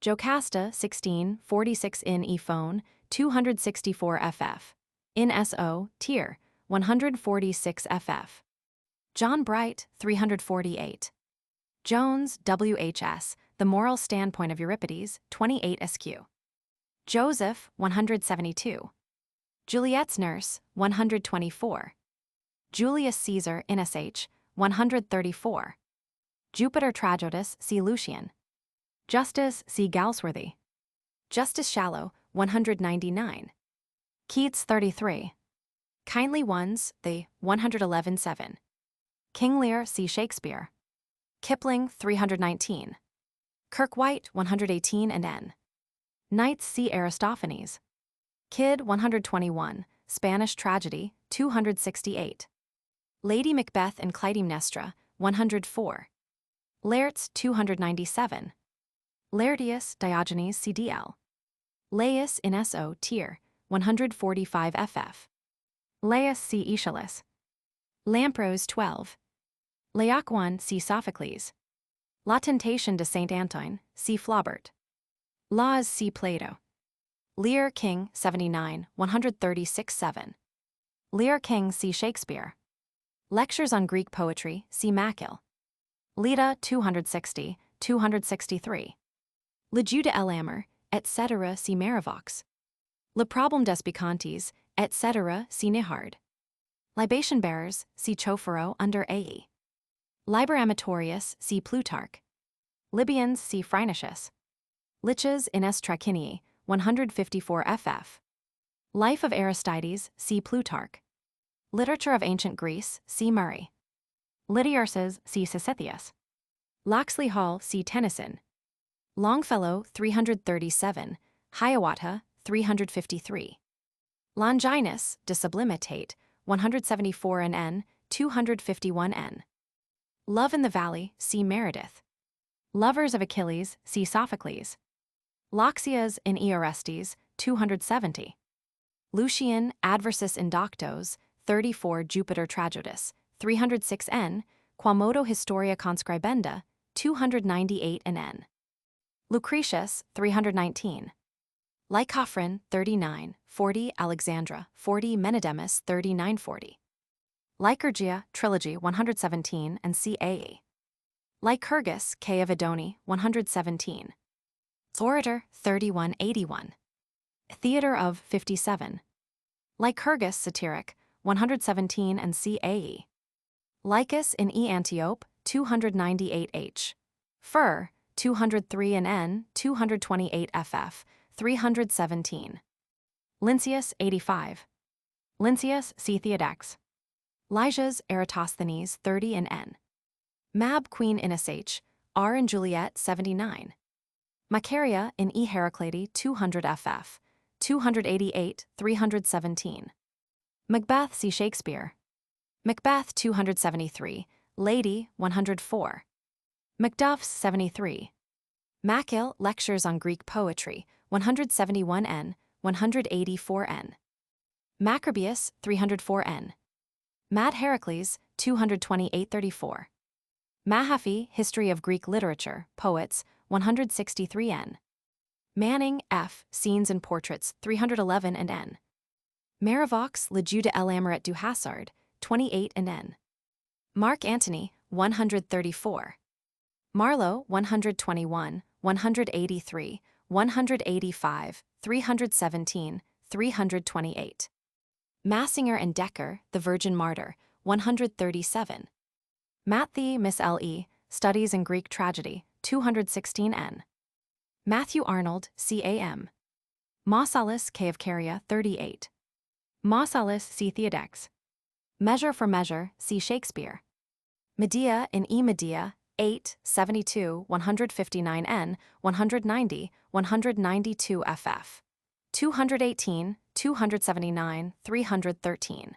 Jocasta, 16, 46 in E. Phone, 264 ff. In S.O., Tier, 146 ff. John Bright, 348. Jones, W.H.S., The Moral Standpoint of Euripides, 28 sq. Joseph, 172. Juliet's Nurse, 124. Julius Caesar, in S.H., 134. Jupiter Tragotus, see Lucian. Justice, see Galsworthy. Justice Shallow, 199. Keats, 33. Kindly Ones, the 111-7. King Lear, see Shakespeare. Kipling, 319. Kirk White, 118 and n. Knights, see Aristophanes. Kidd, 121. Spanish Tragedy, 268. Lady Macbeth and Clytemnestra, 104. Laertes, 297. Laertius, Diogenes, CDL. Laius in S.O. Tier, 145 ff. Laius see Aeschylus. Lamprose, 12. Laocoon see Sophocles. La Tentation de Saint Antoine, see Flaubert. Laws see Plato. Lear King, 79, 136 7. Lear King see Shakespeare. Lectures on Greek Poetry, see Mackil. Leda, 260, 263. Le Jeu de l'Amour, etc. see Marivox. Le Problème des Bicantes, etc. see Nihard. Libation Bearers, see Chofero under AE. Liber Amatorius, see Plutarch. Libyans, see Phrynichus. Liches in S. Trachiniae, 154 ff. Life of Aristides, see Plutarch. Literature of Ancient Greece, see Murray. Lydiarces, see Sisythius. Locksley Hall, see Tennyson. Longfellow, 337. Hiawatha, 353. Longinus, de Sublimitate, 174 n, 251 n. Love in the Valley, see Meredith. Lovers of Achilles, see Sophocles. Loxias in Orestes, 270. Lucian Adversus Indoctos, 34 Jupiter Tragedis, 306 n, Quamodo Historia Conscribenda, 298 n. Lucretius, 319. Lycophron, 39, 40 Alexandra, 40 Menedemus, 3940. Lycurgia, Trilogy, 117 and CAE. Lycurgus, K of Idoni, 117. Orator, 3181. Theatre of, 57. Lycurgus Satiric, 117 and CAE. Lycus in E Antiope, 298 h. Fur, 203 in N, 228 ff, 317. Lynceus, 85. Lynceus, C. Theodex. Lysias, Eratosthenes, 30 in N. Mab Queen Innis, R in Juliet, 79. Macaria in E Heraclede, 200 ff, 288, 317. Macbeth, see Shakespeare. Macbeth, 273, Lady, 104. Macduff's, 73. Mackil, Lectures on Greek Poetry, 171 n, 184 n. Macrobius, 304 n. Mad Heracles, 228-34. Mahaffy, History of Greek Literature, Poets, 163 n. Manning, F., Scenes and Portraits, 311 and n. Marivox, Le Jeu de l'Amoret du Hasard, 28 and n. Mark Antony, 134. Marlowe, 121, 183, 185, 317, 328. Massinger and Decker, The Virgin Martyr, 137. Matthey, Miss L.E., Studies in Greek Tragedy, 216 n. Matthew Arnold, C.A.M. Mausolus, K. of Caria, 38. Mausolus, C. Theodex. Measure for Measure, see Shakespeare. Medea in E. Medea, 8, 72, 159 n, 190, 192 ff. 218, 279, 313.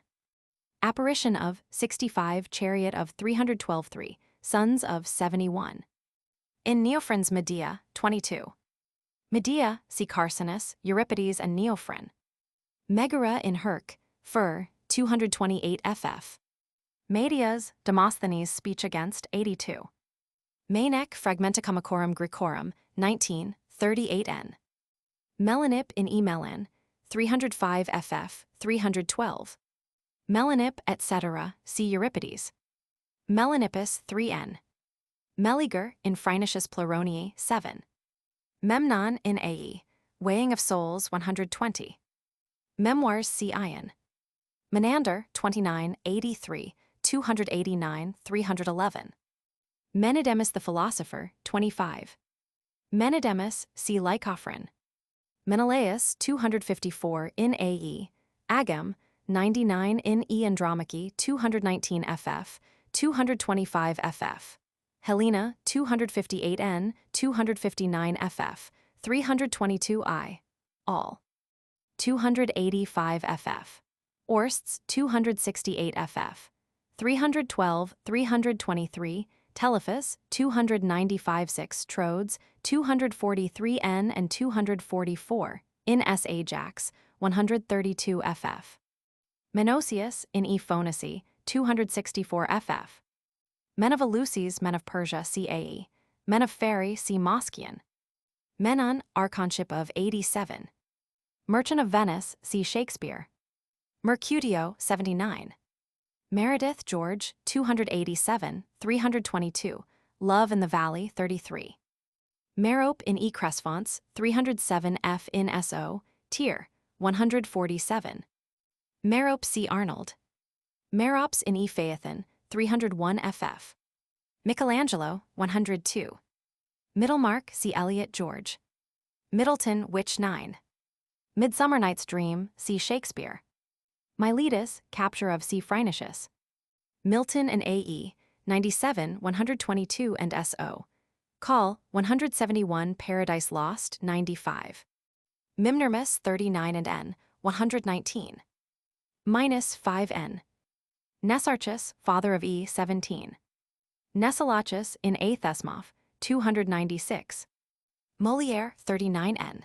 Apparition of, 65 Chariot of 312-3, Sons of 71. In Neophron's Medea, 22. Medea, see Carcinus, Euripides and Neophron. Megara in Herc, Fur, 228 ff. Medias, Demosthenes' Speech Against, 82. Manek Fragmenticum Acorum Graecorum, 19, 38 n. Melanip in E. Melan, 305 ff, 312. Melanip, etc., see Euripides. Melanippus, 3 n. Meliger in Phrynichus Pleronii, 7. Memnon in A.E., Weighing of Souls, 120. Memoirs, see Ion. Menander, 29, 83, 289, 311. Menedemus the Philosopher, 25. Menedemus, see Lycophron. Menelaus, 254 in A.E., Agam, 99 in E. Andromache, 219 ff, 225 ff. Helena, 258 n, 259 ff, 322 I. All. 285 ff. Orsts, 268 ff. 312, 323, Telephus, 295-6 Troads, 243 n and 244, in S. Ajax, 132 ff. Menocius, in E. Phonacy, 264 ff. Men of Eleusis, Men of Persia, CAE. Men of Pharai, see Moskian. Menon, Archonship of 87. Merchant of Venice, see Shakespeare. Mercutio, 79. Meredith, George, 287, 322, Love in the Valley, 33. Merope in E. Cresfonce, 307 f in SO, Tyr, 147. Merope, C. Arnold. Merops in E. Phaethon, 301 ff. Michelangelo, 102. Middlemark, see Eliot, George. Middleton, Witch 9. Midsummer Night's Dream, see Shakespeare. Miletus, Capture of C. Phrynichus. Milton and A.E., 97, 122 and S.O. Call, 171 Paradise Lost, 95. Mimnermus, 39 and N, 119. Minus 5 n. Nesarchus, father of E. 17. Nesilachus in A. Thesmoph, 296. Molière, 39n.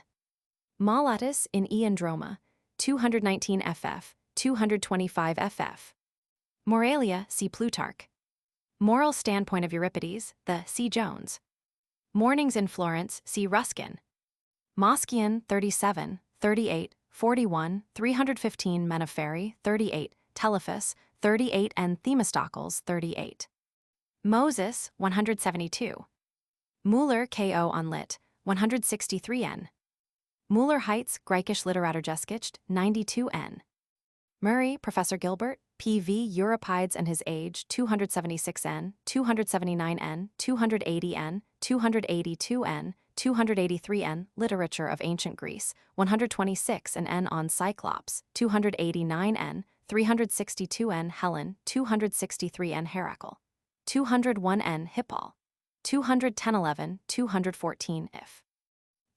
Malatus in E Androma, 219 ff, 225 ff. Moralia, see Plutarch. Moral Standpoint of Euripides, the C. Jones. Mornings in Florence, see Ruskin. Moskian, 37, 38, 41, 315 Meneferi, 38, Telephus, 38 and Themistocles, 38. Moses, 172. Müller K.O. on Lit, 163n. Müller Heights, Greikisch Literaturgeschichte, 92n. Murray, Professor Gilbert, P.V. Euripides and His Age, 276n, 279n, 280n, 282n, 283n, Literature of Ancient Greece, 126 and n on Cyclops, 289n, 362n Helen, 263n Heracle, 201n Hippol, 21011, 214 if.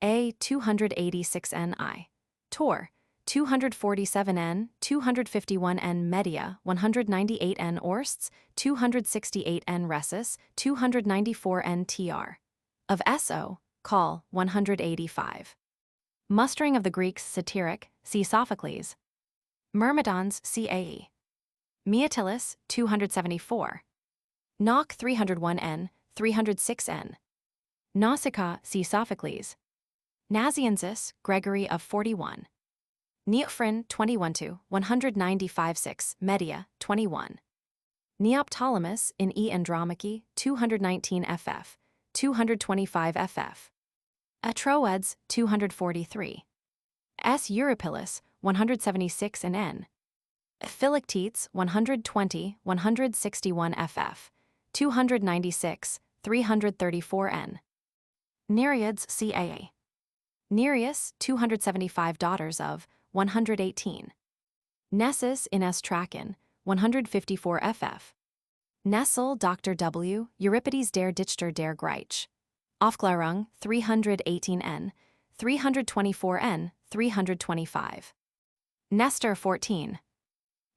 A 286n I. Tor, 247n, 251n Media, 198n Orsts, 268n Resus, 294n Tr. Of S.O., Call, 185. Mustering of the Greeks Satiric, see Sophocles. Myrmidons, see A.E. Meticulously, 274. Knock 301n, 306n. Nausicaa, see Sophocles. Nazianzus, Gregory of 41. Neophron, 21 195 6, Media, 21. Neoptolemus in E Andromache, 219 ff, 225 ff. Atroeds, 243. S. Euripides, 176 in n. Philoctetes, 120, 161 ff, 296, 334 n. Nereids, ca. Nereus, 275 Daughters of, 118. Nessus in Estraken, 154 ff. Nessel, Dr. W., Euripides der Dichter der Greich. Aufklärung, 318n, 324n, 325. Nestor, 14.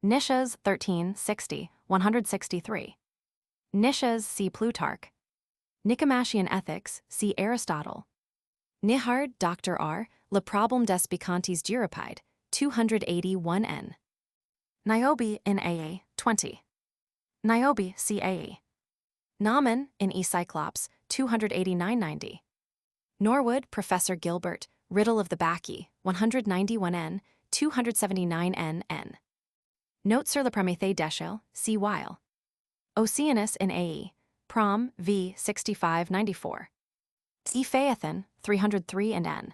Nicias, 1360, 163. Nicias, see Plutarch. Nicomachean Ethics, see Aristotle. Nihard, Dr. R., Le Problème des Bacchantes d'Euripide, 281n. Niobe in AA, 20. Niobe, see AA. Naaman in E Cyclops, 289-90. Norwood, Professor Gilbert, Riddle of the Bacchae, 191n, 279n. Notes sur le Prométhée d'Aeschylus, see Weil. Oceanus in AE, Prom. v. 6594. E. Phaethon, 303 and n.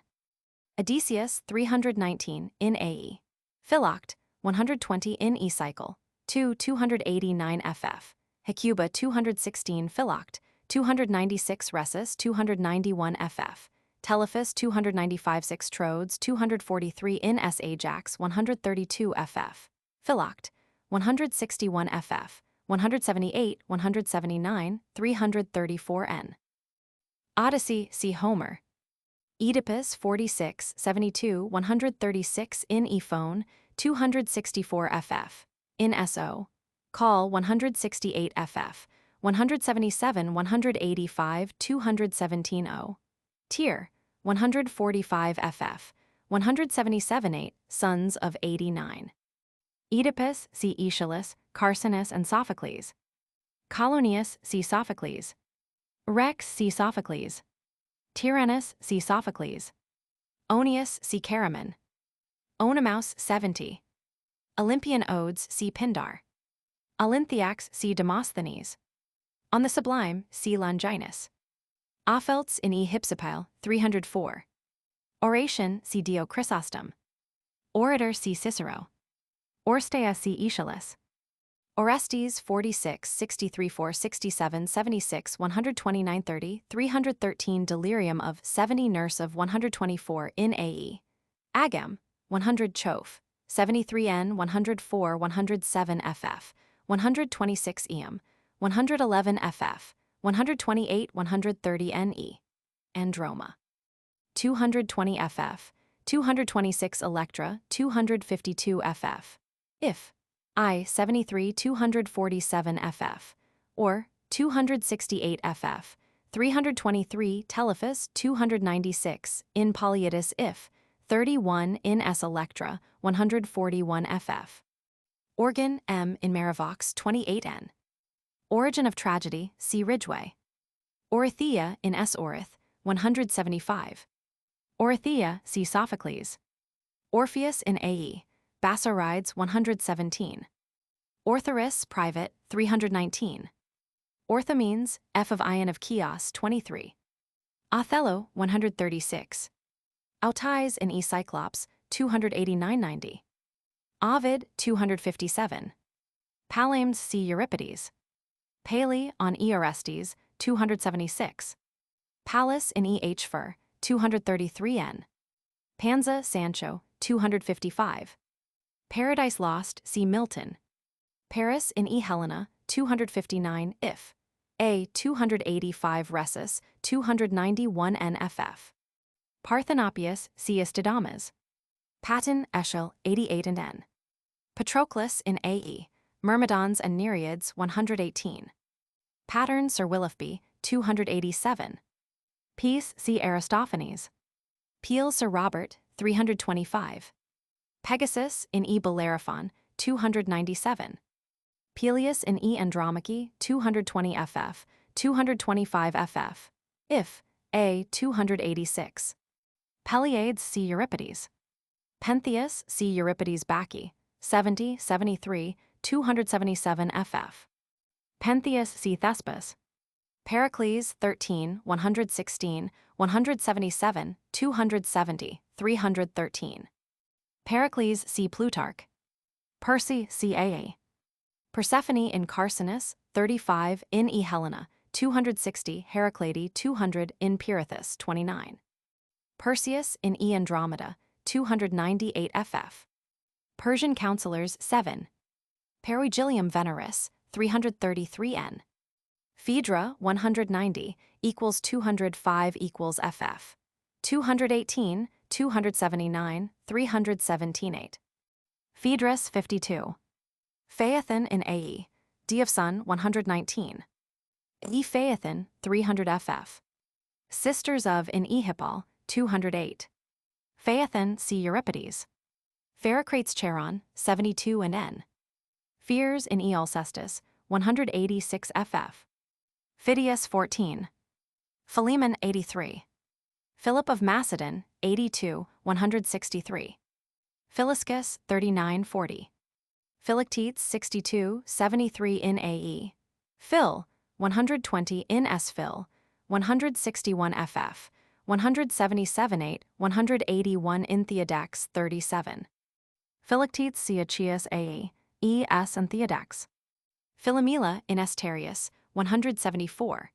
Odysseus, 319 in AE. Philoct, 120 in E cycle, 289 ff. Hecuba, 216 Philoct, 296 Resus, 291 ff. Telephus, 295 6 Troads, 243 in S. Ajax, 132 ff. Philoct, 161 ff. 178, 179, 334 n. Odyssey, see Homer. Oedipus, 46, 72, 136 in Ephone, 264 ff. In SO. Call, 168 ff. 177, 185, 217 o. Tier, 145 ff. 177 8, Sons of 89. Oedipus, see Aeschylus, Carcinus and Sophocles. Colonius, see Sophocles. Rex, see Sophocles. Tyrannus, see Sophocles. Onius, see Caraman. Oenomaus, 70. Olympian Odes, see Pindar. Olympiacs, see Demosthenes. On the Sublime, see Longinus. Ophelts in E. Hypsipyle, 304. Oration, see Dio Chrysostom. Orator, see Cicero. Orsteia, see Aeschylus. Orestes, 46, 63 4, 67, 76, 129 30, 313 Delirium of 70 Nurse of 124 in AE. Agam, 100 Choph, 73 N, 104, 107 FF, 126 EM, 111 FF, 128, 130 NE. Androma. 220 FF, 226 Electra, 252 FF. If. I 73 247 FF, or 268 FF, 323 Telephus 296 in Polyidus if 31 in S Electra 141 ff. Organ M in Marivox 28n. Origin of Tragedy C Ridgway. Orithia in S Orith 175. Orithia C Sophocles. Orpheus in AE Bassarides 117. Orthoris Private 319. Orthomenes F of Ion of Chios 23. Othello 136. Autais in E Cyclops 289-90. Ovid 257. Palames C Euripides. Paley on E Orestes 276. Pallas in E H Fur 233n. Panza Sancho 255. Paradise Lost C Milton. Paris in E Helena 259 if. A 285 Resus 291 NFF. Parthenopeus C Istodamas. Paton Eschyle 88 and N. Patroclus in AE Myrmidons and Nereids 118. Pattern Sir Willoughby 287. Peace C Aristophanes. Peel Sir Robert 325. Pegasus in E Bellerophon 297. Peleus in E Andromache 220 ff, 225 ff. If A 286. Peliades C Euripides. Pentheus C Euripides Bacchae 70, 73, 277 ff. Pentheus C Thespis. Pericles 13, 116, 177, 270, 313. Pericles C Plutarch. Percy C Aa. Persephone in Carcinus 35 in E Helena 260 Heraclede 200 in Pirithous 29. Perseus in E Andromeda 298 ff. Persian Counselors 7. Perigilium Veneris 333n. Phaedra 190 equals 205 equals ff. 218, 279, 317-8. Phaedrus 52. Phaethon in AE, D of Sun 119. E Phaethon 300 ff. Sisters of in E Hippol 208. Phaethon C Euripides. Pherocrates Charon 72 and N. Fears in E Alcestis 186 ff. Phidias 14. Philemon 83. Philip of Macedon 82 163. Philiscus 39-40. Philoctetes 62 73 in AE. Phil 120 in S Phil 161 ff. 177-8, 181 in Theodax 37. Philoctetes C Aeschylus AE, E S and Theodax. Philomela in Asterius 174.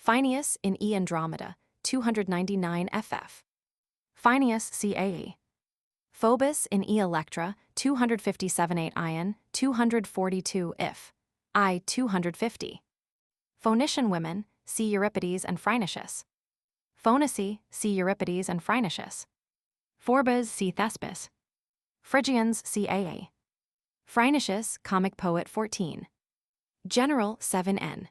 Phineus in E Andromeda 299 ff. Phineus C AE. Phobos in E Electra 257-8 Ion 242 if. I 250. Phoenician women C Euripides and Phrynichus. Phoenici C Euripides and Phrynichus. Phorbas C Thespis. Phrygians C Aa. Phrynichus comic poet 14. General 7n.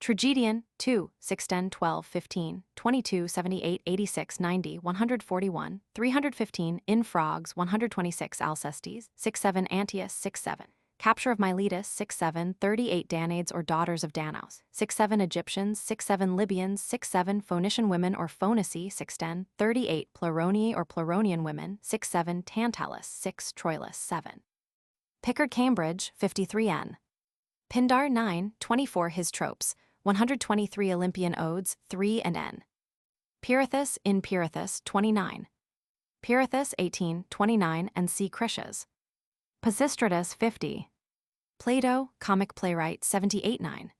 Tragedian 2, 610, 12, 15, 22, 78, 86, 90, 141, 315 in Frogs 126 Alcestes 67 Antaeus 67. Capture of Miletus 67 38 Danaids or daughters of Danaus 67 Egyptians 67 Libyans 67 Phoenician women or Phoenici 610 38 Pleuronii or Pleuronian women 67 Tantalus 6 Troilus 7. Pickard Cambridge 53n. Pindar 9 24 His tropes 123 Olympian odes 3 and n. Pirithous in Pirithous 29. Pirithous 18 29 and C Critias. Pisistratus 50. Plato comic playwright 78-9.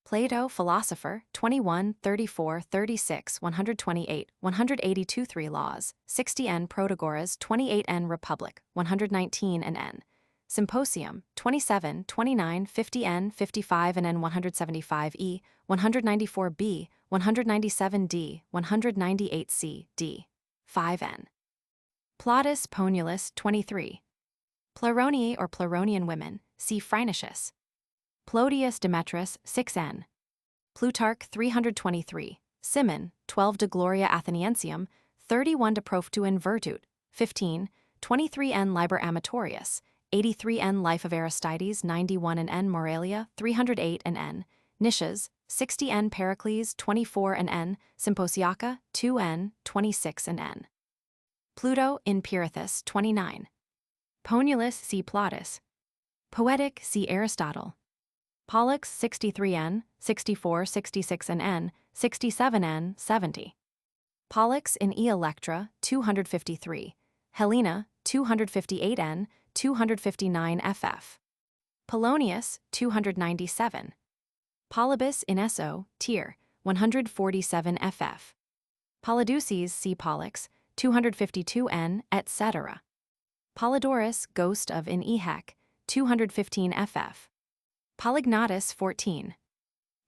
Plato philosopher 21 34 36 128 182 3 laws 60 n. Protagoras 28 n. Republic 119 and n. Symposium 27 29 50 n. 55 and n. 175 e 194 b 197 d 198 c d 5 n. Plautus Ponulus 23. Pleuronii or Pleuronian women, see Phrynichus. Plotius Demetrius 6n. Plutarch 323, Simon 12 de Gloria Atheniensium, 31 de Proftuin Virtut, 15, 23 n Liber Amatorius, 83 n Life of Aristides, 91 n Moralia, 308 n Nicias, 60 n Pericles, 24 n Symposiaca, 2 n 26 n Pluto in Pirithous, 29. Ponulus see Plautus. Poetic see Aristotle. Pollux 63 n, 64, 66 n, 67 n, 70. Pollux in E Electra, 253. Helena, 258 n, 259 ff. Polonius, 297. Polybus in So, Tyr, 147 ff. Polydeuces see Pollux, 252 n, etc. Polydorus, Ghost of in Ehec, 215 ff. Polygnotus 14.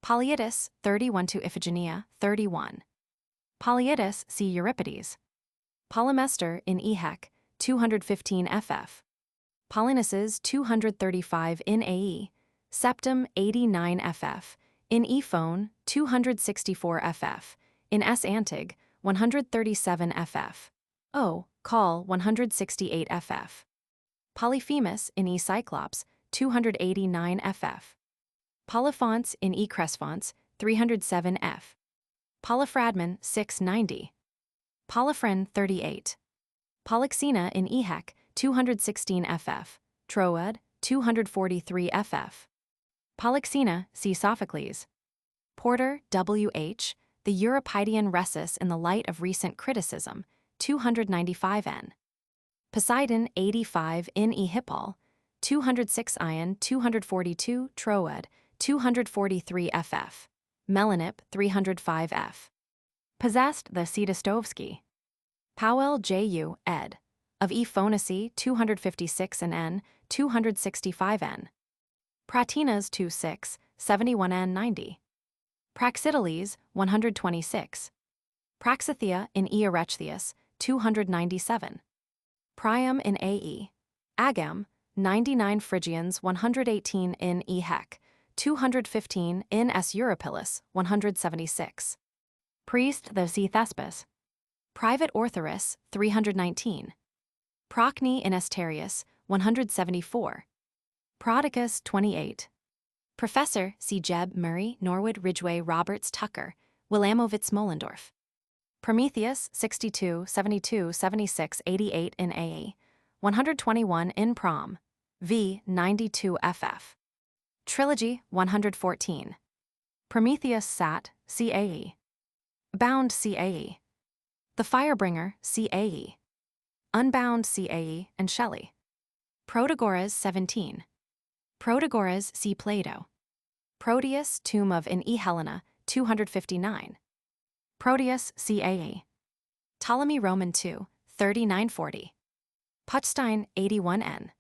Polyitus, 31 to Iphigenia, 31. Polyitus see Euripides. Polymester in Ehec, 215 ff. Polynices 235 in AE, Septim 89 ff. In Ephone, 264 ff. In S Antig, 137 ff. O, Call 168 ff. Polyphemus in E Cyclops, 289 ff. Polyphonts in E Cresphonts, 307 f. Polyphradman 690. Polyphron 38. Polyxena in Ehec, 216 ff. Troad, 243 ff. Polyxena see Sophocles. Porter, W.H., The Euripidean Resus in the Light of Recent Criticism, 295 n. Poseidon 85 in E Hippol, 206 ion, 242 Troad, 243 ff. Melanip 305 f. Possessed the C. Dostovsky. Powell J.U. ed. Of E. Phonacy 256 n, 265 n. Pratinas 26, 71 n 90. Praxiteles 126. Praxithea in E. Erechtheus 297. Priam in A.E. Agam 99 Phrygians 118 in E. Hec, 215 in S. Eurypylus 176. Priest the C. Thespis. Private Orthoris 319. Procne in Asterius 174. Prodicus 28. Professor C. Jeb Murray Norwood Ridgway Roberts Tucker Wilamowitz Moellendorf. Prometheus 62, 72, 76, 88 in A.E. 121 in Prom. V. 92 ff. Trilogy 114. Prometheus Sat, CAE. Bound CAE. The Firebringer CAE. Unbound CAE and Shelley. Protagoras 17. Protagoras see Plato. Proteus Tomb of in E. Helena 259. Proteus CAE. Ptolemy Roman 2, 3940. Putstein 81 n.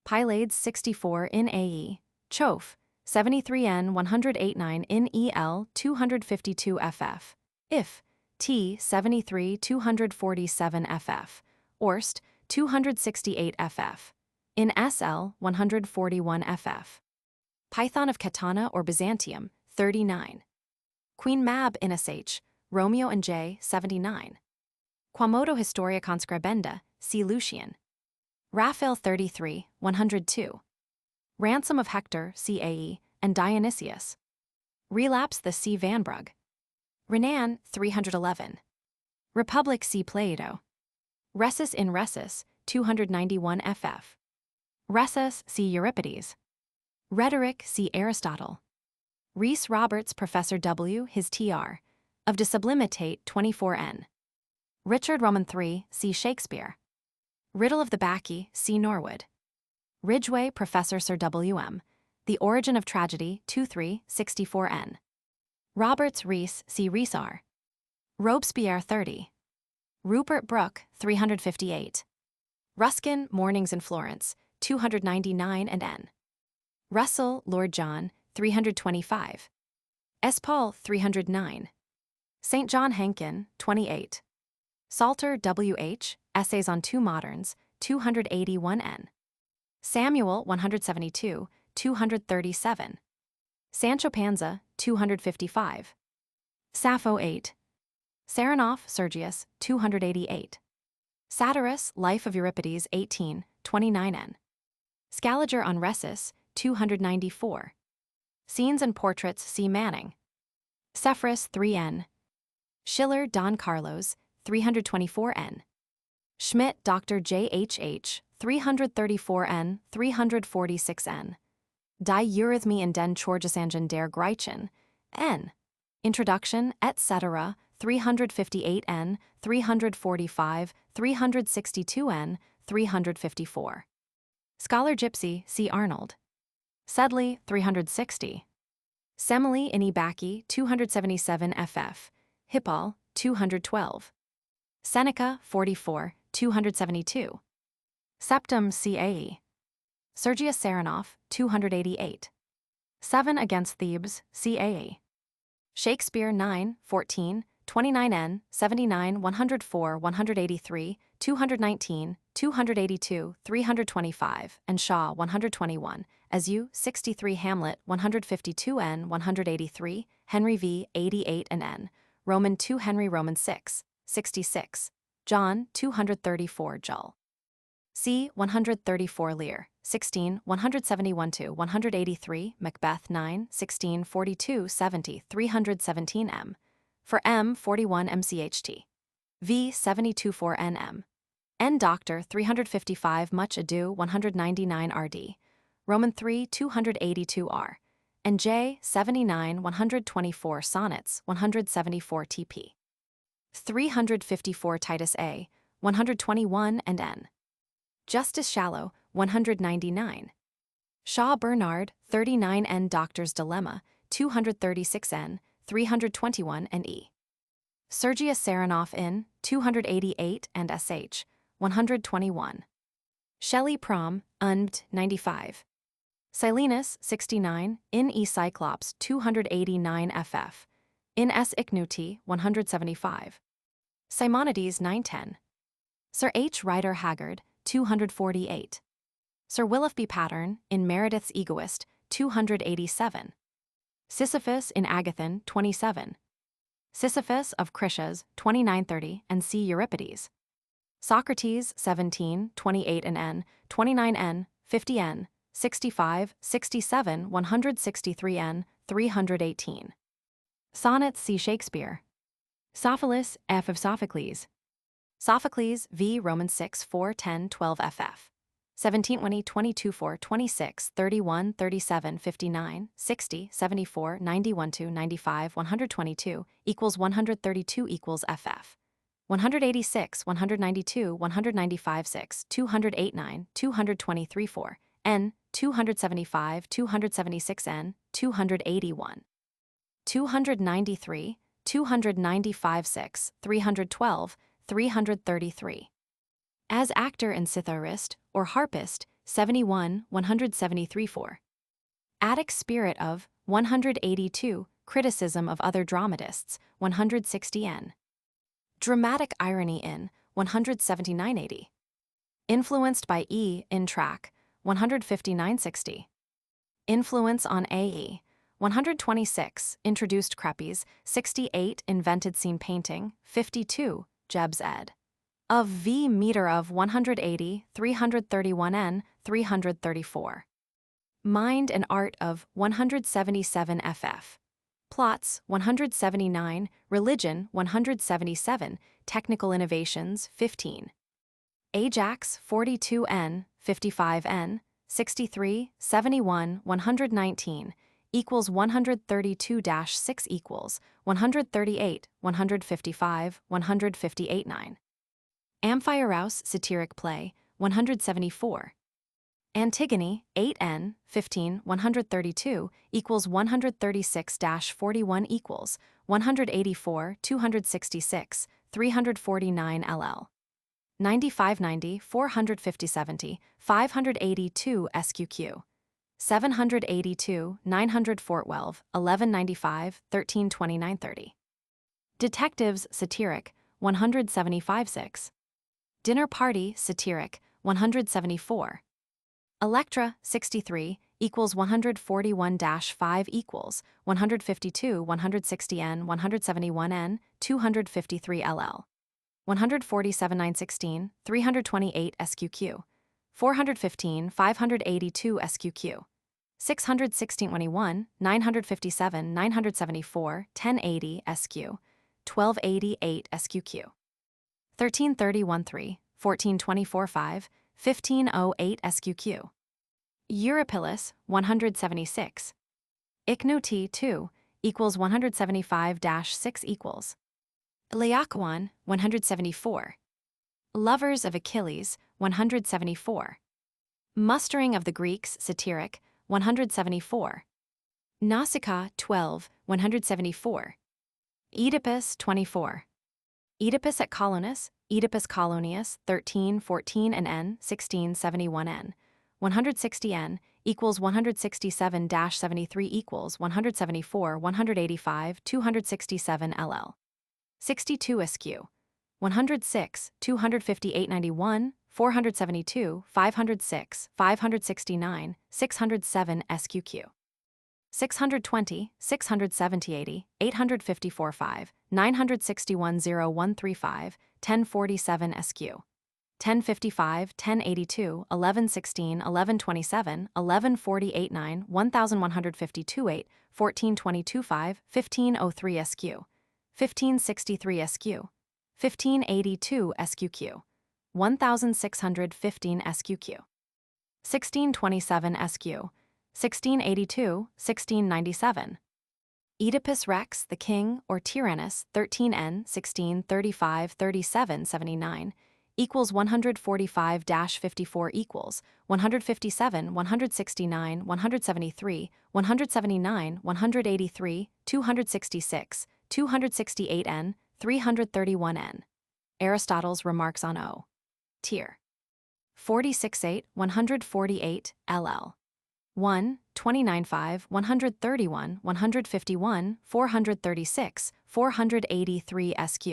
Pylades 64 in AE. Chofe 73 n 189 in EL 252 ff. If T 73 247 ff. Orst 268 ff. In SL 141 ff. Python of Catana or Byzantium 39. Queen Mab in SH, Romeo and J 79. Quamodo Historia Conscribenda, C. Lucian. Raphael 33, 102. Ransom of Hector, CAE, and Dionysius. Relapse the C. Vanbrugh. Renan 311. Republic C. Plato. Resus in Resus, 291 ff. Resus C. Euripides. Rhetoric C. Aristotle. Rhys Roberts Professor W. his Tr. Of de Sublimitate 24 n. Richard Roman 3 C. Shakespeare. Riddle of the Bacchae C. Norwood. Ridgway Professor Sir W. M. The Origin of Tragedy 23 64 n. Roberts Rhys C. Rhys R. Robespierre 30. Rupert Brooke 358. Ruskin Mornings in Florence 299 and n. Russell Lord John 325. S. Paul 309. St. John Hankin 28. Salter W.H. Essays on Two Moderns 281 n. Samuel 172 237. Sancho Panza, 255. Sappho 8. Saranoff, Sergius, 288. Satyrus, Life of Euripides, 18, 29n. Scaliger on Rhesus, 294. Scenes and Portraits, C. Manning. Cephras, 3n. Schiller, Don Carlos, 324n. Schmidt, Dr. J.H.H., 334n, 346n. Die Eurythmie in den Chorgesangen der Griechen, n. Introduction, etc., 358n, 345, 362n, 354. Scholar Gypsy, C. Arnold. Sedley, 360. Semele in Bacchi, 277 ff. Hippol, 212. Seneca, 44, 272. Septum CAE. Sergius Saranoff, 288. 7 Against Thebes, CAE. Shakespeare 9, 14, 29n, 79, 104, 183, 219, 282, 325, and Shaw 121, as U 63, Hamlet 152n, 183, Henry V 88 and n, Roman 2, Henry Roman 6, 66, John 234, Jull. C 134, Lear 16, 171 to 183, Macbeth 9, 16, 42, 70, 317 m. For M 41 MCHT. V 72 4 NM. N Doctor 355 Much Ado 199 RD. Roman 3 282 R. And J 79 124 Sonnets 174 TP. 354 Titus A 121 and N. Justice Shallow 199. Shaw Bernard 39 N. Doctor's Dilemma 236 N. 321 and E. Sergius Saranoff in 288 and SH 121. Shelley Prom, UNBT 95. Silenus 69, in E Cyclops 289 ff. In S Ichnuti 175. Simonides 910. Sir H. Rider Haggard 248. Sir Willoughby Pattern in Meredith's Egoist 287. Sisyphus in Agathon 27. Sisyphus of Critias 2930 and C. Euripides. Socrates 17, 28 and n, 29n, 50n, 65, 67, 163n, 318. Sonnets C. Shakespeare. Sophocles F. of Sophocles. Sophocles V. Roman 6, 4, 10, 12 ff. 17, 20, 22, 4, 26, 31, 37, 59, 60, 74, 91 to 95, 122, equals 132 equals ff. 186, 192, 195, 6, 208, 9, 223, 4, n, 275, 276 n, 281. 293, 295, 6, 312, 333. As actor and citharist, or harpist, 71, 173 4. Attic Spirit of, 182, Criticism of Other Dramatists, 160 n. Dramatic Irony in, 179 80. Influenced by E in track, 159 60. Influence on AE, 126, Introduced Crepes, 68, Invented Scene Painting, 52, Jebs ed. Of V meter of 180, 331 n, 334. Mind and Art of 177 ff. Plots 179, Religion 177, Technical Innovations 15. Ajax 42 n, 55 n, 63, 71, 119, equals 132-6 equals 138, 155, 158 9. Amphiaraus Satiric Play, 174. Antigone, 8n, 15, 132, equals 136-41 equals 184, 266, 349 ll. 9590, 450-70, 582 SQQ. 782, 900 Fortwelve, 1195, 1329-30. Detectives Satiric, 175-6. Dinner Party Satiric, 174. Electra, 63, equals 141-5 equals 152 160n 171n 253 ll. 147 916 328 sqq. 415 582 sqq. 616 21 957 974 1080 sq. 1288 sqq. 1330 13 1424 5 1508 sqq. Euripides 176. Icno T2 equals 175-6 equals. Laocoon 174. Lovers of Achilles 174. Mustering of the Greeks satiric 174. Nausicaa 12 174. Oedipus 24. Oedipus at Colonus, Oedipus Colonius 13 14 and n 16 71n. 160n equals 167-73 equals 174 185 267 ll. 62 sq. 106 258 91 472 506 569 607 sqq. 620 670 80 854 5 961 0135 1047 sq. 1055 1082 1116 1127 1148 9 1152 8 1422 5 1503 sq. 1563 sq. 1582 sqq. 1615 sqq. 1627 sq. 1682 1697. Oedipus Rex the King or Tyrannus 13n 1635 37 79 equals 145-54 equals 157 169 173 179 183 266 268n 331n. Aristotle's Remarks on O. Tier. 46-8 148 ll. 1 29-5 131 151 436 483 sq.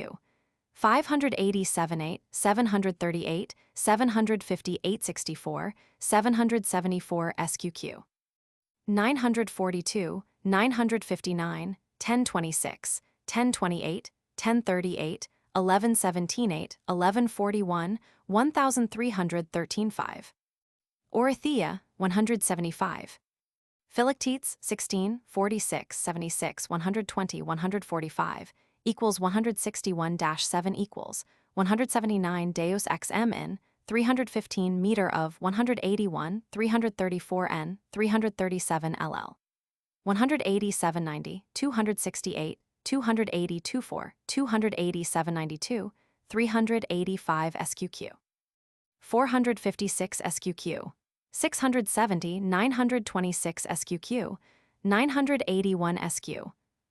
587-8 738 758 64 774 sqq. 942 959 1026 1028 1038 1117 8 1141 1313 5. Orithia 175. Philoctetes 16 46 76 120 145 equals 161-7 equals 179 Deus ex m in 315 meter of 181 334 n 337 ll. 187 90 268 280 24 287 92 385 sqq. 456 sqq. 670 926 sqq. 981 sq.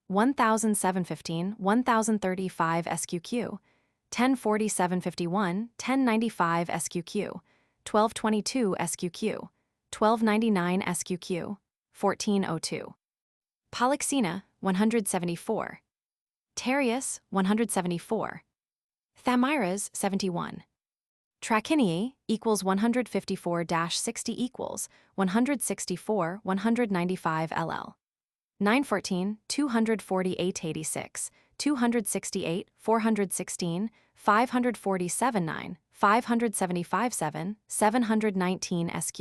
1715 1035 sqq. 1047 51 1095 sqq. 1222 sqq. 1299 sqq. 1402. Polyxena 174. Tereus 174. Thamyras 71. Trachiniae equals 154-60 equals 164 195 ll. 914 248 86 268 416 547 9 575 7 719 sq.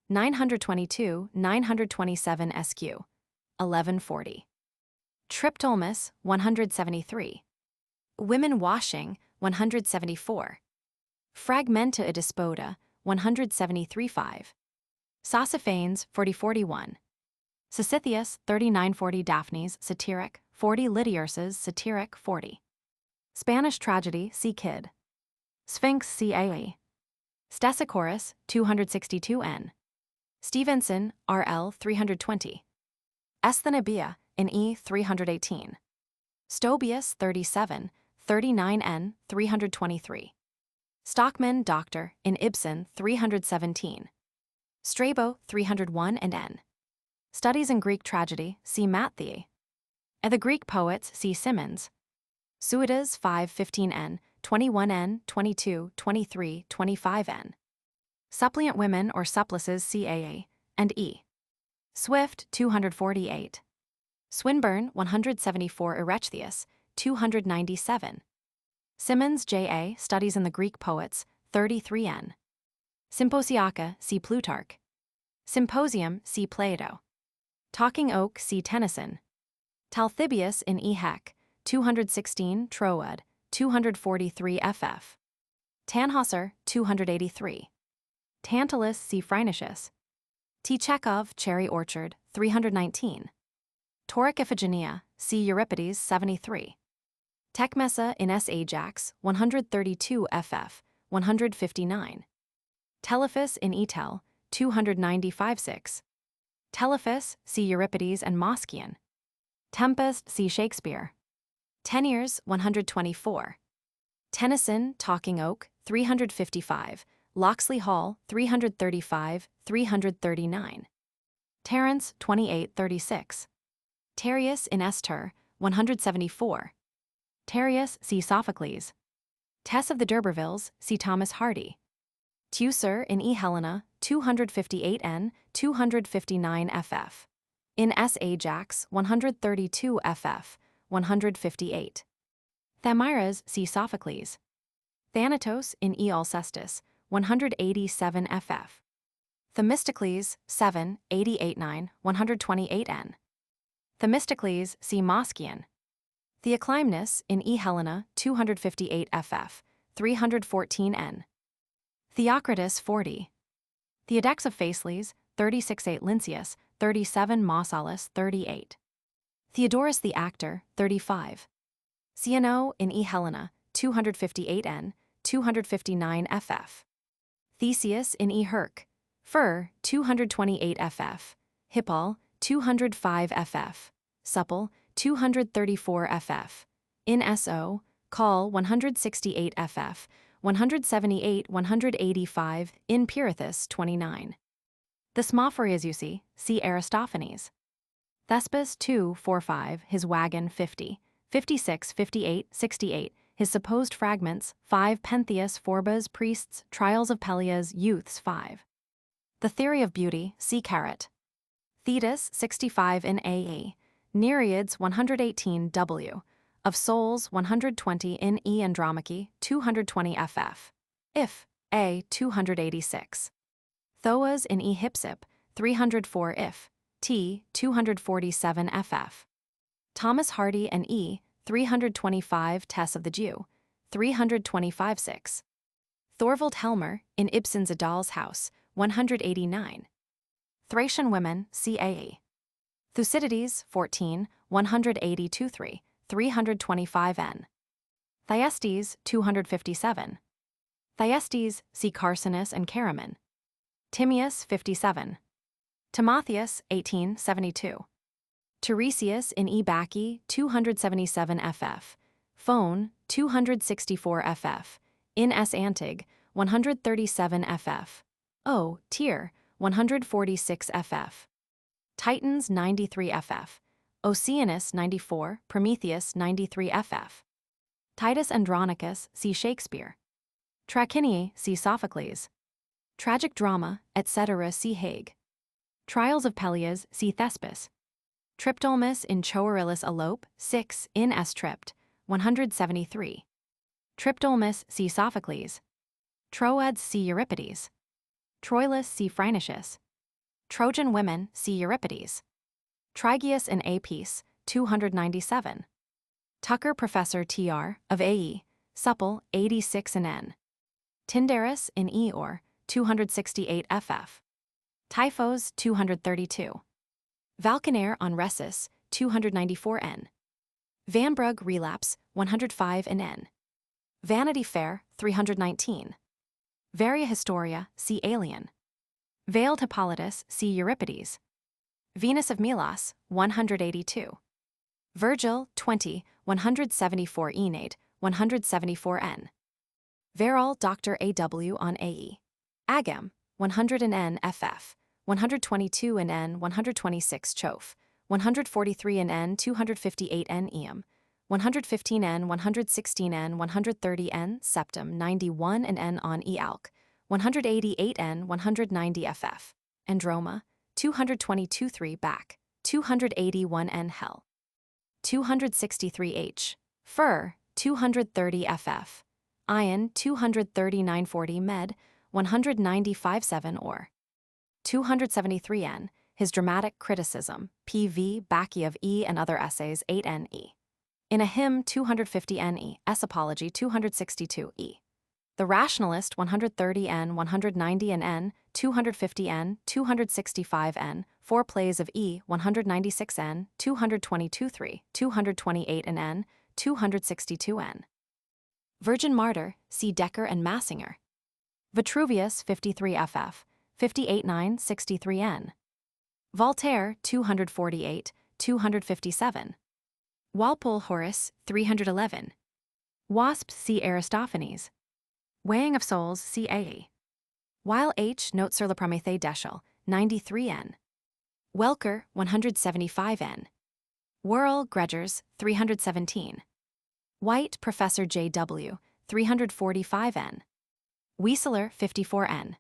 922 927 sq. 1140. Triptolemus 173. Women washing 174. Fragmenta Despoda 173 5. Sosiphanes 4041. Sisythius 3940 Daphnes satiric 40 Lydiurses satiric 40. Spanish tragedy C. Kid. Sphinx CAE. Stesichorus 262 n. Stevenson RL 320. Esthenebia in E 318. Stobius 37 39 n 323. Stockman Dr. in Ibsen 317. Strabo 301 and n. Studies in Greek Tragedy see Matthew. And the Greek Poets see Symonds. Suidas 515 n 21 n 22 23 25 n. Suppliant Women or Supplices CAA and E. Swift, 248. Swinburne, 174. Euripides, 297. Symonds, J.A., Studies in the Greek Poets, 33n. Symposiaca, see Plutarch. Symposium, see Plato. Talking Oak, see Tennyson. Talthybius in E. Heck, 216. Trowed, 243 ff. Tannhäuser, 283. Tantalus, see Phrynichus. T. Chekhov, Cherry Orchard, 319. Tauric Iphigenia, see Euripides, 73. Tecmessa in S. Ajax, 132 ff. 159. Telephus in Etel, 295 6. Telephus, see Euripides and Moschian. Tempest, see Shakespeare. Teniers, 124. Tennyson, Talking Oak, 355. Locksley Hall, 335, 339. Terence, 2836. Terrius in Esther, 174. Terrius, see Sophocles. Tess of the D'Urbervilles, see Thomas Hardy. Teucer in E. Helena, 258n, 259 ff. In S. Ajax, 132 ff. 158. Thamyras, see Sophocles. Thanatos in E. Alcestis, 187 ff. Themistocles, 7, 88-9, 128n. Themistocles, see Moschian. Theoclymnus in E. Helena, 258 ff. 314n. Theocritus, 40. Theodex of Phaseles, 36-8 Lynceus, 37 Mausolus, 38. Theodorus the Actor, 35. Cno in E. Helena, 258n, 259 ff. Theseus in E. Herc, Fur, 228 ff. Hippol, 205 ff. Supple, 234 ff. In So, Call, 168 ff. 178, 185, in Pirithous, 29. The Smophoriazusi, see Aristophanes. Thespis, 2, 45, his wagon, 50, 56, 58, 68, his supposed fragments, 5 Pentheus, Phorbas, priests, trials of Pelias, youths, 5. The Theory of Beauty, see Carrot. Thetis, 65 in AE, Nereids, 118 W. Of Souls, 120 in E. Andromache, 220 ff. If, A. 286. Thoas in E. Hypsip, 304 if. T. 247 ff. Thomas Hardy and E. 325 Tess of the Jew, 325 6. Thorvald Helmer in Ibsen's A Doll's House, 189. Thracian Women, CAE. Thucydides, 14, 182 3. 325 n. Thyestes, 257. Thyestes, see Carcinus and Caraman. Timaeus, 57. Timotheus, 1872. Tiresias in E. Bacchae, 277 ff. Phone, 264 ff. In S. Antig, 137 ff. O. Tyr, 146 ff. Titans, 93 ff. Oceanus, 94, Prometheus, 93 ff. Titus Andronicus, see Shakespeare. Trachiniae, see Sophocles. Tragic Drama, etc., see Hague. Trials of Pelias, see Thespis. Triptolmus in Choerilus Alope, 6, in S. Tript, 173. Triptolmus, see Sophocles. Troads, see Euripides. Troilus, see Phrynichus. Trojan Women, see Euripides. Trigius in Apis, 297. Tucker Professor Tr. of AE, Supple, 86 in N. Tyndarus in Eor, 268 ff. Typhos, 232. Valcanair on Rhesus, 294 n. Vanbrugh Relapse, 105 in N. Vanity Fair, 319. Varia Historia, see Alien. Veiled Hippolytus, see Euripides. Venus of Milos, 182. Virgil, 20, 174 Aeneid, 174 n. Verrall Dr. A.W. on AE. Agam, 100 in N ff. 122 in N, 126 Chof. 143 in N, 258 N Eam. 115 N, 116 N, 130 N Septum, 91 in N on E Alc. 188 N, 190 ff. Androma, 222-3 back, 281 hell. 263h, fur, 230 ff, iron, 239-40 med, 195-7 or. 273n, his dramatic criticism, PV, Bacchae of E and other essays, 8ne. In a hymn, 250ne, Esapology, 262e. The Rationalist, 130n, 190n, 250n, 265n, four plays of E, 196n, 222-3, 228n, 262n. Virgin Martyr, see Decker and Massinger. Vitruvius, 53ff, 58-9, 63n. Voltaire, 248, 257. Walpole Horace, 311. Wasp, see Aristophanes. Weighing of Souls, see A. Weil H. Note sur le Prométhée d'Eschylus, 93n. Welker, 175n. Worrell, Gregers, 317. White, Professor J.W., 345n. Wieseler, 54n.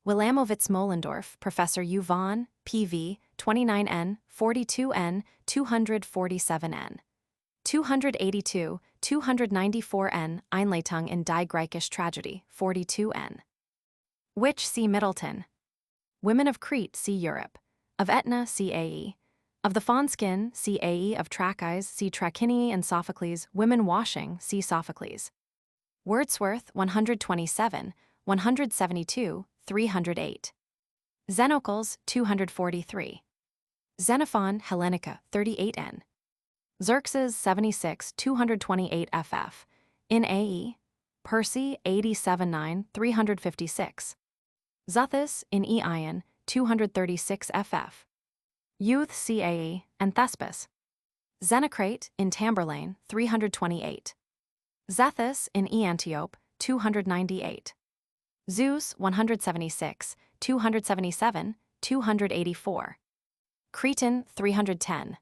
Wilamowitz Moellendorff, Professor U. Vaughan, P.V., 29n, 42n, 247n. 282, 294n, Einleitung in Die Griechische Tragödie, 42n. Witch, see Middleton. Women of Crete, see Europe. Of Etna, see A.E. Of the Fawnskin, see A.E. Of Trachis, see Trachini and Sophocles. Women washing, see Sophocles. Wordsworth, 127, 172, 308. Xenocles, 243. Xenophon, Hellenica, 38n. Xerxes, 76, 228 ff. In A.E. Percy, 87-9, 356. Xuthus, in E. Ion, 236 ff. Youth, C.A.E. and Thespis. Xenocrate, in Tamburlaine, 328. Zethus, in E. Antiope, 298. Zeus, 176, 277, 284. Cretan, 310.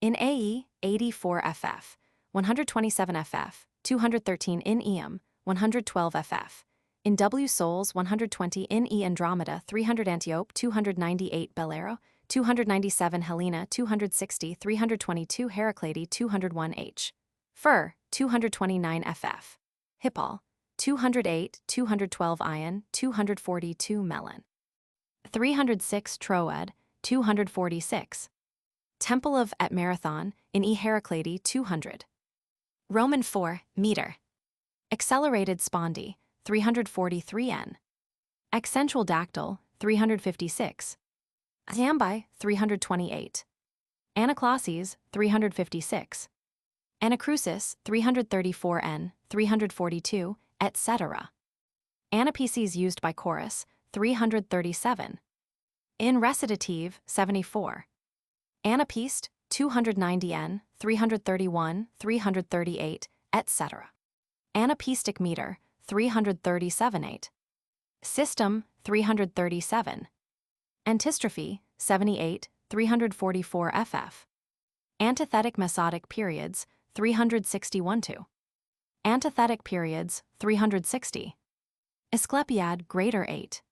In A.E., 84 ff, 127 ff, 213 in Eum, 112 ff. In W. Souls, 120 in E. Andromeda, 300 Antiope, 298 Belero, 297 Helena, 260, 322 Heraclede, 201 h. Fur, 229 ff. Hippol, 208, 212 Ion, 242 Melon. 306 Troad, 246. Temple of at Marathon, in E. Heraclede, 200. Roman 4, meter. Accelerated spondy, 343n. Accentual dactyl, 356. Iambi, 328. Anaclosses, 356. Anacrusis, 334n, 342, etc. Anapeses used by chorus, 337. In recitative, 74. Anapiste, 290n, 331, 338, etc. Anapistic meter, 337-8. System, 337. Antistrophe, 78, 344 ff. Antithetic mesodic periods, 361-2. Antithetic periods, 360. Asclepiad, greater 8.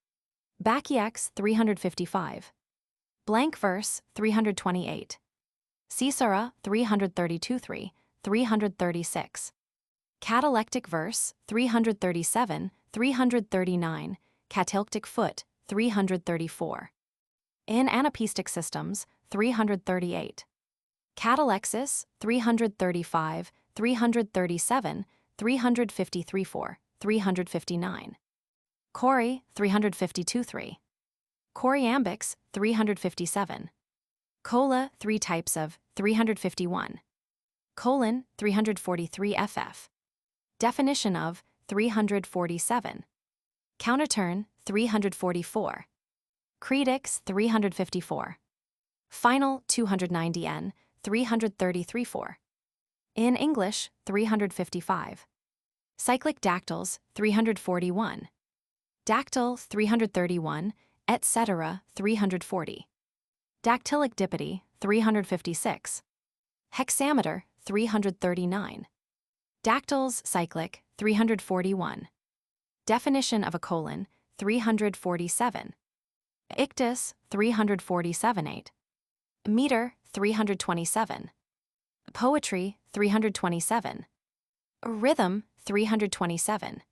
Bacchiax, 355. Blank verse, 328. Caesara, 332-3, 336. Catalectic verse, 337, 339. Catalectic foot, 334. In anapistic systems, 338. Catalexis, 335, 337, 353-4, 359. Chori, 352-3. Choriambics, 357. Cola, 3 types of, 351. Colon, 343 ff. Definition of, 347. Counterturn, 344. Credix, 354. Final, 290n, 333-4. In English, 355. Cyclic dactyls, 341. Dactyl, 331, etc., 340. Dactylic dipody, 356. Hexameter, 339. Dactyls, cyclic, 341. Definition of a colon, 347. Ictus, 347-8. Meter, 327. Poetry, 327. Rhythm, 327.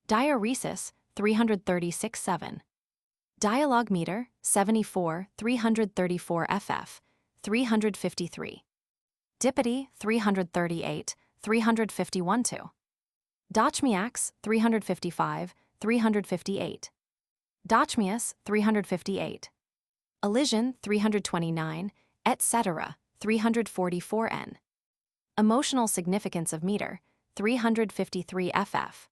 Dionysus, 336-7. Dialogue meter, 74, 334 ff, 353. Dipody, 338, 351-2. Dochmiax, 355, 358. Dochmius, 358. Elision, 329, etc., 344 n. Emotional significance of meter, 353 ff.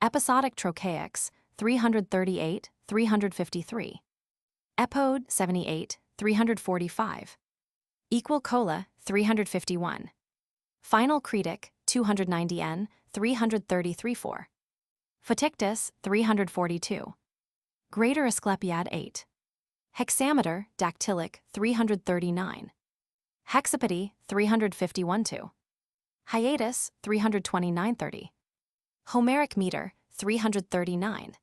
Episodic trochaics, 338, 353. Epode, 78, 345. Equal cola, 351. Final cretic, 290 n, 333-4. Photictus, 342. Greater Asclepiad, 8. Hexameter, dactylic, 339. Hexapody, 351-2. Hiatus, 329-30. Homeric meter, 339.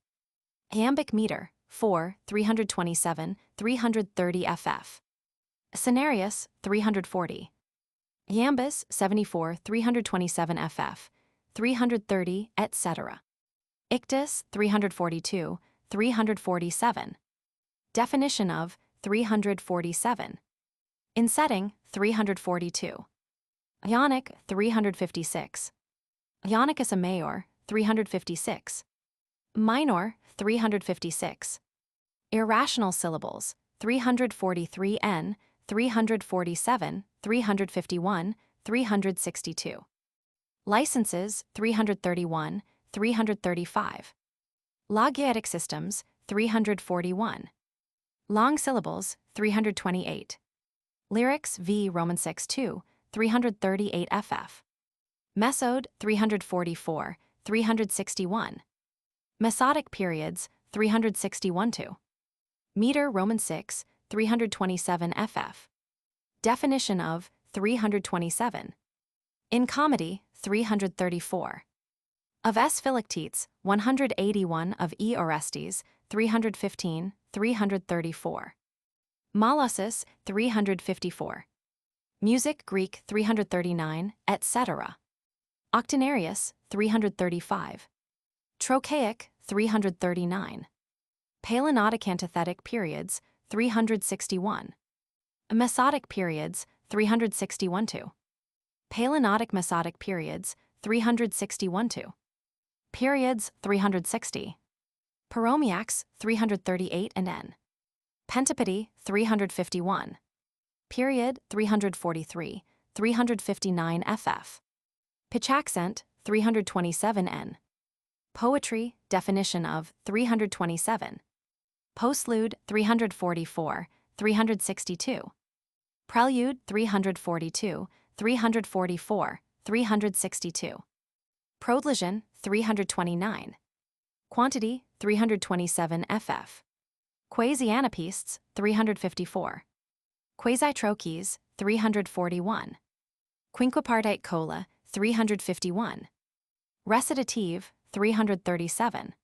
Iambic meter, 4, 327, 330 ff. Scenarius, 340. Iambus, 74, 327 ff, 330, etc. Ictus, 342, 347. Definition of 347. In setting, 342. Ionic, 356. Ionicus a major, 356. Minor, 356. Irrational syllables, 343 n, 347, 351, 362. Licenses, 331, 335. Logaetic systems, 341. Long syllables, 328. Lyrics v. Roman 6-2, 338 ff. Mesode, 344, 361. Mesodic periods, 361-2. Meter Roman 6, 327 ff. Definition of 327. In comedy, 334. Of S. Philoctetes, 181 of E. Orestes, 315, 334. Molossus, 354. Music Greek 339, etc. Octonarius, 335. Trochaic, 339. Palinotic antithetic periods, 361. Mesodic periods, 361-2. Palinotic mesodic periods, 361-2. Periods, 360. Paromiacs, 338 and n. Pentapody, 351. Period, 343, 359 ff. Pitch accent, 327 n. Poetry, definition of 327. Postlude, 344, 362. Prelude, 342, 344, 362. Prologion, 329. Quantity, 327 ff. Quasi-anapaests, 354. Quasi-trochees, 341. Quinquepartite cola, 351. Recitative, 337.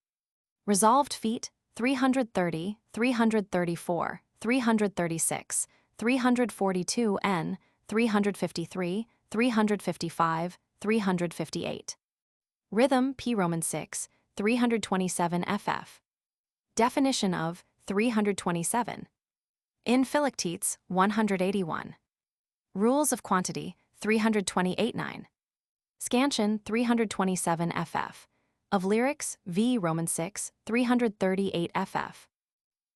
Resolved feet, 330, 334, 336, 342 n, 353, 355, 358. Rhythm P. Roman 6, 327 ff. Definition of 327. In Philoctetes, 181. Rules of quantity, 328-9. Scansion, 327 ff. Of lyrics, v. Roman 6, 338 ff.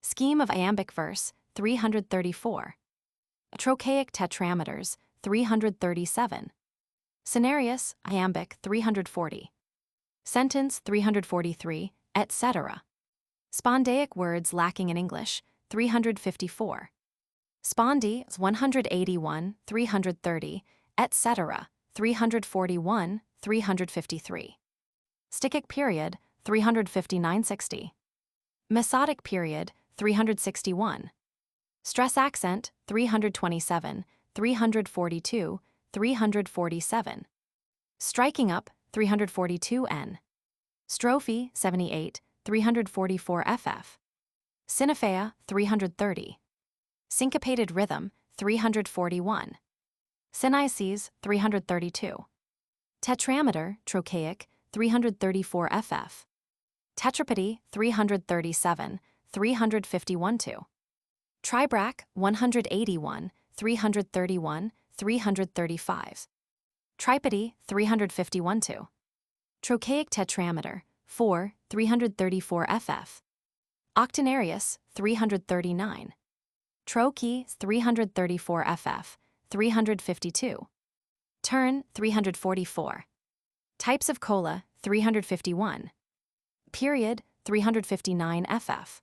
Scheme of iambic verse, 334. Trochaic tetrameters, 337. Scenarius, iambic, 340. Sentence, 343, etc. Spondaic words lacking in English, 354. Spondi, 181, 330, etc., 341, 353. Stichic period, 359-60. Mesodic period, 361. Stress accent, 327, 342, 347. Striking up, 342 n. Strophe, 78, 344 ff. Synephea, 330. Syncopated rhythm, 341. Syneis, 332. Tetrameter, trochaic, 334 ff. Tetrapody, 337, 351 2. Tribrach, 181, 331, 335. Tripody, 351 2. Trochaic tetrameter, 4, 334 ff. Octonarius, 339. Trochee, 334 ff, 352. Turn, 344. Types of cola, 351. Period, 359 ff.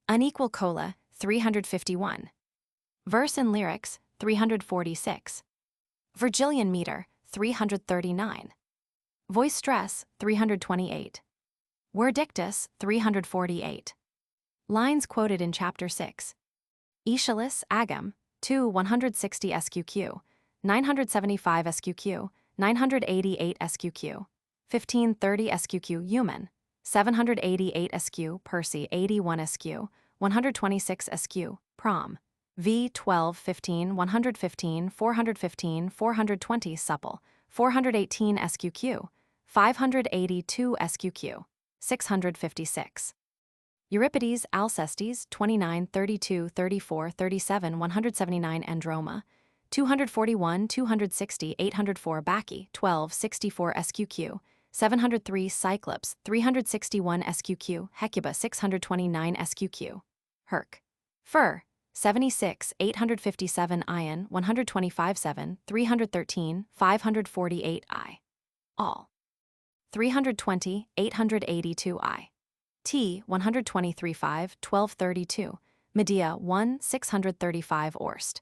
Unequal cola, 351. Verse and lyrics, 346. Virgilian meter, 339. Voice stress, 328. Wordictus, 348. Lines quoted in Chapter 6. Aeschylus, Agam, 2 160 SQQ, 975 SQQ, 988 SQQ, 1530 SQQ Human, 788 SQ Percy 81 SQ, 126 SQ Prom, V 12 15 115 415 420 Supple, 418 SQQ, 582 SQQ, 656. Euripides, Alcestes, 29 32 34 37 179 Androma, 241 260 804 Bacchae, 12 64 SQQ, 703 Cyclops, 361 SQQ, Hecuba 629 SQQ, Herc. Fur, 76 857 Ion, 125 7, 313, 548 I. All. 320, 882 I. T 123 5, 1232, Medea 1 635 Orst,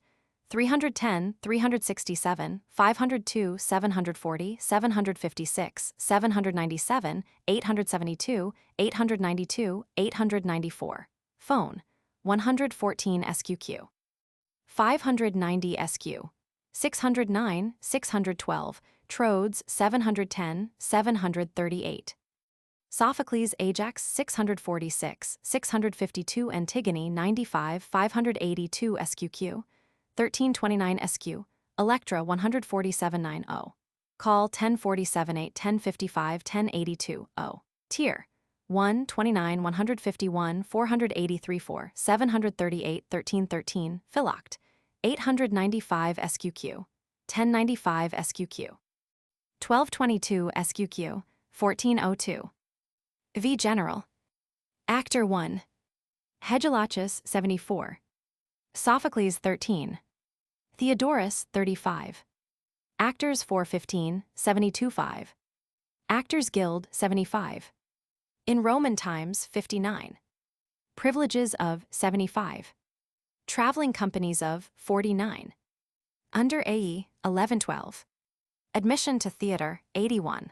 310, 367, 502, 740, 756, 797, 872, 892, 894. Phone, 114 SQQ. 590 SQ. 609, 612, Troads 710, 738. Sophocles, Ajax 646, 652 Antigone 95, 582 SQQ, 1329 SQ, Electra 147 90. Call 1047 8 1055 1082 0. Tier 1 29 151 483 4 738 1313 Philoct 895 SQQ, 1095 SQQ, 1222 SQQ, 1402. V. General. Actor 1. Hegelaches 74. Sophocles 13. Theodorus 35. Actors 415, 72 5. Actors Guild 75. In Roman times 59. Privileges of 75. Traveling companies of 49. Under AE 1112. Admission to theater 81.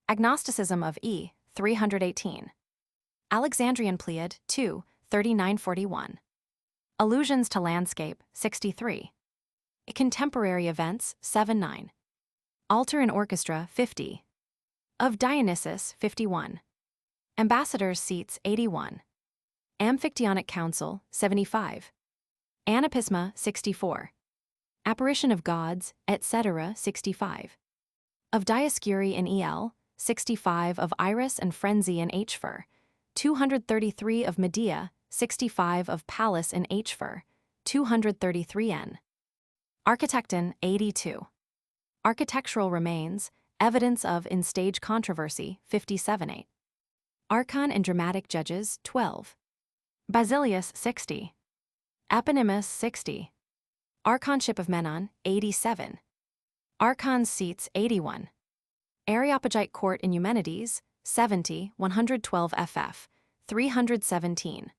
Agnosticism of E 318. Alexandrian Pleiad 2 3941. Allusions to landscape 63. Contemporary events 79. Altar and orchestra 50. Of Dionysus 51. Ambassadors' seats 81. Amphictyonic Council 75. Anapisma 64. Apparition of gods, etc. 65. Of Dioscuri in EL 65. Of Iris and Frenzy in Hfer, 233. Of Medea, 65. Of Pallas in Hfer, 233 N. Architecton 82. Architectural remains, evidence of in stage controversy 57 8. Archon and dramatic judges 12. Basilius 60. Eponymus 60. Archonship of Menon 87. Archon's seats 81. Areopagite court in Eumenides 70 112 ff 317.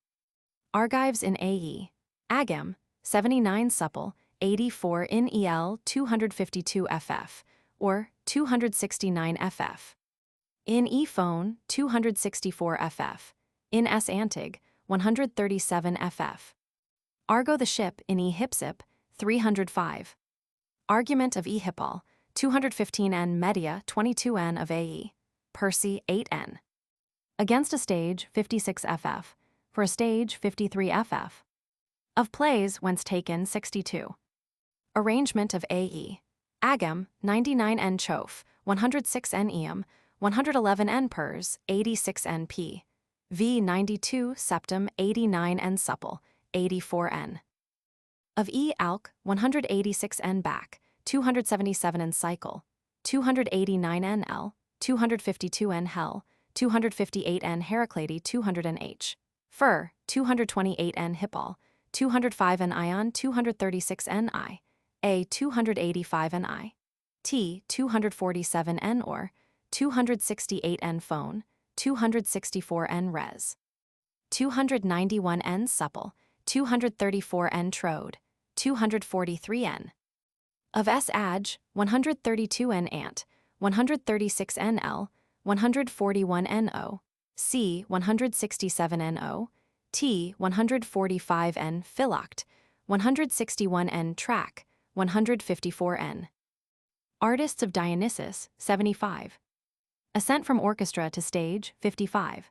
Argives in AE Agam 79 Supple 84 in EL 252 ff or 269 ff. In E phone 264 ff. In S Antig 137 ff. Argo the ship in E Hypsip 305. Argument of E Hippol 215 N. Medea 22 N. of AE. Percy 8 N. Against a stage 56 ff. for a stage 53 ff. Of plays whence taken 62. Arrangement of A.E. Agam, 99 n Chof, 106 n Eam, 111 n Pers, 86 n P. V 92 Septem, 89 n Supple, 84 n. Of E. Alk, 186 n Back, 277 n Cycle, 289 n L, 252 n Hell, 258 n Heraclede, 200 n H. Fur, 228 n Hippol, 205 n Ion, 236 n I. A 285 n I. T 247 n Or, 268 n Phone, 264 n Res. 291 n Supple, 234 n Trode, 243 n. Of S. Adj, 132 n Ant, 136 n L, 141 n O, C 167 n O, T 145 n Philoct, 161 n Track, 154 n. Artists of Dionysus, 75. Ascent from orchestra to stage, 55.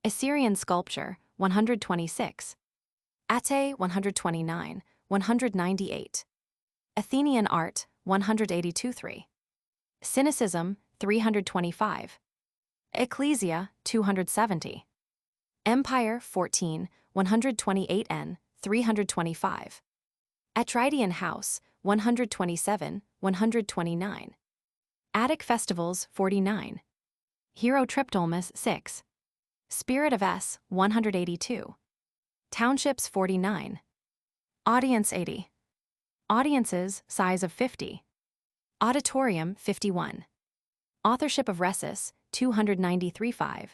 Assyrian sculpture, 126. Ate, 129, 198. Athenian art, 182-3. Cynicism, 325. Ecclesia, 270. Empire, 14, 128 n, 325. Atridian House, 127, 129. Attic Festivals, 49. Hero Triptolmus, 6. Spirit of S, 182. Townships, 49. Audience, 80. Audiences, size of 50. Auditorium, 51. Authorship of Rhesus, 293-5.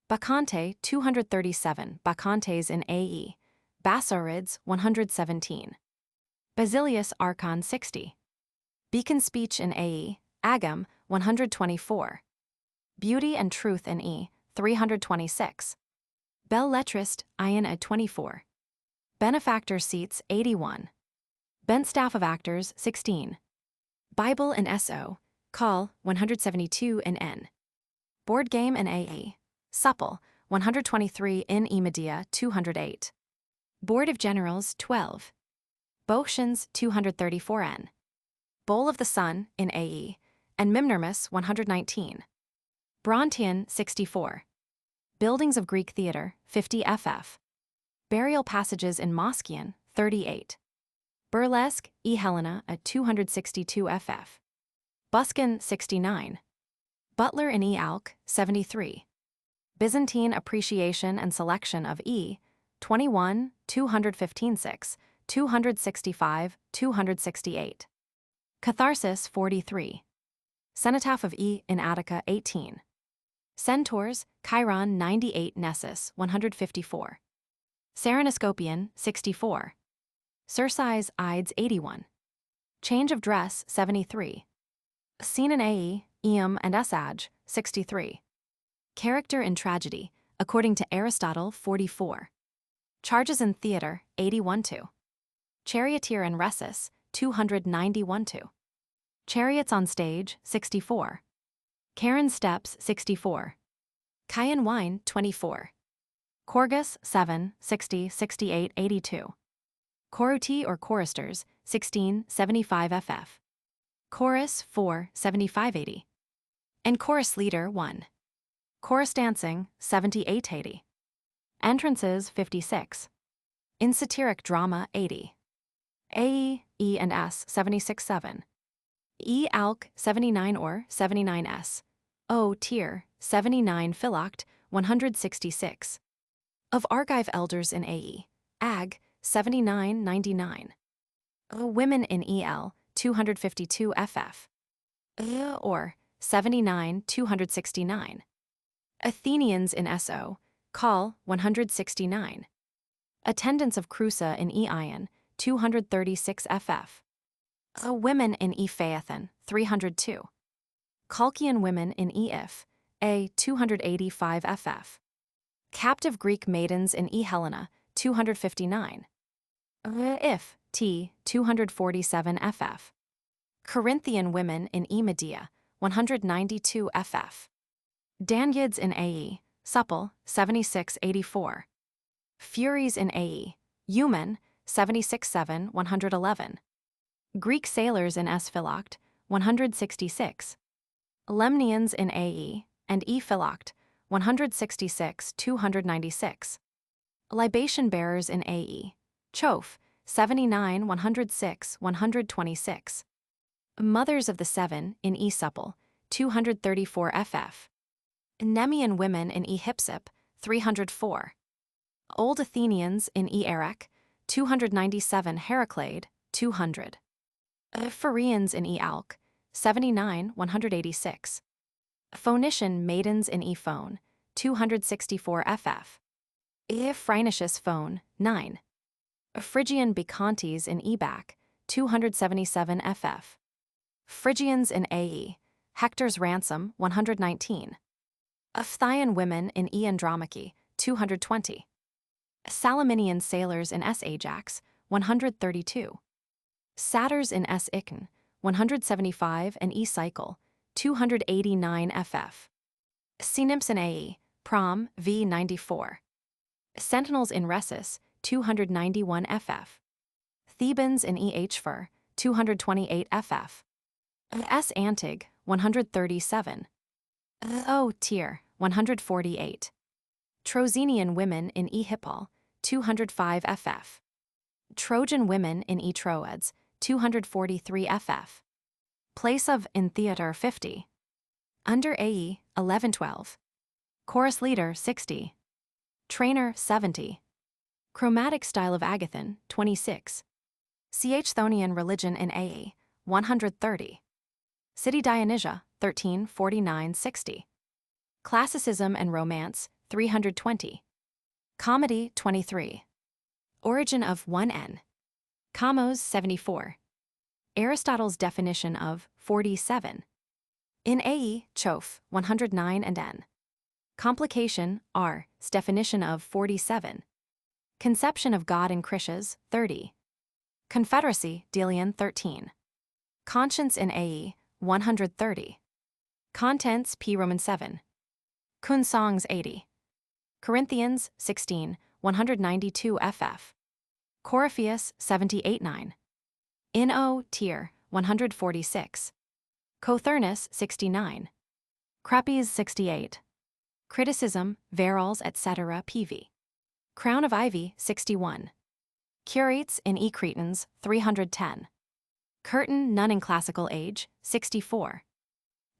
Bacchante, 237, Bacchantes in A.E. Bassaurids, 117. Basilius Archon, 60. Beacon Speech in A.E. Agam, 124. Beauty and Truth in E. 326. Belles Lettrist, Ion at 24. Benefactor Seats, 81. Bent Staff of Actors, 16. Bible in S.O. Call, 172 in N. Board Game in A.E. Supple, 123 in E. Medea, 208. Board of Generals, 12. Botians, 234 n. Bowl of the Sun, in A.E., and Mimnermus, 119. Brontian, 64. Buildings of Greek Theatre, 50 ff. Burial Passages in Moskian, 38. Burlesque, E. Helena, at 262 ff. Buskin, 69. Butler in E. Alk, 73. Byzantine Appreciation and Selection of E. 21, 215-6, 265, 268. Catharsis, 43. Cenotaph of E. in Attica, 18. Centaurs, Chiron, 98, Nessus, 154. Serenoscopian, 64. Circes, Ides, 81. Change of Dress, 73. Scene in A.E., Eum and Saj, 63. Character in Tragedy, according to Aristotle, 44. Charges in Theatre, 81-2. Charioteer in Rhesus, 291-2. Chariots on Stage, 64. Charon Steps, 64. Chian Wine, 24. Chorgus, 7, 60, 68, 82. Choruti or choristers, 16, 75 ff. Chorus, 4, 75, 80. And chorus leader, 1. Chorus dancing, 78, 80. Entrances, 56. In satiric drama, 80. A, E and S, 76, 7. E Alk, 79 or 79 S. O Tier, 79 Philoct, 166. Of Argive elders in A.E. Ag, 79, 99. Women in E.L., 252 ff. Or 79, 269. Athenians in S.O. Call, 169. Attendants of Crusa in E.Ion, 236 ff. Women in E. Phaethon, 302. Colchian women in E. If, A. 285 ff. Captive Greek maidens in E. Helena, 259. If, T. 247 ff. Corinthian women in E. Medea, 192 ff. Danyids in A.E. Supple, 76-84. Furies in AE, Eumen, 76-7, 111. Greek sailors in S. Philoct, 166. Lemnians in AE, and E. Philoct, 166, 296. Libation bearers in AE, Choph, 79, 106, 126. Mothers of the Seven in E. Supple, 234 ff. Nemean women in E. Hypsip, 304. Old Athenians in E. Erech, 297 Heraclade, 200. Phaeacians in E. Alc, 79, 186. Phoenician maidens in E. Phone, 264 ff. Phrynicis Phone, 9. Phrygian Bacchantes in E. Bac, 277 ff. Phrygians in AE, Hector's Ransom, 119. Phthyian women in E. Andromache, 220. Salaminian sailors in S. Ajax, 132. Satyrs in S. Icon, 175 and E. Cycle, 289 ff. Sea nymphs in AE, Prom, v. 94. Sentinels in Rhesus, 291 ff. Thebans in E. Hfer, 228 ff. S. Antig, 137. O. Tyr, 148. Trozenian women in E. Hippol, 205 ff. Trojan women in E. Troads, 243 ff. Place of in theater 50. Under AE, 1112. Chorus leader 60. Trainer 70. Chromatic style of Agathon 26. Chthonian religion in AE 130. City Dionysia 1349-60. Classicism and Romance 320. Comedy 23. Origin of 1n. Kamos 74. Aristotle's definition of 47. In AE, Choph 109 and n. Complication R's definition of 47. Conception of God in Critias 30. Confederacy Delian 13. Conscience in AE 130. Contents P. Roman 7. Kun Songs 80. Corinthians 16, 192 ff. Coryphaeus 78-9. In O. Tyr 146. Cothurnus 69. Crepes 68. Criticism, Verals, etc. PV. Crown of Ivy 61. Curates in E. Cretans 310. Curtain None in Classical Age 64.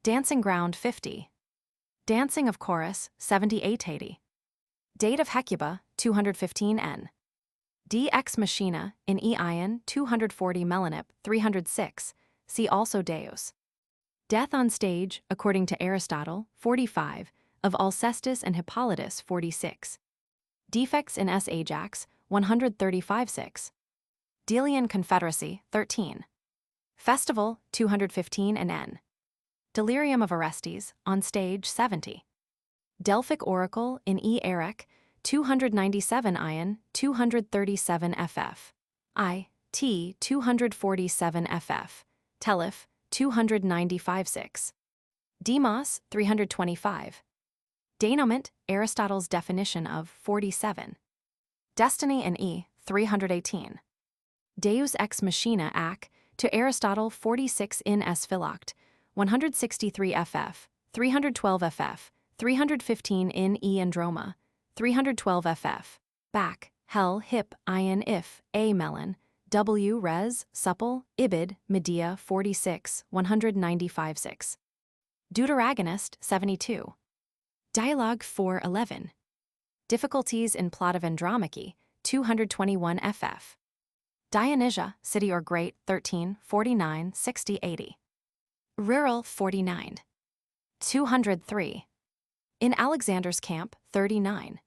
Dancing Ground 50. Dancing of Chorus 78-80. Date of Hecuba 215 n. D. Ex Machina in E. Ion 240 Melanip 306. See also Deus. Death on Stage, according to Aristotle 45. Of Alcestis and Hippolytus 46. Defects in S. Ajax 135-6. Delian Confederacy 13. Festival 215 and n. Delirium of Orestes on Stage 70. Delphic Oracle in E. Erech 297 Ion 237 ff. I. T. 247 ff. Telef 295-6. Demos 325. Denouement, Aristotle's definition of 47. Destiny in E. 318. Deus ex machina ac. To Aristotle 46 in S. Philoct 163 ff. 312 ff. 315 in E. Androma 312 ff. Back, Hell, Hip, Ion, If, A. Melon, W. Res, Supple, Ibid, Medea 46, 195-6. Deuteragonist 72. Dialogue 411. Difficulties in Plot of Andromache 221 ff. Dionysia, City or Great 13, 49, 60, 80. Rural 49. 203. In Alexander's Camp 39.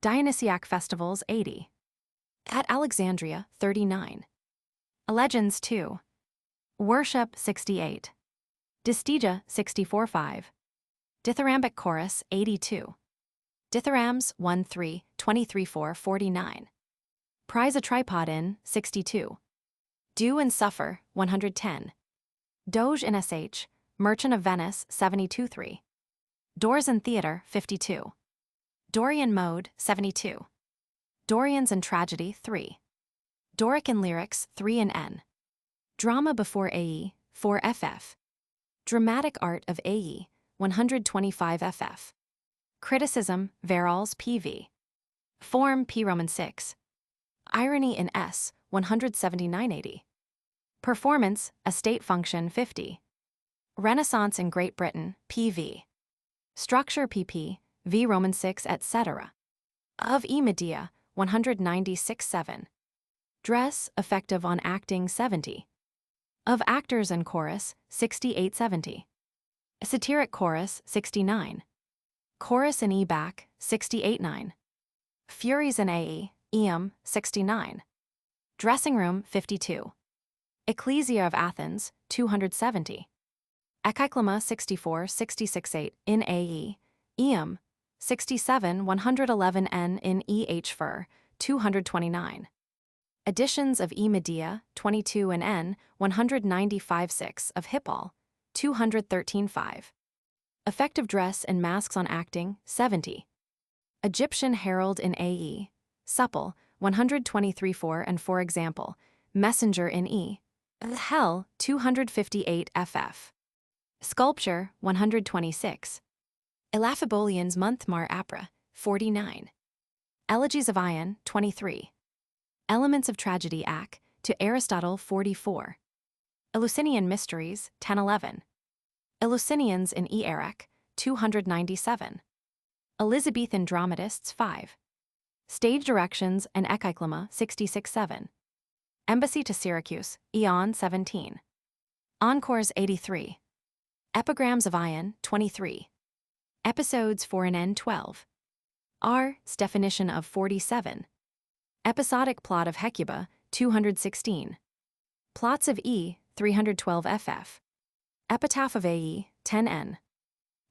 Dionysiac Festivals 80. At Alexandria 39. Legends 2. Worship 68. Distigia 64-5. Dithyrambic Chorus 82. Dithyrambs 1-3, 23-4, 49. Prize a Tripod in 62. Do and Suffer 110. Doge in SH, Merchant of Venice 72-3. Doors in Theater 52. Dorian Mode 72. Dorians and Tragedy 3. Doric and Lyrics 3 in N. Drama before AE 4 ff. Dramatic Art of AE 125 ff. Criticism Verrall's PV. Form P Roman 6. Irony in S 179 Performance A State Function 50. Renaissance in Great Britain PV. Structure PP V Roman 6 etc. Of E Medea 196 7. Dress effective on acting 70. Of actors and chorus 68-70. Satiric chorus 69. Chorus in E back 68-9. Furies in AE Eum 69. Dressing room 52. Ecclesia of Athens 270. Echiclema 64-66-8 in AE Eum 67-111 N in EH Fur 229. Editions of E Medea 22 and N 195-6 of Hippol 213-5. Effective dress and masks on acting 70. Egyptian Herald in AE Supple 123-4 and for example Messenger in E Hell 258 ff. Sculpture 126. Elaphebolian's Month Mar Apra 49. Elegies of Ion 23. Elements of Tragedy Ac to Aristotle 44. Eleusinian Mysteries 1011. Eleusinians in E Eric 297. Elizabethan Dramatists 5. Stage Directions and Echiclema 66-7. Embassy to Syracuse Eon 17. Encores 83. Epigrams of Ion 23. Episodes for an N 12. R's definition of 47. Episodic plot of Hecuba 216. Plots of E 312 ff. Epitaph of AE 10N.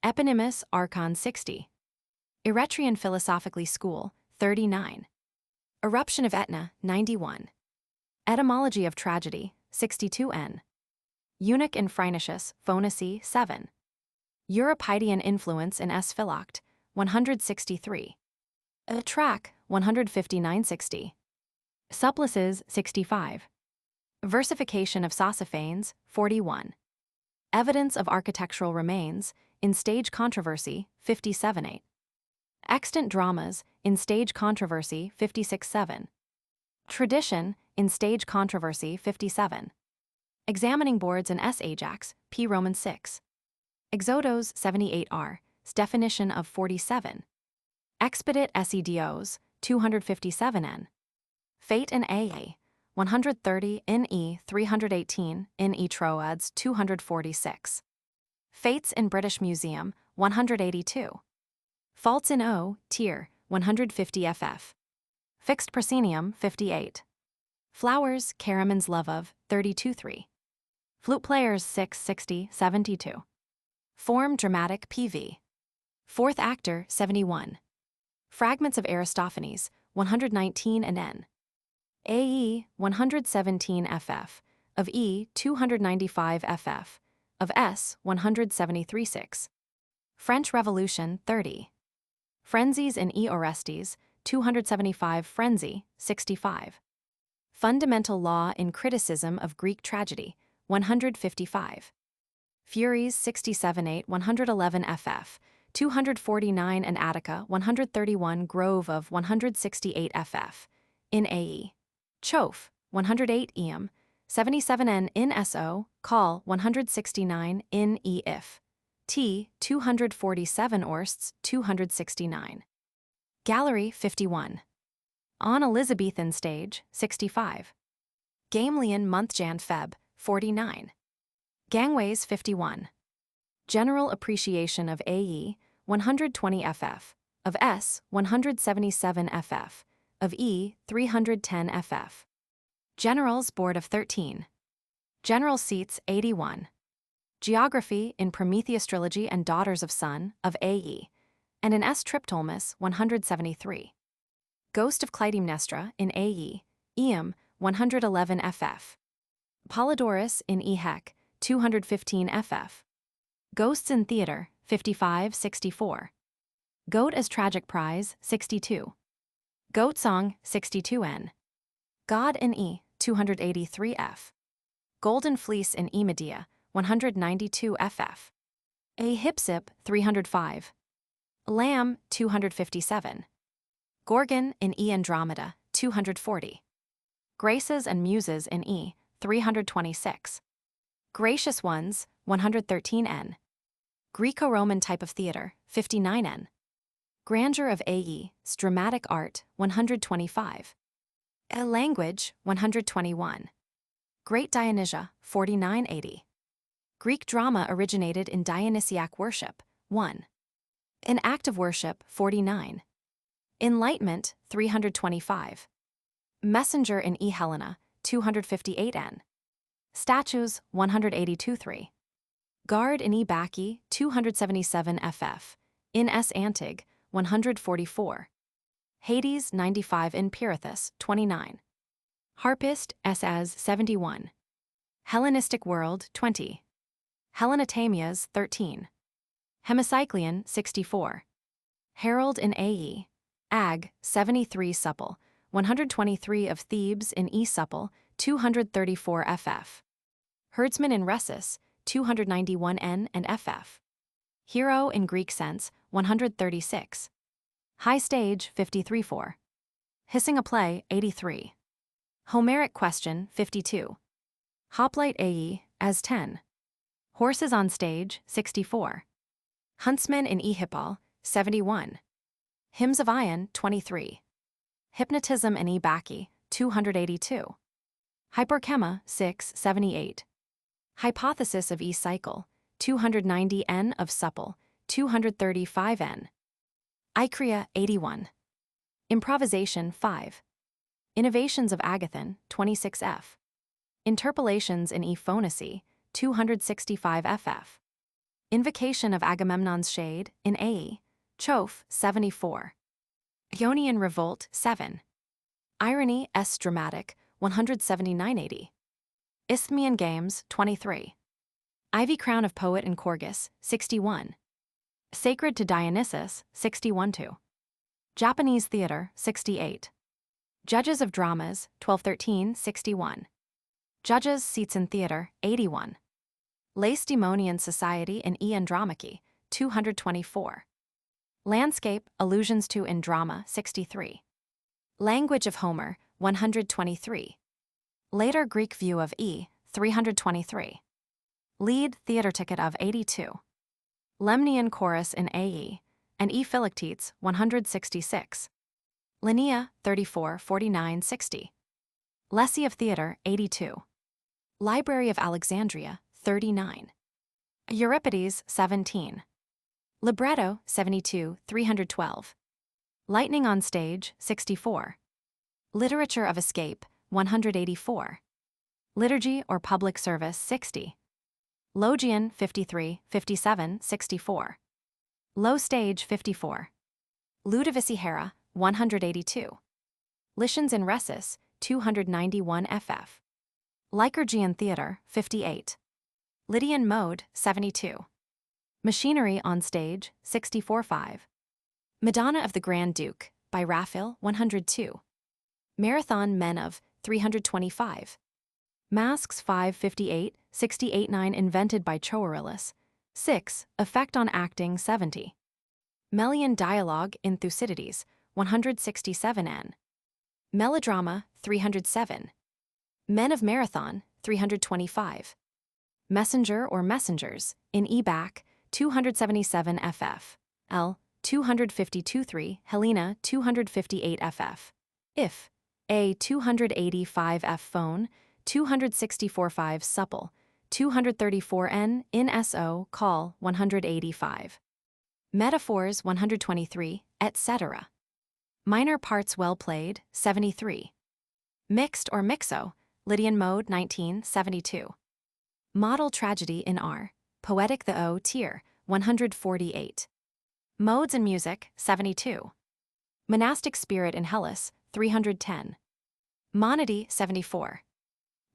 Eponymus Archon 60. Eretrian Philosophically School 39. Eruption of Etna 91. Etymology of Tragedy 62N. Eunuch in Phrynichus Phonacy 7. Euripidean influence in S. Philoct 163. A track 159-60. Supplices 65. Versification of Sosophanes 41. Evidence of architectural remains in Stage Controversy 57-8. Extant dramas in Stage Controversy 56-7. Tradition in Stage Controversy 57. Examining boards in S. Ajax P. Roman 6. Exodos 78R, definition of 47. Expedit Sedos 257N. Fate in AA 130 in E 318 in E Troads 246. Fates in British Museum 182. Faults in O tier 150 ff. Fixed proscenium 58. Flowers Caraman's Love of 32-3. Flute players 660-72. Form Dramatic PV. Fourth actor 71. Fragments of Aristophanes 119 and N. AE 117 ff. Of E 295 ff. Of S 173-6. French Revolution 30. Frenzies in E Orestes 275 Frenzy 65. Fundamental Law in Criticism of Greek Tragedy 155. Furies 67-8 111 ff. 249 and Attica 131 Grove of 168 ff. In AE. Choph 108 Eum 77N in SO. Call 169 in E if. T 247 Orsts 269. Gallery 51. On Elizabethan Stage 65. Gamelian Month Jan Feb 49. Gangways 51. General Appreciation of AE 120 ff. Of S 177 ff. Of E 310 ff. Generals Board of 13. General Seats 81. Geography in Prometheus Trilogy and Daughters of Sun of AE, and in S. Triptolmus 173. Ghost of Clytemnestra in AE, Eum 111 ff. Polydorus in E. Hec 215 ff. Ghosts in Theater 55-64. Goat as Tragic Prize 62. Goat Song, 62N. God in E, 283F. Golden Fleece in E Medea, 192 ff. A Hypsip, 305. Lamb, 257. Gorgon in E Andromeda, 240. Graces and Muses in E, 326. Gracious Ones, 113N. Greco-Roman type of theater, 59N. Grandeur of AE, dramatic art, 125. A language, 121. Great Dionysia, 4980. Greek drama originated in Dionysiac worship, 1. An act of worship, 49. Enlightenment, 325. Messenger in E Helena, 258N. Statues, 182-3. Guard in E Bacchae, 277 ff. In S Antig, 144. Hades, 95 in Pirithous, 29. Harpist, S as 71. Hellenistic World, 20. Hellenotamias, 13. Hemicyclian, 64. Herald in AE. Ag, 73 supple, 123 of Thebes in E supple, 234 ff. Herdsman in Rhesus, 291 N and ff. Hero in Greek sense, 136. High stage, 53-4. Hissing a play, 83. Homeric question, 52. Hoplite AE, as 10. Horses on stage, 64. Huntsman in E Hippol, 71. Hymns of Ion, 23. Hypnotism in E Bacchae, 282. Hyperchema, 678. Hypothesis of E cycle, 290 N of supple, 235 N. Icrea, 81. Improvisation, 5. Innovations of Agathon, 26 f. Interpolations in E phonacy, 265 ff. Invocation of Agamemnon's Shade, in AE, Choph, 74. Ionian Revolt, 7. Irony, S dramatic, 179-80. Isthmian Games, 23. Ivy Crown of Poet in Corgus, 61. Sacred to Dionysus, 61-2. Japanese Theater, 68. Judges of Dramas, 1213, 61. Judges Seats in Theater, 81. Lacedaemonian Society in E Andromache, 224. Landscape, Allusions to in Drama, 63. Language of Homer, 123. Later Greek View of E, 323. Lead Theater Ticket of 82. Lemnian Chorus in AE, and E Philoctetes, 166. Linnea, 34, 49, 60. Lessee of Theater, 82. Library of Alexandria, 39. Euripides, 17. Libretto, 72, 312. Lightning on Stage, 64. Literature of Escape, 184. Liturgy or Public Service, 60. Logian, 53, 57, 64. Low Stage, 54. Ludovisi Hera, 182. Lycians in Rhesus, 291 ff. Lycurgian Theater, 58. Lydian Mode, 72. Machinery on Stage, 64-5. Madonna of the Grand Duke, by Raphael, 102. Marathon Men of, 325. Masks 558, 68-9 invented by Choerilus. 6. Effect on Acting, 70. Melian Dialogue in Thucydides, 167 N. Melodrama, 307. Men of Marathon, 325. Messenger or Messengers, in Ebac, 277 ff. L. 252-3, Helena, 258 ff. If. A. 285 f. Phone, 264-5 Supple, 234 N. In SO, Call, 185. Metaphors, 123, etc. Minor parts well played, 73. Mixed or Mixo, Lydian Mode, 1972. Model Tragedy in R. Poetic the O tier, 148. Modes in Music, 72. Monastic Spirit in Hellas, 310. Monody, 74.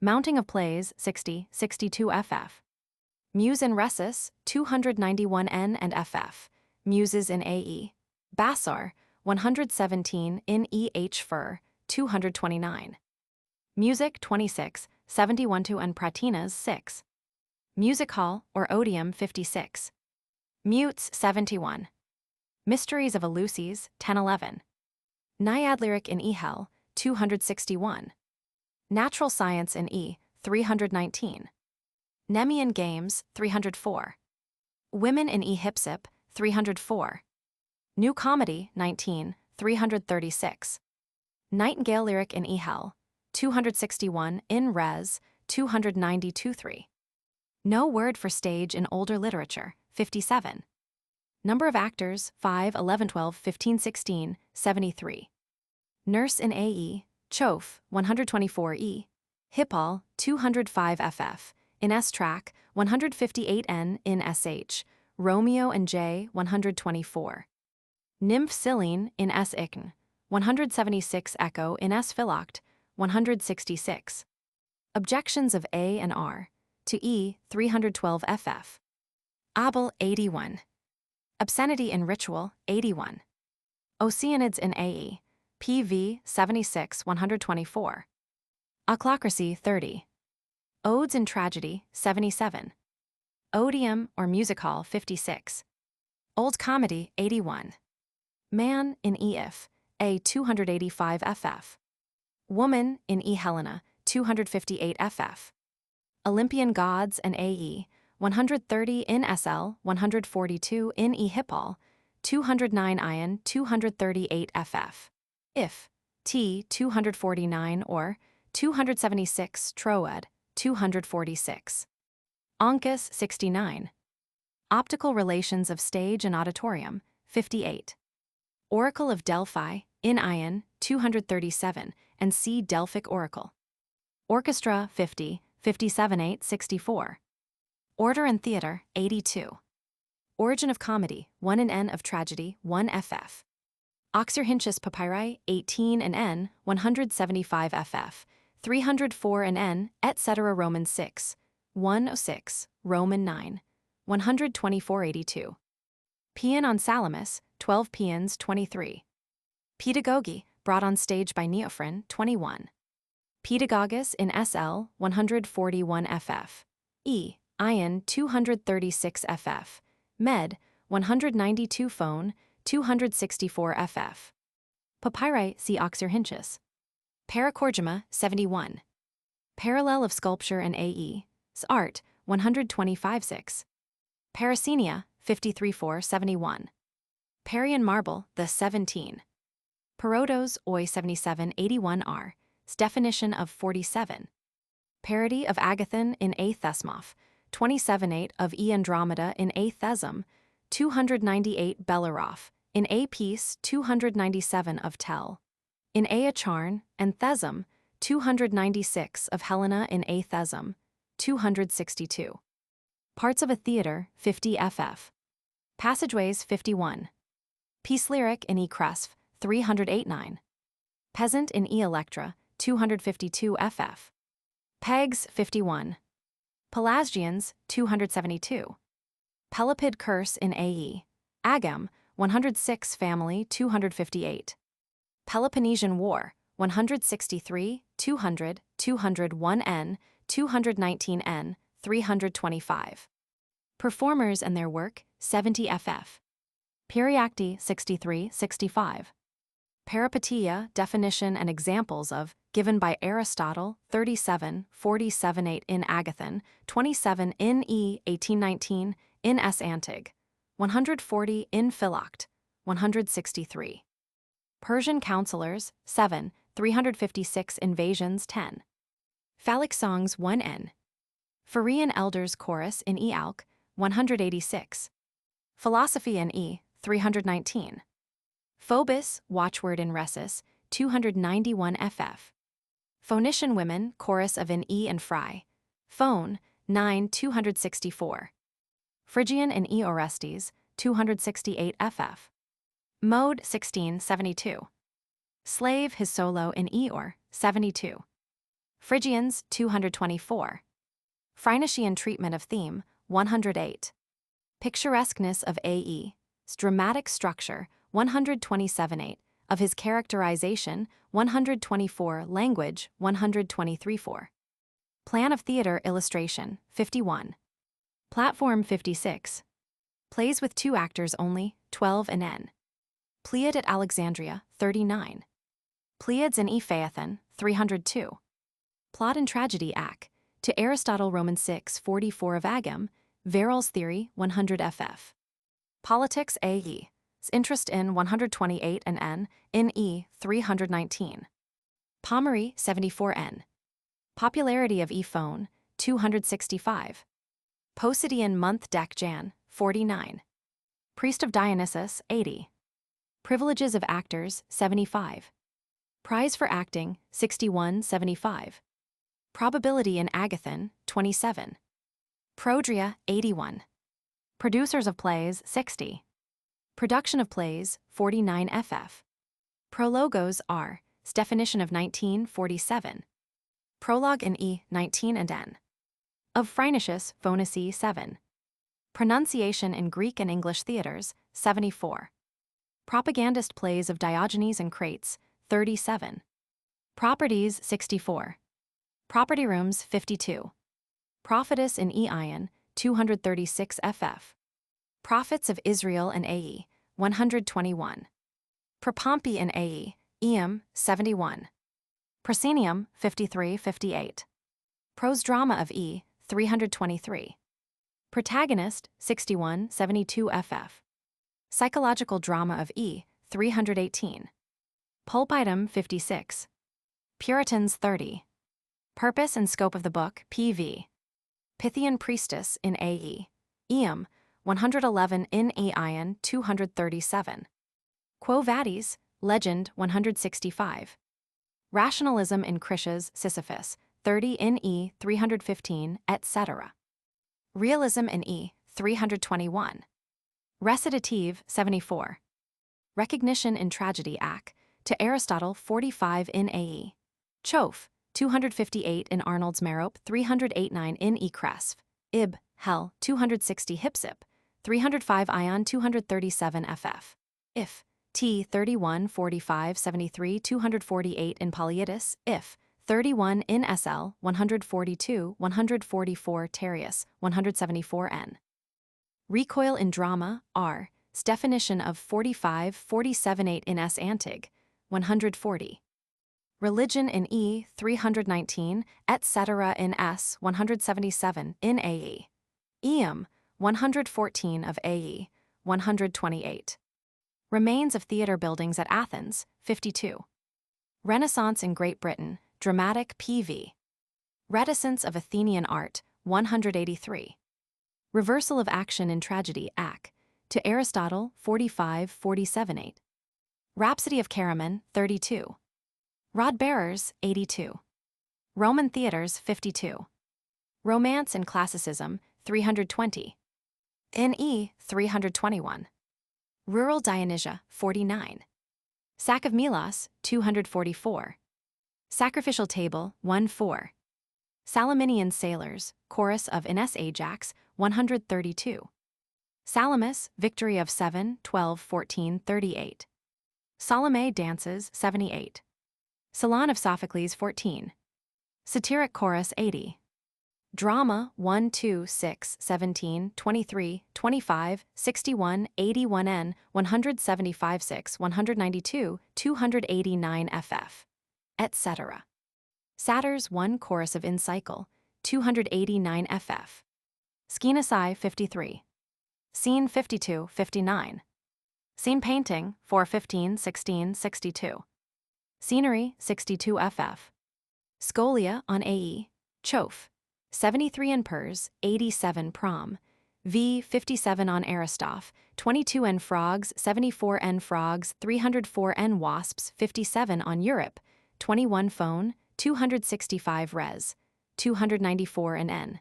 Mounting of Plays, 60, 62 ff. Muse in Rhesus, 291 N and ff. Muses in AE. Bassar, 117 in E. H. Fur, 229. Music 26, 71 to and Pratinas 6. Music Hall or Odium 56. Mutes 71. Mysteries of Eleusis 1011. Naiad Lyric in E. Hell 261. Natural Science in E 319. Nemean Games 304. Women in E. Hypsip 304. New Comedy 19 336. Nightingale Lyric in E. Hell 261 in Res 292-3. No Word for Stage in Older Literature 57. Number of Actors 5 11 12 15 16 73. Nurse in A.E. Chofe 124 E. Hippol 205 FF. In S-Track 158 N in SH. Romeo and J 124. Nymph Silene in S. Ichn 176 Echo in S. Philoct 166. Objections of A and R to E 312 FF. Abel 81. Obscenity in Ritual 81. Oceanids in AE PV 76 124. Ochlocracy 30. Odes in Tragedy 77. Odium or Music Hall 56. Old Comedy 81. Man in E. If A 285 FF. Woman in E. Helena 258 FF. Olympian Gods and AE 130 in SL 142 in E. Hippol 209 Ion 238 FF. If T 249 or 276 Troad 246. Oncus 69. Optical Relations of Stage and Auditorium 58. Oracle of Delphi in Ion 237 and C. Delphic Oracle. Orchestra 50 57 8 64. Order and Theater 82. Origin of Comedy 1 in N of Tragedy 1 FF. Oxyrhynchus Papyri 18 and N 175 FF. 304 and N, etc. Roman 6, 106, Roman 9, 124-82. Paean on Salamis, 12 Paeans 23. Pedagogy, brought on stage by Neophron, 21. Pedagogus in SL, 141 FF. E, Ion 236 FF. Med, 192 Phone, 264 FF. Papyri see Oxyrhynchus. Paracorgema 71. Parallel of Sculpture and AE. Art 125-6. Parasenia 53-4 71. Parian Marble the 17. Parodos Oi 77-81 R. Definition of 47. Parody of Agathon in A. Thesmoph 27-8 of E. Andromeda in A. Thesm 298 Belleroth in A. Piece 297 of Tell. In A. Acharn and Thesm 296 of Helena in A. Thesm 262. Parts of a Theater 50 FF. Passageways 51. Peace Lyric in E. Cresf 308-9. Peasant in E. Electra 252 FF. Pegs 51. Pelasgians 272. Pelopid Curse in AE. Agam 106 Family 258. Peloponnesian War 163, 200, 201N, 219N, 325. Performers and their work 70 FF. Periacti 63, 65. Peripeteia, definition and examples of, given by Aristotle, 37, 47-8 in Agathon, 27 in E. 1819, in S. Antig, 140 in Philoct, 163. Persian Counselors, 7, 356 Invasions 10. Phallic Songs 1N. Phrygian Elders Chorus in E. Alc, 186. Philosophy in E. 319. Phobos, Watchword in Resus, 291 FF. Phoenician Women, Chorus of in E and Fry. Phone, 9 264. Phrygian in E. Orestes, 268 FF. Mode 1672. Slave his solo in Eor, 72. Phrygians, 224. Phrynischian treatment of theme, 108. Picturesqueness of A.E.'s dramatic structure, 127-8, of his characterization, 124, language, 123-4. Plan of theater illustration, 51. Platform 56. Plays with 2 actors only, 12 and n. Pleiad at Alexandria, 39. Pleiads in Phaethon, 302. Plot and Tragedy Ac. To Aristotle Roman 6 44 of Agam, Verrall's Theory, 100 ff. Politics A.E. Interest in 128 and n, in E. 319. Pommery, 74 n. Popularity of Phone, 265. Posidian month Dec Jan, 49. Priest of Dionysus, 80. Privileges of Actors, 75. Prize for Acting, 61-75. Probability in Agathon, 27. Prodria, 81. Producers of Plays, 60. Production of Plays, 49 ff. Prologos R. Definition of 1947. Prologue in E. 19 and n. Of Phrynichus, Phoenici, 7. Pronunciation in Greek and English theaters, 74. Propagandist Plays of Diogenes and Crates, 37. Properties, 64. Property Rooms, 52. Prophetess in Ion, 236 ff. Prophets of Israel and A.E., 121. Propompi in A.E., Eam, 71. Proscenium, 53-58. Prose Drama of E., 323. Protagonist, 61-72 ff. Psychological Drama of E., 318. Pulpitum, 56. Puritans, 30. Purpose and Scope of the Book, P.V. Pythian Priestess in A.E., Eam, 111 in Ion, 237. Quo Vadis, Legend, 165. Rationalism in Critias, Sisyphus, 30 in E, 315, etc. Realism in E, 321. Recitative, 74. Recognition in Tragedy Ac. To Aristotle, 45 in A.E. Choph, 258 in Arnold's Merope, 308-9 in E. Cresf. Ib, Hell, 260 Hypsip, 305 Ion, 237 ff. If. T. 31 45 73 248 in Polyidus, if. 31 in SL, 142 144 Terrius, 174 n. Recoil in Drama, R. Definition of 45 47-8 in S. Antig, 140. Religion in E. 319, etc. in S. 177 in A.E. Eam, 114 of A.E., 128. Remains of theater buildings at Athens, 52. Renaissance in Great Britain, dramatic P.V. Reticence of Athenian art, 183. Reversal of action in tragedy Ac. To Aristotle, 45 47-8. Rhapsody of Caraman, 32. Rod Bearers, 82. Roman theaters, 52. Romance and Classicism, 320. In E, 321. Rural Dionysia, 49. Sack of Milos, 244. Sacrificial Table, 1-4. Salaminian Sailors, Chorus of Ines Ajax, 132. Salamis, Victory of 7, 12, 14, 38. Salome Dances, 78. Salon of Sophocles, 14. Satiric Chorus, 80. Drama, 1, 2, 6, 17, 23, 25, 61, 81 n, 175 6, 192, 289 ff. etc. Satyrs 1 Chorus of Incycle, 289 ff. Skenasai, 53. Scene 52, 59. Scene Painting, 415, 16, 62. Scenery, 62 ff. Scholia on A.E. Choph, 73 in Pers, 87 Prom. V. 57 on Aristoph, 22 n Frogs, 74 n Frogs, 304 n Wasps, 57 on Europe, 21 Phone, 265 Res, 294 in N.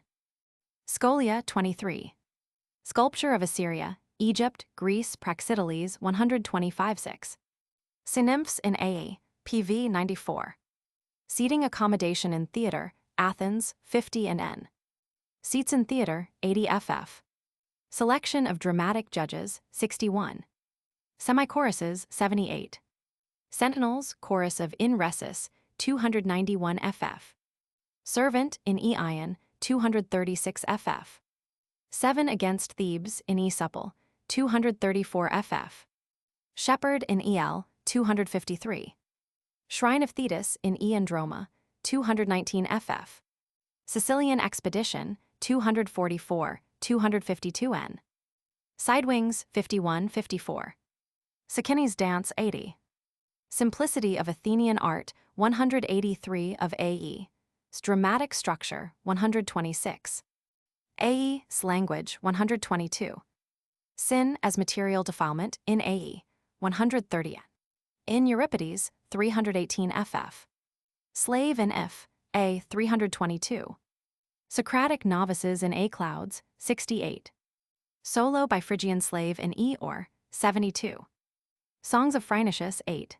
Scholia 23. Sculpture of Assyria, Egypt, Greece, Praxiteles, 125-6. Synymphs in A. PV 94. Seating accommodation in theater, Athens, 50 in N. Seats in theater, 80 ff. Selection of dramatic judges, 61. Semi-choruses, 78. Sentinels, chorus of in Resus, 291 ff. Servant, in E ion, 236 ff. 7 against Thebes, in E supple, 234 ff. Shepherd, in El, 253. Shrine of Thetis, in E Androma, 219 ff. Sicilian Expedition, 244, 252 n. Sidewings, 51, 54. Sacchini's Dance, 80. Simplicity of Athenian Art, 183 of A.E. Dramatic Structure, 126. A.E.'s Language, 122. Sin as Material Defilement, in A.E., 130. In Euripides, 318 ff. Slave in If, A. 322. Socratic Novices in A Clouds, 68. Solo by Phrygian Slave in E or, 72. Songs of Phrynichus, 8.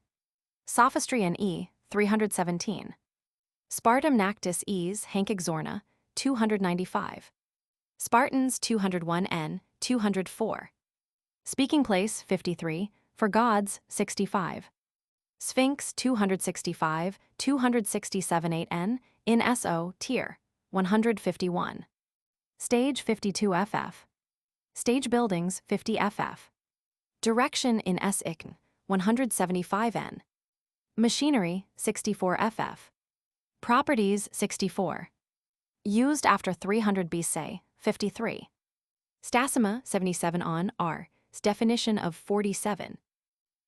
Sophistry in E, 317. Spartam Nactus E's Hank Exorna, 295. Spartans, 201 n, 204. Speaking Place, 53. For Gods, 65. Sphinx, 265, 267 8 n, in SO, tier, 151. Stage, 52 ff. Stage Buildings, 50 ff. Direction in S. ICN, 175 n. Machinery, 64 ff. Properties, 64. Used after 300 BC, 53. Stasima, 77 on R. Definition of 47.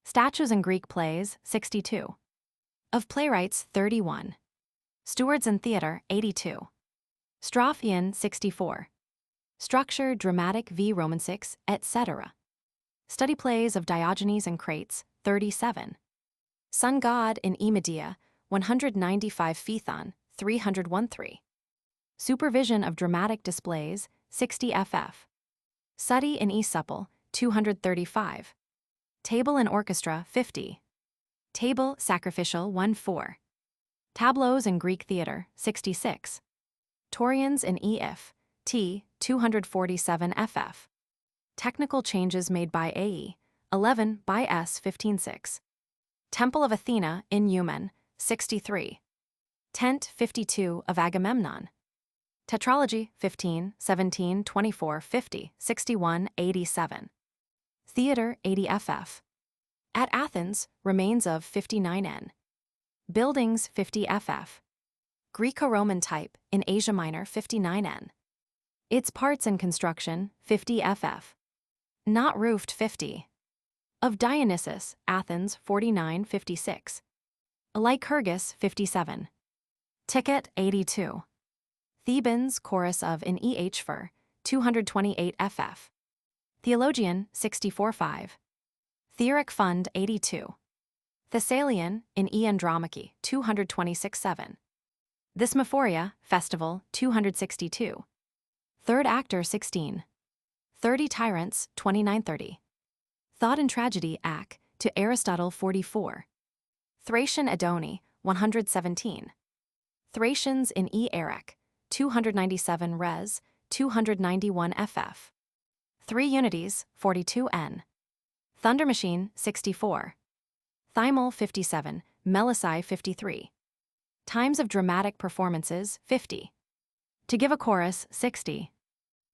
Statues in Greek plays, 62. Of playwrights, 31. Stewards in theater, 82. Strophion, 64. Structure, dramatic v Roman 6, etc. Study plays of Diogenes and Crates, 37. Sun God in E Medea, 195 Phaethon, 313. Supervision of dramatic displays, 60 ff. Sati in E supple, 235. Table in orchestra, 50. Table sacrificial, 14. Tableaus in Greek theater, 66. Torians in E if, T, 247 ff. Technical changes made by AE, 11 by S 15.6. Temple of Athena in Eumen, 63. Tent 52 of Agamemnon. Tetralogy 15, 17, 24, 50, 61, 87. Theater 80 ff. At Athens, remains of 59 n. Buildings 50 ff. Greco-Roman type in Asia Minor 59 n. Its parts and construction 50 ff. Not roofed 50. Of Dionysus, Athens 49 56. Lycurgus 57. Ticket 82. Thebans chorus of in EH for 228 ff. Theologian 64 5. Theoric Fund 82. Thessalian in E Andromache 226 7. Thesmophoria Festival 262. Third Actor 16. 30 Tyrants 2930. Thought and Tragedy Ac. to Aristotle 44. Thracian Adoni 117. Thracians in E Eric 297 res 291 ff. 3 Unities 42 n. Thunder Machine 64. Thymol 57, Melisai 53. Times of Dramatic Performances 50. To Give a Chorus 60.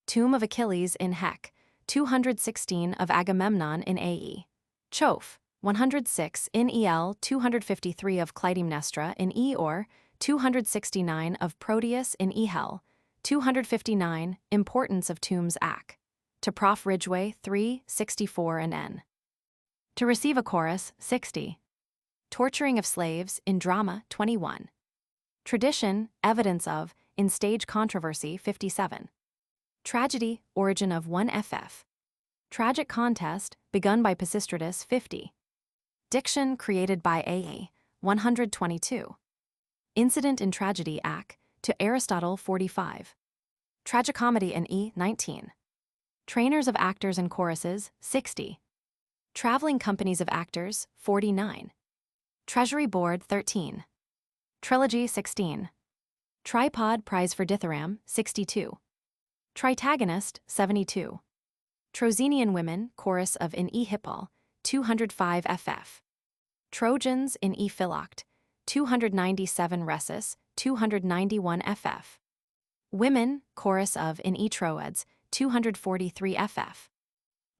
Tomb of Achilles in Hec 216 of Agamemnon in AE. Choph 106 in EL 253 of Clytemnestra in E or 269 of Proteus in Ehel 259 Importance of Tombs Ac. To Prof. Ridgway 3, 64 and N. To Receive a Chorus 60. Torturing of Slaves in Drama 21. Tradition, Evidence of, in Stage Controversy 57. Tragedy, Origin of 1 ff. Tragic Contest, begun by Pisistratus 50. Diction created by AA 122. Incident in Tragedy Ac. to Aristotle 45. Tragicomedy in E 19. Trainers of Actors and Choruses 60. Traveling Companies of Actors 49. Treasury Board 13. Trilogy 16. Tripod Prize for Dithyramb 62. Tritagonist 72. Trozenian Women Chorus of in E Hippol 205 ff. Trojans in E Philoct, 297 Resus, 291 ff. Women, chorus of in E Troads, 243 ff.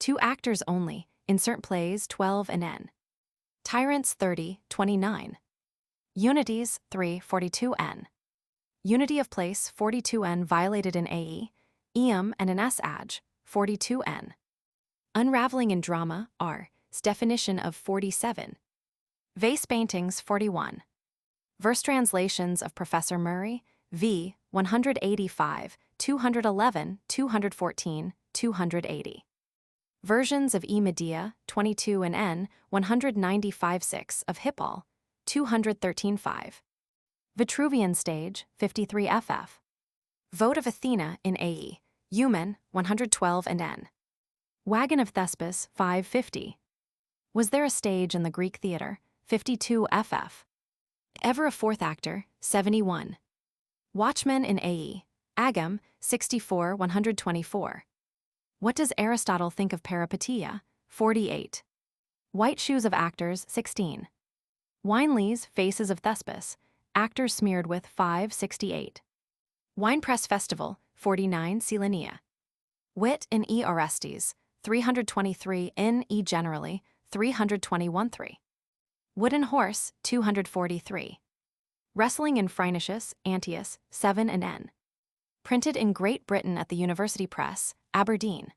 2 actors only, insert plays 12 and n. Tyrants 30, 29. Unities 3, 42 n. Unity of place 42 n violated in AE, Eum and an S ag, 42 n. Unraveling in drama, R, definition of 47. Vase paintings 41. Verse translations of Professor Murray, v. 185, 211, 214, 280. Versions of E Medea, 22 and N, 195-6 of Hippol, 213-5. Vitruvian stage, 53 ff. Vote of Athena in AE, Eumen, 112 and N. Wagon of Thespis, 550. Was there a stage in the Greek theater, 52 ff. Ever a fourth actor, 71. Watchmen in AE, Agam, 64 124. What does Aristotle think of peripeteia, 48. White shoes of actors, 16. Wineley's Faces of Thespis, actors smeared with 568. Winepress Festival, 49 Selenia. Wit in E Orestes, 323 in E generally, 321-3. Wooden Horse, 243. Wrestling in Phrynichus, Antius, 7 and N. Printed in Great Britain at the University Press, Aberdeen.